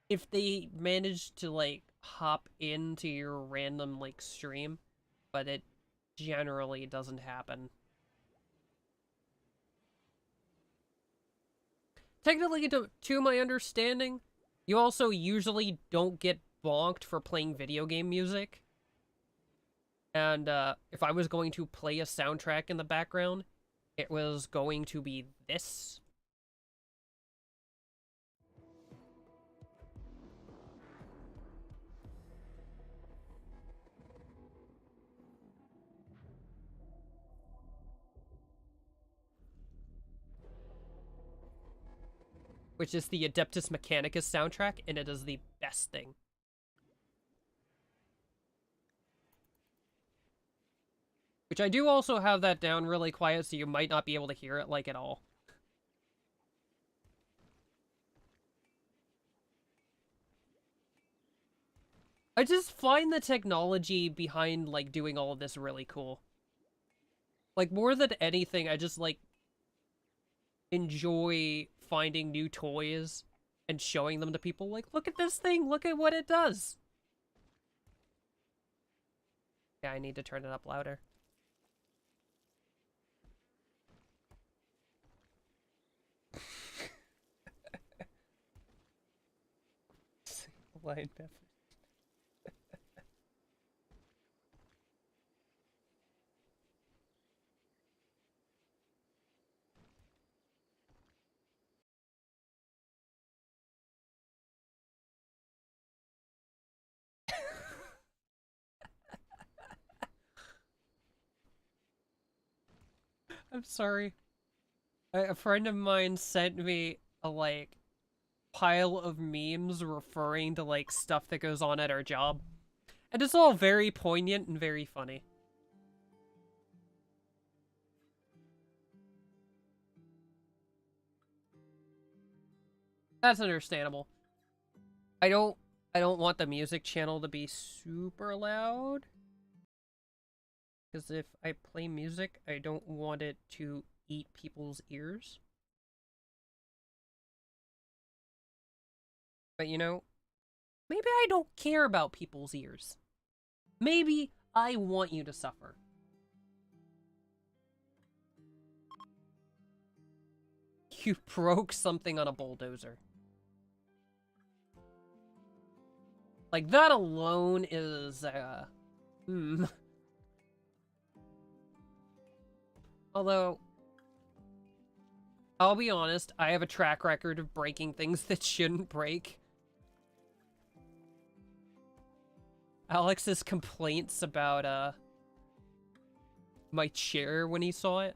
if they manage to, like, hop into your random, like, stream. But it generally doesn't happen. Technically, to my understanding, you also usually don't get bonked for playing video game music. And if I was going to play a soundtrack in the background, it was going to be this. Which is the Adeptus Mechanicus soundtrack, and it is the best thing. Which I do also have that down really quiet, so you might not be able to hear it, like, at all. I just find the technology behind, like, doing all of this really cool. Like, more than anything, I just, like, enjoy finding new toys and showing them to people. Like, look at this thing, look at what it does. Yeah, I need to turn it up louder. Line pepper. I'm sorry. A friend of mine sent me a, like, pile of memes referring to, like, stuff that goes on at our job. And it's all very poignant and very funny. That's understandable. I don't I don't want the music channel to be super loud. Because if I play music, I don't want it to eat people's ears. But you know, maybe I don't care about people's ears. Maybe I want you to suffer. You broke something on a bulldozer. Like, that alone is, Although, I'll be honest, I have a track record of breaking things that shouldn't break. Alex's complaints about, my chair when he saw it.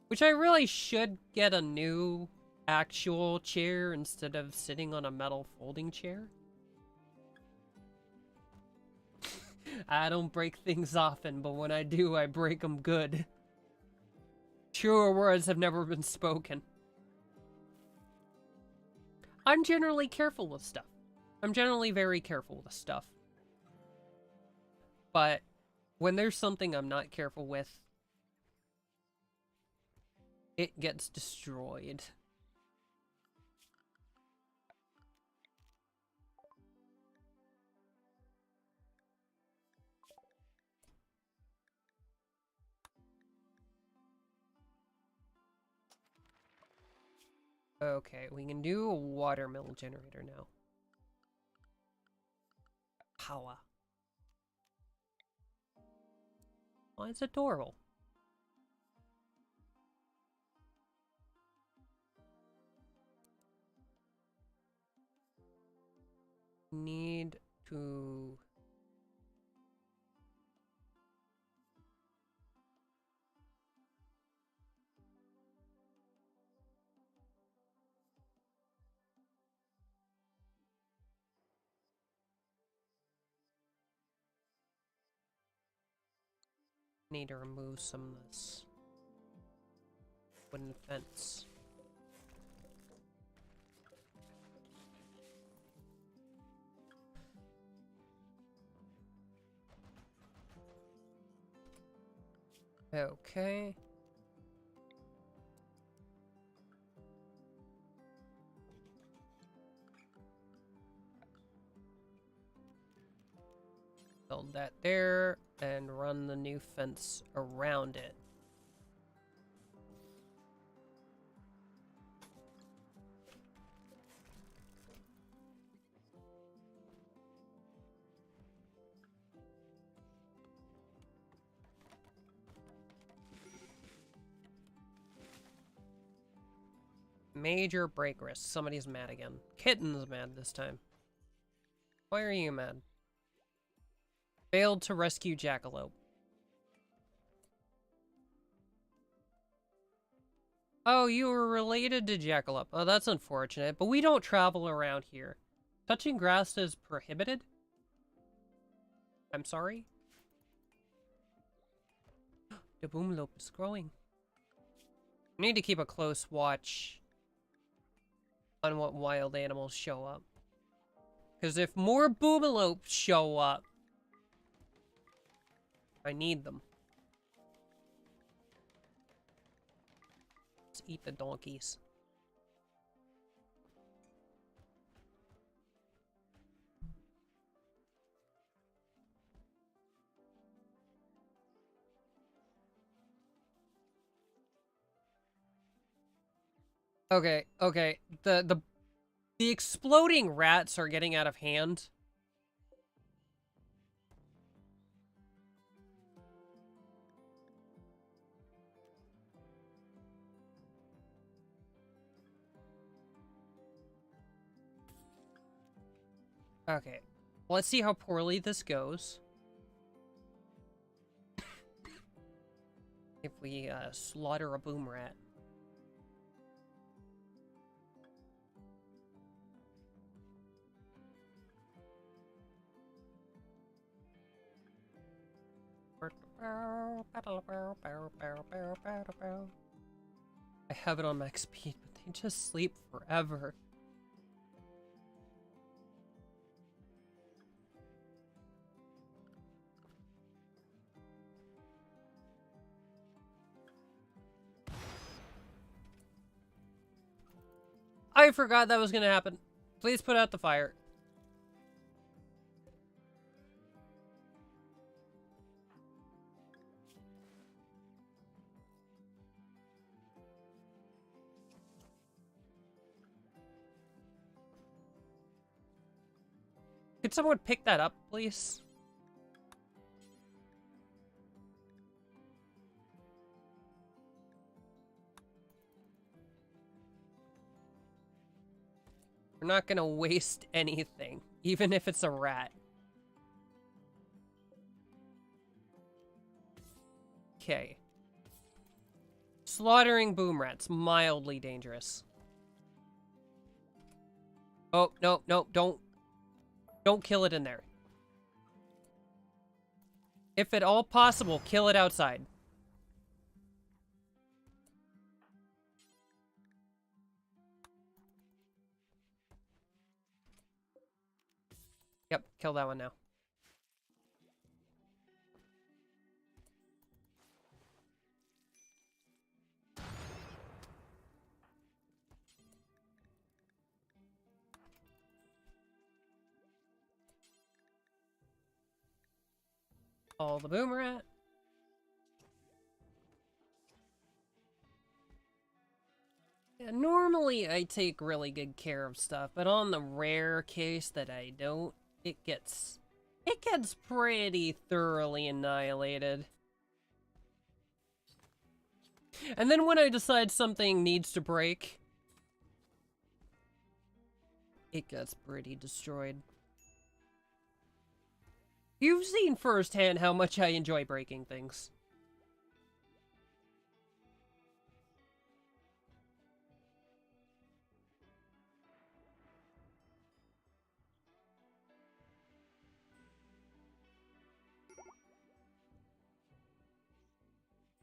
Which I really should get a new actual chair instead of sitting on a metal folding chair. I don't break things often, but when I do, I break them good. Truer words have never been spoken. I'm generally careful with stuff. I'm generally very careful with stuff. But when there's something I'm not careful with, it gets destroyed. Okay, we can do a watermill generator now. Power. Oh, it's adorable. Need to... Need to remove some of this wooden fence. Okay. Build that there, and run the new fence around it. Major break risk. Somebody's mad again. Kitten's mad this time. Why are you mad? Failed to rescue Jackalope. Oh, you were related to Jackalope. Oh, that's unfortunate, but we don't travel around here. Touching grass is prohibited? I'm sorry? The boomlope is growing. We need to keep a close watch on what wild animals show up. Because if more boomalopes show up, I need them. Let's eat the donkeys. Okay, okay. The exploding rats are getting out of hand. Okay. Let's see how poorly this goes. If we slaughter a boom rat. I have it on max speed, but they just sleep forever. I forgot that was gonna happen. Please put out the fire. Could someone pick that up, please? We're not gonna waste anything, even if it's a rat. Okay. Slaughtering boom rats, mildly dangerous. Oh, no, no, don't kill it in there. If at all possible, kill it outside. Yep, kill that one now. All the boom rat. Yeah, normally I take really good care of stuff, but on the rare case that I don't, it gets pretty thoroughly annihilated. And then when I decide something needs to break, it gets pretty destroyed. You've seen firsthand how much I enjoy breaking things.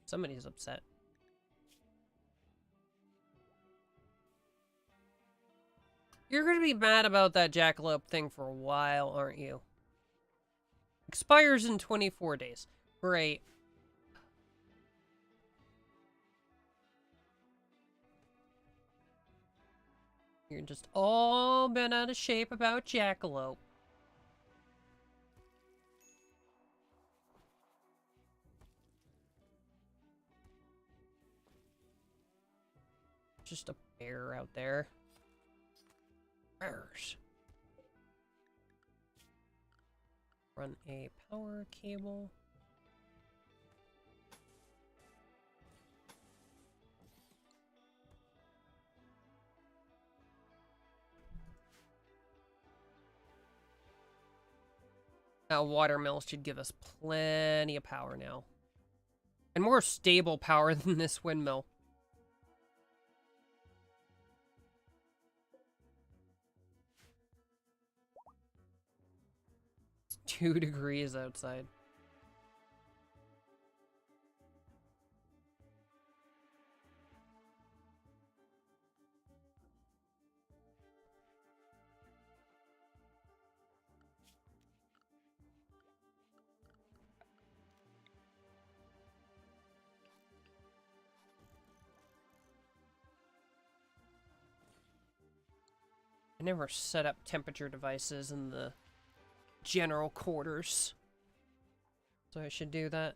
Somebody's upset. You're gonna be mad about that jackalope thing for a while, aren't you? Expires in 24 days. Great. You're just all bent out of shape about jackalope. Just a bear out there. Bears. Run a power cable. That watermill should give us plenty of power now. And more stable power than this windmill. It's 2 degrees outside. I never set up temperature devices in the general quarters. So I should do that.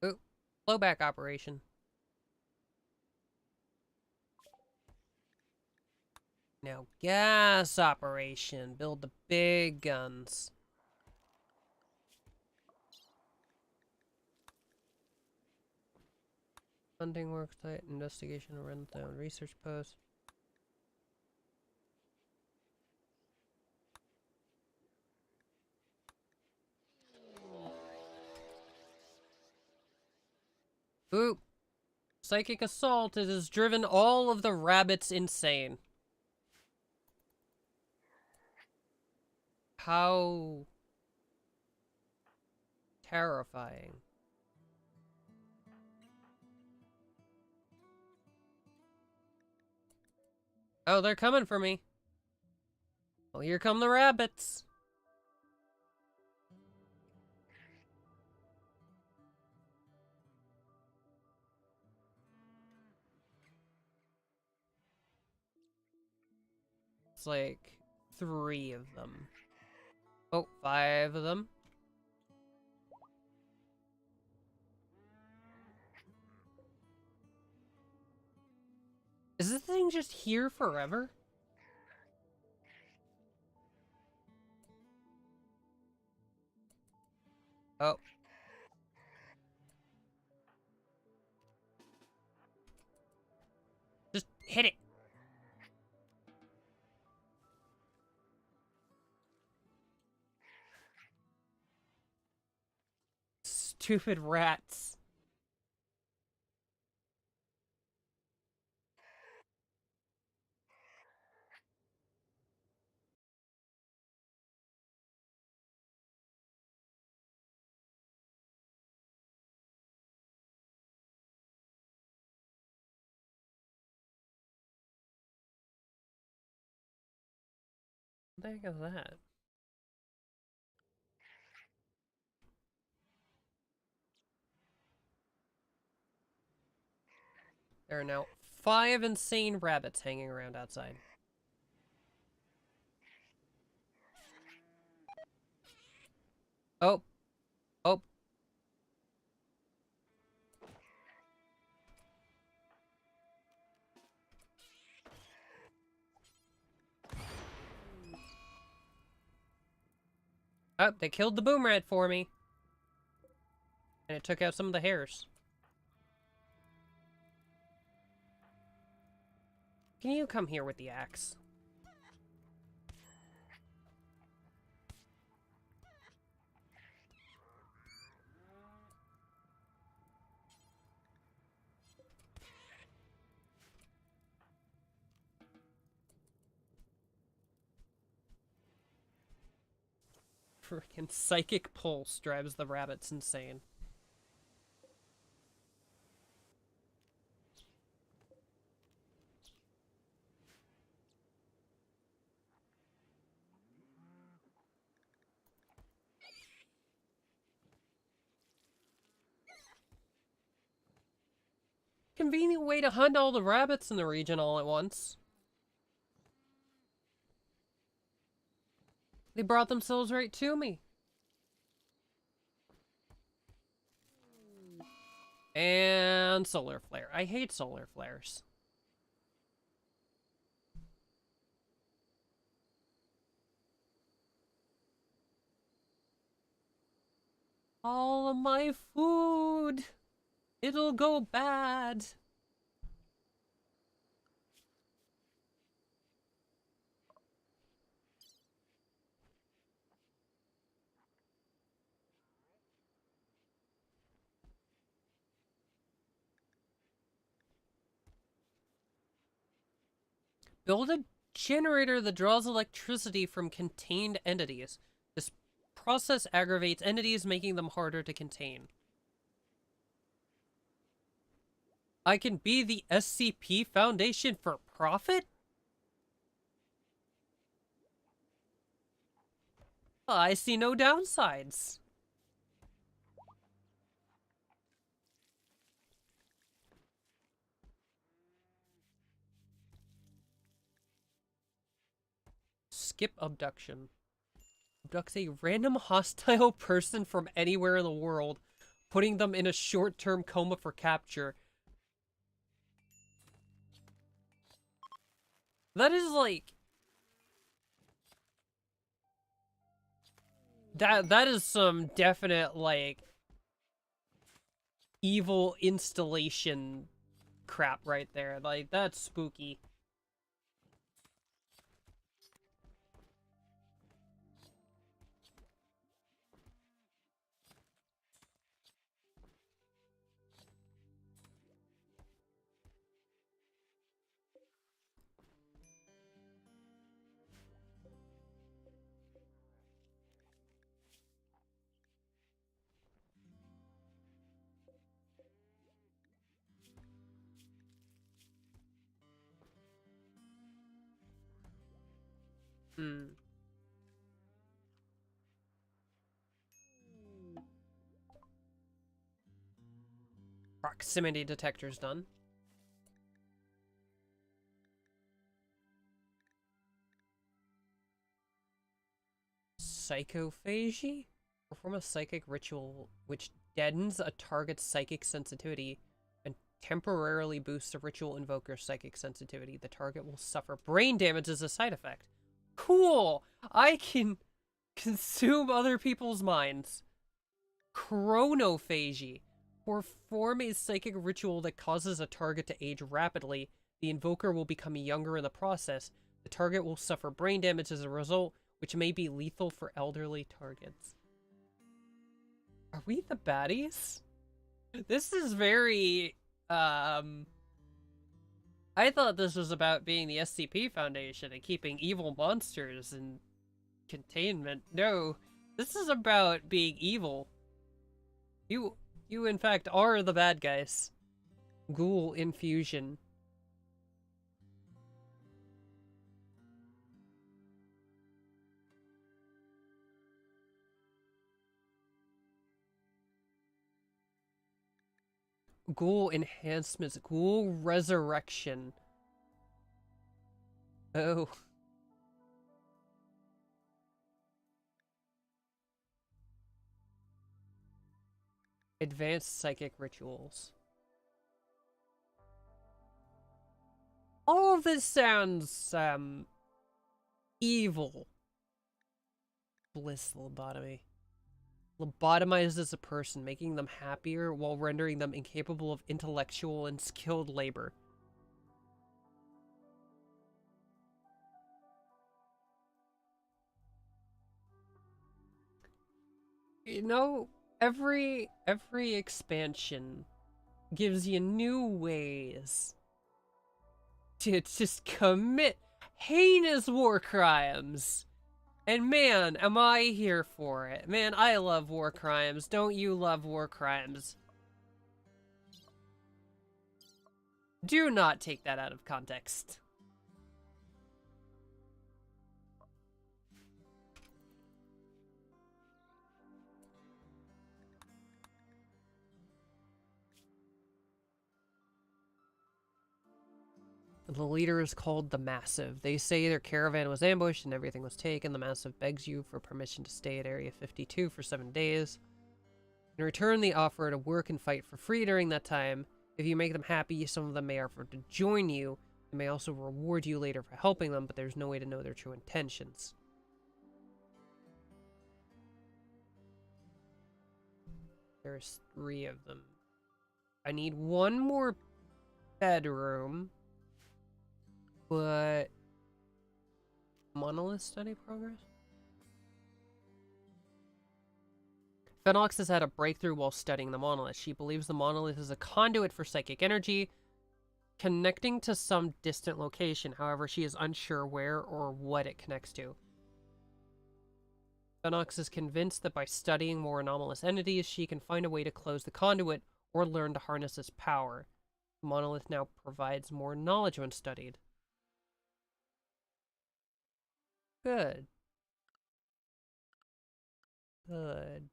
Ooh, blowback operation. Now gas operation. Build the big guns. Hunting work site, investigation, rundown, research post. Ooh. Psychic assault. It has driven all of the rabbits insane. How terrifying. Oh, they're coming for me. Well, here come the rabbits. It's like 3 of them. Oh, 5 of them. Is this thing just here forever? Oh. Just hit it. Stupid rats. What the heck is that? There are now 5 insane rabbits hanging around outside. Oh. Oh. Oh, they killed the boom rat for me. And it took out some of the hairs. Can you come here with the axe? Freaking psychic pulse drives the rabbits insane. Convenient way to hunt all the rabbits in the region all at once. They brought themselves right to me. And solar flare. I hate solar flares. All of my food. It'll go bad. Build a generator that draws electricity from contained entities. This process aggravates entities, making them harder to contain. I can be the SCP Foundation for profit? I see no downsides. Skip abduction. Abducts a random hostile person from anywhere in the world, putting them in a short-term coma for capture. That is like... That is some definite, like, evil installation crap right there. Like, that's spooky. Hmm. Proximity detector's done. Psychophagy? Perform a psychic ritual which deadens a target's psychic sensitivity and temporarily boosts a ritual invoker's psychic sensitivity. The target will suffer brain damage as a side effect. Cool! I can consume other people's minds. Chronophagy. Perform a psychic ritual that causes a target to age rapidly. The invoker will become younger in the process. The target will suffer brain damage as a result, which may be lethal for elderly targets. Are we the baddies? This is very, I thought this was about being the SCP Foundation and keeping evil monsters in containment. No, this is about being evil. You in fact are the bad guys. Ghoul infusion. Ghoul enhancements. Ghoul resurrection. Oh. Advanced psychic rituals. All of this sounds, evil. Bliss lobotomy. Lobotomizes a person, making them happier while rendering them incapable of intellectual and skilled labor. You know, every expansion gives you new ways to just commit heinous war crimes. And man, am I here for it. Man, I love war crimes. Don't you love war crimes? Do not take that out of context. The leader is called the Massive. They say their caravan was ambushed and everything was taken. The Massive begs you for permission to stay at Area 52 for 7 days. In return, they offer to work and fight for free during that time. If you make them happy, some of them may offer to join you. They may also reward you later for helping them, but there's no way to know their true intentions. There's 3 of them. I need 1 more bedroom. But... Monolith study progress? Fenox has had a breakthrough while studying the monolith. She believes the monolith is a conduit for psychic energy. connecting to some distant location. However, she is unsure where or what it connects to. Phoenix is convinced that by studying more anomalous entities, she can find a way to close the conduit or learn to harness its power. The monolith now provides more knowledge when studied. Good. Good.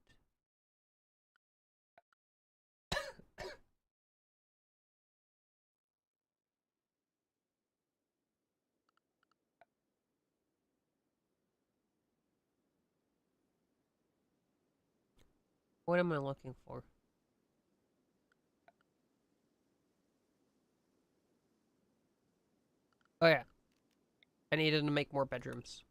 What am I looking for? Oh yeah. I needed to make more bedrooms.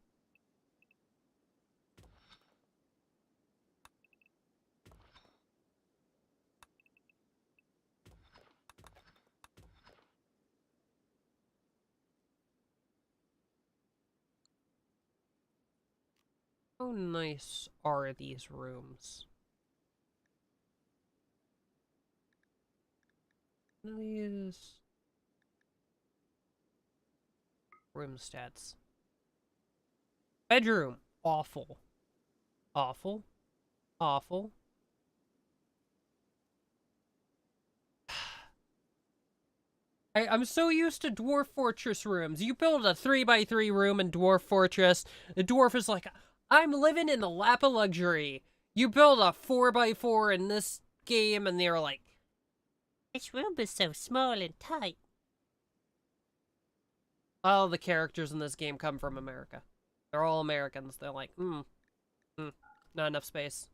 How nice are these rooms? These room stats. Bedroom. Awful. Awful. Awful. I'm so used to Dwarf Fortress rooms. You build a 3x3 room in Dwarf Fortress. The dwarf is like, I'm living in the lap of luxury. You build a 4x4 in this game, and they're like, this room is so small and tight. All the characters in this game come from America. They're all Americans. They're like, not enough space.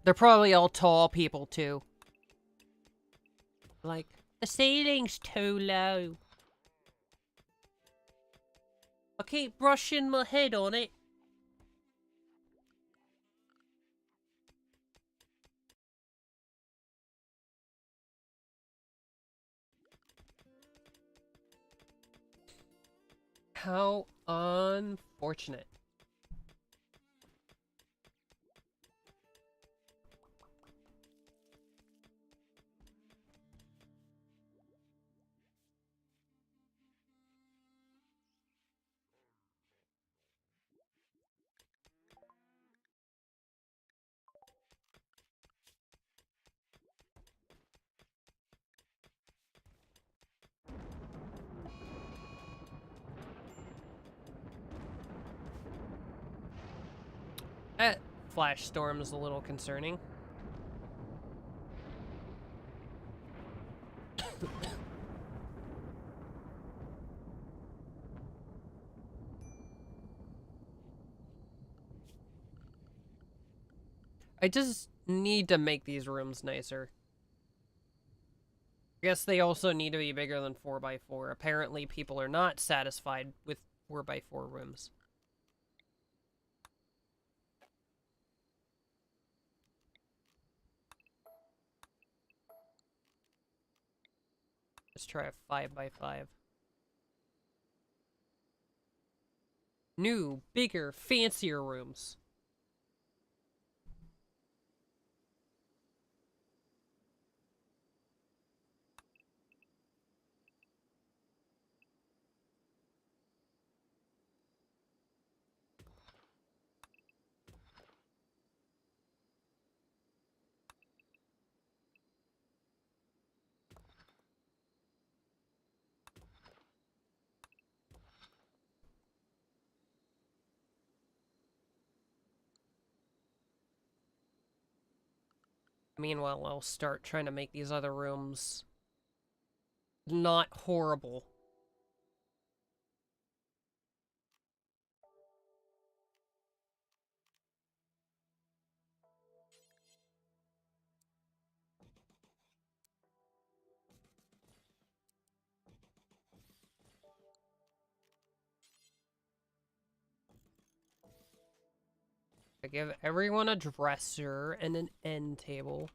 They're probably all tall people, too. Like, the ceiling's too low. I keep brushing my head on it. How unfortunate. That flash storm is a little concerning. I just need to make these rooms nicer. I guess they also need to be bigger than 4x4. Apparently, people are not satisfied with 4x4 rooms. Let's try a 5x5. New, bigger, fancier rooms. Meanwhile, I'll start trying to make these other rooms not horrible. I give everyone a dresser and an end table.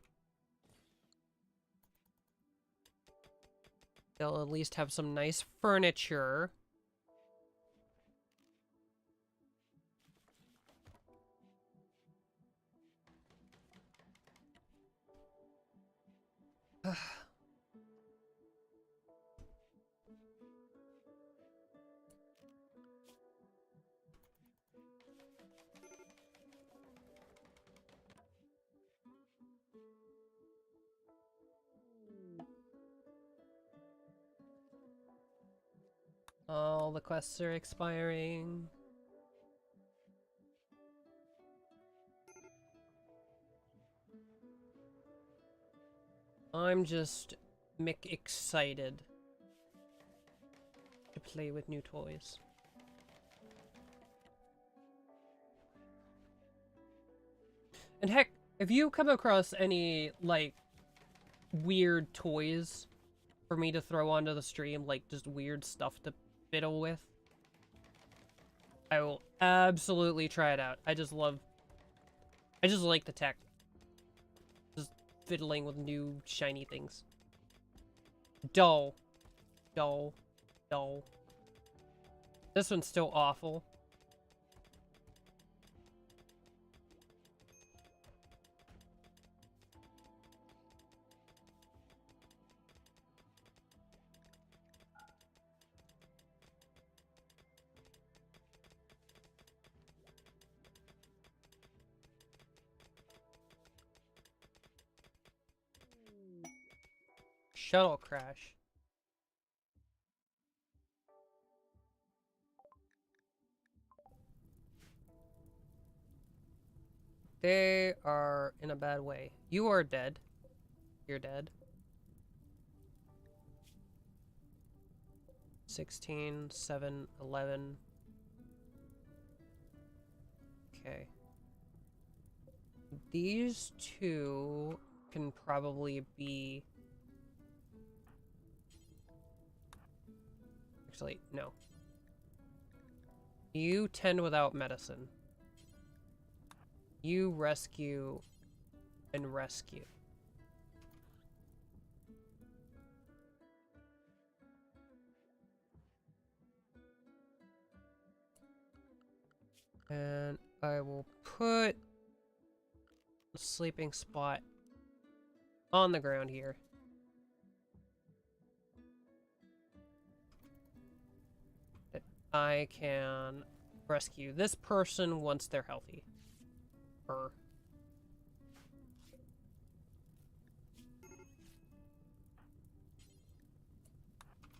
They'll at least have some nice furniture. All the quests are expiring. I'm just excited to play with new toys. And heck, if you come across any, like, weird toys for me to throw onto the stream, like just weird stuff to fiddle with, I will absolutely try it out. I just like the tech. Just fiddling with new shiny things. Dull. Dull. Dull. This one's still awful. Shuttle crash. They are in a bad way. You are dead. You're dead. 16, 7, 11. Okay. These two can probably be... Actually, no. You tend without medicine. You rescue and rescue. And I will put a sleeping spot on the ground here. That I can rescue this person once they're healthy. Her.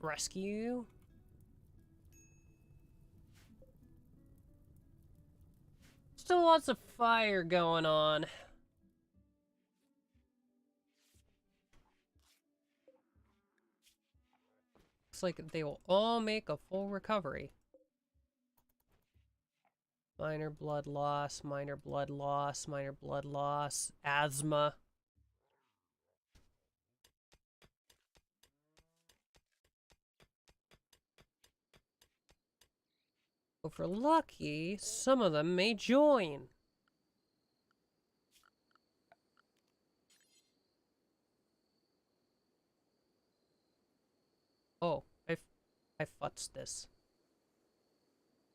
Rescue. Still lots of fire going on. Looks like they will all make a full recovery. Minor blood loss, minor blood loss, minor blood loss, asthma. If we're lucky, some of them may join. Oh, I futzed this.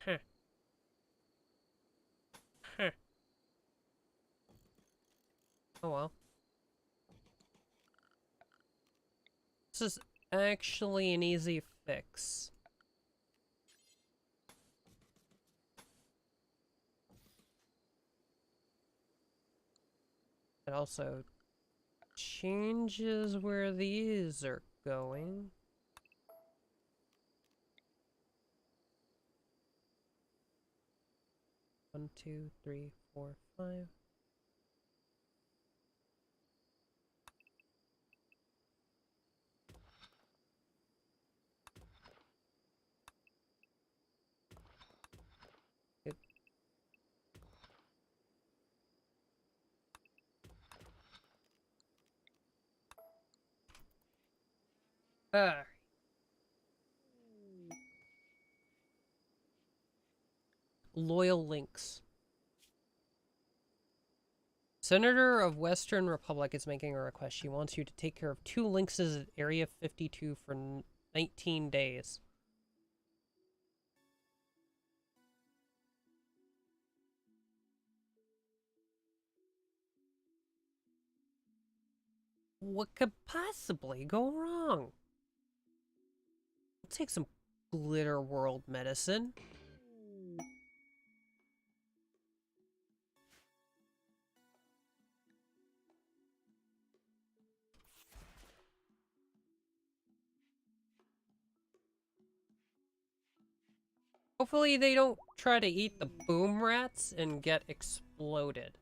Huh. Huh. Oh well. This is actually an easy fix. It also changes where these are going. One, two, three, four, five. Ah. Loyal links. Senator of Western Republic is making a request. She wants you to take care of 2 lynxes at Area 52 for 19 days. What could possibly go wrong? I'll take some glitter world medicine. Hopefully they don't try to eat the boom rats and get exploded.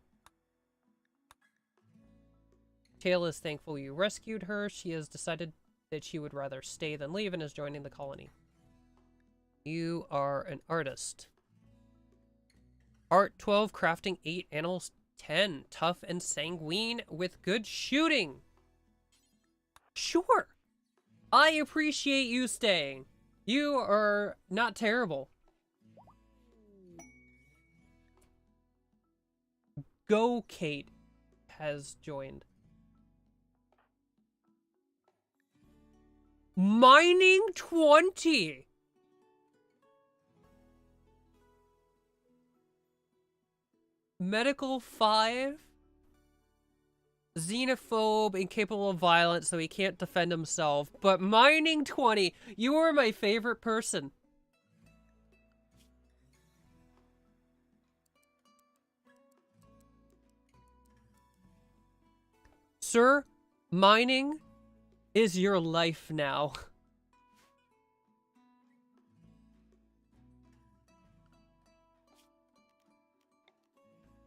Tail is thankful you rescued her. She has decided that she would rather stay than leave and is joining the colony. You are an artist. Art 12, crafting 8, animals 10. Tough and sanguine with good shooting. Sure. I appreciate you staying. You are not terrible. Go Kate has joined. Mining 20. Medical 5. Xenophobe, incapable of violence, so he can't defend himself. But mining 20. You are my favorite person. Sir, mining is your life now.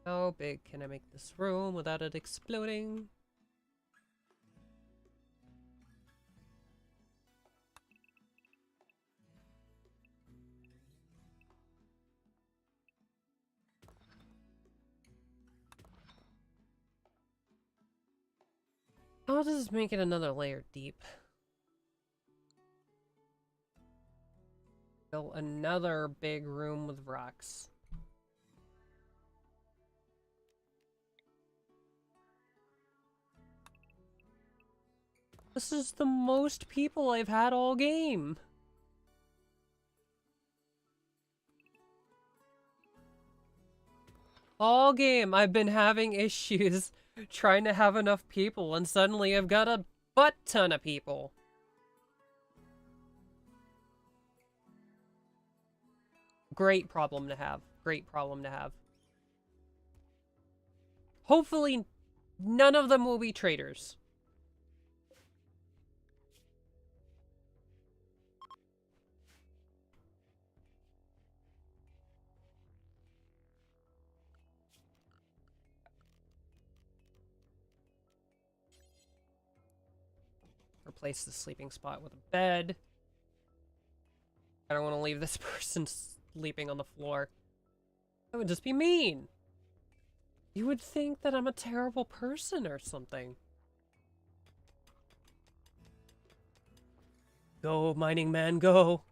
How big can I make this room without it exploding? How does this make it another layer deep? Build another big room with rocks. This is the most people I've had all game. All game, I've been having issues trying to have enough people, and suddenly I've got a butt ton of people. Great problem to have. Great problem to have. Hopefully, none of them will be traitors. Replace the sleeping spot with a bed. I don't want to leave this person sleeping on the floor. That would just be mean. You would think that I'm a terrible person or something. Go, mining man, go.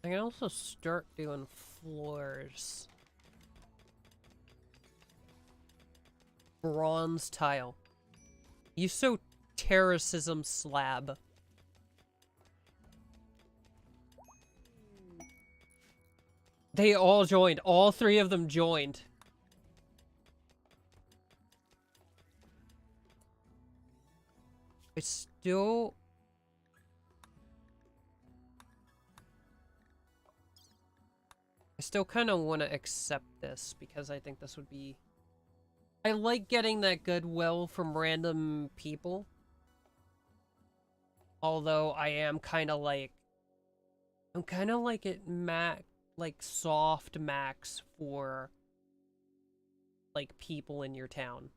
I can also start doing floors. Bronze tile. Uso terracism slab. They all joined. All three of them joined. I still... I still kind of want to accept this because I think this would be... I like getting that goodwill from random people. Although I am kind of like... I'm kind of like at like soft max for like people in your town.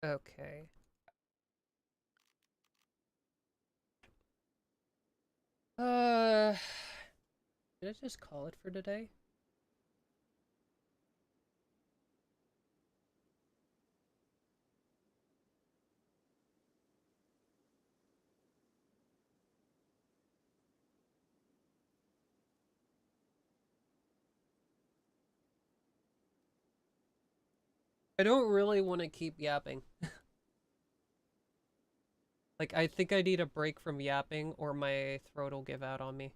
Okay. Uh, did I just call it for today? I don't really want to keep yapping. Like, I think I need a break from yapping or my throat will give out on me.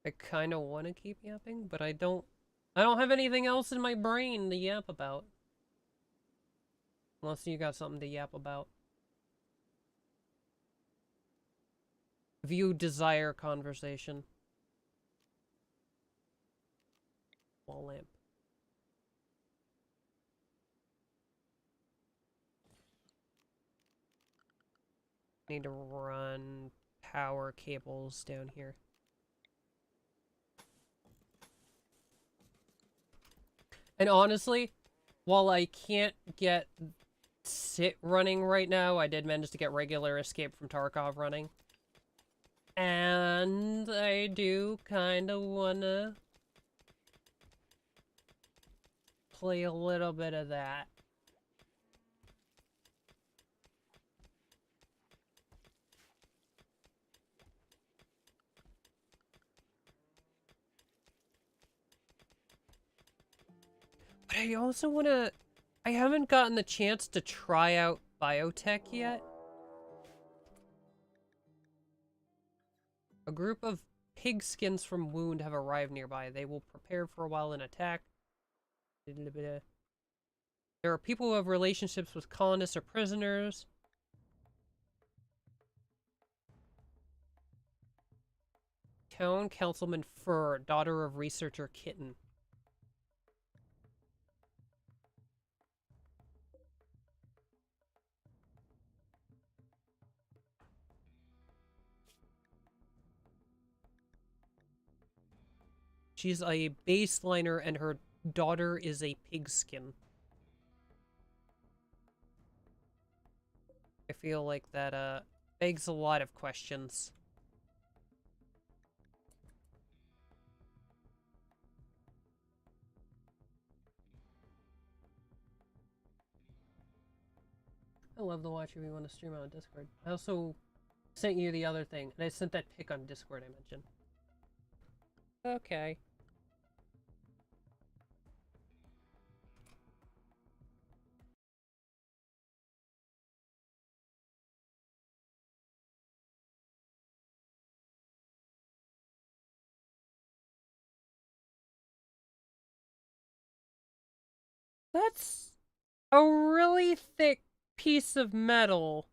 I kind of want to keep yapping, but I don't have anything else in my brain to yap about. Unless you got something to yap about. If you desire conversation. Wall lamp. Need to run power cables down here. And honestly, while I can't get sit running right now, I did manage to get regular Escape from Tarkov running. And I do kind of want to play a little bit of that. But I also want to... I haven't gotten the chance to try out biotech yet. A group of pigskins from Wound have arrived nearby. They will prepare for a while and attack. There are people who have relationships with colonists or prisoners. Town Councilman Fur, daughter of researcher Kitten. She's a baseliner and her daughter is a pigskin. I feel like that begs a lot of questions. I love the watch if you want to stream on Discord. I also sent you the other thing, and I sent that pic on Discord I mentioned. Okay. That's a really thick piece of metal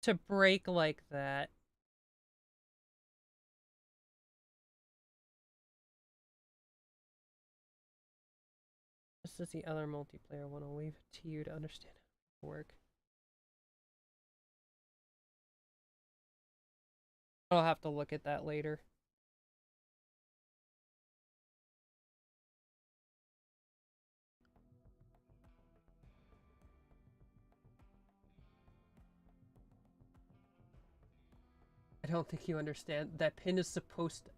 to break like that. This is the other multiplayer one. I'll leave it to you to understand how it works. I'll have to look at that later. I don't think you understand. That pin is supposed to...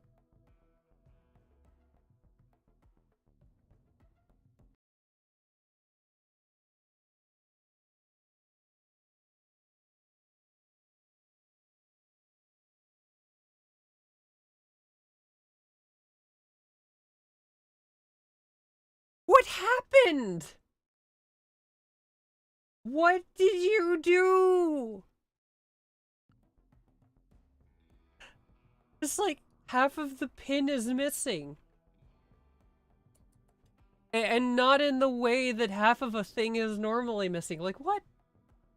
What happened? What did you do? It's like half of the pin is missing. And not in the way that half of a thing is normally missing. Like, what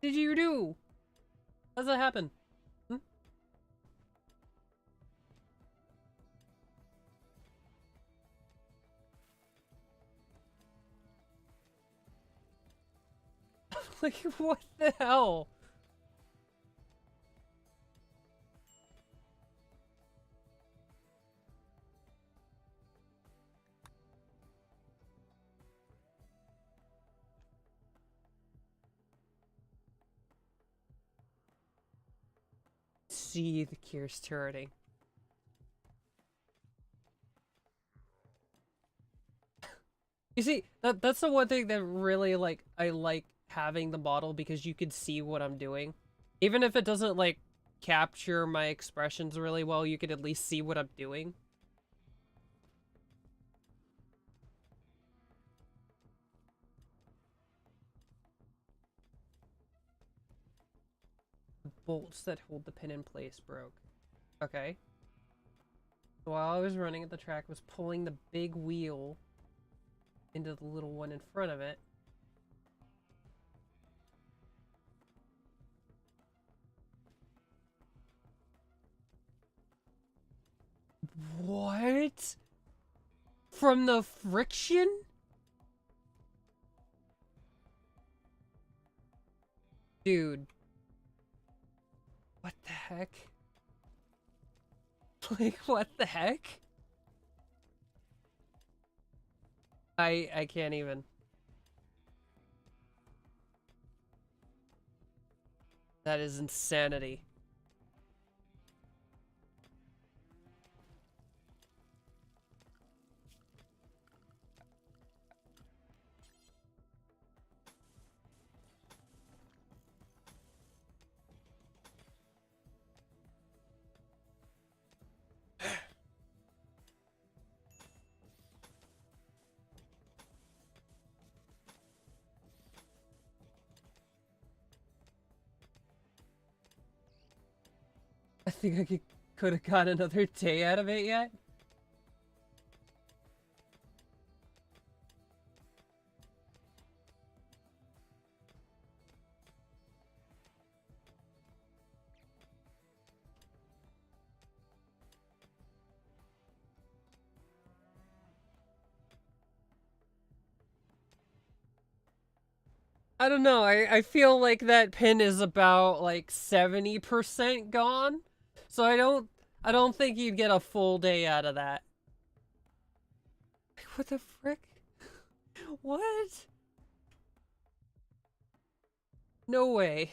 did you do? How does that happen? Hmm? Like, what the hell? See the Kier's turreting. You see, that's the one thing that really, like, I like having the model because you can see what I'm doing. Even if it doesn't, like, capture my expressions really well, you can at least see what I'm doing. bolts that hold the pin in place broke. Okay. So while I was running at the track, I was pulling the big wheel into the little one in front of it. What? From the friction? Dude. What the heck? Like, what the heck? I can't even. That is insanity. I think I could have got another day out of it yet. I don't know. I feel like that pin is about like 70% gone. So I don't think you'd get a full day out of that. What the frick? What? No way.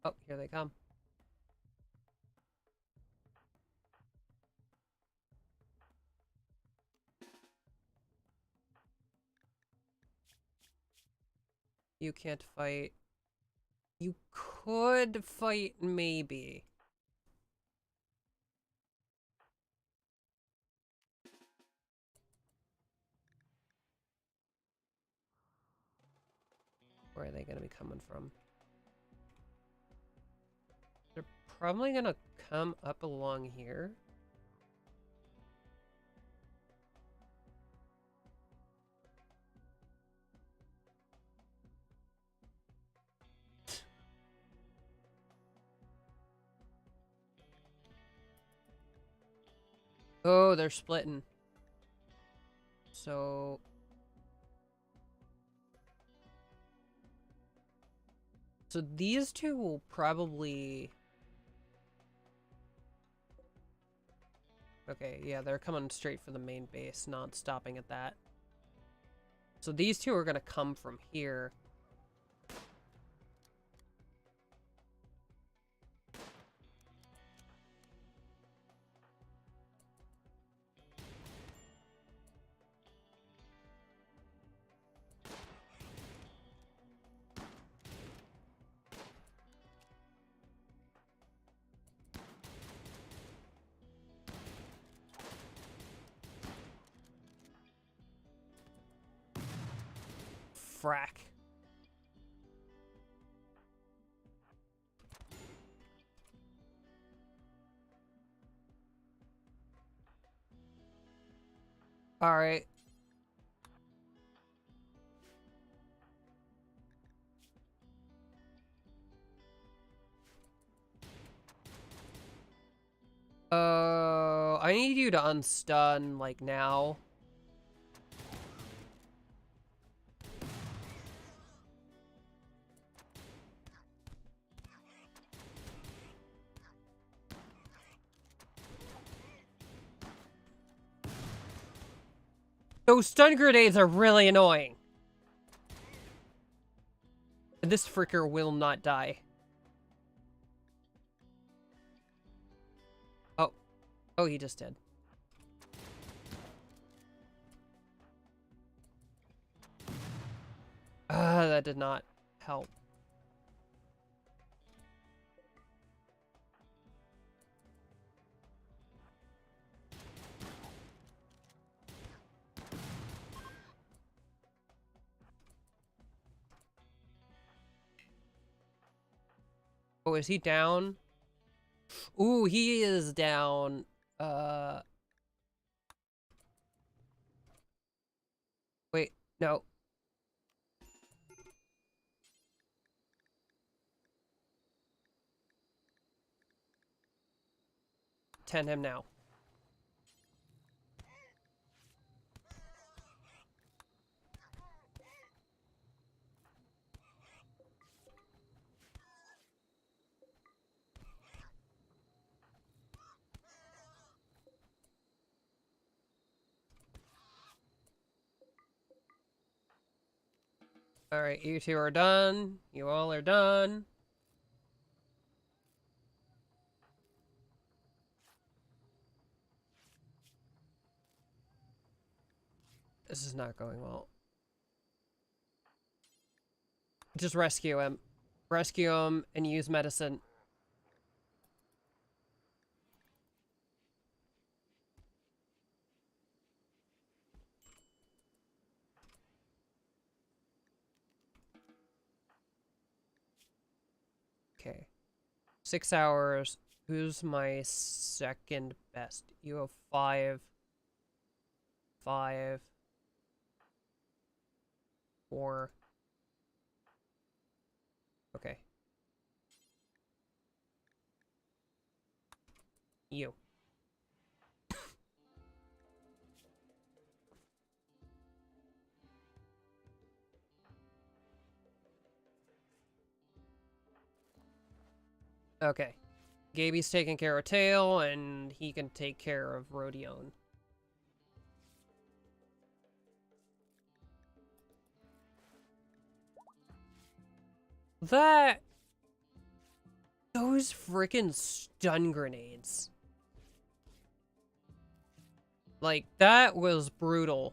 Oh, here they come. You can't fight. You could fight, maybe. Where are they going to be coming from? They're probably going to come up along here. Oh, they're splitting. So... So these two will probably... Okay, yeah, they're coming straight for the main base, not stopping at that. So these two are going to come from here. Frack. Alright. I need you to unstun, like, now. Those stun grenades are really annoying. This fricker will not die. Oh. Oh, he just did. That did not help. Oh, is he down? Ooh, he is down. Wait, no. Tend him now. Alright, you two are done. You all are done. This is not going well. Just rescue him. Rescue him and use medicine. Okay. 6 hours. Who's my second best? You have 5. 5. 4. Okay. You. Okay. Gaby's taking care of Tail, and he can take care of Rodion. That... Those frickin' stun grenades. Like, that was brutal.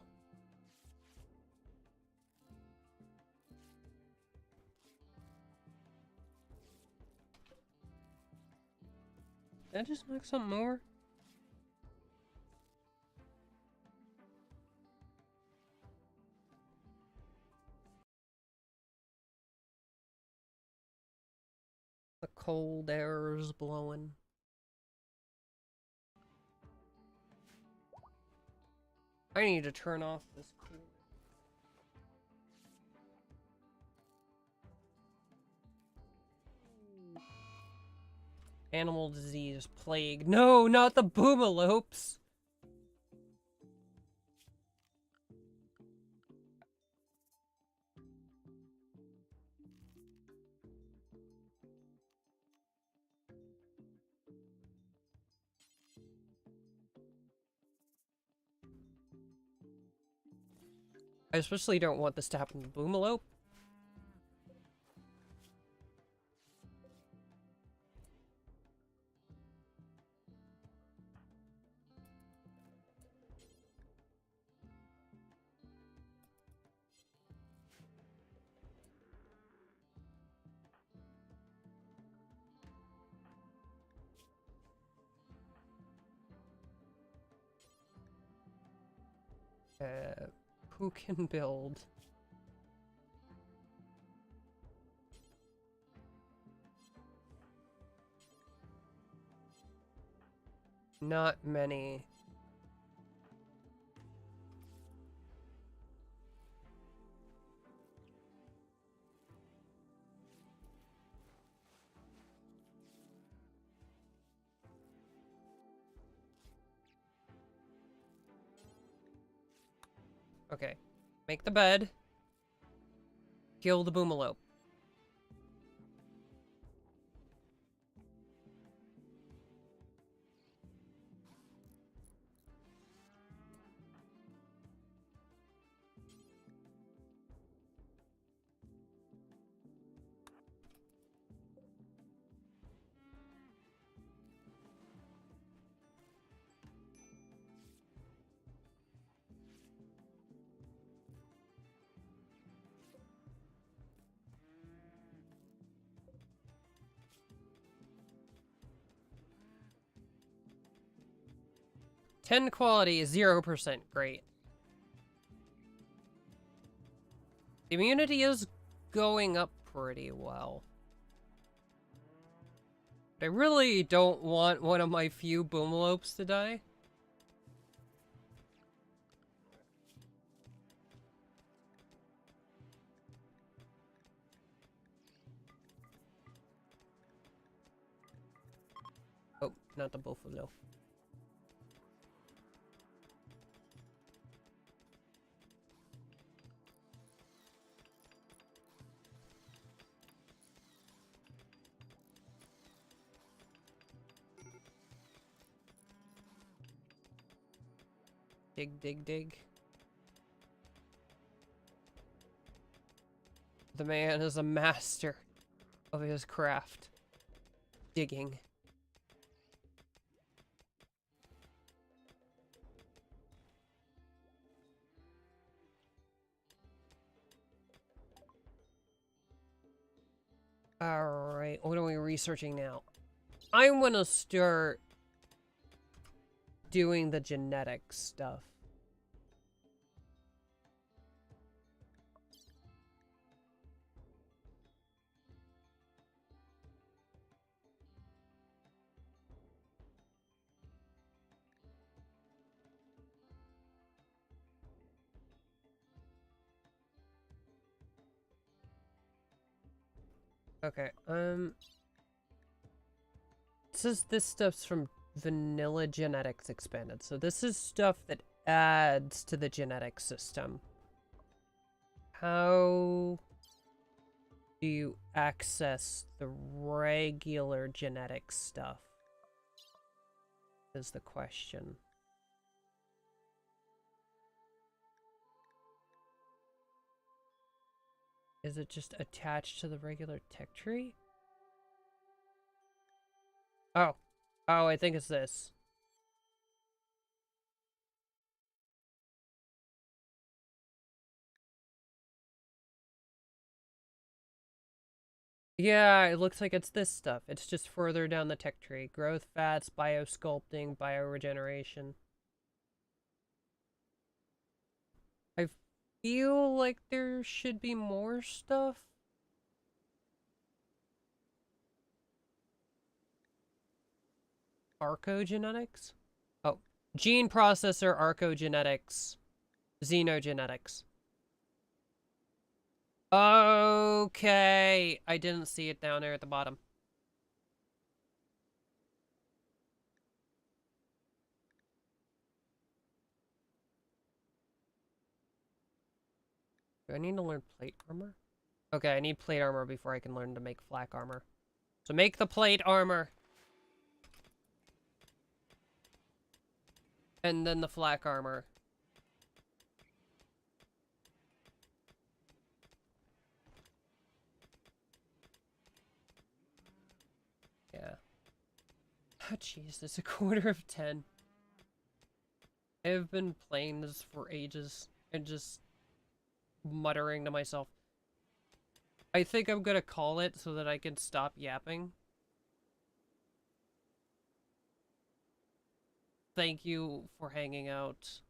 Did I just knock something over? The cold air's blowing. I need to turn off this cooler. Animal disease, plague. No, not the boomalopes! I especially don't want this to happen to boomalope. Who can build? Not many. Okay. Make the bed. Kill the boomalope. Ten quality is 0%. Great. The immunity is going up pretty well. I really don't want one of my few boomalopes to die. Oh, not the buffalo. Dig, dig, dig. The man is a master of his craft. Digging. Alright, what are we researching now? I'm gonna start doing the genetic stuff. Okay, this stuff's from Vanilla Genetics Expanded. So this is stuff that adds to the genetic system. How do you access the regular genetic stuff? Is the question. Is it just attached to the regular tech tree? Oh. Oh, I think it's this. Yeah, it looks like it's this stuff. It's just further down the tech tree. Growth fats, biosculpting, bioregeneration. I feel like there should be more stuff. Archogenetics? Oh, gene processor, archogenetics, xenogenetics. Okay, I didn't see it down there at the bottom. Do I need to learn plate armor? Okay, I need plate armor before I can learn to make flak armor. So make the plate armor. And then the flak armor. Yeah. Oh, jeez, it's 9:45. I have been playing this for ages and just muttering to myself. I think I'm gonna call it so that I can stop yapping. Thank you for hanging out.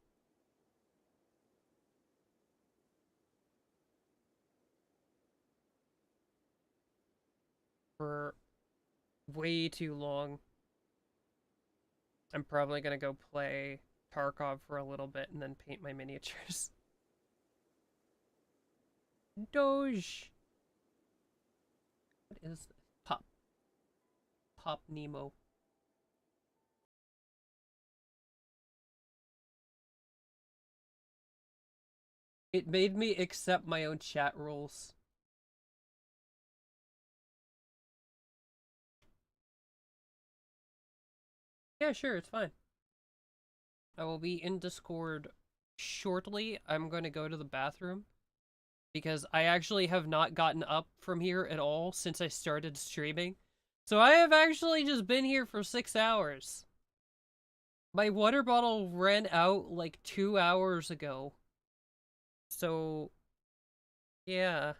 For way too long. I'm probably gonna go play Tarkov for a little bit and then paint my miniatures. Doge! What is this? Pop. Pop Nemo. It made me accept my own chat rules. Yeah, sure, it's fine. I will be in Discord shortly. I'm going to go to the bathroom because I actually have not gotten up from here at all since I started streaming. So I have actually just been here for 6 hours. My water bottle ran out like 2 hours ago. So, yeah.